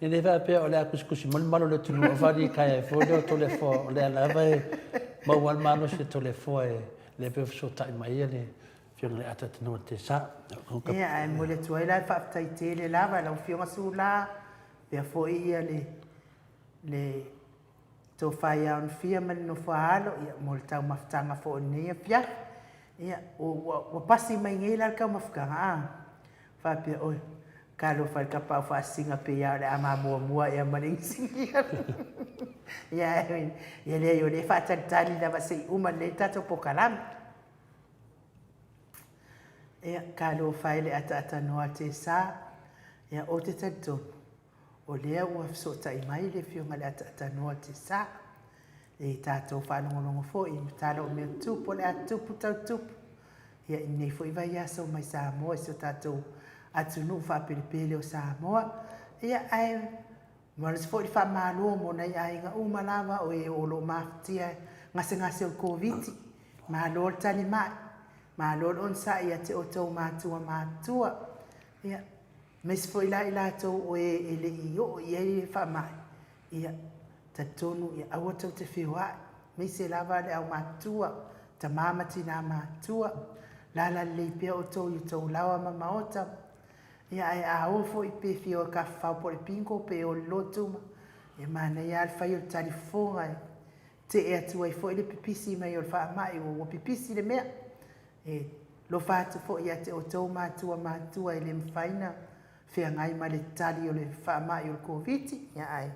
E ne wha pia o lea kusi malo le tunu o whali kaya e fo leo tole fo o lea lava e mauan malo se tole fo e le peo so tai mai e le fiona le ata tino te sa.
Ia, ai mo le tuai lai whaatai te le lava, lau fionga su la, pia fo ia le tō whai au fia mani no whaalo, ia mo le tau mawhtanga fo o nea pia. Ia, o pasi mai ngai la kau mawhkanga, whapia oi, ka lo whai ka pau whaasinga pe ia le ama mua ia maring singia. Ia, ia le yo le whaatantani la wasei uma le tato pokalami. Ia, ka lo whai le ata noa te sa, ia o te tantonu. O lea ua fesotai mai le fionga le ata noa te sa. E tātou whanongonongo fo i tālo mea tupu le atupu tau tupu. Ia i nei fo i vai aso mai Samoa, so tātou atunu whapiripele o Samoa. Ia ai, maras fo i whamalo mo nei ai ngā umalawa o e olo maftia ngase o COVID. Malo o tani mai, malo o onsa ia te o tau mātua. Ia, mes fo i la tau o e le i o i e whamai. Ia, ta tonu ia awa tau te whiwa, me se lava le au mātua, ta mamati nā mātua, lala le pia o tau i tau lawa ma Maota. Ia ai a ofo i pe whiwa ka whau pore pinko pe o lotuma, e mana ia alwhai o tarifonga e, te e atua i fo i le pipisi mai o le wha mai o pipisi le mea. E lo whātu fo i ate o tau mātua i le mwhaina, whia ngai ma le tali o le wha mai o le COVID, ia ai.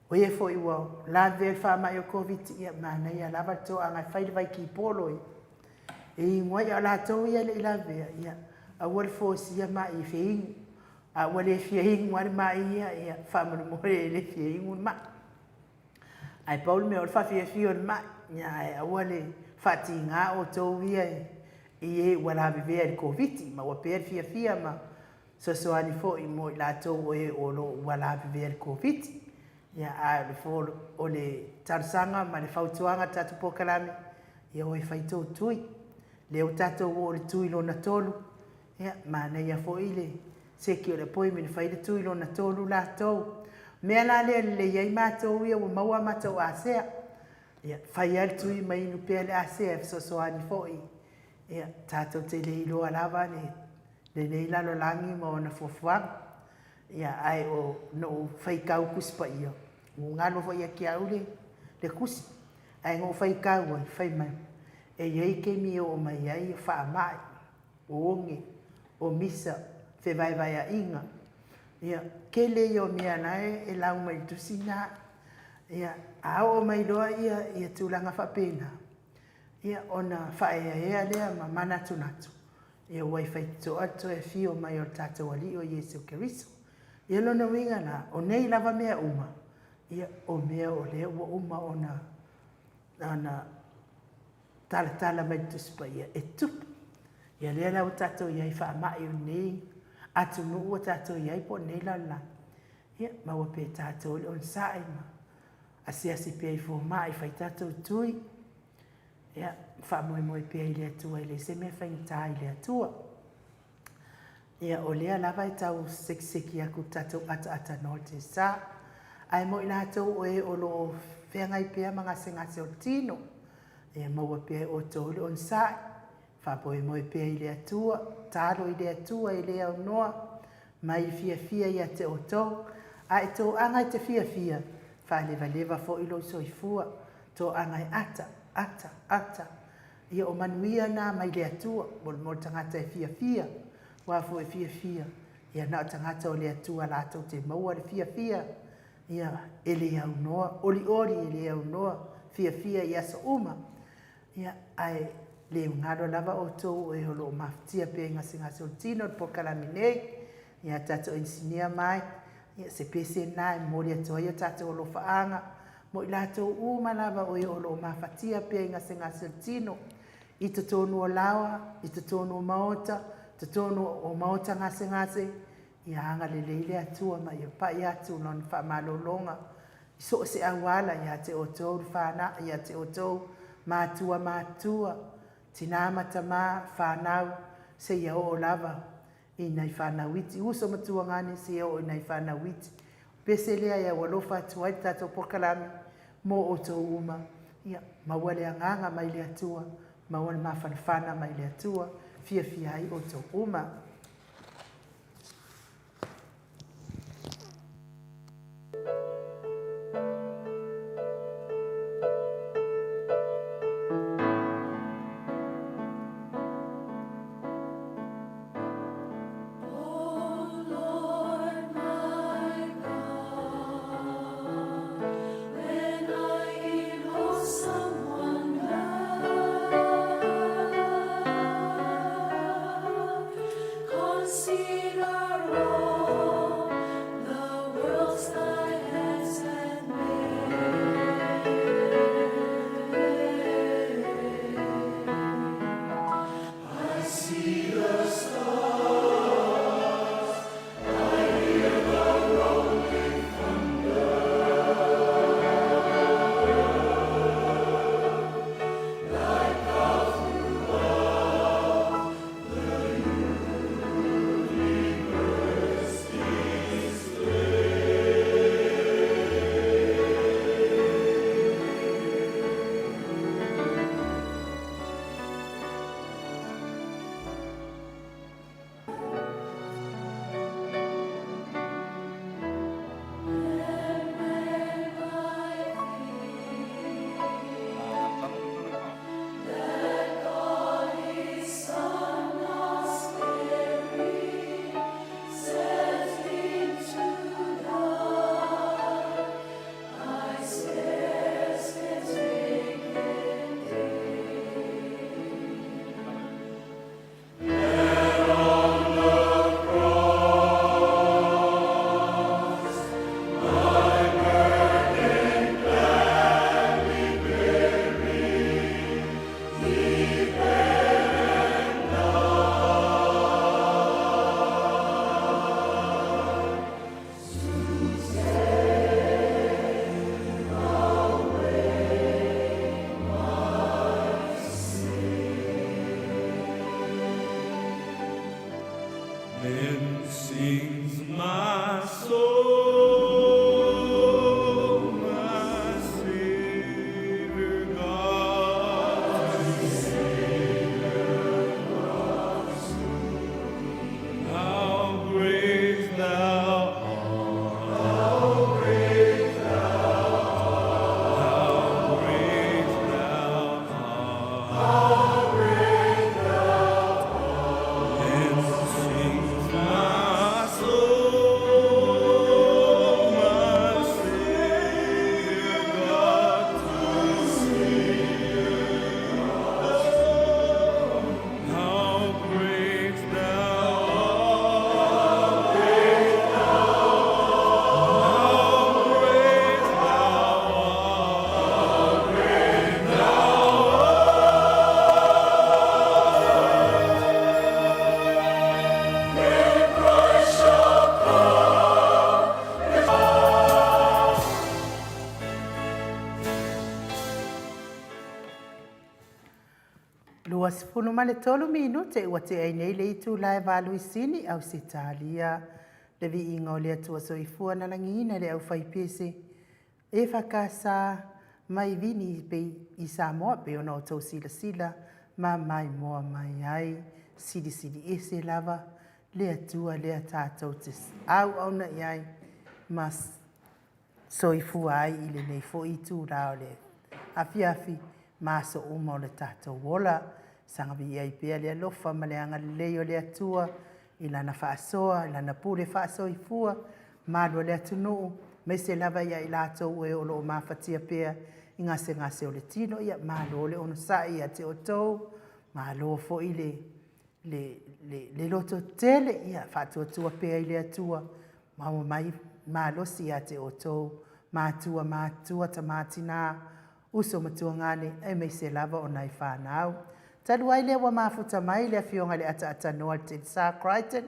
O ia fo iwa la ve fa mai o COVID ia mana ia lava to anga fai vai ki polo e ngoi ala to ia le la ve ia a wal fo sia mai fe a wal e fe ngoi mai ia fa mo le fe ma ai paul me o fa fe ma ia a wal fa tinga o to ia e wala ve el COVID ma wa per fe ma so ani fo i mo la to o lo wala ve el COVID. Ia a le fo o le tarsanga ma le fautuanga tatu pokalami ia o e whaitou tui. Le o tatou o le tui lo na tolu. Ia mana ia fo i le seki o le poi me le whai le tui lo na tolu la tou. Mea la le iai mātou ia o maua mātou asea. Ia whai al tui mai inu pia le asea so ani fo i. Ia tatou te le ilo alava le leila lo langi ma o na fofuanga. Ia ai o no whaikau kuspa ia. Ngano fo ia ki aule le kusi. Ai ngō whaikau ai whai mai. E iei ke mi o mai ai wha mai. O onge, o misa, whe vai a inga. Ia ke le o mea nae e lau mai tusina. Ia ao mai loa ia tūlanga whapena. Ia ona whaea lea ma mana tunatu. Ia wai whaito ato e fio mai o tātou ali o Yesu Keriso. Ia lona winga na, o nei lava mea uma. Ia o mea o lea ua uma o na tala mai tuspa ia e tupu. Ia lea lau tātou iai wha mai o nei. Atu nuu o tātou iai po nei lala. Ia maua pe tātou le on sae ma. Asiasi pia i fō mai whai tātou tui. Ia wha moe pia i le atua i le se mea whainta i le atua. Ia o lea lava i tau sekseki aku tātou ata no te sa. Ai mo i lātou o e o lo whengai pia mga ngase o tino. Ia maua pia o tō le on sae. Whapoe moe pia i le atua. Tālo i le atua i le au noa. Mai fia i te o tō. A e tō angai te fia. Wha leva fo ilo soifua. Tō angai ata. Ia o manuia nā mai le atua. Mo tangata e fia. Wafo e fia. Ia nā tangata o le atua lātou te maua le fia. Ia e le au noa. Ori e le au noa. Fia i asa uma. Ia ai le ngaro lava o tō e holo o maftia pe ngase o tino po kalaminei. Ia tato insinia mai. Ia se pese nai mori atoa ia tato o lo faanga. Mo i lātou uma lava o e holo o mafatia pe ngase o tino. I te tonu o lawa, i te tonu o Maota, te tonu o Maota ngase. Ia hanga le leile atua ma ia pai atu non wha malolonga. I so se awala ia te o tōu whana, ia te o tōu mātua, tina matama, whanau, se ia o lava, i nei whanau iti. Uso matua ngani se ia o nei whanau iti. Pese lea ia walofa tuai tato pokalami, mo o tō uma. Ia, mawale anganga mai lea tua, mawale mawhanawhana mai lea tua, fia ai o tō uma. Sifunu male tolu minute ua te ai nei le itu lai valu isini au se talia. Le vi inga o le atua soifua na langina le au whaipese. E whakasa mai vini pe i Samoa pe ona o tau sila sila ma mai moa mai ai. Sidi sidi ese lava le atua le atatau te au au na iai mas soifua ai ile nei fo itu rao le. Afi afi maso uma o le tatou wola. Sanga vi ai pea le alofa ma le anga leo le atua i lana whaasoa, i lana pule whaasoi fua, mālua le atunu, me se lava ia i lātou e o loo mawhatia pea i ngase o le tino ia mālo le ono sai a te o tau, mālo fo i le loto tele ia whaatua tua pea i le atua, mau mai mālo si a te o tau, mātua ta mātina, uso matua ngane e me se lava o nai whanau. Talu ai le wa mafuta mai le fionga le ata noa te sa Crichton.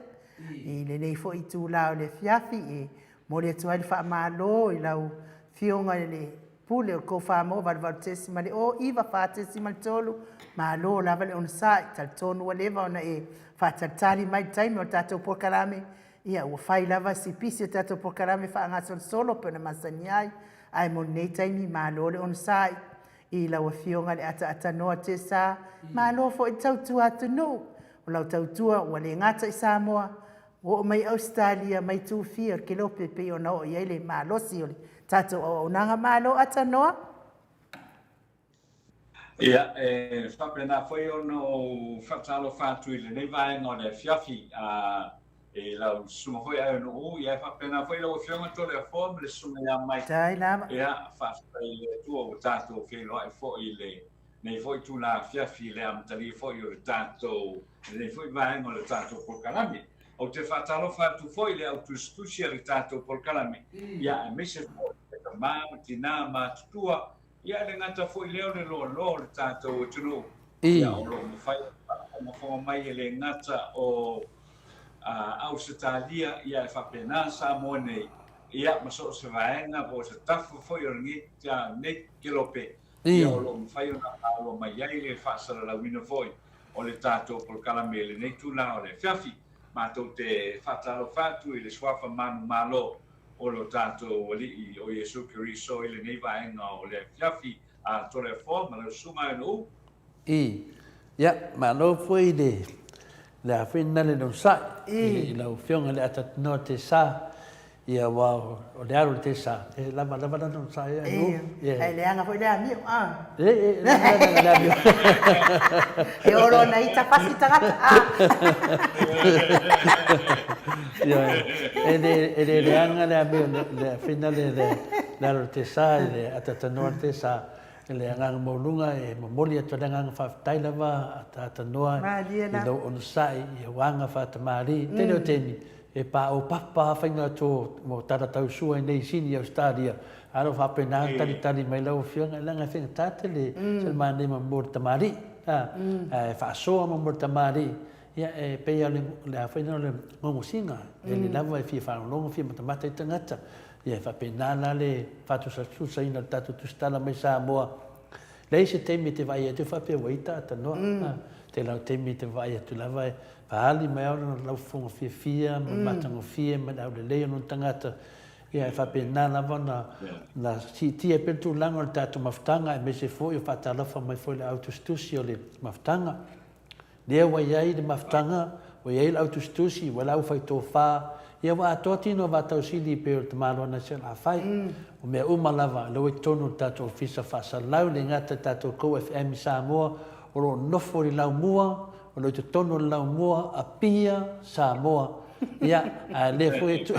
I le nei fo i tū lao le fiafi e mo le tuai le wha malo i lau fionga le pule o ko fa mo va tesi ma le o iva fa tesi ma tolu ma lo lava le on sai tal tonu wa leva ona e fa tali mai time o tato pokalame ia ua fai lava sipisi o tato pokalame fa ngaso solo pe na masani ai mo nei time ma lo le on sai i la wa fionga le ata no te sa ma lo fo i tau tu atu no o la tau tu o le ngata i Samoa o mai Australia mai tu fia ke lo pe o no ia le ma lo si o tato o nanga ma lo ata no
ia fa pena foi ono fatalo fatu ile nei vai no le fiafi e la suma foi ai no ia fa pena foi lo fiama to le form le suma ia mai
dai la
ia fa ile tu o tato ke lo ai foi ile nei foi tu la fiafi le am tali foi o tato nei foi vai no le tato por calami o te fatalo fatu foi le autostudia le tato por calami ia me se ma tina ma tua ia le ngata foi leo le lo le tato o tunu ia o lo fai mo fo mai le ngata o Australia ia fa pena sa mone ia maso se vaenga po se tafu foi o ngi ja ne kilope ia o lo fai ona o mai ai le fa sa la wino foi o le tato por calamele nei tu la o le fiafi ma to te fatalo fatu ile swafa manu malo o lo tato o li o Yesu Cristo ile nei vaenga o le fiafi a to le forma le suma no
ia ma lo foi de la fina le non sa la fiona le ata no te sa ia wa o le aro te sa la non sa ia no
ai le anga foi le ami
la mio
e oro na ita pasita
e le anga le mio le fina le aro te sa le ata no te sa le anga molunga e molia to anga fa tailava ata noa i lo on sai e wanga fa tamari te no teni e pa o papa fainga to mo tata tau sua nei sini Australia alo fa pena tali mai lo fiona langa fin tatele se mane mo tamari fa so mo tamari ia e pe le faina le mo singa e le lava e fi fa longo fi matamata i tangata ia fa pena le fatu sa susa ina tatu tu stala mai Samoa lei se temi te vai te fa pe waita ta no te la temi te vai tu lava fa ali mai ona la fonga fia matango fia ma da le no tangata ia fa pena lava na si ti e per tu lango tatu maftanga e me se foi fa tala fa mai foi le autostusio le maftanga le wa ia de maftanga wa ia autostusi wala fa to fa ia wa totino va tausili pe te malo na se la fai o me uma lava lo e tonu tato fisa fa sa lau le ngata tato ko FM Samoa o lo nofo li lau mua o lo te tonu lau mua a pia Samoa ia le foi tu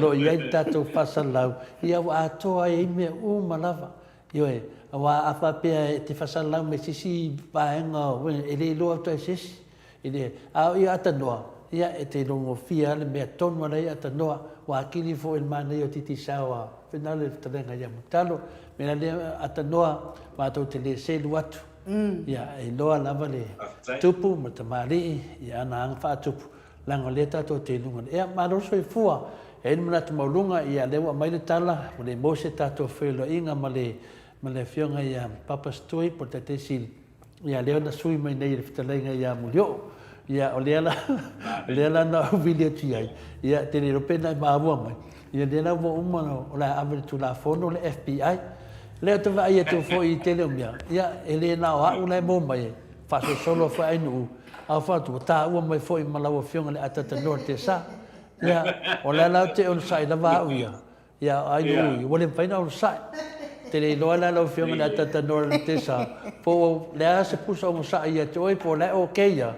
lo ia tato fa sa lau ia wa toa e me uma lava io e wa apa pe te fa sa lau me sisi paenga e le lo to sisi ile a ia tanoa ia e te longo fia le mea tonu ana ia tanoa wa kili fo il mana io titi sawa finale tenga ia mutalo me la le atanoa ma to te le selu atu ia e loa lava le tupu ma te mari ia na ang fa tupu lango leta to te lunga ia ma lo so fua e ni mana te maulunga ia le wa mai le tala mo le mose tato felo inga ma le fionga ia papa stoi por te sil ia le na sui mai nei le fitalenga ia Molio'O ia o lela na video tia ia te le pena ma wa mai ia le na wo umano o la abre tu la fono le FBI le to va ia to fo I tele mia ia ele na wa una mo mai fa so solo fa inu a fa tu ta wa mai fo I malawa fionga le atata norte sa ia o la te on sai la va ia ai u wole fa na on sai te le loa la fionga le atata norte sa po le se puso mo sa ia te oi po le okay ia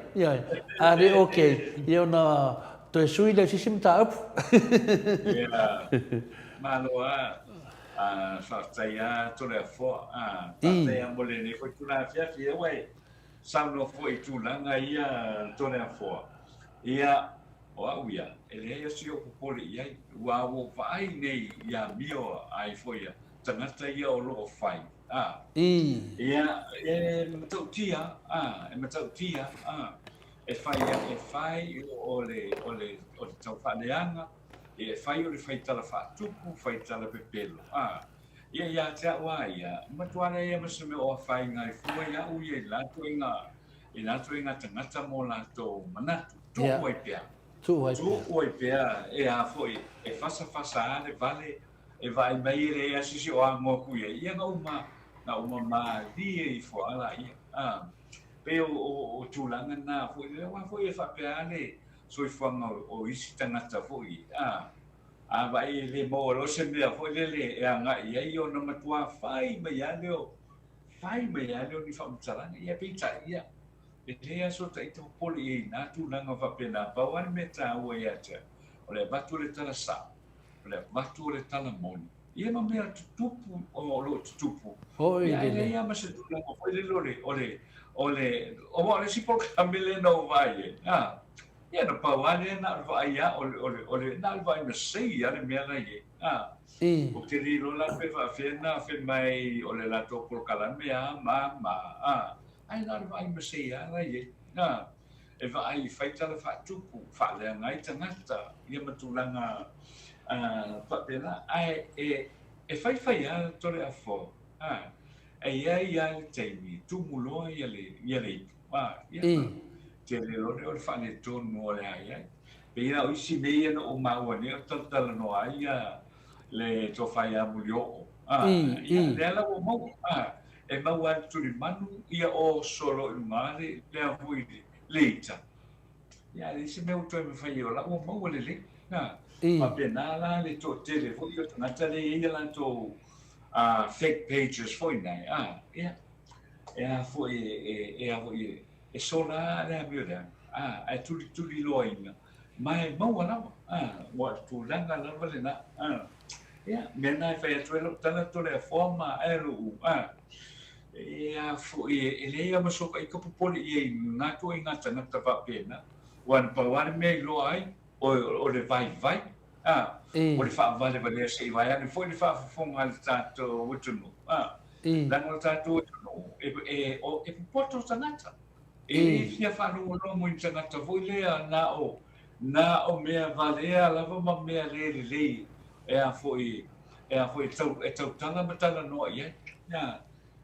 a le okay ia na to sui le simta up
maloa fa taia to le fo taia mo le ne foi tu la fia wai sa no foi tu langa ia to le fo ia o ia ele ia si o pole ia wa wo vai nei ia mio ai foi tangata ia o lo fai ia e matautia e fai o le tau whaneanga e fai o le fai tala whatupu fai tala pepelo ia te awa ia matuana ia masame o fai ngai fua ia u ia lato inga tangata mo lato manatu tu oi pia e a foi e fasa ale vale e vai mai re asisi o angoku ia na uma li e fo ala ia pe o tulanga na foi le wa foi e fa pe ale so i fanga o isi tangata foi vai le mo lo se me foi le e anga ia io no matua fai mai ale ni fa mtsaranga ia pizza ia e le aso ta ito poli e na tulanga fa pe na pa wan me ta o ia te o le batu le tala sa o le batu le tala moni ia ma me tupu o lo tupu ia ma se tulanga foi le lore o mo le si por camele no vai ia no pa wale na va ia o le na va me sei ia le me na ia o te li lo la pe va fe mai o le la to por kala me ma ai na va me sei ia na ia e va ai fai tala fa tupu fa le ngai tangata ia matulanga pa pela ai e fai ia to le afo ia te mi tu mulo ia le ia te le lore o fa le tonu o le ai pe ia o isi me no o maua ne o tala no ai le to fai a Molio'O ia le ala o mo e maua tu le manu ia o solo i mare le ahui leita ia le isi me o to me fai o la o mo le pa pena la le to tele fo io tangata le ia la to fake pages foi nei ia foi e sola le amira ai tuli loina mai mau ana wa tu langa la valena ia mena fai atuelo tana to le forma elu ia foi ele ia masoka i kapu poli i ngato i ngata ngata va pena wan pa wan me lo ai o le vai o le fa vale vale se vai ani foi le fa fonga le tato utunu langa tato utunu e poto tanata e fia fa no mo in tanata voi le na o mea valea lava ma mea le foi tau tanga matala no ia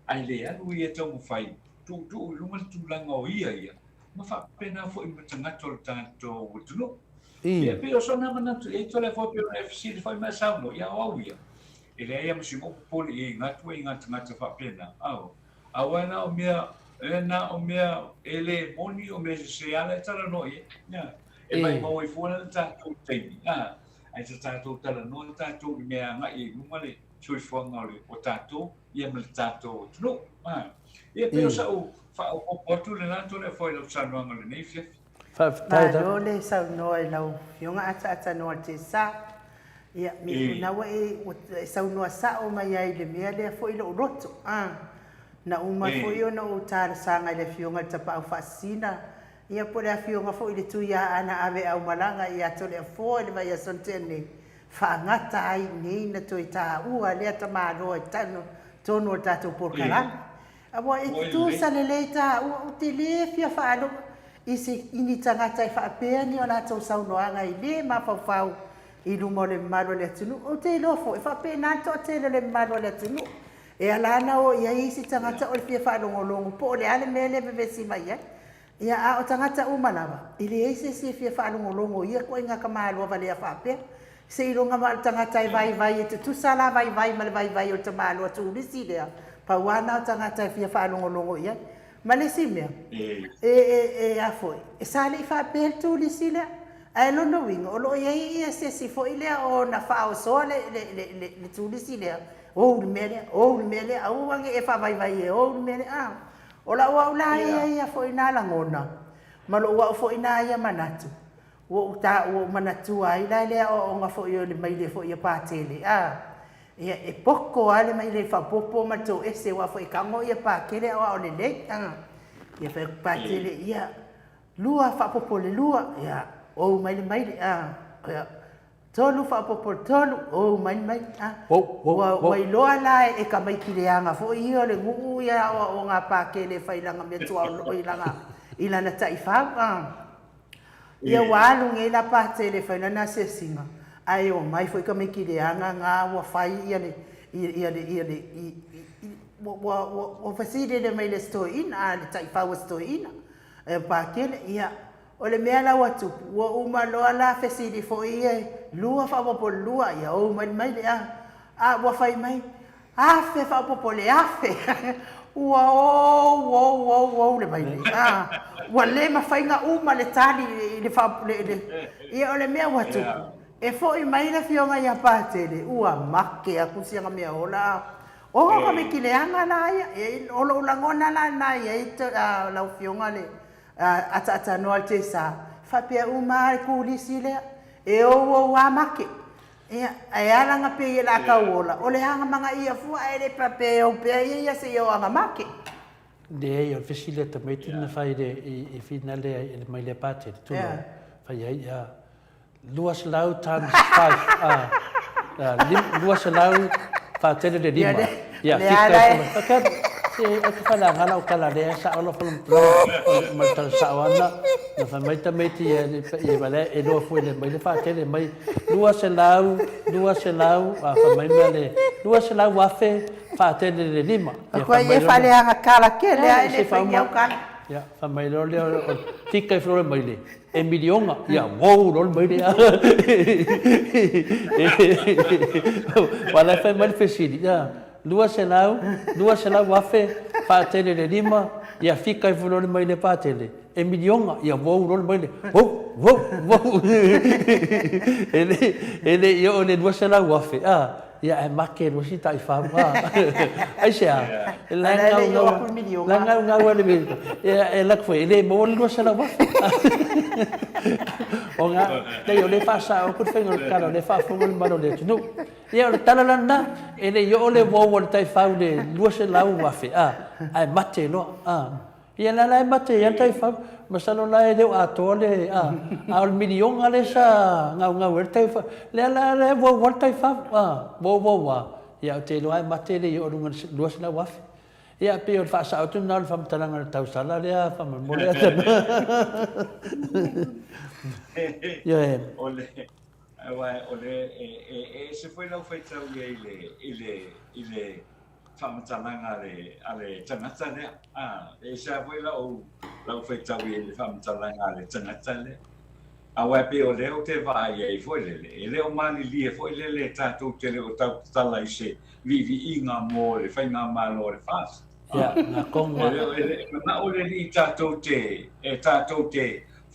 ai le alu ia tau fai tu lunga tu langa o ia ma fa pena foi matangata o tato utunu ia pe o sona manatu e tole fo pe FC foi mais salvo ia ia ele ia mo simo poli e ngata fa pena awana o mea na o mea ele moni o mea se ala tala no ia e mai mo i fona tato tei ai tato tala no tato mea ngai ngale sui fonga o tato ia me tato no ia pe o sa o fa o portu le nato le foi lo sanwanga le nei fia
ma le sa no e lau fionga ata no te sa ia mi na wa e sa no sa o mai ai le mea le foi lo roto na uma foi o no tar sanga le fionga tapa au fasina ia por a fionga foi le tuia ana ave au malanga ia to le foi le vai sontene fa ngata ai nei na to ita ua le tama ro tano tono tato por kala abo e tu sa le leita o te le fia fa alo isi ini tangata fa pe ni ona to sa no anga i le ma fa i lumo le malo le tunu o te lofo e fa pe na to te le malo le tunu e ala na o ia isi tangata o fia fa longo po le ale mele be si mai ia o tangata o malava ile isi si fia fa longo ia ko inga kamalo vale fa pe se i longa mal tangata vai e tu sala vai mal vai o te malo tu lisi le pa wana tangata fia fa longo ia Malesimia. A foi. E sale fa per tu li sile. Ai lo no wing. O lo ye se foi le o na fa o so le tu li sile. O mele au wange e fa vai o mele O la wa ia foi na la ngona. Ma lo wa foi na ia manatu. O manatu ai le o nga foi o le mai le foi pa tele. Ia e poko ale mai le fa popo ma to ese wa foi kango ia pa kele o le le ia fa pa kele ia lua fa popo le lua ia o mai ia tolu fa popo tolu o mai wa loa la e ka mai kile anga fo ia le ngu ia o nga pa kele fa ilanga me to o ilanga ilana tai fa ia wa lu nge la pa tele fa na se singa ai o mai foi ka me kile anga nga wa fai ia o faside de mai le stoina a le tai fa stoina e pa kele ia o le mea la watu wa uma loa la faside fo ia lua fa po lua ia o mai le a wa fai mai a fe fa po le a fe wow le mai wa le ma fai nga uma le tali le fa le ia o le mea watu e fo i mai le fionga ia patele ua make a kusia nga mea ola o ka me kileanga na ia e olo langona na ia i la fionga le ata no alte sa fa pe uma ku lisile e o wa make ia e ala nga pe la ka ola o le hanga manga ia fu e le pape o pe ia se yo nga make
de yo fisile te me tuna fai de e finale e mai le patele tu fa ia luas lau times 5 luas lau fa tele de lima ya fica kan se aku fala ngala o kala de sa o lo fala ma tal sa wana na fa mai ta meti e vale e lo fu le mai le fa tele mai luas lau fa mai male luas lau wa fe fa tele de lima
ko e fale nga kala ke le fa nyau kan
ya fa mai lo le fica e flore mai le e milionga ya wow lo mai le wala fa mai fesidi ya luas lau wafe fa tele de lima ya fica e flore mai le pa tele e milionga ya wow lo mai le wow ele yo le luas lau wafe ya e make lo si tai fa ai sia la ngau le me e la foi ele mo lo se la wafe o nga te yo le fa sa o ku fe ngol kala le fa fo ngol mano le no ya le talalanda ele yo le wo tai fa le lo se la wafe ai mate lo ia la mate ya tai fa masalo la e a tole al milion ale sa ngau tai fa le wo tai fa wo wa ya te lo ai mate le yo lo se la wafe ia pe o fa sa o tu na fa talanga tau sala le fa mo le
ole se foi la feita ile whamatalanga ale tangata lea. E sa foi lau whaitawi le whamatalanga ale tangata lea. A wai pe o leo te vai e foi lele. E leo mani lia foi lele tātou te leo tau tala i se vivi i ngā mō le whainga mālo le whās.
Ia, ngā konga.
Na ole li tātou te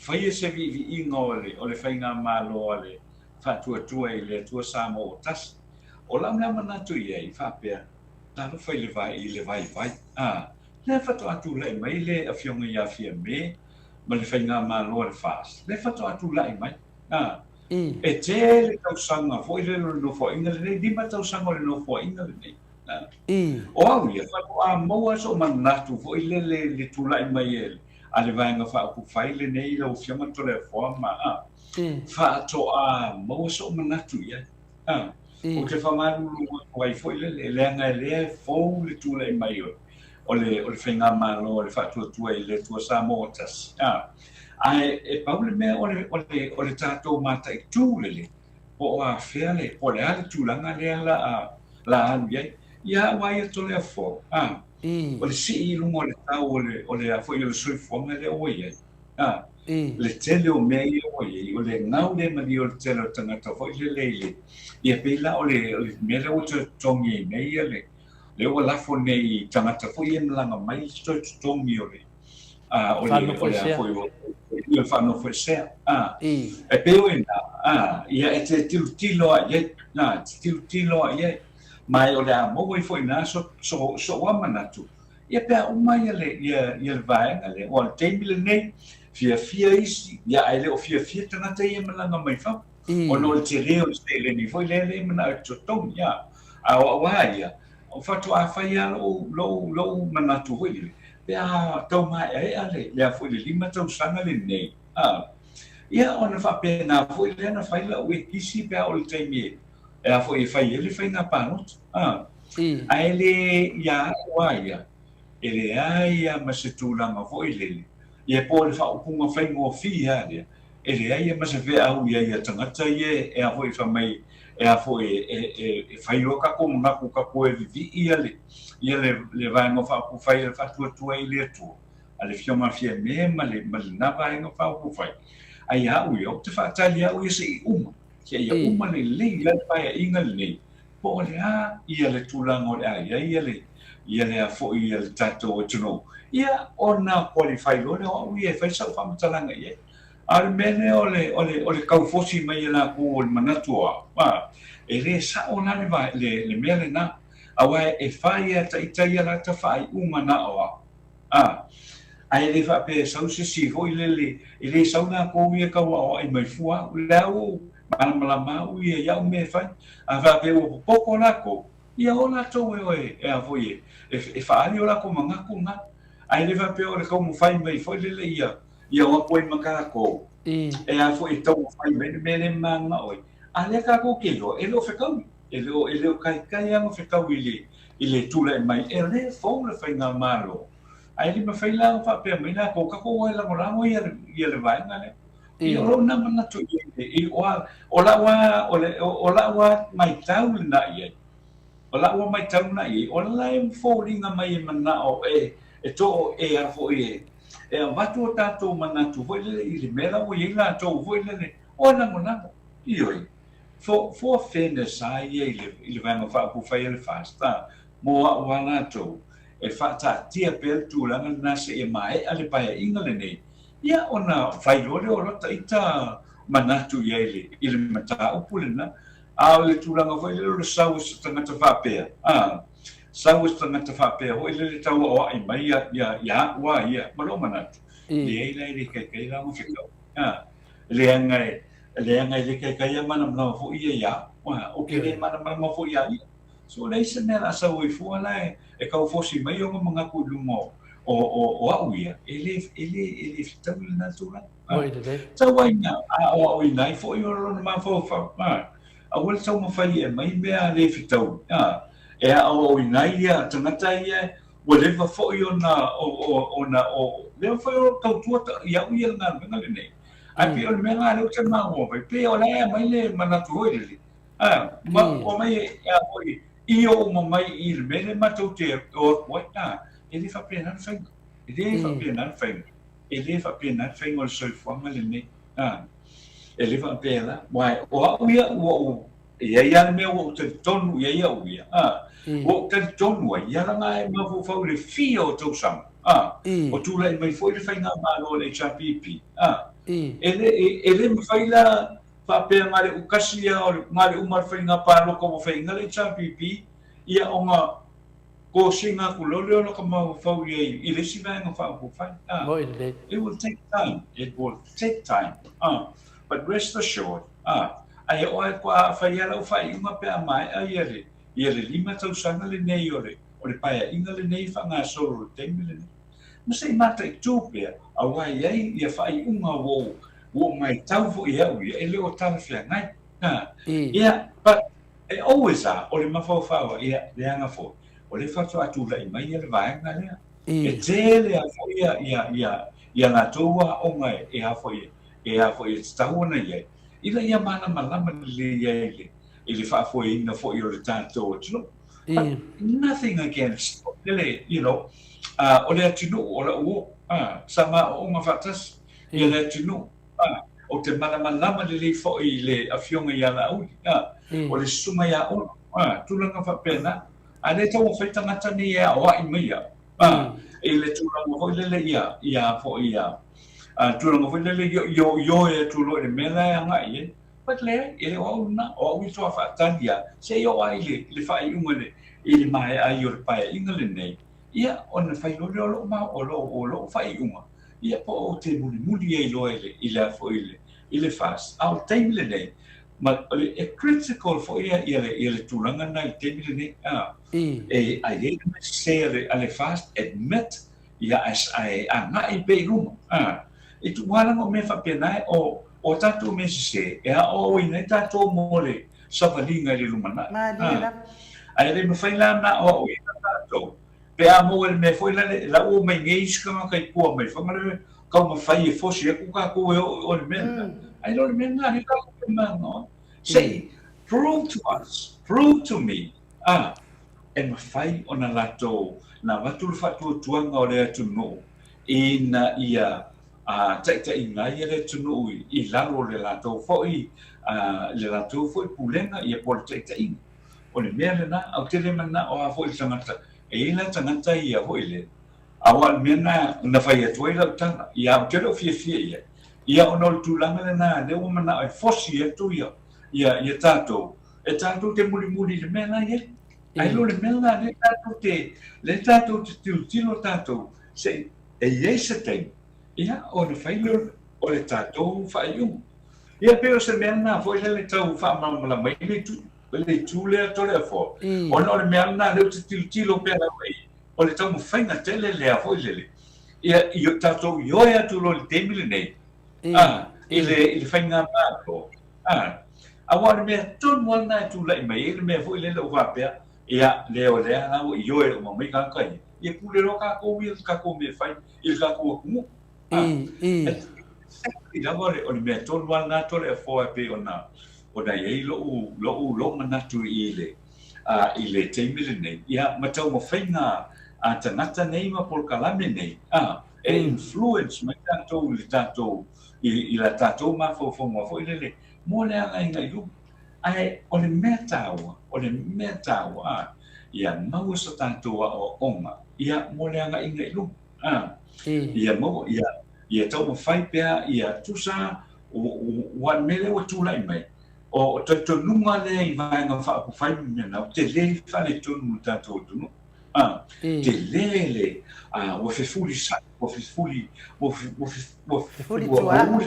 whaia se vivi i ngā o le whainga mālo ale whātua i le tua Samoa tas. O lau ngā manatu i ei whāpea. Talo fai le vai i le vai. Le fato atu lai mai le afionga ia fia me, ma le whainga mālo le whās. Le fato atu lai mai. E te le tausanga, foi le no fo inga le nei, lima tausanga le no fo inga le nei. O au ia, fato a maua so manatu, foi le tulai mai ele. A le vaenga wha aku whai le nei, lau fiama tole a wha ma. Fato a maua so manatu ia. O te whamaru wai foi le leanga le fou le tulai mai o. O le whainga mālo, o le whātua i le tua Samoa tas. E paule mea o le tātou mata i tūlele. O a whea le, o le ale tūlanga lea la alu iai. Ia wai ato lea fō. O le si i lungo o le tau o le a fo i o le soifonga le o iai. Le tele o mea i o iai. O le ngau le mani o le tele o tangata fo i le leile. Ia peila o le mea le o te tongi i mea ia le. Le o lafo nei tangata fo i langa mai stoi tongi o le. O le whano fo sea. E peo e na. Ia e te tilo a iei. Tilo a iei. Mai o le a mogo i fo i na so wamanatu. Ia pea o mai ia le vaenga le. O le teimile nei. Fia isi. Ia ele o fia tangata i langa mai whau. O no le te reo se le ni fo i le mana e totongi. A o ia. O fatu a whai a lo manatu hoi. Pea tau mai e ale, lea fwoi le lima tau sanga le nei. Ia ona whape nā fwoi lea na whaila ue kisi pea o le taimi e. Ea fwoi e whai ele whai nā pānot. A ele ia waia. Ele aia ma se tūlanga fwoi lele. Ia po le whaupunga whai ngō whi haria. Ele aia ma se vea au ia tangata ia ea fwoi whamai a foi e fai o ka ko na ku ka ko e vi ia le vai no fa ku fai fa tu e le tu ale fio ma fie me ma le na vai no fa ku fai ai ha u yo te fa tali au i se uma ke ia uma le vai inga le po le a ia le tulang o le ia ia le a fo ia le tato o tuno ia ona qualify lo le o ia fai sa fa matalanga ia al mene ole kau fosi mai la ku o manatua ma e le sa ona le vai le mele na awa e fai ta itaia la ta fai uma na o ai le fa pe sa si ho ile sa na ko ia ka o ai mai fua la o malama u ia me fai a va pe o poco la ko ia ona to e a foi e fa ali ola ko manga ko na ai le va pe o le ko mo fai mai foi le ia o ko manga ko e a foi to fai me manga oi ale ka ko ke lo e lo fe ka e lo kai mo fe ka ile tula mai e le fo le fai nga malo ai le ma fai la fa pe mai na ko ka ko la mo ia le vai na le i o na mana tu i o la wa mai tau na i o la wa mai tau na i o la em falling mai mana o e to e a fo e watu tato mana tu foi le i mera o i la to foi le o na mana i oi for fairness ai i le vanga fa ku fai le fasta mo wa na to e fa ta tia pel tu la na se e mai ale pa inga le nei ia ona fai lore o rota ita manatu ia ile mata upulina a le tulanga foi le sau tangata fapea sau tangata fapea o ile tau o ai mai ia wa ia malo manatu le ke la mo fika le angai le ke mana mana fo ia wa o ke le mana fo ia so le senela sau i fo la e ka fo si mai o mga ku lumo o auia ele tau na tura tau ai na o ina fo yo no ma fo fa a wel tau ma fai e mai mea le fitau e o ina ia tangata ia wele fa fo yo na o le fo yo kau tua ia ia na nga le nei a pe o me nga le o ma o pe o la mai le mana tu ele ma o mai ia fo io mo mai il mele ma tu te o wata ele fa pena fai ele fa pena fai ele fa pena fai o sol forma le ne ele fa pena mai o ia me o te tonu ia o te tonu ia nga ma fo fa le fio to sam o tu le mai foi le fai na ma lo le chapipi ele me fai la fa pena mare o kasia o mare umar fai na pa lo como fai na le chapipi ia onga ko singa ku lolo lo ka mau fau ye i le siva nga fa ku fa it will take time but rest assured ai o ko fa ia lo fa i ma pe mai ai ele lima tau sanga le nei ore o le paia inga le nei fa nga solo te mile ma sei mata i tupia a wai ai ia fa i unga wo mai tau fo ia ele o tala fia ngai ia but e always o le mafau ia le anga fo o le fatu atu la mai le vai nga le e tele a fo ia na toa o mai e a fo ia tau na ia ila ia mana malama le ia ele fa fo ina fo i le tanto no nothing against ele o le atu o la o sama o mafatas ia le atu o te malama le fo i le afionga ia la au o le suma ia o tulanga fa pena ale tau fai tangata ni e o ai mai e le tulanga ho le ia fo ia tulanga ho le yo e tulo le mela nga ie but le ele o na o wi so fa tandia se yo ai le fai umole ele mai ai o pa inga le nei ia on fai lo ma o lo fai uma ia po o te muli e lo ele fo ele fast au time le nei ma e critical for ele tulanga na te mile e ai se ale fast admit ia as ai na i be room e tu wala no me fa pena o tatu me se e o ina tatu mole sa valinga le lumana ai le me fai la na o ina tatu pe amo el me foi la o me ngeis kama kai po me fa male ka me fai fosi ku ka ku o le mena ai lo le mena ni ka no sei prove to us, prove to me. E mawhai o na lato, na watu le whatu tuanga o lea tunu, ina ia taita i ngai e le tunu i lalo le lato foi, le lato foi pulenga ia por taita i. O le mea le na, au te le mana o a foi tangata, e ila tangata ia foi le. Awal mena na whai atu e lau tanga, ia au te leo fia ia. Ia o nol tūlanga le na, le o mana o fosi atu ia tātou. E tātou te muli le mea na ia. Ai lo le mea le tātou te tilo tātou, se e iei se tei. Ia o le whailo o le tātou whaiungu. Ia peo se mea na, foi le tau whaamamala mai le tū lea tole a fo. O le mea na leo te tilo pea la wai. O le tau mwhainga tele lea foi lele. Ia i tātou ioe atu lo le temile nei. I le whainga mālo. Awa le mea tonu ana e tū lai mai, le mea foi lele o whapea. Ia leo lea na o ioe o mamai kankai. Ia pule ro kako ia kako me fai, ia kako kumu. I lava o le mea tonu ana tole a foa pe ona iei lo manatu i le teimile nei. Ia matau mawhainga tangata nei ma por kalame nei. E influence mai tātou le tātou i la tātou ma fofonga fo i lele. Mo lea ngai ngai lu. Ai o le mea tāua, ia mau sa tātou o onga, ia mo le anga inga ilu. Ia mau, ia tau mawhai pea, ia tusa, wan mele o tūlai mai. O tatonunga le i vaenga whai mena, te le whale tonu tātou tunu. Te le, o fefuli sa, o fefuli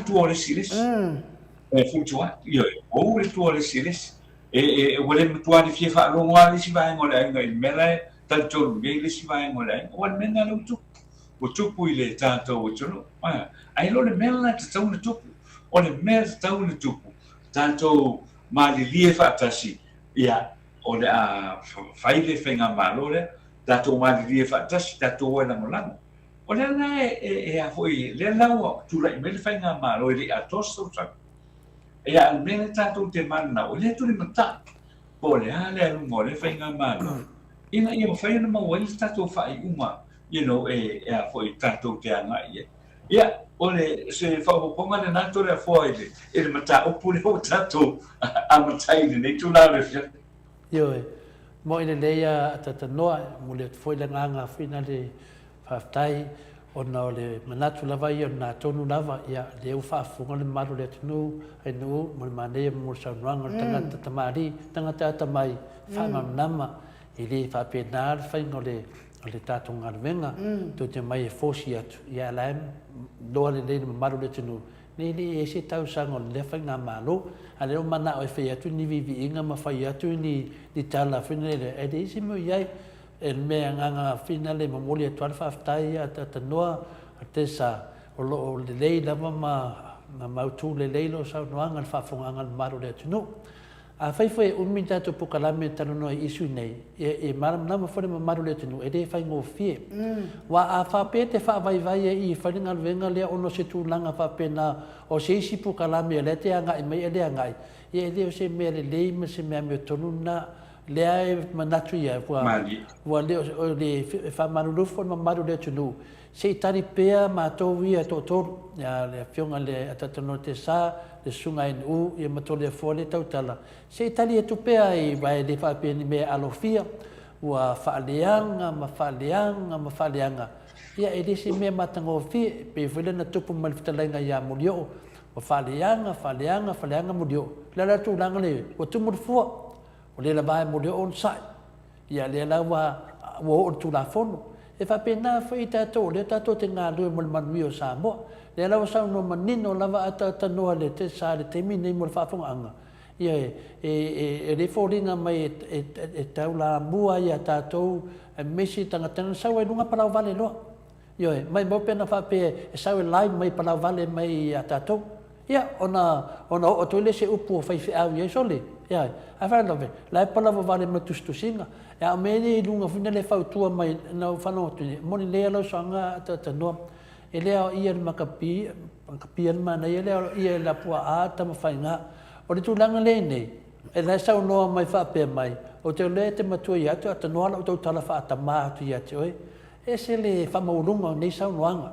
tua le siris. E futua, io, o le tua le siris. E wale tua le fie wha ronga le si vaenga o le ainga i mele, tātou ngei le si vaenga o le ainga. Wan mena le utupu. O tupu i le tātou o tunu. Ai lo le mela te tau na tupu. O le mela te tau na tupu. Tātou mali lie whaatasi. Ia, o le whai le whenga malore. Tātou mali lie whaatasi, tātou oe langolango. O le ana e a hoi, le laua, tūra i mele whenga malore le atosto tau. Ia mele tātou te mana, o le turi mata. Po le ale alunga o le whainga mana. Ina ia mawhai na mawai tātou whai uma. You know, e a hoi tātou te anga ia. Ia, o le se whaoponga le nātou le a whai le. E le mata opule o tātou a matai le nei tūna le whia.
Ioi, mo ina leia tatanoa, mo le whai le nganga whina le whaftai. Ona o le manatu lava ia na tonu lava ia le u whaafunga le maru le tunu ai nuu mo le manea mo le saunuanga le tangata tamari tangata atamai whanganama i le whapena le whainga o le tātou ngaruenga to te mai e fosi atu ia laem loa le le maru le tunu nei le e se tau sanga o le whainga malo a le o mana o e whai atu ni vivi inga ma whai atu ni tala whina le e le isi mo iai e mea nganga whina le mamoli a tuan whaftai a tatanoa a te sa o le lei lava ma mautu le leilo sa noanga le whafonganga le maru le atunu. A whaifoi umi tātou pukalame tanonoa i isu nei e maram nama whare ma maru le atunu e re whai ngō fie. Wa a whape te whaavaivai e i wharinga luenga lea ono se tūlanga whapena o se isi pukalame e le te angai mai e le angai. E leo se mea le lei ma se mea mea tonu na lea e manatu ia wa leo le whamarurufo ma maru le tunu se tari pea ma tō ia tōtoro le whionga le atatano te sā le sunga inu ia matore a fōle tautala se tari e tu pea i vai le whapea ni mea alofia wa whaaleanga ma whaaleanga ia e lesi mea matango fie pe whele na tupu malifitalainga ia Molio'O wa whaaleanga Molio'O lala tu langa le wa tumurufua o le lava e Molio'O on sai ia le lawa wo o tu la fono e fa pena fa i tātou le tātou te ngā lue mo le manui o Samoa le lawa sau no manino lava ata noa le te sa le te mine mo le whaafonga ia e le fōringa mai e tau la mua ia tātou e mesi tangatanga sau e lunga palau vale loa ia mai mo pena whape e sau e lai mai palau vale mai a tātou ia ona o toile se upu o whaiwhi au ia sole ia a whanove lai palau vale ma tustusinga ia me le lunga fina le whautua mai na whanotu moni lea lau sanga tanoa e lea ia le makapi an mana ia lea ia la pua a tama whainga o le tūlanga le nei e lai sau noa mai whaapea mai. O te ole te matua i atu, ata noa lau tau tala whaatama atu i atu oi. E se le whamaurunga o nei sau noanga.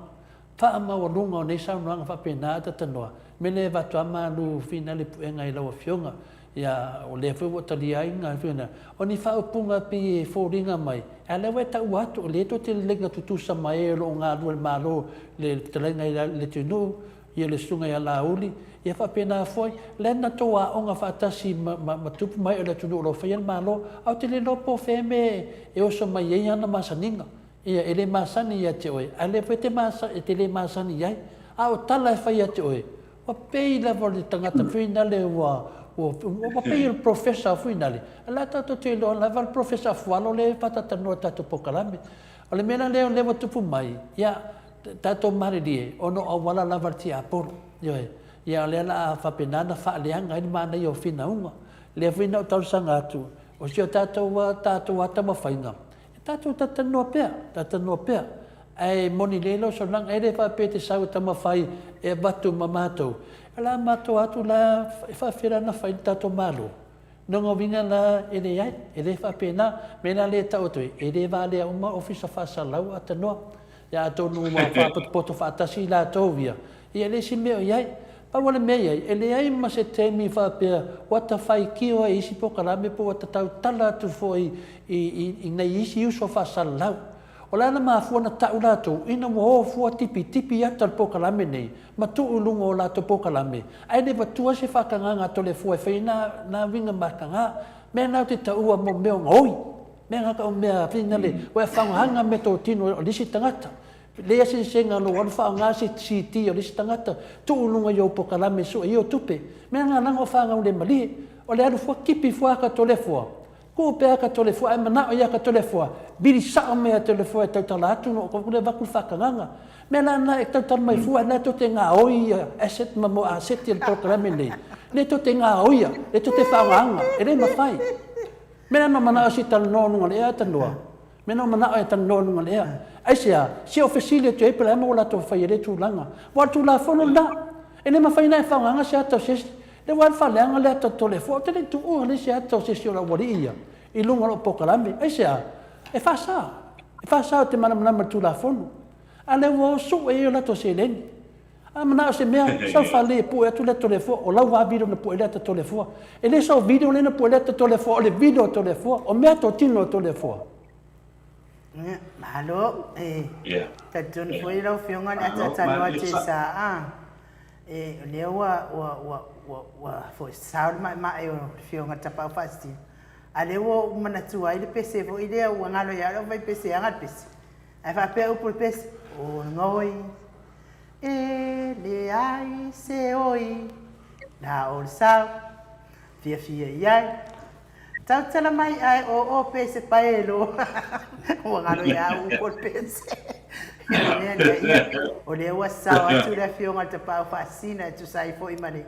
Whaamaurunga o nei sau noanga whaapea nā ata tanoa. Me le watu ama lu whina le puenga i laua fionga. Ia o le fwe watali ai ngā whina. O ni whaupunga pi e fōringa mai. A le wai tau atu, o le to te lenga tutusa mai e lo ngā lua le malo le talenga i le tunu, i le sunga i a lauli. Ia whapena foi, le na toa o ngā whaatasi matupu mai o le tunu o lo whaian malo, au te le lopo wheme e oso mai e ana masaninga. Ia e le masani ia te oe, a le whai te le masani iai, a o tala e whai ia te oe. Wa pei lewa le tangata whina le wa pei le professor whina le. A la tato te lo lewa le professor fualo le whatatanoa tato pokalame. O le mena leo lewa tupu mai, ia tato marilie, ono a wala lewa ti aporo. Ia le la whapenana whaaleanga ini mana i o whina unga. Le whina o tausanga atu. O si o tato ata mawhainga. Tato tatanoa pea. Ai moni lelo so lang ai le whapete sau tamawhai e batu mamatou. La matou atu la whawhira na whai tato malo. Nonga winga la ele ai, ele whapena, mena le tau toi. Ele vale a uma ofisa whasalau atanoa. Ia tonu whapapoto whaatasi la tōwia. Ia le si meo iai. Pawale mea iai, ele ai ma se temi whapea, wata whai kio e isi pokalame po wata tau tala atu fo i nei isi uso whasalau. O lana mafua na tau lato, ina mo fua tipi ata pokalame nei, ma tuu lungo o lato pokalame. Ai ne watua se whakanganga tole fua e whai na winga makanga, mea nau te taua mo meo ngoi, mea ngaka o mea whina le, o e whangahanga me tō tino o lisi tangata. Lea se senga lo wan whaanga si ti o lisi tangata, tuu lunga i o pokalame so i o tupe, mea ngā langa o whaanga o le malie, o le alu fua kipi fua ka tole fua. Ko pe ka tole fua e mana o ia ka tole fua. Biri sa o mea tole fua e tautala atu no ko le vaku whakanganga. Me la na e tautala mai fua na to te ngā oia asset ma mo asset il programe nei. Le to te ngā oia, le to te whanganga, e re mawhai. Me la no mana o si tal nonunga lea tanoa. Me no mana o e tal nonunga lea. Aisia, si o facility e pela mo la to whai e re tūlanga. Wa tu la fono la. E le mawhai na e whanganga si ato sesi. Le wan whaleanga le ato tole fua, te le tu ua le si ato se si o la wari ia, i lunga lo pokalame, e sea, e whasa o te manamana tu la fono. A le ua su e o lato se leni. A mana o se mea, sau whale e pu e atu le tole fua, o lau wa video na pu e le ato tole fua. E le sau video le na pu e le ato tole fua, o le video tole fua, o mea to tino tole fua.
Mahalo, tatun fui lau fionga le atatanoa te sa, e lea wa foi saul mai o fionga tapa fasti ale wo manatu ai le pese vo ile o ngalo ya lo vai pese anga pese ai fa pe o pese o ngoi e le ai se oi na o sa fia ia tau tala mai ai o pese paelo o ngalo ya o pese o le wa sa atu le fionga tapa fasina tu sai foi mane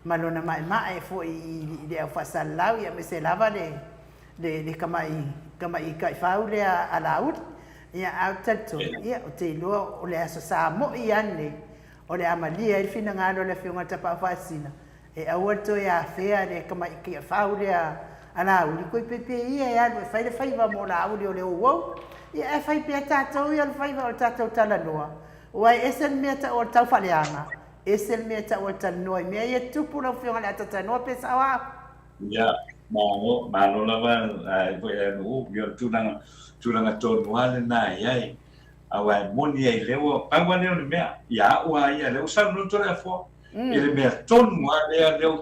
malona mai fo i le fasalau ia me se lava le kamai kai faule a laut ia autato ia o te lo o le aso sa mo i ane o le amalia i fina ngalo le fionga tapa fasina e awato ia fea le kamai kai faule a laut ko pepe ia ia le fai va mo laut o le wo ia e fai pe tato ia le fai va o tato tala noa wai esen me ta o tau faleanga esel me ta o ta noi me ia tupu na fionga la ta no pe sawa
ya mano lava ai no yo tulanga tonu ale na ai awa moni ai lewo pa wane o me ya wa ia le usa no tole fo ele me tonu ale leo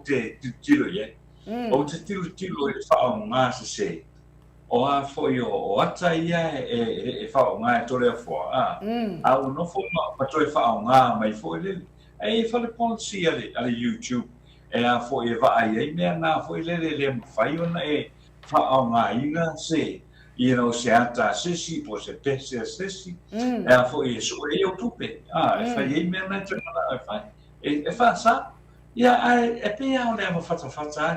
te tilo ye o te tilo e fa ma se o a foi o ata ia e fa nga tole fo a o no fo ma to fa nga mai fo le e fa le policy ale YouTube e a fo e va ai me na fo le fai ona e fa nga ina se se ata se si po se pese se si e a fo e so e YouTube e fa ai me na tra fa e fa sa ia e pe a le fa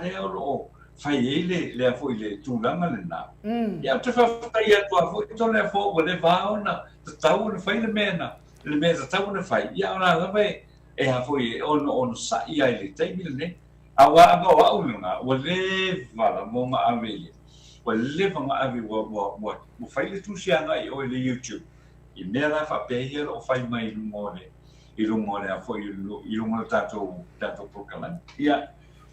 le o fai le fo le tulanga le na ia te fa ia tua fo to le fo o le va ona tau le fai le mena tau le fai ia ona la vai e ha fo on sa ia le tai mil ne awa nga wa ulunga wale vala mo ma ave wale nga ave wa faile tu sia nga o le YouTube I mera fa peher o fai mai ilungone a foi ilungone tato pokalan ia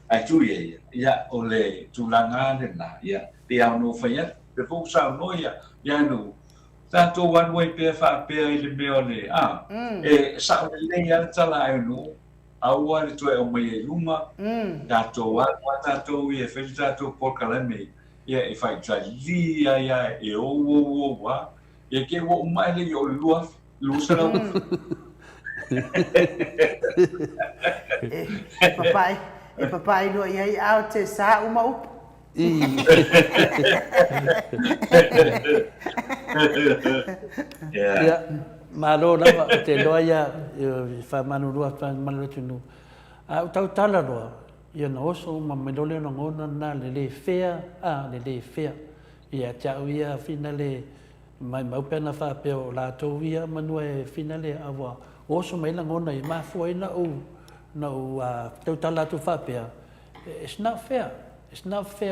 ai tu ia ole tulanga na ia pe no faia pe fo sa no ia no tato one way pe fa pe ile meole e sa le ia tala ai no aua le toe o mai luma tato wa tato ia fe tato pokalan me ia e fai tali ia e o wa ia ke wo mai le yo lua lusara
papai lo ia au te sa uma up
ya malo lava te loia fa manurua fa manutunu au tau tala loa ia no oso ma melole no ngona na le fea le fea ia tau ia finale mai mau pena fa pe o la to ia manue finale awa oso mai la ngona I ma foi na o tau tala tu fa pe it's not fair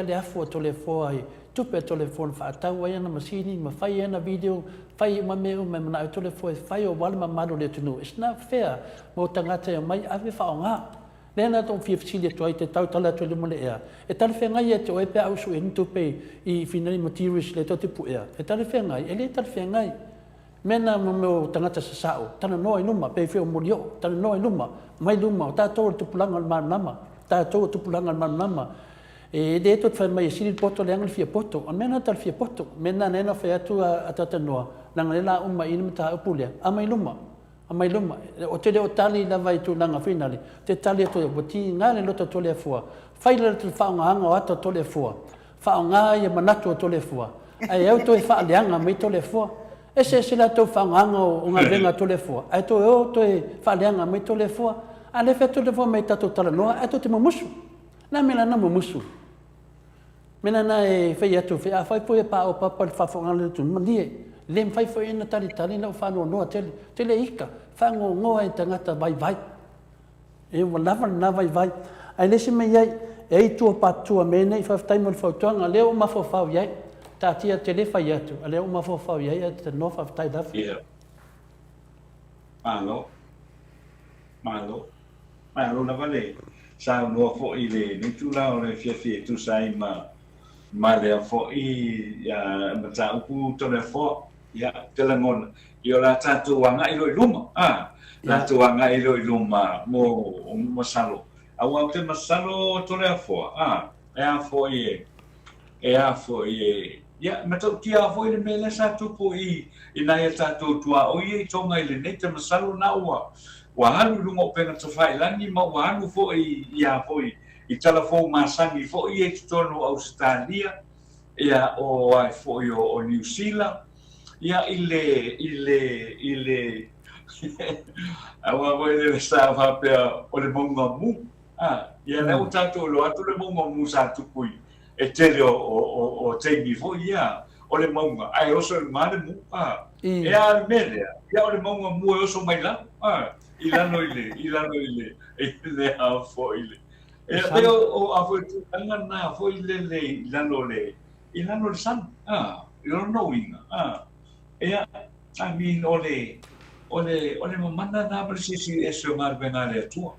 le afo to le foi tu pe telefone fa tau ia na masini ma fai na video fai ma me na to le foi fai o wala ma malo le tunu it's not fair mo tangata mai ave fa nga Nena tong 50 le toi te tau tala to le mole ea. E tala whenga ia te oe pe au su e nito pe I finali materials le to te pu ea. E tala whenga e le tala whenga mena mo meu tangata sa sao. Tana noa numa pe whio Molio'O. Tana noa numa mai luma o tātou tu pulanga al manama. Tātou tu pulanga al manama. E de to te mai sili poto le angli fia poto. A mena tala fia poto. Mena nena whai atu a tata noa. Nanga le la uma ina mata upulea. A mai luma. Mai luma o te o tali la vai tu langa finali te tali to boti ngale lota to le fua fai le tu fa nga o ato to le fua fa nga ia manato to le fua ai eu to fa le anga mai to le fua ese la to fa nga o nga venga to le fua ai to fa le anga mai to le fua ale fe to le fua mai tato tala no ai to te musu na mela na musu mena na e fai atu fai fai po pa o pa fa nga le tu mandie lem fai foi na tali na fa no tele ika fa ngo ai tangata vai e wala na vai ai lesi me ai e tu pa tu me nei fa tai mo fa tonga le o ma fo fa ai ta tia tele fai atu le o ma fo fa ai te no fa tai da
malo na vale sa no fo ile ni tu la o le fie tu sai ma le fo ya ma ta ku to le fo ya telangon yo la tatu wanga ilo luma la tu wanga ilo luma mo salo awa te masalo to le fo e a fo ya ma to ki a fo ile mele sa tu po ina ya tatu tua o tonga ile ne te masalo na wa halu lungo pena to fai lani ma wa halu fo ya fo I telefon masangi fo e tonu Australia ya o ai fo o New Zealand ia ile awa voi le sa fa pe o le monga mu ia le utato lo atu le monga mu sa tu pui e tele o te ni fo ia o le monga ai o so ma le mu e a mele ia o le monga mu o so mai la ila no ile e le a fo ile e o a fo tu na fo ile le ila no le san you don't know ia I mean ole mamana na presisi eso mar benale tu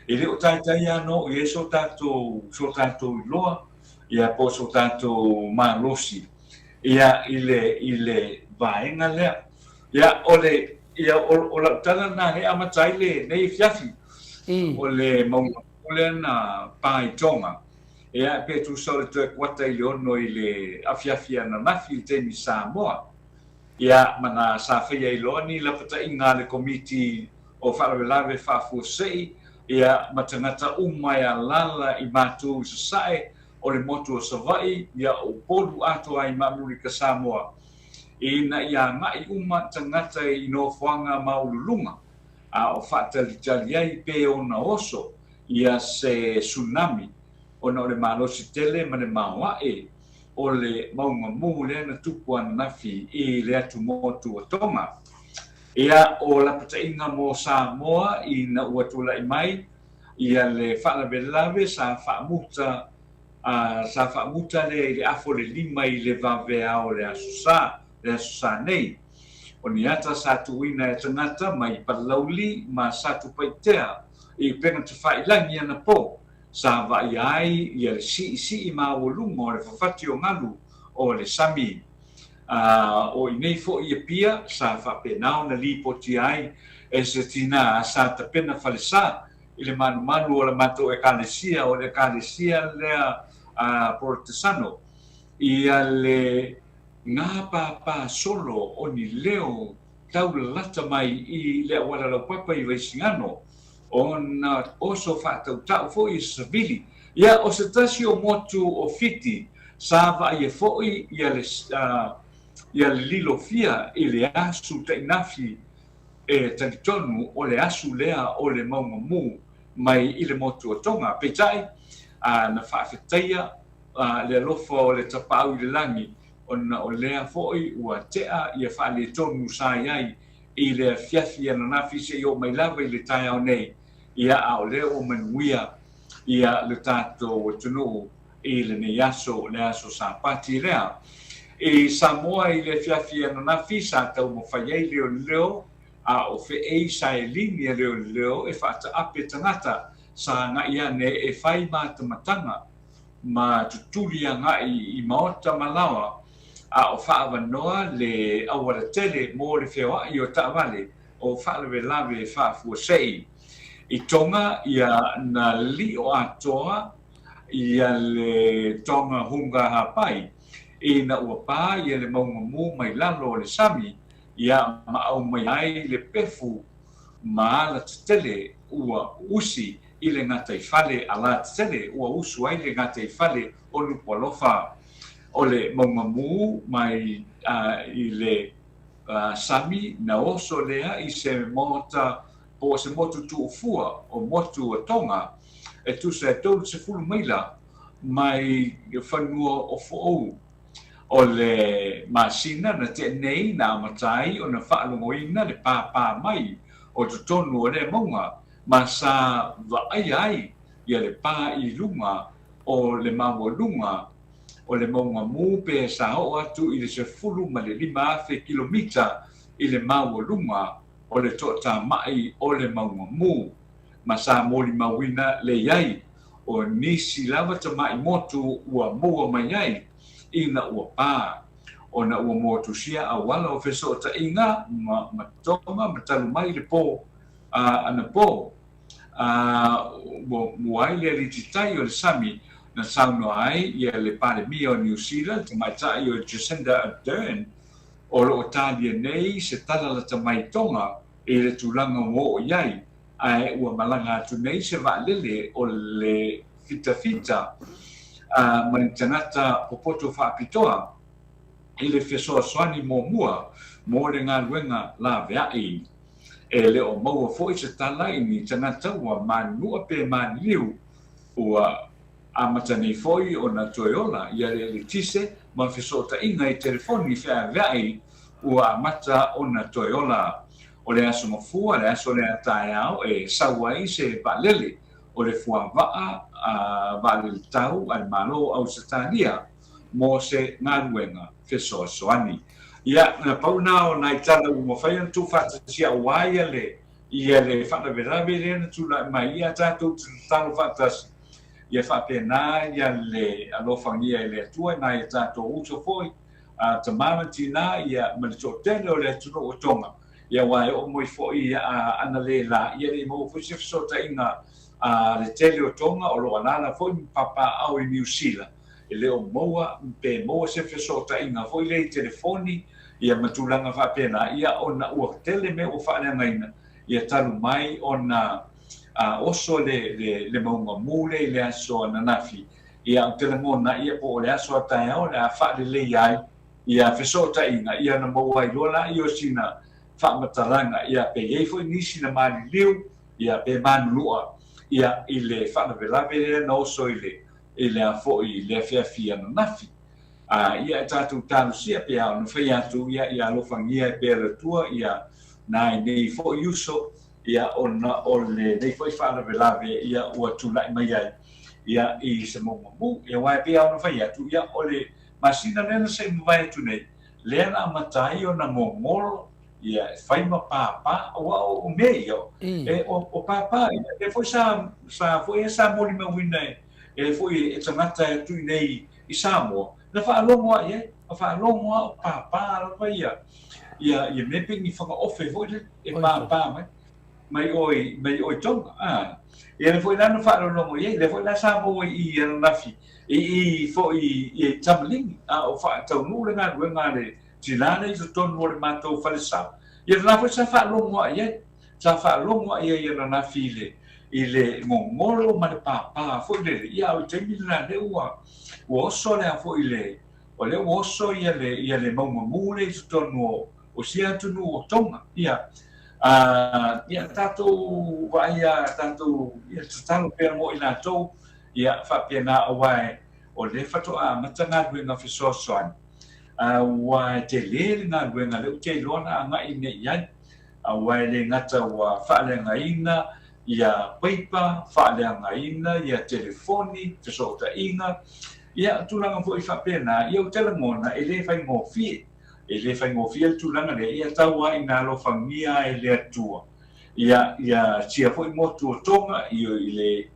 ele o tai ano e so tato loa ia po so tato malosi ia ile vai ngale ia ole ia o la tala na he amatai le nei fiafi ole ole na pai tonga ia pe tu so le kwata ile ono ile afiafia na mafi te ni Samoa ia mana sa fia iloni la pata inga le komiti o whalawelawe whafusei ia matangata umaya lala I matu sasae o le motu o savai ia o polu ato ai mamuri ka Samoa ina ia mai uma tangata I no whanga maululunga o whatalitali ai pe o na oso ia se tsunami o na o le malosi tele ma le maoae o le maunga muhu le na tupu ana nafi I le atu motu o tonga. Ia o la patainga mo Samoa I na uatula I mai ia le whalavelave sa whaamuta le afo le lima i le vavea o le asusa nei. O ni ata sa tuina e tangata mai palauli ma sa tu paitea i penga te whailangi ana po sa vai ai ia le si i mawolunga o le whawhati o ngalu o le sami. O i nei fo i pia sa whapenao na li poti ai e se tina sa ta pena whalesa i le manu o le mato ekalesia o le ekalesia lea Protestano ia le ngā pāpā solo o ni leo tau lata mai i le wala lau papa i waisingano o na oso whātau tau fo i savili ia o se tasi o motu o fiti sa va i foi ia le lilo fia i le asu te inafi e tangitonu o le asu lea o le maungamu mai i le motu o tonga peitai na whaafetaia le alofa o le tapau i le langi o lea foi ua tea ia whaale tonu sai ai i le fiafi ananafi se i o mai lava i le tai au nei ia a o leo o manuia ia le tato o tunu i le neiaso le aso sa pati lea i Samoa i le fiafi ananafi sa tau mo whaiei leo a o ei sa e lini leo e whaata ape tangata sa nga ia ne e whai mātamatanga ma tutuli a ngai i Maota malawa a o whaawanoa le awara tele mō le whewa i o taawale o whaalewe whaafuasei. I tonga ia na li o atoa ia le tonga hunga hapai i na ua pā ia le maungamu mai lalo le sami ia ma au mai ai le pefu ma ala tele ua usi i le ngata i whale ala tele ua usu ai le ngata i whale o lupo alofa o le maungamu mai i le sami na oso lea i se mota po se motu tuufua o motu o tonga e tu se tolu se fulu maila mai whanua o fo'ou o le masina na te nei na amatai o na whaalongoina le pāpā mai o tutonu o le maunga ma sa ai ia le pā i lunga o le maua lunga o le maunga mu pe sa o atu i le se fulu ma le 5 kilomita i le maua lunga o le tota mai o le maunga mu ma sa moli mawina le iai o nisi lava ta mai motu ua mua mai iai ina ua pā o na ua motu sia a wala o feso ta inga ma tonga ma talu mai le po ana po muai le lititai o le sami na sauno ai ia le pandemi o New Zealand te mai tai o Jacinda Ardern o lo talia nei se tala la tamai tonga e le tulanga mo iai ai ua malanga atu nei se va'alele o le fita mai tanata popoto whaapitoa i le fesoasoani mua mo le ngā luenga la veai e le o maua fo'i se tala i ni tanata ua manua pe maniliu ua amata nei fo'i o na toeola ia le tise ma fesoataʻiga i telefoni feavea'i ua amata o na toeola o le aso mafua le aso le ataeao e saua ai se va'alele o le fuava'a va'alele tau a le malo au satalia mo se galuega fesoasoani ia na pauna o nai tala ua mafai ana tufa'atasia auā ia le fa'alavelave lea na tula'i mai ia tatou talo fa'atasi ia whapena ia le alofangia i le atua na ia tātou uso foi tamama tina ia malito-tele o le atuno o tonga ia wae o moi foi ana le la ia le mo foi se fesoataʻiga le tele o tonga o lo alala foi papa'au i New Zealand e le o moa pe moa se fesoataʻiga foi le i telefoni ia matulaga whapena ia ona ua tele me o fa'aleagaina ia talu mai ona oso le maunga mule le aso ananafi ia o telemona ia po le aso ataeao le a fa'alelei ai ia fesoataʻiga ia na maua i lola i o sina fa'amatalaga ia pe iai fo'i nisi na maliliu ia pe manulu'a ia i le fa'alavelave lea na oso i le a fo'i le afiafi ananafi ia e tatou talusia pe a ona fai atu ia alofagia e pe alatua ia na i nei fo'i uso ia ona ole nei foi fala velave ia ua tulai mai ai ia I Samoa mu ia wai pe ona fai atu ia ole masina lena se mai tu nei lena matai ona ngongolo ia fai ma papa o mei o papa e foi sa foi sa moli me wina e foi e tangata tu nei I Samoa na fa longo ia fa longo o papa la fai ia me pe ni fanga ofe foi e papa mai oi tonga ia le foi la no fa longo ia le foi la sa mo I na fi I foi tamling o fa tau nu le nga le tilana I ton mo le mato fa le sa ia la foi sa fa longo ia na fi le ngongolo ma le papa foi le ia o te mina le o so le foi le o le o so ia le mo le ton o sia tu no o tonga ia ia tato vai tato ia talo pe mo ina to ia fa pena wai o le fato matanga na fiso soan wa te le na na le te lona nga ine ia wai le ngata wa fa le ngaina ia paipa fa le ngaina ia telefoni te sota inga ia tulanga foi fa pena ia o telemona ele fai ngofi ele fai ngofia tulanga le ia taua ina lo famia ele atua ia tia foi motu tonga ile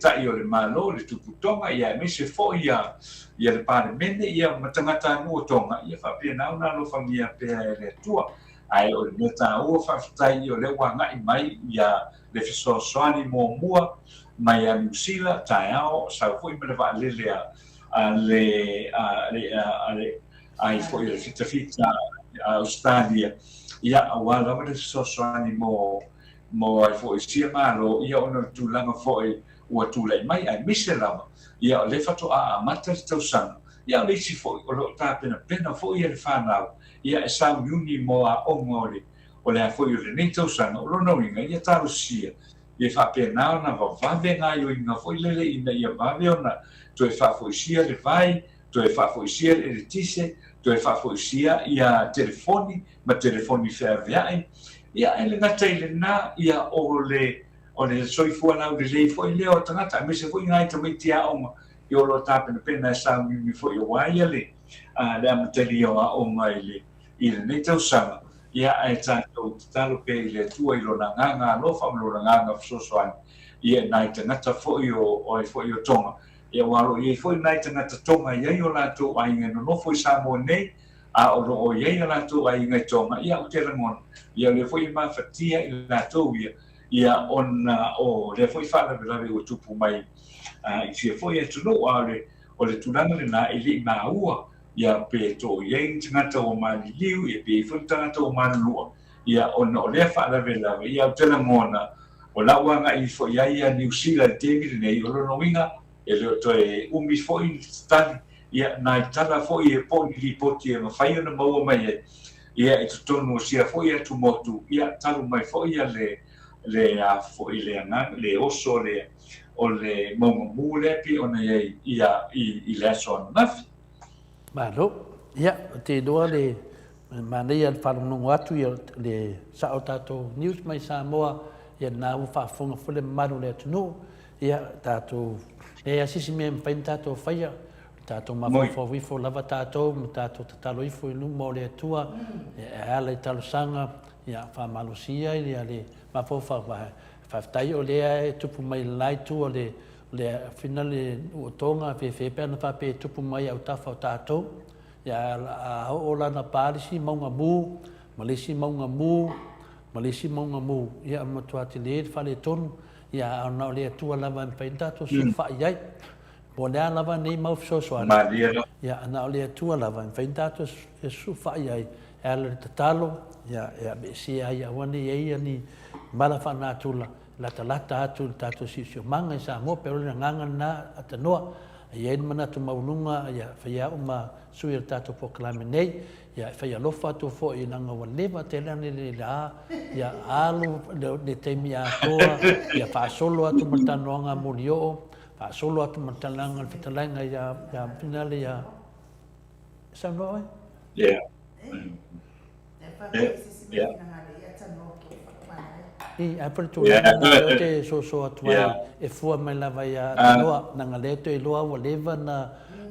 tai o le malo le tuputonga ia me se foi ia le parlemene ia matangata no tonga ia fa pena una lo famia pe ele atua ai o le ta o fa tai o le wanga I mai ia le fiso soani mo mua mai a musila taiao sa foi me va le ai foi le fita Australia ia wala ma so soani mo ai foi sia malo ia ona tulanga foi ua tulai mai ai misela ia le fato mata tau sang ia le si foi o lo ta pena foi ia le fanau ia sa uni mo a ongole o le foi le nei tau sang o lo no inga ia tau sia ia fa pena na va venga io inga foi le ina ia va veona tu fa foi sia le vai tu fa foi sia le tise tu fa foi sia ia telefoni ma telefoni ferviai ia ele na tele na ia o le soifua na le foi le o tangata me se foi ngai te tia o yo lo tape pena sa mi foi o ai le am tele o ngai le ile ne tau sama ia ai tanto talo pe le tua I lo nganga lo fa lo nganga so soan ia nai tangata foi o tonga ia walo ia foi nai tangata tonga ia yo la to ai no foi Samoa nei o lo ia la to ai ngai tonga ia o te ramon ia le foi ma fatia I la to ia ona o le foi fala vela o tupu mai I se foi tu no o le tunanga le na ili na ua ia pe to ia ngata o mali liu ia pe funta to malu ia ona o le fala vela ia o te ramona o la wanga I foi ia New Zealand te nei o lo winga e le to umi foi tani ia na tala foi e po li poti e mafai ona mau mai ia e tonu sia foi atu motu ia talu mai foi ia le foi le ana le oso le o le momo le pi ona ia I le son nafi
Malo ia te doa le manei al whanongo atu ia le sao tato news mai Samoa ia na u whaafonga fule maru le atunu ia tato e asisi me mpain tato whaia tato mawhawha wifo lava tato tato tatalo ifo I lumo le atua e ala I talosanga ia whamalosia ia le mawhawha whaftai o lea e tupu mai lai tu o le whina le uotonga whewhepea na whape tupu mai au tawha o tato ia a o lana pārisi maunga mū malisi maunga mū ia matua te le whale tonu ia ana o le atua lava mpain tato su whaiai po lea lava nei mau fisosoana ia ana o le atua lava mpain tato su whaiai e ala le tatalo ia me se ai awane ia ni mala whanatula lata atu tato sisio manga I Samoa pero le nganga na atanoa ia mana tu maulunga ia whaia uma sui tato poklame nei ia whaia lofa atu fo I nanga waleva te lani le la ia alu le teimi a toa ia whaasolo atu matanoanga Molio'O whaasolo atu matalanga fitalanga ia pinale ia Samoa I pun tu na te so Atua e fua mai lava ia tanoa na ngale te loa wa leva na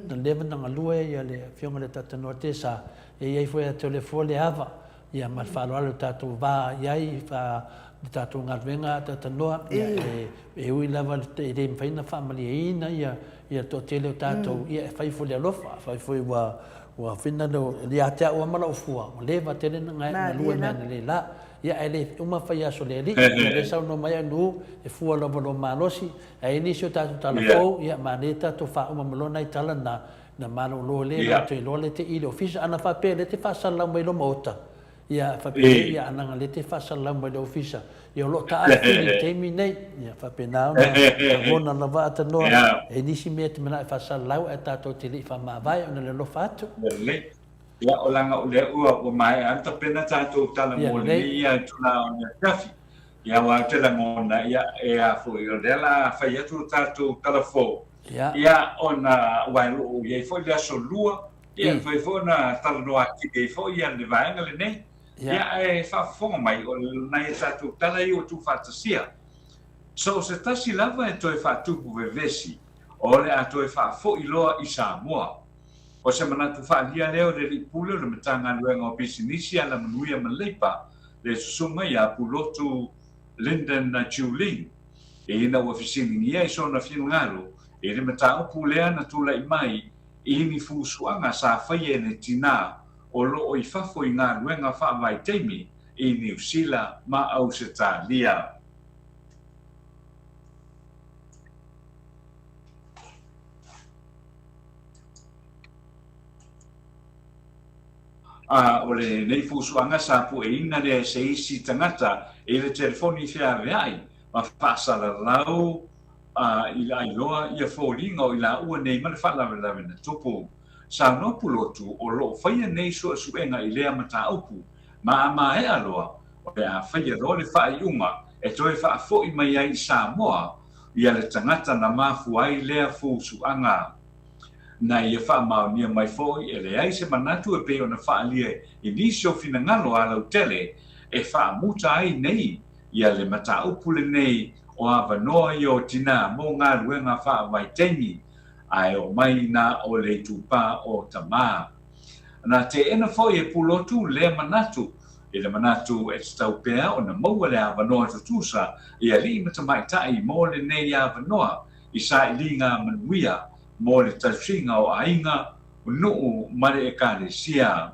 na lue ia le fionga le tatanoa te sa e ia foi a telefone le ava ia mal falo ala tatu va ia i fa tatu ngarvenga tatanoa e ui lava te de faina family ina ia to tele tatu ia fai fo le lofa fai fo wa fina do ia te o mala fua leva tele na lue na le la ia ele uma fai aso le li le sa no mai no e fua lo malosi e inisio tatu talafo ia maneta to fa uma malona itala na malo lo le to lo le te ile ofisa ana fa pe le te fa sala mai lo Maota ia fa pe ia ana le te fa sala mai lo ofisa ia lo ta afili te mi nei ia fa pe na ona na va ta no e nisi me te mana fa sala e tato te li fa ma vai ona le lo fatu
ia o langa o le ua o mai anta pena tātou tala mōle ia tuna o nia kafi. Ia wa te la ngona ia e a fo i o lela whai atu tātou tala fō. Ia o na wailu o iei fo i aso lua, ia fai fo na tala noa ki e fo i ane vaenga le nei. Ia e whafonga mai o nai tātou tala i o tu whatasia. So se tasi lava e toi whatupu vevesi, o le a toi whafo i loa i Samoa. O se manatu whaalia leo le ripule le matanga luenga o pisinisi ala manuia maleipa le susunga ia pulotu Linden na Juling. E ina ua fisiningi ia iso na whiungaru e le matao pulea na tula i mai i ni fusuanga sa whaie ne tina o lo o i fafo i ngā luenga whaavai teimi i New Zealand ma Australia. O le nei fusuanga sa pu e ina le se isi tangata e le telefoni fia veai ma whaasala lau i la iloa i a fōringa o i la ua nei mana whaalawe na tupu. Sa no pulotu o lo whaia nei sua suenga i lea mata aupu ma ama e aloa o le a whaia ro le wha i unga e toi wha fo i mai ai Samoa i a le tangata na mafu ai lea fusuanga. Na ia wha maonia mai foi e le ai se manatu e peo na wha alie i nisio fina ngalo a lau tele e wha muta ai nei ia le mata upule nei o awa noa i o tina mō ngā ruenga wha mai teimi ai o mai na o le tupa o tama. Na te ena foi e pulotu le manatu e le manatu e tau pea o na maua le awa noa tutusa i a li matamai tai mō le nei awa noa i sa i li ngā manuia mo le tausinga o ainga o nuu mare e kare sia.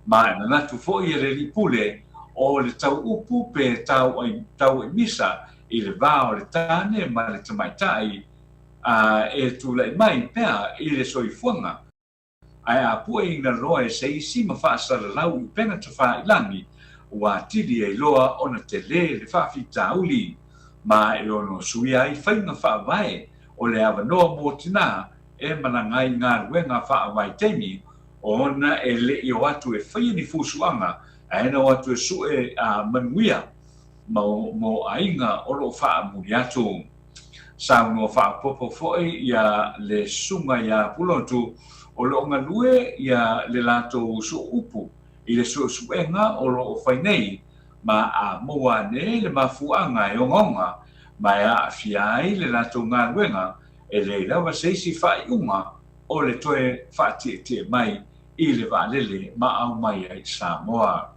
Ma na natu foi e le ripule o le tau upu pe tau e misa i le vā o le tāne ma le tamaitai e tūlai mai pea i le soifuanga. Ai a pua i ngā roa e se isi ma whaasara lau i pena ta wha ilangi ua tiri e loa o na te le whaafi tauli ma e ono suia i whainga whaavae o le awa noa mō tina e manangai ngā ruenga whaawai teimi o na e le i o atu e whaia ni fusuanga a ena o atu e sue a manuia mo ainga o lo wha muri atu. Sao no wha popo foi ia le sunga ia pulotu o lo ngā lue ia le lato su upu i le suenga o lo whainei ma a moa ne le mafuanga e ongonga ma a fiai le lato ngā ruenga e le lawa seisi whai unga o le toe whaati te mai i le waalele ma au mai ai Samoa.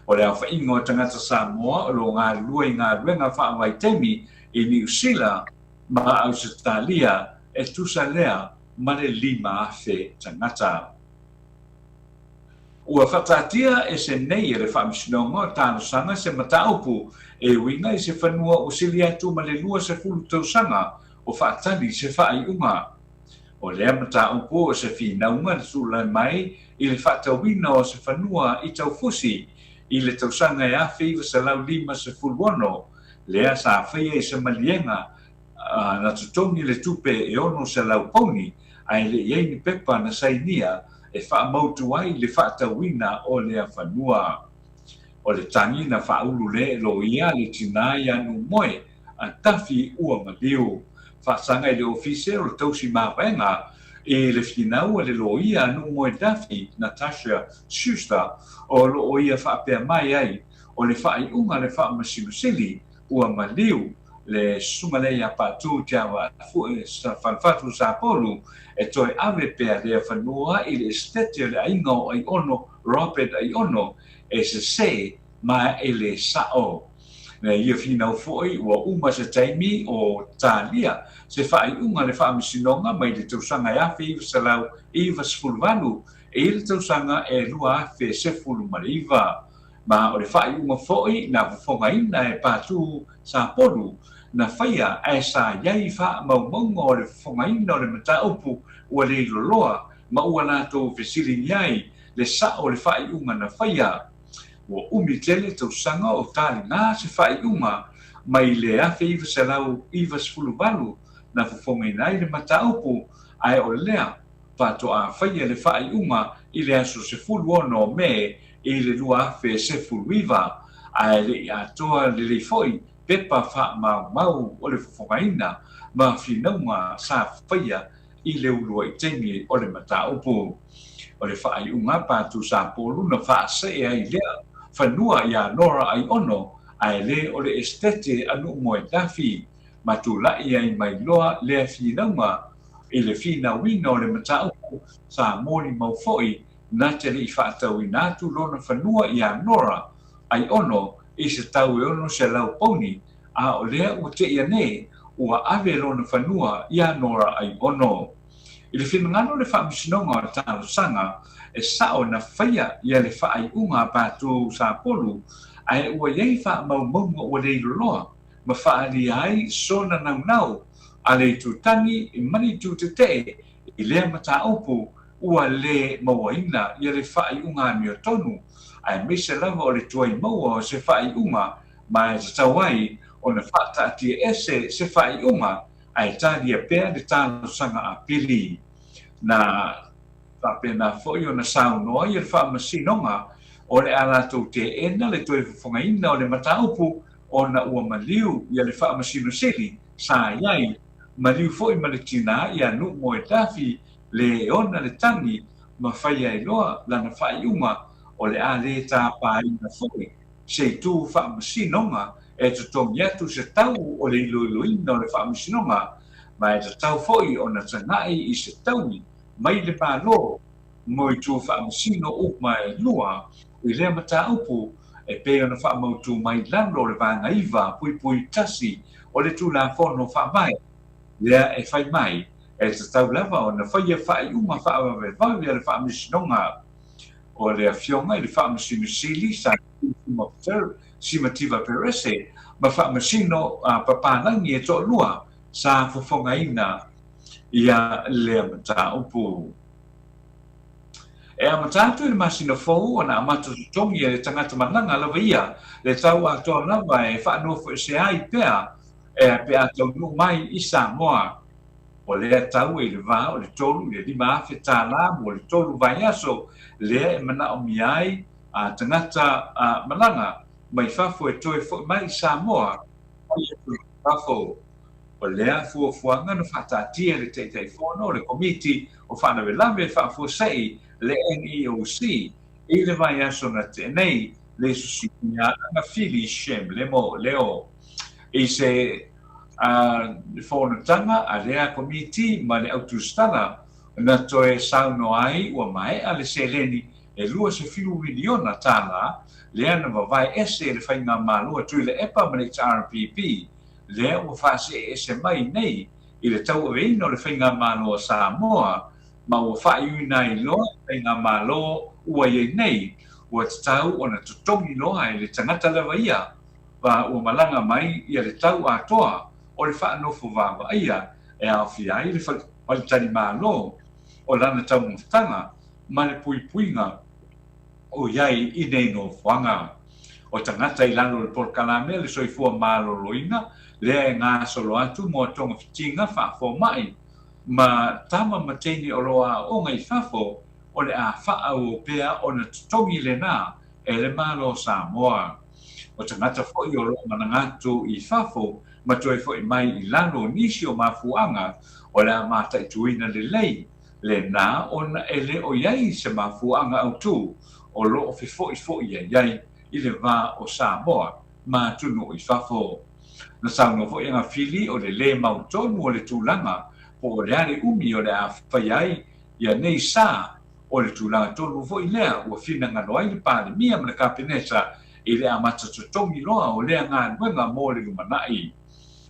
O le awha ingo tangata Samoa o lo ngā lua i ngā ruenga whaawai teimi i New Zealand ma Australia e tusa lea ma le 5 afe tangata. Ua whatatia e se nei e le whaamisinonga o tāno sanga se mataupu e winga i se whanua o sili atu ma le lua se fulu tausanga o whaatali se whaai unga. O lea mataupu o se whinaunga le tūlai mai i le whaatawina o se whanua i tau fusi i le tausanga e awhi i se lau 5 se fuluono lea sa whaia i se malienga na tutongi le tupe e ono se lau pauni ai le iei pepa na sainia e whaamautu ai le whaatawina o lea whanua. O le tangi na whaulu le lo ia le tina i anu moe a tafi ua maliu. Whaasanga i le ofise o le tausi mawenga e le whinaua le lo ia anu moe dafi Natasha Schuster o lo o ia whaapea mai ai o le whaai unga le whaamasimusili ua maliu le sunga le ia patu tia wa fu sa fanfatu sa polu e toi ave pea le fanua i le stete le aingo ai ono Robert ai ono e se ma ele sao na ia fina foi ua uma se taimi o talia se fai unga le fa misinonga mai le tausanga ia fi salau i vasfulvalu e le tausanga e lua fe se fulu mariva ma o le fai unga foi na fonga ina e patu sa polu na faia e sa iai fa maumonga o le fonga ina o le mata upu ua le loloa ma ua nato fesili iai le sa o le fai unga na faia ua umi tele tausanga o tali ngā se fai unga mai le afe iwa salau iwa sfuluvalu na fonga ina i le mata upu ai o lea pato a faia le fai unga i le aso se fulu ono me i le lua afe se fulu iwa ai le atoa le le foi pepa fa mau o le fofogaina ma finaunga sa faia i le ulua i temi o le mata upu o le faaiʻuga patu sa polu na faasee ai lea fanua ia lora ai ono ae lē o le estete anuu mo e lafi ma tulaʻi ai mai loa lea finauga i le finauina o le mata upu sa moli mau foʻi na te leʻi faatauina atu lona fanua ia lora ai ono i se tau e ono se lau poni a o lea ua teʻia nei ua ave lona fanua ia nora ai ono i le finagalo le faamasinoga o le talosaga e sa'o na faia ia le faaiʻuga patou sapolu ae ua iai faamaumauga ua le iloloa ma faalia ai sona naunau a le itutagi i manitu tetee i lea mataupu ua lē mauaina ia le faaiʻuga aniotonu ae meise lava o le tuai maua o se faaiʻuga ma e tatau ai ona faataatia ese se faaiʻuga ae talia pea le talosaga apili na faapena foʻi ona saunoa ia le faamasinoga o le a latou teena le toe fofogaina o le mataupu ona ua maliu ia le faamasinosili sa iai maliu foʻi ma le tinā ia nuu mo e lafi le ona le tagi ma faia iloa lana faaiʻuga o le a lē tapaina foʻi seitū faamasinoga e totogi atu se tau o le iloiloina o le faamasinoga ma e tatau foʻi ona tagaʻi i se tauni mai le mālō mo i tu faamasino uma e lua i lea mataupu e pei ona faamautu mai lalo o le vagaiva puipui tasi o le tulafono faamai lea e fai mai e tatau lava ona faia faaiʻuga faavavevave a le faamasinoga o le afioga i le faamasinosili sa simativa perese ma faamasino papalagi e toʻalua sa fofogaina ia lea mataupu e amata atu i le masino fou ona amata totogi e le tagata malaga lava ia le tau atoa lava e faanoa foʻi se ai pea e pe a taunuu mai i Samoa o lea tau i le va o le tolu i le lima afe tālā mo le tolu vaiaso lea e manaʻomi ai a tagata malaga mai fafo e toe foʻi mai i Samoa fafo o lea fuafuaga na faatatia le taʻitaʻifono o le komiti o faalavelave faafuasaʻi le NEOC i le vaiaso na tenei le susiniaʻaga fili shem le Molio'O i se fonotaga a lea komiti ma le autostala na toe saunoa ai ua maeʻa le seleni e 2 miliona tālā lea na vavae ese le faiga mālua tui le EPA ma le HRPP lea ua faasee ese mai nei i le tauaveina o le faiga mālua Samoa ma ua faaiuina ai loa le faiga mālō ua iai nei ua tatau ona totogi loa e le tagata lava ia va ua malaga mai ia le tau atoa o le faanofo vavaia e aofia ai le talimālō o lana taumafutaga ma le puipuiga o iai i nei nofoaga o tagata i lalo le polokalame le soifua malōlōina lea e gasolo atu mo atoga fitiga faafomaʻi ma tama mateini o loa aʻoga i fafo o le a faau pea ona totogi lenā e le mālō Samoa o tagata foʻi o loo managatu i fafo ma toe foʻi mai i lalo nisi o mafuaga o le a mataʻituina lelei lenā ona e lē o iai se mafuaga autū o loo fefoʻifoʻi ai ai i le vā o Samoa matunu i fafo na saunga fo'i nga fili o le mautonu o le tūlanga po le are umi o le a whaiai ia nei sa o le tūlanga tonu fo'i lea ua whina ngano ai le pāle mia ma le kapenesa i le amata totongi loa o lea ngā nuenga mō le lumanai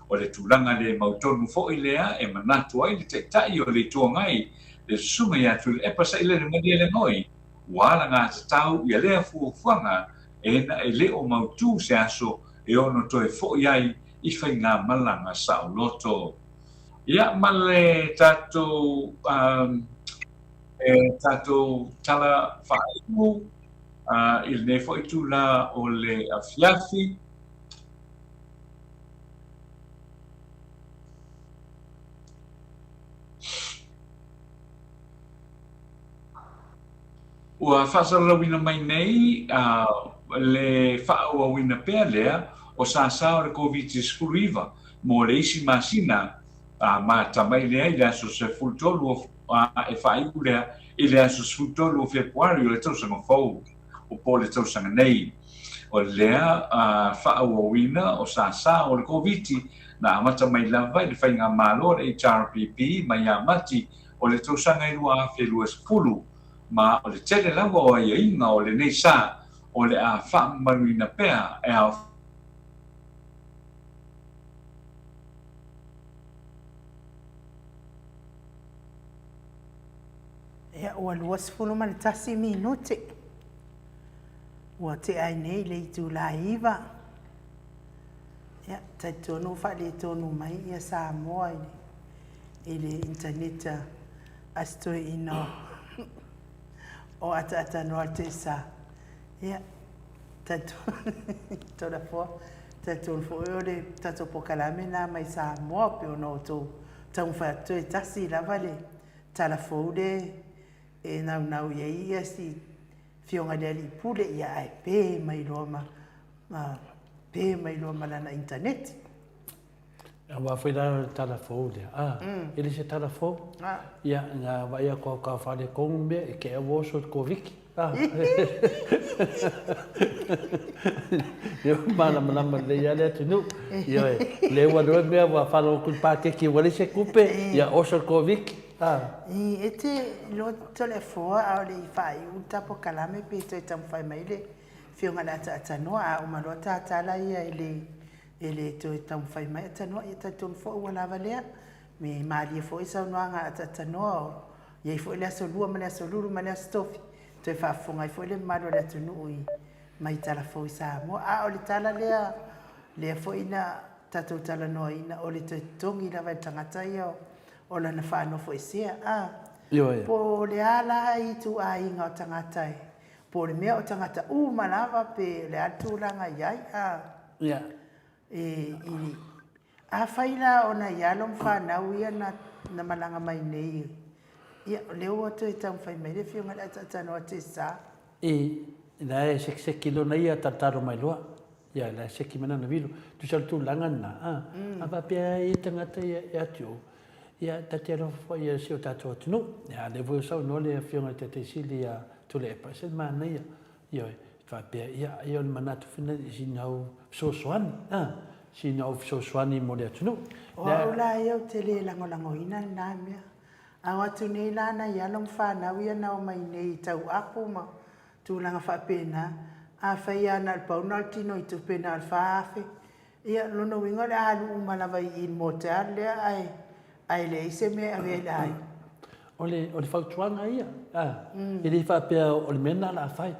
o le tūlanga le mautonu fo'i lea e manatu ai le teitai o le tuangai le sunga ia tu le epa sa i le ngani le ngoi wala ngā tatau ia lea fuafuanga e na e le o mautu se aso e ono toe fo'i ai i whai ngā malanga sa o loto. Ia male tatou tatou tala whaimu i le fo'i tūla o le afiafi. Ua whasarawina mai nei le whaauawina pēr lea o sāsā o le COVID-19 mō le isi māsina mā tamai lea i le aso se fultolu e whaiu lea i le aso se fultolu o Februari o le tausanga fau o po le tausanga nei. O lea whaauawina o sāsā o le COVID na amata mai lava i le whainga mālo le HRPP mai amati o le tausanga i lua whelua sepulu ma o le tele lava o ia inga o le nei sa o le a whaamaruina pea e a
ia ua luasefulu ma le tasi minute ua te ai nei le itulaiva ia taitonu fa'aletonu mai ia Samoa i le interneta astoi ina o ata no te sa ia tato toda fo tato fo ore tato pokalame na mai Samoa pe no to tau fa to tasi la vale tala fo de e na ia si fionga de li pule ia ai pe mai roma na internet
wa foi da telefone ele se telefone ia nga vai ko ka fale con me que eu vou só covid eu mana le ia le tu ia le wa do me va falo con pa que vale se coupe ia o só covid
ete lo telefone au le fai un tapo calame pe to tam fai mai le fionga la ta no a uma lo ta la ia ele to tam fai mai tano e taton fo wala valea me mali fo isa no nga tatano ye fo le so lua mala so lulu mala stofi to fa fonga fo le malo le tunu i mai tala fo isa mo a o le tala le fo ina tato tala no ina o le tongi la va tangata yo o la na fa no fo isia po le ala i tu a inga tangata po le me o tangata malava pe le atulanga yai a faila ona yalo mfana uia na malanga mai nei ia leo atu e tam fai mai le fionga la tatano ate sa
la e se kilo na ia tataro mai loa ia la se ki mana na vilo tu sal tu langa na apa pia i tangata ia atu ia tatero fo ia se o tato atu ia le vo sa no le fionga te sili ia tu le pa se mana ia fa pia ia manatu fina sinau so swan sinau so swani mo le tunu
o la ia tele lango ina na mea awa tu nei la na ia long fa na ia na mai nei tau apu ma tu langa fa pena a fa ia na pa na tino i tu pena al fa fe ia lo no wingo le alu ma la vai in motel le ai le se me ave ai
ole fa tuanga ia ele fa pe o le mena la fa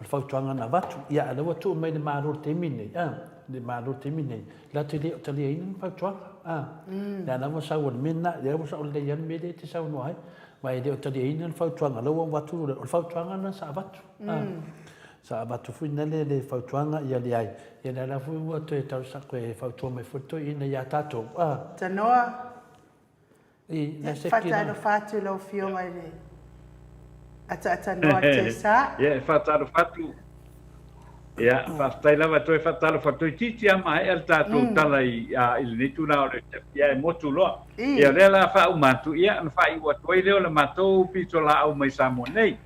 o fa tuanga na vatu ia le watu mai de maro te mine de maro te mine la te le in fa tuanga la na mo sa o mena le mo sa o le yan me de te sa no ai vai de te le in fa tuanga lo watu o fa tuanga na sa vatu sa vatu fu le fa tuanga ia le ai ia la fu o te tau sa ko fa tuanga me fu to ina ia tato
tanoa
la se
fatalo fatu lo fionga le ata no te sa
fatalo fatu ia fatai lava toe fatalo fatu titi ama el tatu tala il nitu na o ia motu lo ia le la fa umatu ia na fa i wa toi le o matou pitola au mai samo nei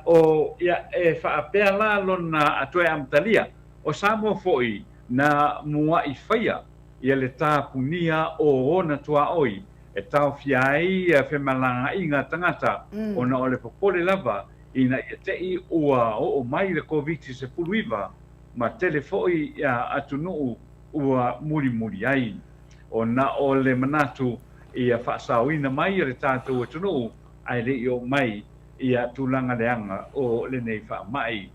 o ia e fa apela lona atoe amtalia o samo foi
na mua I whaia ia le tāpunia o ona tua oi e tau fiai e whemalanga I ngā tangata ona o le popole lava ina ia tei ua o mai le COVID-19 ma telefoi ia atunuu ua muri ai. O na o le manatu ia whaasauina mai le tātou atunuu ai le o mai ia tūlanga leanga o le nei whaamai.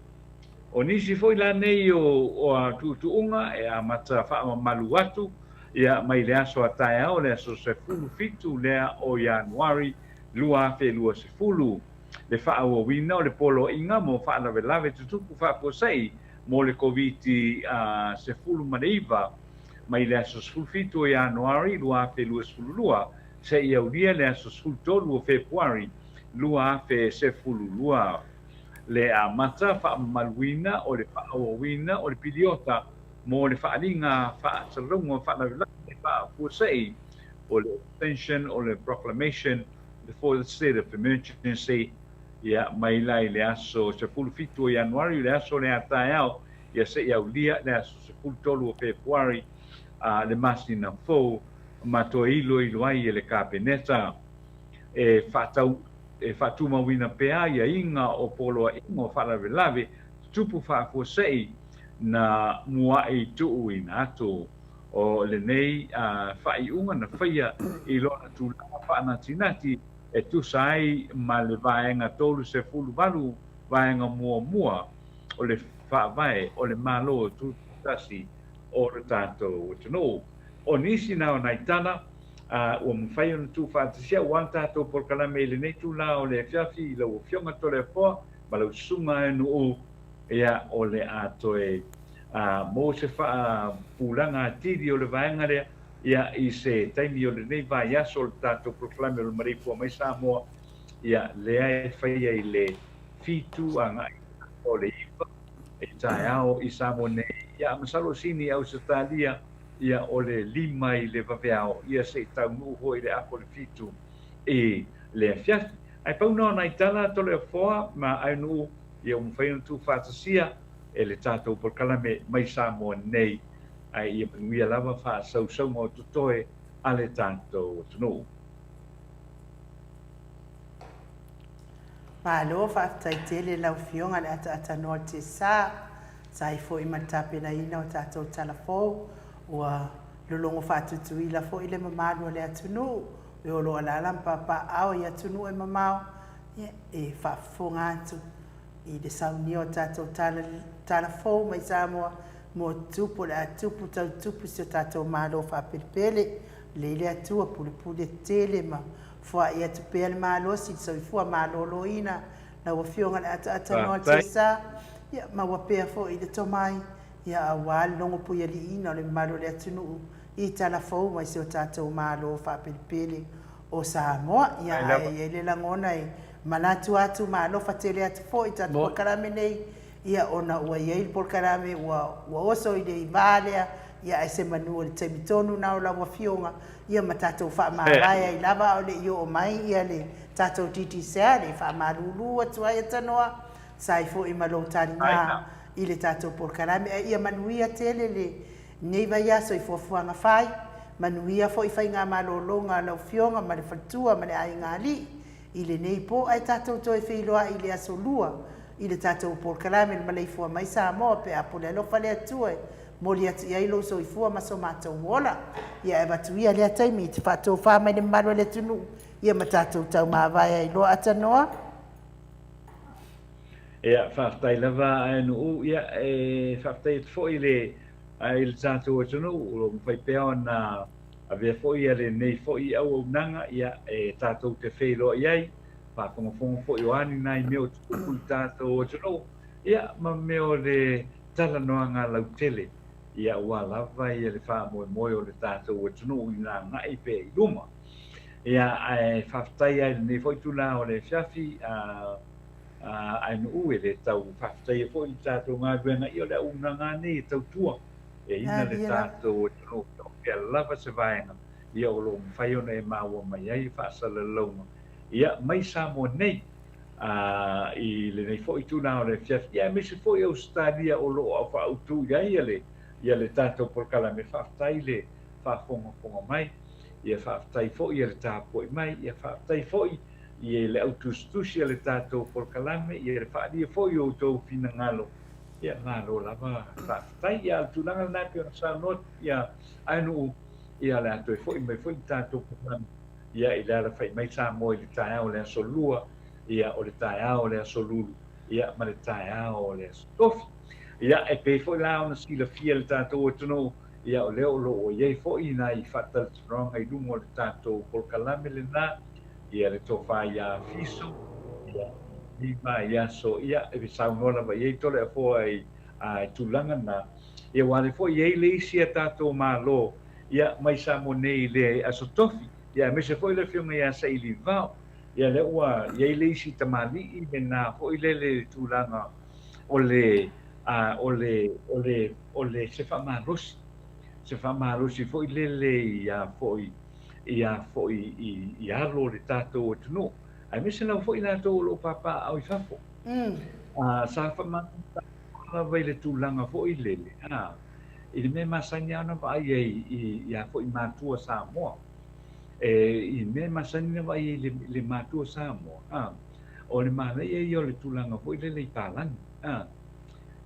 O nisi foi la nei o tutuunga e a mata whaamalu atu ia mai le aso a tae au le aso se fulu fitu lea o Januari lua se fulu. Le whaau wina o le polo inga mo whaalawe lawe tutupu whaaposei mo le COVID se fulu maneiva mai le aso se fulu fitu o Januari lua se fulu lua se ia uria le aso se fulu tolu o Februari lua se fulu lua. Le a mata whaamaluina o le whaawawina o le piliota mo le whaalinga whaatalunga whaalawe whaaposei o le extension o le proclamation for the state of emergency ia mai lai le aso se fulu fitu o Januari le aso le atae au ia se ia ulia le aso se fulu tolu o Februari le masina fou ma to ilo ai le kabineta e whaatau e whaatuma wina pea ia inga o polo inga o whaalawe tupu whaafosei na mua I tuu ina atu o le nei whaiunga na whaia I lona tūlanga whaanatinati e tu sai ma le vaenga tolu se fulu valu vaenga mua o le whaavae o le malo tu tasi o le tātou tino. O nisi nao naitana o mwhai o tu whaatisia wan tātou porkalame le nei tu la o le fiafi I lau fionga tole poa ma lau sunga o ia o le atoe mo se wha pulanga tiri o le vaenga rea ia I se taimi o le nei vai aso le tātou proklame o le maripua mai Samoa ia lea e whaia I le fitu anga o le iwa e tae ao I Samoa nei ia masalo sini au se talia ia o le lima I le vaveao ia se tau nuu hoi le ako le fitu e le fiafi ai pauna ona I tala tole o foa ma ai nuu ia umwhaina tu whatasia e le tātou porkalame mai Samoa nei ai ia panuia lava wha sau mo tutoe a le tātou tunu.
Malo whaaftaitele lau fionga le ata noa te sa I fo I matapena ina o tātou talafou ua lulongo whaatutu I la fo I le mamalo le atunu e olo alala mpapa au I atunu e mamao e whaafonga atu I le sauni o tātou talafou mai Samoa mo tupu le atupu tau tupu si o tātou malo whaapiripele le ile atua pule tele ma fua I atu pēle malo si so I fua malo loina na wafionga le ata noa te sa ia ma wapea fo I le tomai ia awal longo puia li ina le malo le atunu I talafou mai si o tātou malo whaapiripele o Samoa ia e le langona e manatu atu malo fatele atu fo I tātou karame nei ia ona ua iai le polkarame ua oso I le ivalea ia e se manua le taimitonu na o lawa fionga ia ma tātou whaamāraia I lava o le io o mai ia le tātou titi sea le whaamārulu atu ai atanoa sa I fo I malo tari ngā I le tātou polkarame ia manuia tele le neiva ia so I fuafuanga whai manuia fo I whai ngā malolonga lau fionga ma le whatua ma le ai ngā li I le nei po ai tātou toi whiloa I le aso lua I le tātou polkarame le malei fua mai Samoa pe apole alofa le atue moli atu ia ilo so I fua maso mātou wola ia e batuia le ataimi te whātou wha mai le malo le tunu ia ma tātou tau māwai ai loa atanoa
ia whaftai lava ai nuu ia e whaftai fo I le tātou atunu ulo mwhai pēo na a vea fo I le nei fo I au nanga ia e tātou te whelo iai whakongafonga fo I oani nai meo tuku tātou atunu ia ma meo le tala noa ngā lautele ia ua lava ia le wha moe o le tātou atunu I ngā ngai pe I luma ia e whaftai ai nei fo I tula o le fiafi ai nuu e le tau whaftai e fo I tātou ngā ruenga I o le unanga nei tau tua e ina le tātou atunu ia lava se vaenga ia o lo mwhai ona e maua mai ai whaasala launga ia mai Samoa nei I le nei fo I tūna o le fiafi ia me se fo I Australia o lo au whaautu ia le ia le tātou polkalame whaatai le whaafonga mai, ia whaatai fo'i ia le tāpoi mai, ia whaatai fo'i ia le autustusi ia le tātou polkalame, ia le whaadia fo'i o tau whina ngalo, ia ngalo lava whaatai, ia tūlanga nā pio na saunot, ia ainu ia le atoe fo'i mai fo'i tātou polkalame, ia i le ala whai mai Samoa i le tāiao le asolua, ia o le tāiao le asolulu, ia ma le tāiao o le asotofi. Ia e pe fo'i la ona sila fia le tātou atono, ia o leo lo o iei fo'i na i whatal tronga i lungo le tātou polkalame le nā, ia le tofa ia fiso, ia lima ia so ia e saunola ma iei tole a foa i tūlanga nā, ia wale fo'i iei le isi a tātou mālo, ia mai samo nei le asotofi, ia me se fo'i le whiunga ia sa ili vau, ia le ua iei le isi tamali i me nā fo'i le tūlanga o le se whamarosi fo'i lele ia fo'i i alo le tātou o tunu. Ai me se lau fo'i nātou lo papa au i whafo. Sa whamanga vai le tūlanga fo'i lele. I le me masani ana vai i a fo'i mātua Samoa. I me masani vai le mātua Samoa. O le mana i o le tūlanga fo'i lele i pālangi.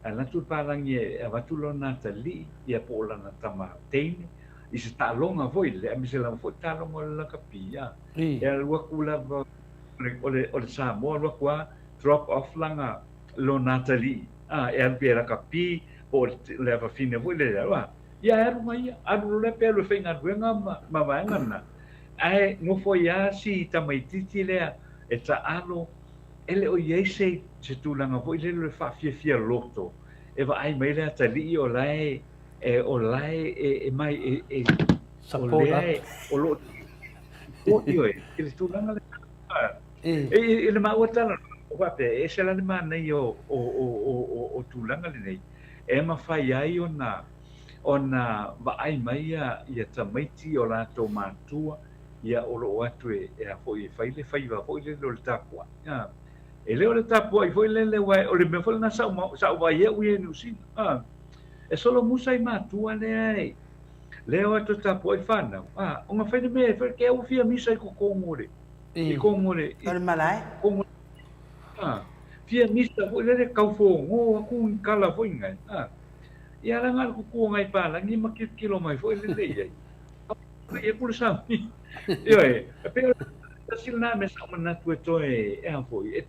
Ala tu palangi e watulo na tali ia po lana tama teine i se talonga foi le ami se la foi talonga la kapia e alua kula o le Samoa alua kua drop off langa lo natali e albera kapi o le fine foi le alua ia eru mai alu le pelo fenga duenga ma vaengana ai no foi a si tamaititi le e ta alo ele o iese se tūlanga po i le whawhiawhia loto. E wa ai mai lea tali o lai e mai e o loto. O ioe, e le tūlanga le e le maua tala o wape, e se la le mana i o tūlanga le nei. E ma whai ai o na wa ai mai ia tamaiti o lato mātua ia o lo atu e a foi e whai le whaiwa, foi le lo le tāpua. E leo le tapu ai foi le wai o le me foi na sa wai e ui e nusina. E solo musa i mātua le ai. Leo atu tapu ai whana. O ngā whaine me, ke au fia misa i ko kongore. I kongore.
Tore malai?
Fia misa foi le kaufo ngō aku i kala foi ngai. I ala ngā kuku ngai pāla, ngi makikilo mai foi le iai. E pula sami. Ioi, pe sila me sa manatu e foi e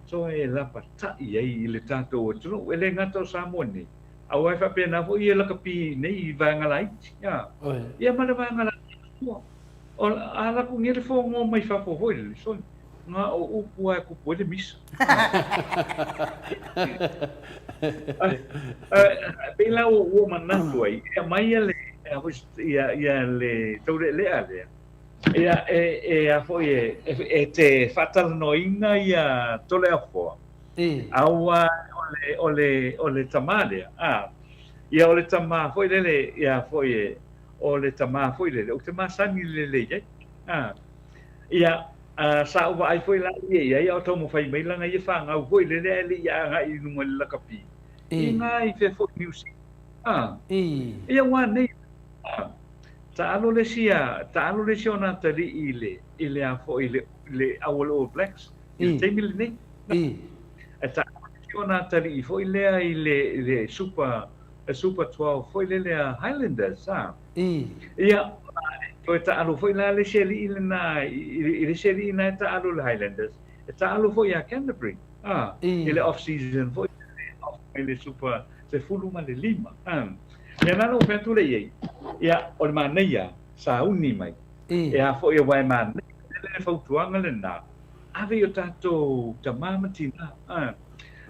toe la patai ai le tātou tunu e le ngata o Samoa nei au ai whapena foi e la kapi nei i vaengalai ia ma le vaengalai o ala ku ngere fo ngō mai whafo hoi le son ngā o upua e kupu e le misa pe la o manatu ai ia mai ia le taure lea lea ia a foi e te fatalanoina ia tole a foa. Aua o le tamale. Ia o le tama foi lele ia foi o le tama foi lele. O te masani lele ia. Ia sa uva ai foi la ia o tomo fai mai langa ia whanga o foi lele ele ia ngai nunga la kapi. I ngai fe foi music. Ia wane Ta'alo le sia ona tali ile a fo ile All Blacks. Il temile nei. E ta'alo le sia ona tali fo ile Super 12 fo ile Highlanders. Ia ko ta'alo fo ile seli ile na ile seli na ta'alo le Highlanders. E ta'alo fo ia Canterbury. Ile off season fo ile Super se fulu ma le lima. E nana o pentu le iei. Ia o le mana ia sa uni mai. E a fo ia wai mana le fautuanga le nā. Ave o tātou tamamatina.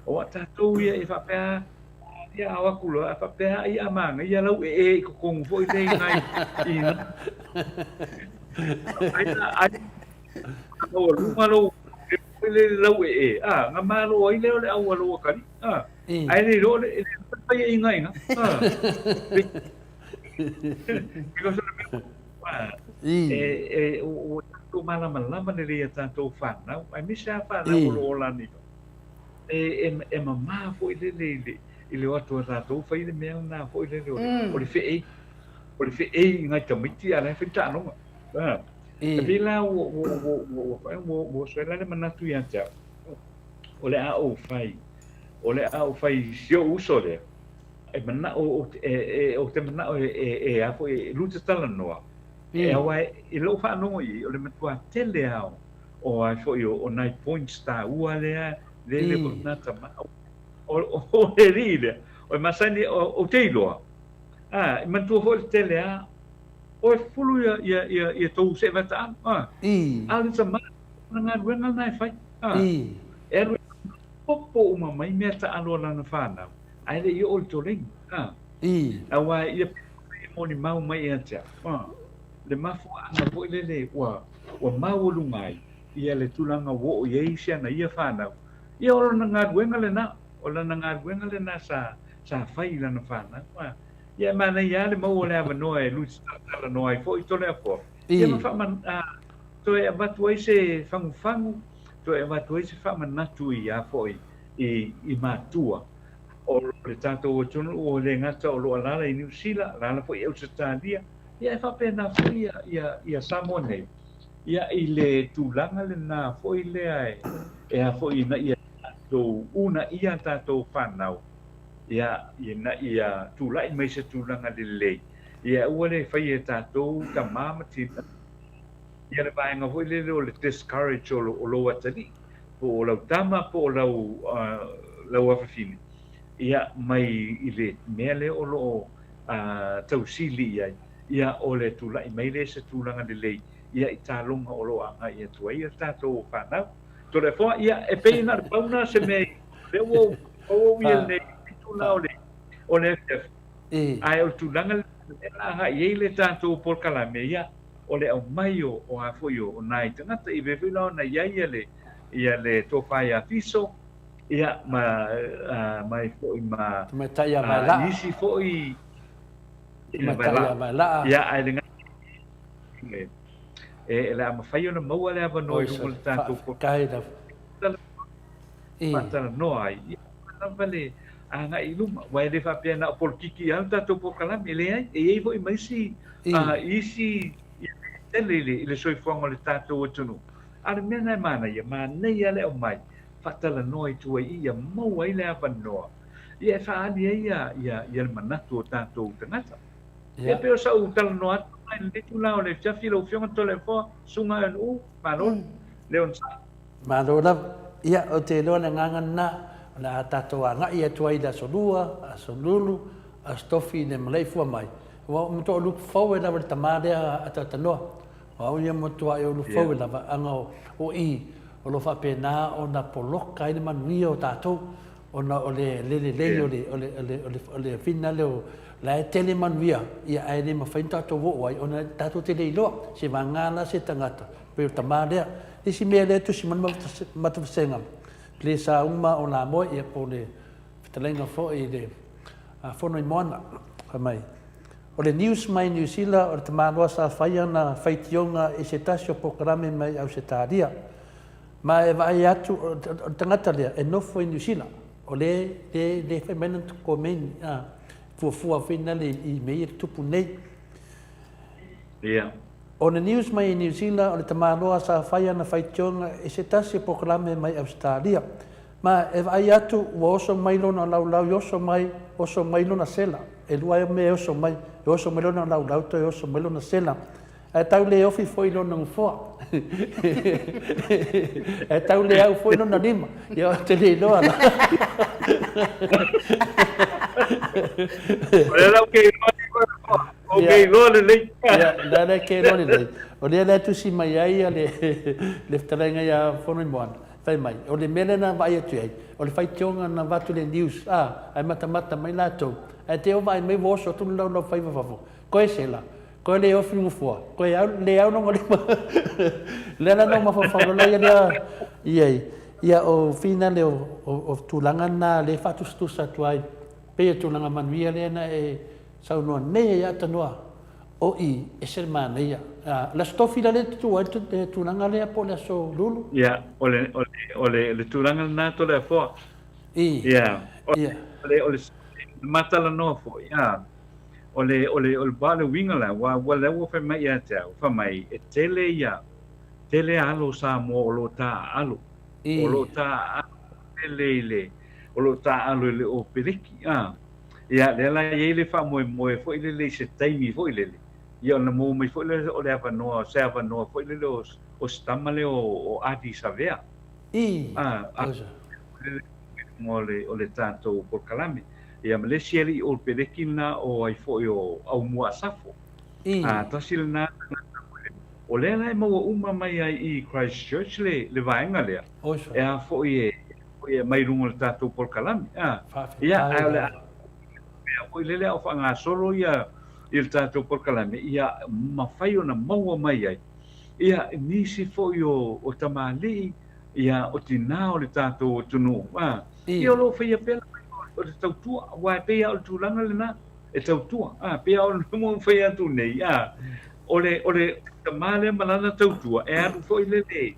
O a tātou ia e whapea ia awa kulo a whapea ia manga ia lau e kukongu fo i tei ngai. Ai o runga lo le lau e ngā malo ai leo le au alo kari. Ai le ro le pai e ngai na. Because o tātou malama ne rea tātou whanau. Ai misa whanau o lani. E mamā fo i le i le watu tātou whai le mea nā hoi le o le whi ngai tamiti a le whi tānonga. E pila o swela le manatu i anta. O le a o whai sio uso le. E mana o te mana e a fo e luta tala noa. E awa i lo whanonga i o le matua tele au. O a fo i o nai points tā ua lea le o nata ma. O le rire. O masani o teiloa. I matua fo le tele a. O e fulu ia tau se vata a. Ale ta ma. Nga ruenga nai whai. E rue popo uma mai mea ta alo lana whanau. Ai le i o le toleng. Awa ia moni mau mai e tia. Le mafu anga po le wa mau lungai. Ia le tulanga wo o iei sia na ia whanau. Ia o lana ngā ruenga le na. O lana ngā ruenga le na sa whai lana whanau. Ia mana ia le mau o le avanoa e luti tala noa i fo i tole a fo. Ia ma whaman to e avatu ai se whangu. To e avatu ai se whamanatu i a fo i mātua. O le tātou o tunu o le ngata o loa lala i New Zealand, lala fo i Australia. Ia e whapena fo ia Samoa nei. Ia i le tūlanga le nā fo i lea e a fo i na ia tātou una ia tātou whanau. Ia ia tūlai mai se tūlanga le lei. Ia ua le whai e tātou ta māmatina. Ia le vaenga fo i le o le discourage o loa tali. Po o lau tama, po o lau awhawhine. Ia mai i le mea le o loo tausili iai. Ia o le tūlai mai le se tūlanga le lei. Ia i tālonga o loo anga ia tuai ia tātou whanau. Tō le fōa ia e peina le pauna se mei. Le o ia le tūla o le FF. Ai o tūlanga le anga iei le tātou porkalame ia. O le au mai o a fōi o nai tangata i vewhila o na ia le tōwhai a fiso. Ia mai foi ma
tai vai lá
isi foi
vai lá
ia ai lenga e la ma fai ona mau le ava no o tanto
kai da
pata no ai na vale anga i luma vai de fa pena por kiki anta to por kala mele ai e foi mai si isi le soi fongo le tato o tunu ar mena mana ia ma nei ale o mai fatala noi tu ia mau ai le avanoa ia fa ali ia manatu o tātou tangata e pe o sa u tala noa ai le tu la o le fiafi lo fionga tole fo sunga en u malon leon sa
malona ia o te lona ngangana la tātou anga ia tu ai da solua a solulu a stofi ne malai fu mai wa mo to lu fo e la le tamade a tatanoa wa ia mo tu ai lu fo e la anga o i o lo fa pena o na poloka i manuia o tātou o na o le finale o la tele manuia ia ai le mawhainta tātou wo ai o na tātou te leiloa se mangana se tangata pe o tamadea isi mea le tu si matawhasenga ple sa uma o la moe ia po le fitalenga fo i le fono i moana mai o le news mai New Zealand o le tamanoa sa whaia na whaitionga i se tasio programe mai au se tāria ma e vai atu o tangata lea e nofo i New Zealand o le whai mena tuko meni fuafua whina le i mei e tupu nei o na news mai i New Zealand o le tamanoa sa whaia na whaitionga i se tasi programe mai Australia ma e vai atu ua oso mai lona laulau i oso mai lona sela e lua e me oso mai lona laulau to e oso mai lona sela e tau le ofi foi lona ngfoa e tau le au foi lona lima ia te le loa la
okay lole le
ya le ke lole le o le tu si mai ai le ftalenga ia fono i moana fai mai o le mele na vai atu ai o le fai tionga na vatu le news ai mata mai lato e te o vai mai voso tu lo fai vavo ko sela ko le ofi mo fo ko le au no le na no ma fa le ia o finale o tulanga na le fatu stusa tuai pe tulanga manuia le na e sau no nei ia tanoa o i e ser mana ia la stofi la le tu tulanga le po le so lulu
ia o le tulanga na to le fo
Ia. Ole matala no fo. Ia. Ole bale winga la wa le wo fe mai ia te. Fa mai e tele ia. Tele alo Samoa o lo ta alo. O lo ta le. O lo ta alo le o periki. Ia le la ye le fa mo fo ile le se taimi fo ile. Ia na mo mai fo ile o le ava no fo ile o stamale o adi savea. Mo le tatou pokalame. Ia ma le sieri o pereki na o ai fo o au mua safo. Tasi le na o le lai maua uma mai ai i Christchurch le vaenga lea. E a fo i mai rungo le tatou pokalame. Ia a le o le le o whanga soro ia i le tatou pokalame. Ia mawhai o na maua mai ai. Ia nisi fo i o tamali ia o tina o le tatou tunu. Ia o lo whaia pela o le tautua. Wa pea o le tūlanga le na. E tautua. Pea o le mo whaia tu nei. O le tamale malana tautua. E alu fo i le le.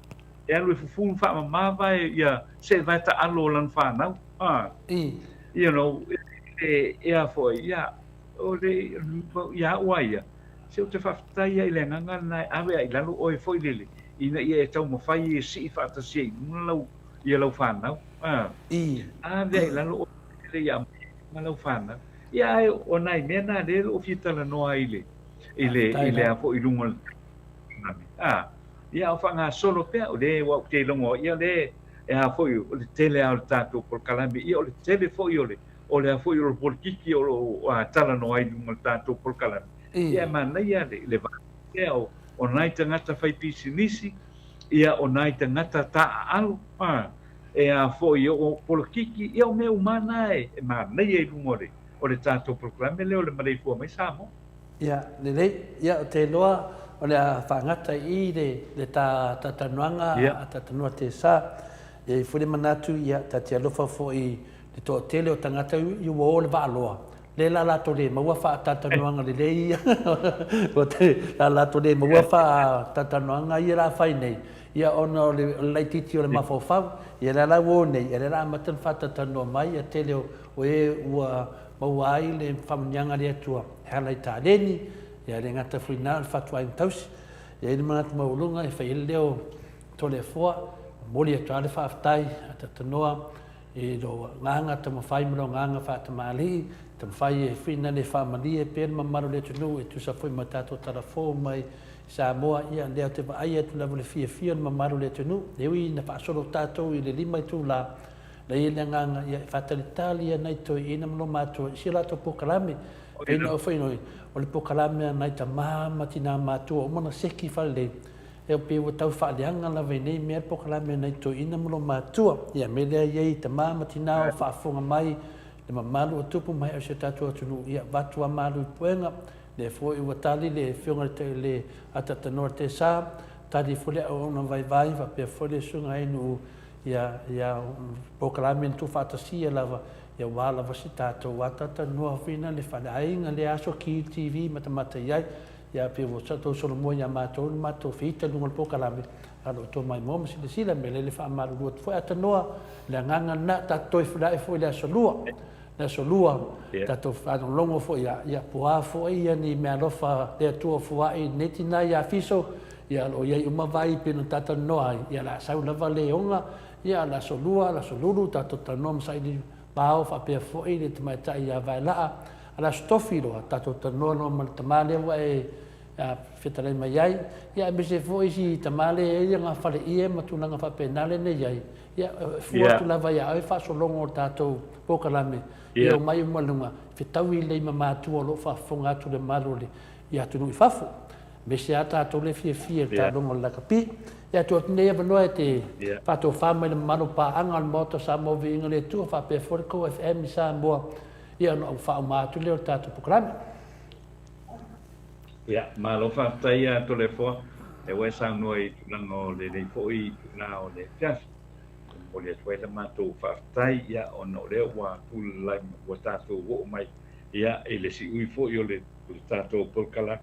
E alu e fufunu wha mamava ia se vai ta alo lan whanau. You know, e a fo ia o le ia uaia. Se o te whaftai i le nganga nai awe ai lalo o e fo i lele. Ina ia e tau mawhai e si whaatasi e lau ia lau whanau. Ai lalo o le ia lau whanau. Ia e o nai mea nā le o fitala noa i le a fo i lunga. Ia o whanga solo pea o le wa te longo ia le e a fo i o le tele au tātou por kalami. Ia o le tele fo i o le a fo i o le porkiki o tala noa i lunga tātou por kalami. Ia mana ia le vāia o nai tangata whai pisinisi, ia o nai tangata taa alu, e a fo i o porkiki, ia o mea umana e mana ia i lumore, o le tātou proklame leo le mareifua mai Samoa.
Ia, ia o te loa, o le a whangata i le tatanuanga, a tatanua te sā, ia i fure manatu, ia tati alofa fo i le toa tele o tangata i ua o le waaloa. Le la lato le maua wha tatanuanga le leia. O te la lato le maua wha tatanuanga i ra whai nei. Ia ono le leititi o le mawhawhau. Ia la la wo nei. Ia le ra matan wha tatanua mai. Ia tele o e ua maua ai le whamanyanga le atua. Hala i tā reni. Ia le ngata whina le whatua i tausi. Ia i manatu maulunga e whai leo tole fua. Moli atua le whaaftai a tatanua. E lo nganga ta mawhai maro nganga wha tamali. Tam fai e whina le whamali e pēr mamaru le tunu e tu sa fui matato tarafo mai Samoa ia leo te vai e tu lavu le fia mamaru le tunu. Lewi na whaasoro tātou i le lima i tu la. Le i le nganga ia whatalitali ia nei toi ina mano mātua. Si lato pokalame. Pena o whainoi. O le pokalame nei ta mamati nā mātua. O mana seki whale. E o pēwa tau whaaleanga la vei nei mea pokalame nei toi ina mano mātua. Ia me lea iei ta mamati nā o whaafonga mai. Le mamalu o tupu mai o se tatua tunu ia watua malu i puenga. Le fo i watali le whionga le atatanoa te sā. Tari fole au ona vai va pia fole sunga inu ia pokalame tu whaatasia lava. Ia wala wasi tātou atatanoa whina le whaleainga le aso ki TV matamata iai. Ia pia wasato solomoa ia mātou whita lunga le pokalame. Alo to mai mo si le sila me le whaamaru rua. Fo atanoa le nganga na tātou i fo le asolua. Na solua tato fano longo fo ia poa fo ia ni me alofa le tua fo ai netina ia fiso ia lo ia uma vai pino tata noa ia la sau lava leonga ia la solulu tato tanom sai di pao fa pe fo i le tmata ia vai la ala stofilo tato tano no mal tamale wa e fetale mai ai ia be se fo i si tamale ia nga fale ia matuna fa penale ne ia ia fo tu lava ia ai fa so longo tato pokalame ia mai malunga fitau i le mamatu lo fa fonga tu le malole ia tu no fafu me se ata to le fie ta longo la kapi ia tu ne vano te fa to fa mai le manu pa angal moto sa mo vinga le tu fa pe forco fm sa mo ia no fa ma tu le tato program
ia malo fa tai to le fo e we sa noi lango le fo i na o le fias o le tuai le mātou whaftai ia o no leo wa pulai wa tātou wo mai ia e le si ui fo i o le tātou polkala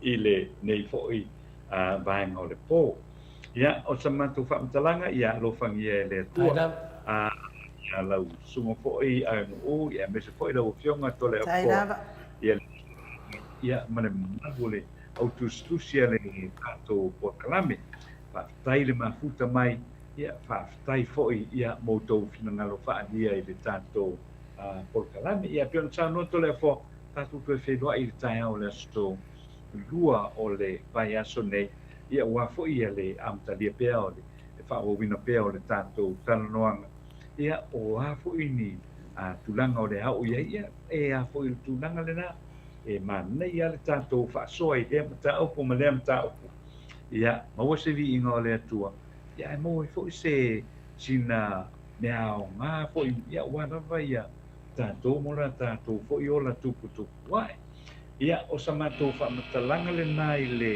i le nei fo i vaenga o le pō. Ia o sa mātou whamtalanga ia lo whangia e le tua. ia lau suma fo'i a nu'u ia me se fo'i lau fionga tole a
Tai
po
lava.
ia mana mavule au tustusi ale tatou pokalame fa'afetai le mafuta mai ia fa'afetai fo'i ia moutou finagalo fa'alia i le tatou pokalame ia pe ona saunoa tole a po tatou toe feiloa'i i le taeao le aso lua o le vai aso nei ia ua fo'i ia le amatalia pea o le fa'auauina pea o le tatou talanoaga ia o a fo'i ni tulaga o le a'u ia ia e a fo'i le tulaga lenā e manei ia le tatou fa'asoa i lea mataupu ma lea mataupu ia maua se vi'iga o le atua ia e maua fo'i se sina mea aogā fo'i ia ua lava ia tatou mo la tatou fo'i o la tuputupu ae ia o sa matou fa'amatalaga lenā i le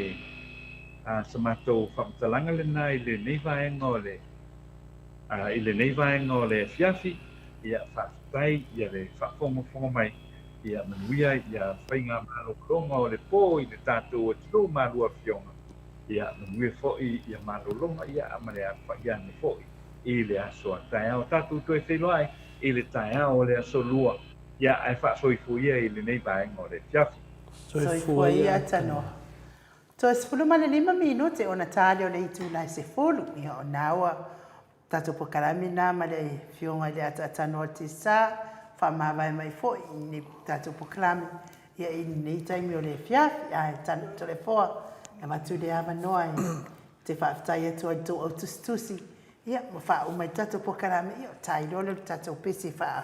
sa matou fa'amatalaga lenā i le nei vaega o le i le nei vaega o le afiafi ia fa'afetai ia le fa'afogafoga mai ia manuia ia faiga malogologa o le pō i le tatou atilou malua fioga ia manuia fo'i ia malologa ia ma le fa'iana fo'i i le aso a taeao tatou toe feiloa'i i le taeao o le aso lua ia ae fa'asoifuia i lenei vaega o le afiafi
Soifua ia tanoa. Toe 15 minute ona tale o le itulai se fulu ia ona aua tatou pokalami na ma le fionga le atanoa tisa whamawai mai fo'i ni tatou pokalami ia i nei taimi o le fiafi a tanu to le foa e matu le ama noa te whaafitai atu ai tō au tustusi ia ma wha umai tatou pokalami ia tai lolo tatou pisi wha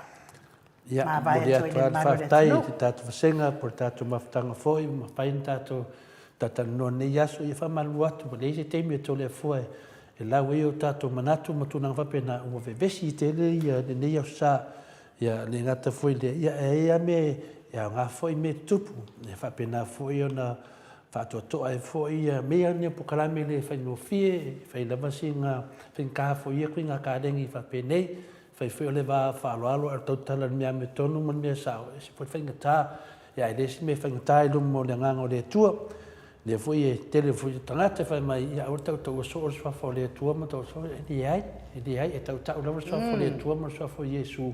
ia mo le atu whaafitai te tatou wasenga por tatou mawhtanga fo'i ma whain tatou tatanoa nei aso ia whamalu atu ma leise teimi e tō le foa e lau e o tatou manatu ma tūnanga whapena ua vevesi i te le ia le nei au sa ia le ngata foi le ia e me ia ngā foi me tupu e whapena foi ona whātoa e foi ia mea ne pokalame le whainofie whai lava si ngā whinka foi ia kui ngā kārengi whapenei whai foi o le wā whaaloalo ar tautala mea me tonu man mea sao e si foi whaingatā ia e lesi me whaingatā i lumo le nganga o le atua le foi e tele foi tangata whai mai ia o tau o so o swafo le atua ma tau so e di ai e tau lava swafo le atua ma swafo Iesu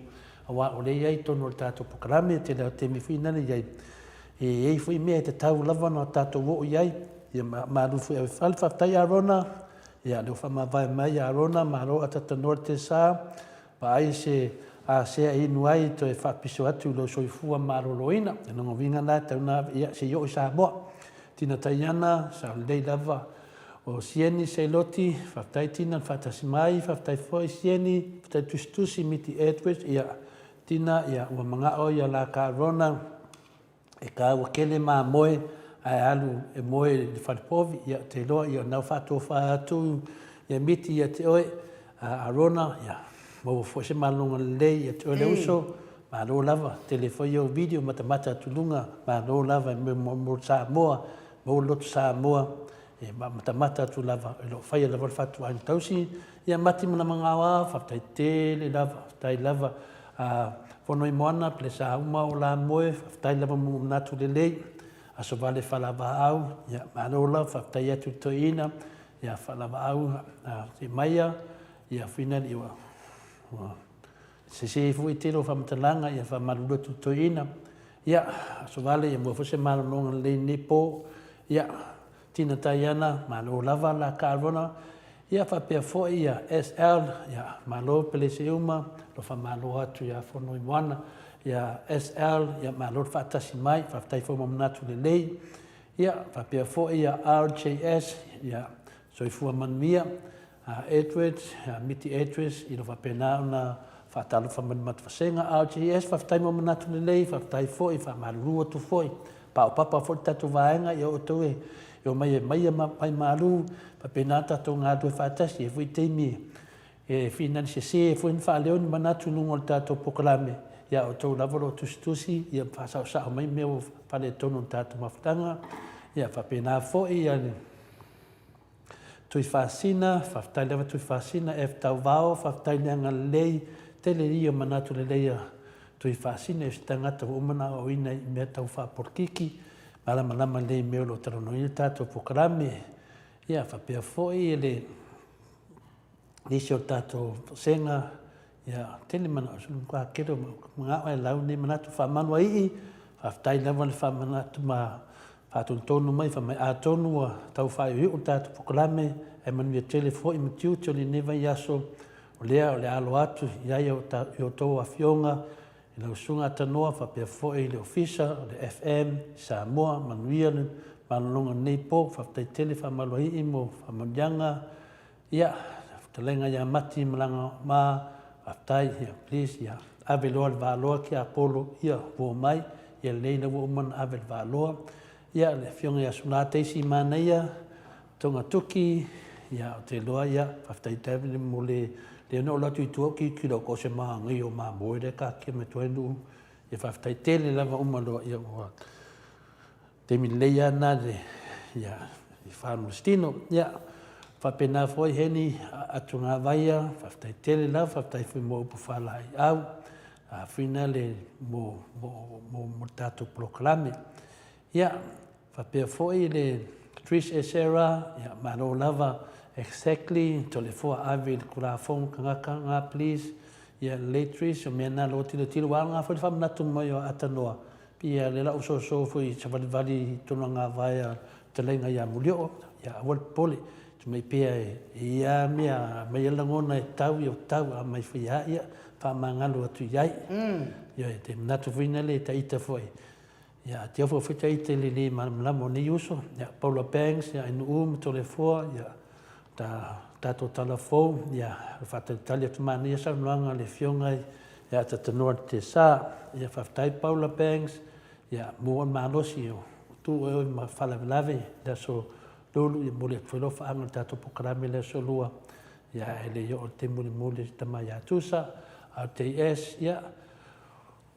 awa o le iai tono o tātou pokalame te leo te mi fui nana iai e ei fui mea te tau lava no tātou wo iai ia maru fui au whale whaftai a rona ia leo whamawai mai a rona maro atatanor te sā pa ai se a sea inu ai to e whapiso atu lo soifua maro loina e nongo winga nā tau nā ia se yo i Samoa tina taiana sa lei lava o sieni se loti whaftai tina whatasimai whaftai foi sieni whaftai tustusi miti Edwards ia tina ia ua mangao ia la ka rona e ka ua kele mā moe ai alu e moe le whalipovi ia te loa ia nau whato whaatu ia miti ia te oe a rona ia mau fo se malonga lei ia te oe le uso ma lo lava telefoi o video matamata tulunga ma lo lava mo Samoa mo lotu Samoa e matamata tu lava e lo whaia lava whatu ai tausi ia mati mana mangawa whaftai tele lava tai lava fonoi moana plesa uma o la moe whaftai lava mo natu le lei aso vale whalava au ia manola whaftai atu toina ia whalava au te maia ia whina iwa se fu i telo whamatalanga ia whamarulu tu toina ia aso vale ia mua fose malonga le nepo ia tina taiana malo lava la karona ia whapea fo ia SL ia malo pelese uma lo whamalo atu ia whanoi moana ia SL ia malo whatasi mai whaftai fo mamanatu le lei ia whapea fo ia RJS ia soifua manmia Edwards miti Edwards i lo whapena ona whatalo whamanimatu wasenga RJS whaftai mamanatu le lei whaftai fo i whamarua tu foi pa o papa fo tatu vaenga ia o tue yo mai mai malu pa penata to nga do fatasi e foi teimi e finance se foi in fa leon manatu nungol tato poklame ya o to lavoro tustusi ya pasa sa mai meu pa le tono tato maftanga ya fa pena fo ia tu fascina fa tale tu fascina e tavao fa tale nga lei teleria manatu le lei tu fascina e stangata umana o ina me tau fa porkiki malama le meo lo trono il tato poklame ia fa pe foi ele dice o tato senga ia tele mana sulu ka kedo mga ai lau ni mana tu fa manu ai fa tai lava le fa mana tu ma fa tu tonu mai fa mai a tonu tau fa yu o tatu poklame e manu ia tele fo i mtiu tole neva yaso o le alo atu ia yo to afionga ina usunga tanoa fa pe fo i le ofisa le FM Samoa manuia le malonga nei po fa tai tele fa maloi i mo fa manjanga ia telenga ia mati malanga ma aftai ia please ia ave loa valoa ki apolo ia vo mai ia leina vo man ave valoa ia le fionga ia suna teisi mana ia tonga tuki ia te loa ia aftai tavile mo le no la tu ki lo ko se ma ngi o ma mo de ka ki me tuenu ia aftai tele lava uma loa ia wa te mi leia na de ia i farmustino ia fa pena foi heni atunga vaia fa tai tele la fa tai foi mo pu fala au a finale mo tato proclame ia fa pe foi le Trish Esera ia mano lava exactly to le fo avil kula fon kanga please ia le Trish o mena lo tilo wanga foi fa na tu mo atanoa pia le la uso foi chavali tunanga vaia telenga ia Molio'O ia wal poli mai pia ia mea mai langona tau a mai fia ia fa mangalo atu iai ia te natu vina le taita foi ia te fo fita ite le malamo ni uso ia Paula Banks ia in to le fo ia ta telefon ia fa talia tmani ia sa langa le fionga ia ta tenor te sa ia fa tai Paula Banks ia mo manosi tu e ma fala lave da so lulu i mole felo fa anga tato pokrame le solua ia ele yo te mole tama ya tusa ATS ia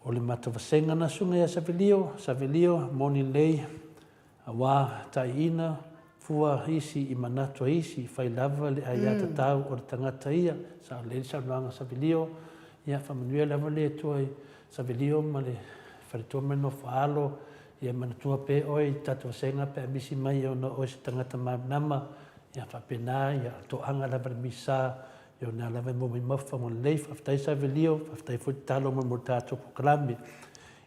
o le mata vasenga na sunga ia savelio moni lei awa taina fua isi i manato isi fai lava le aia tatau o le tangata ia sa le sa langa savelio ia fa manuel lava le toi savelio ma le farito meno faalo ia manatua pe oi tatu senga pe misi mai ona o se tangata nama ia fa pena ia to anga la misa ia na la mo mai mafa mo leif aftai sa velio aftai fu talo mo tato proclame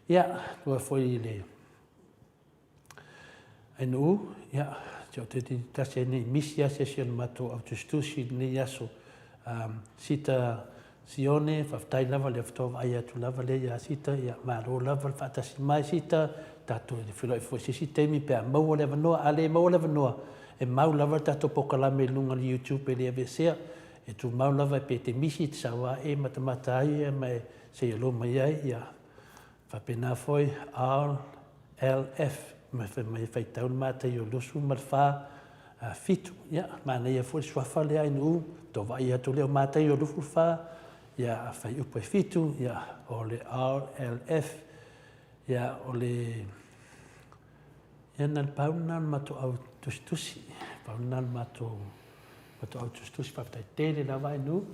ia to foi le enu ia jo te tase ni misia session mato autostusi ni yaso sita sione aftai lava le afto ai tu lava le ia sita ia maro lava fatasi mai sita tato le filo fo si temi pe mau le vanoa ale mau le vanoa e mau lava tato pokalame lunga li YouTube e le avesea e tu mau lava pe te misi tsawa e matamata ai mai se lo mai ai ia fa pena foi RLF mai fai tau mata io lo su marfa fitu ia mana ia foi swafa le ai nu to vai atu le mata io lo fa ia fai upo fitu ia o le RLF ia o le ia pauna mato autostusi pauna mato autostusi fa tai tele la vai nu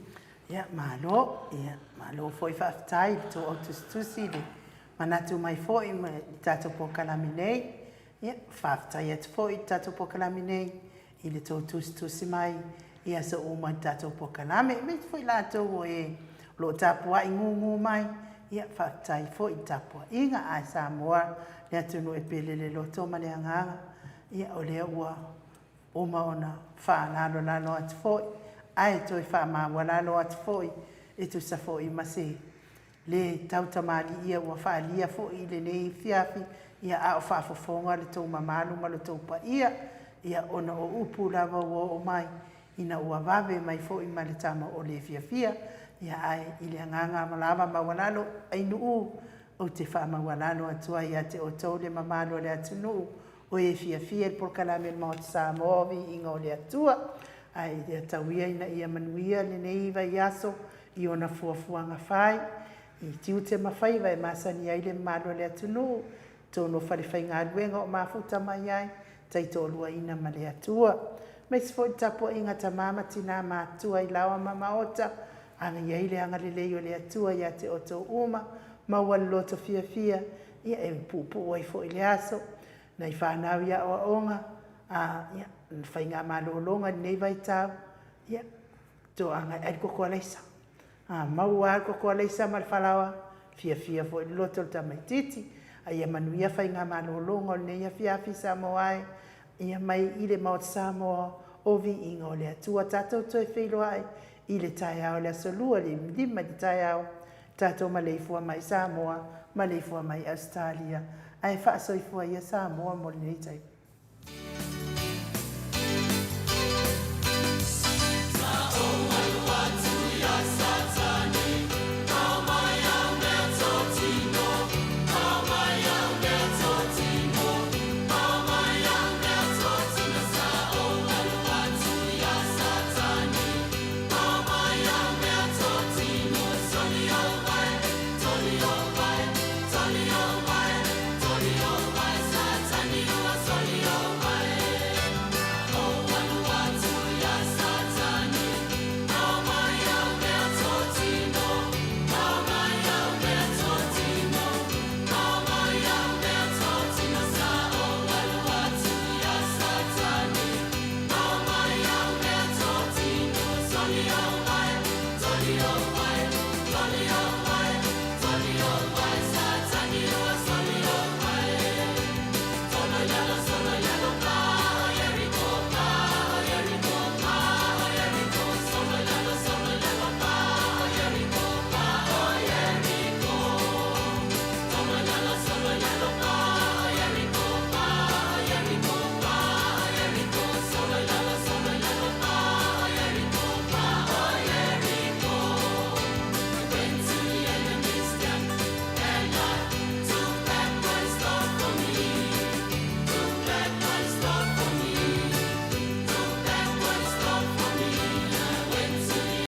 ia malo foi fa tai to autostusi le manatu mai foi mai tato pokalaminei ia fa tai et foi tato pokalaminei ile to autostusi mai ia so uma tato pokalame me foi la to e lo tapua ingu mai ia fa tai foi tapua inga a Samoa le atunu e pele le loto ma le anga ia o le ua o maona fa la no at foi ai to fa ma wala lo at foi e tu sa foi ma se le tautamali ia wa fa lia foi le nei fiafi ia a fa fonga le to mamalu ma le to pa ia ona o upu lava o mai ina ua vave mai foi ma le tama o le fiafia ia ai ile nganga malava ma wala lo ai nu o te fa ma wala no atua ia te o tau le mamalo le atunu o e fiafia por kalame mo Samoa vi ingo le atua ai le tauia ina ia manuia le nei vai aso i ona fuafuanga fai i tiu te mawhai vai masani ai le malo le atunu tono whariwhai ngā ruenga o mafuta mai ai tai tō lua ina ma le atua mai se foi tapua inga ta mama tina mātua i lawa ma Maota anga iai le anga le leo le atua ia te oto uma ma waloto fia fia ia e pupu ai foi le aso na i whanau ia o onga ia whai ngā malolonga nei vai tau ia tō anga e koko leisa mau a ko le sa mal falawa fia fo lo tol tamaititi ai manuia fai nga malolongo le ia fia fi Samoa ia mai ile Maota Samoa o Viiga o le atua tatou toi feilo ai i le taeao le asolua le lima di taeao tatou ma leifua mai Samoa ma leifua mai Australia ai faasoifua ia Samoa mo le nei tai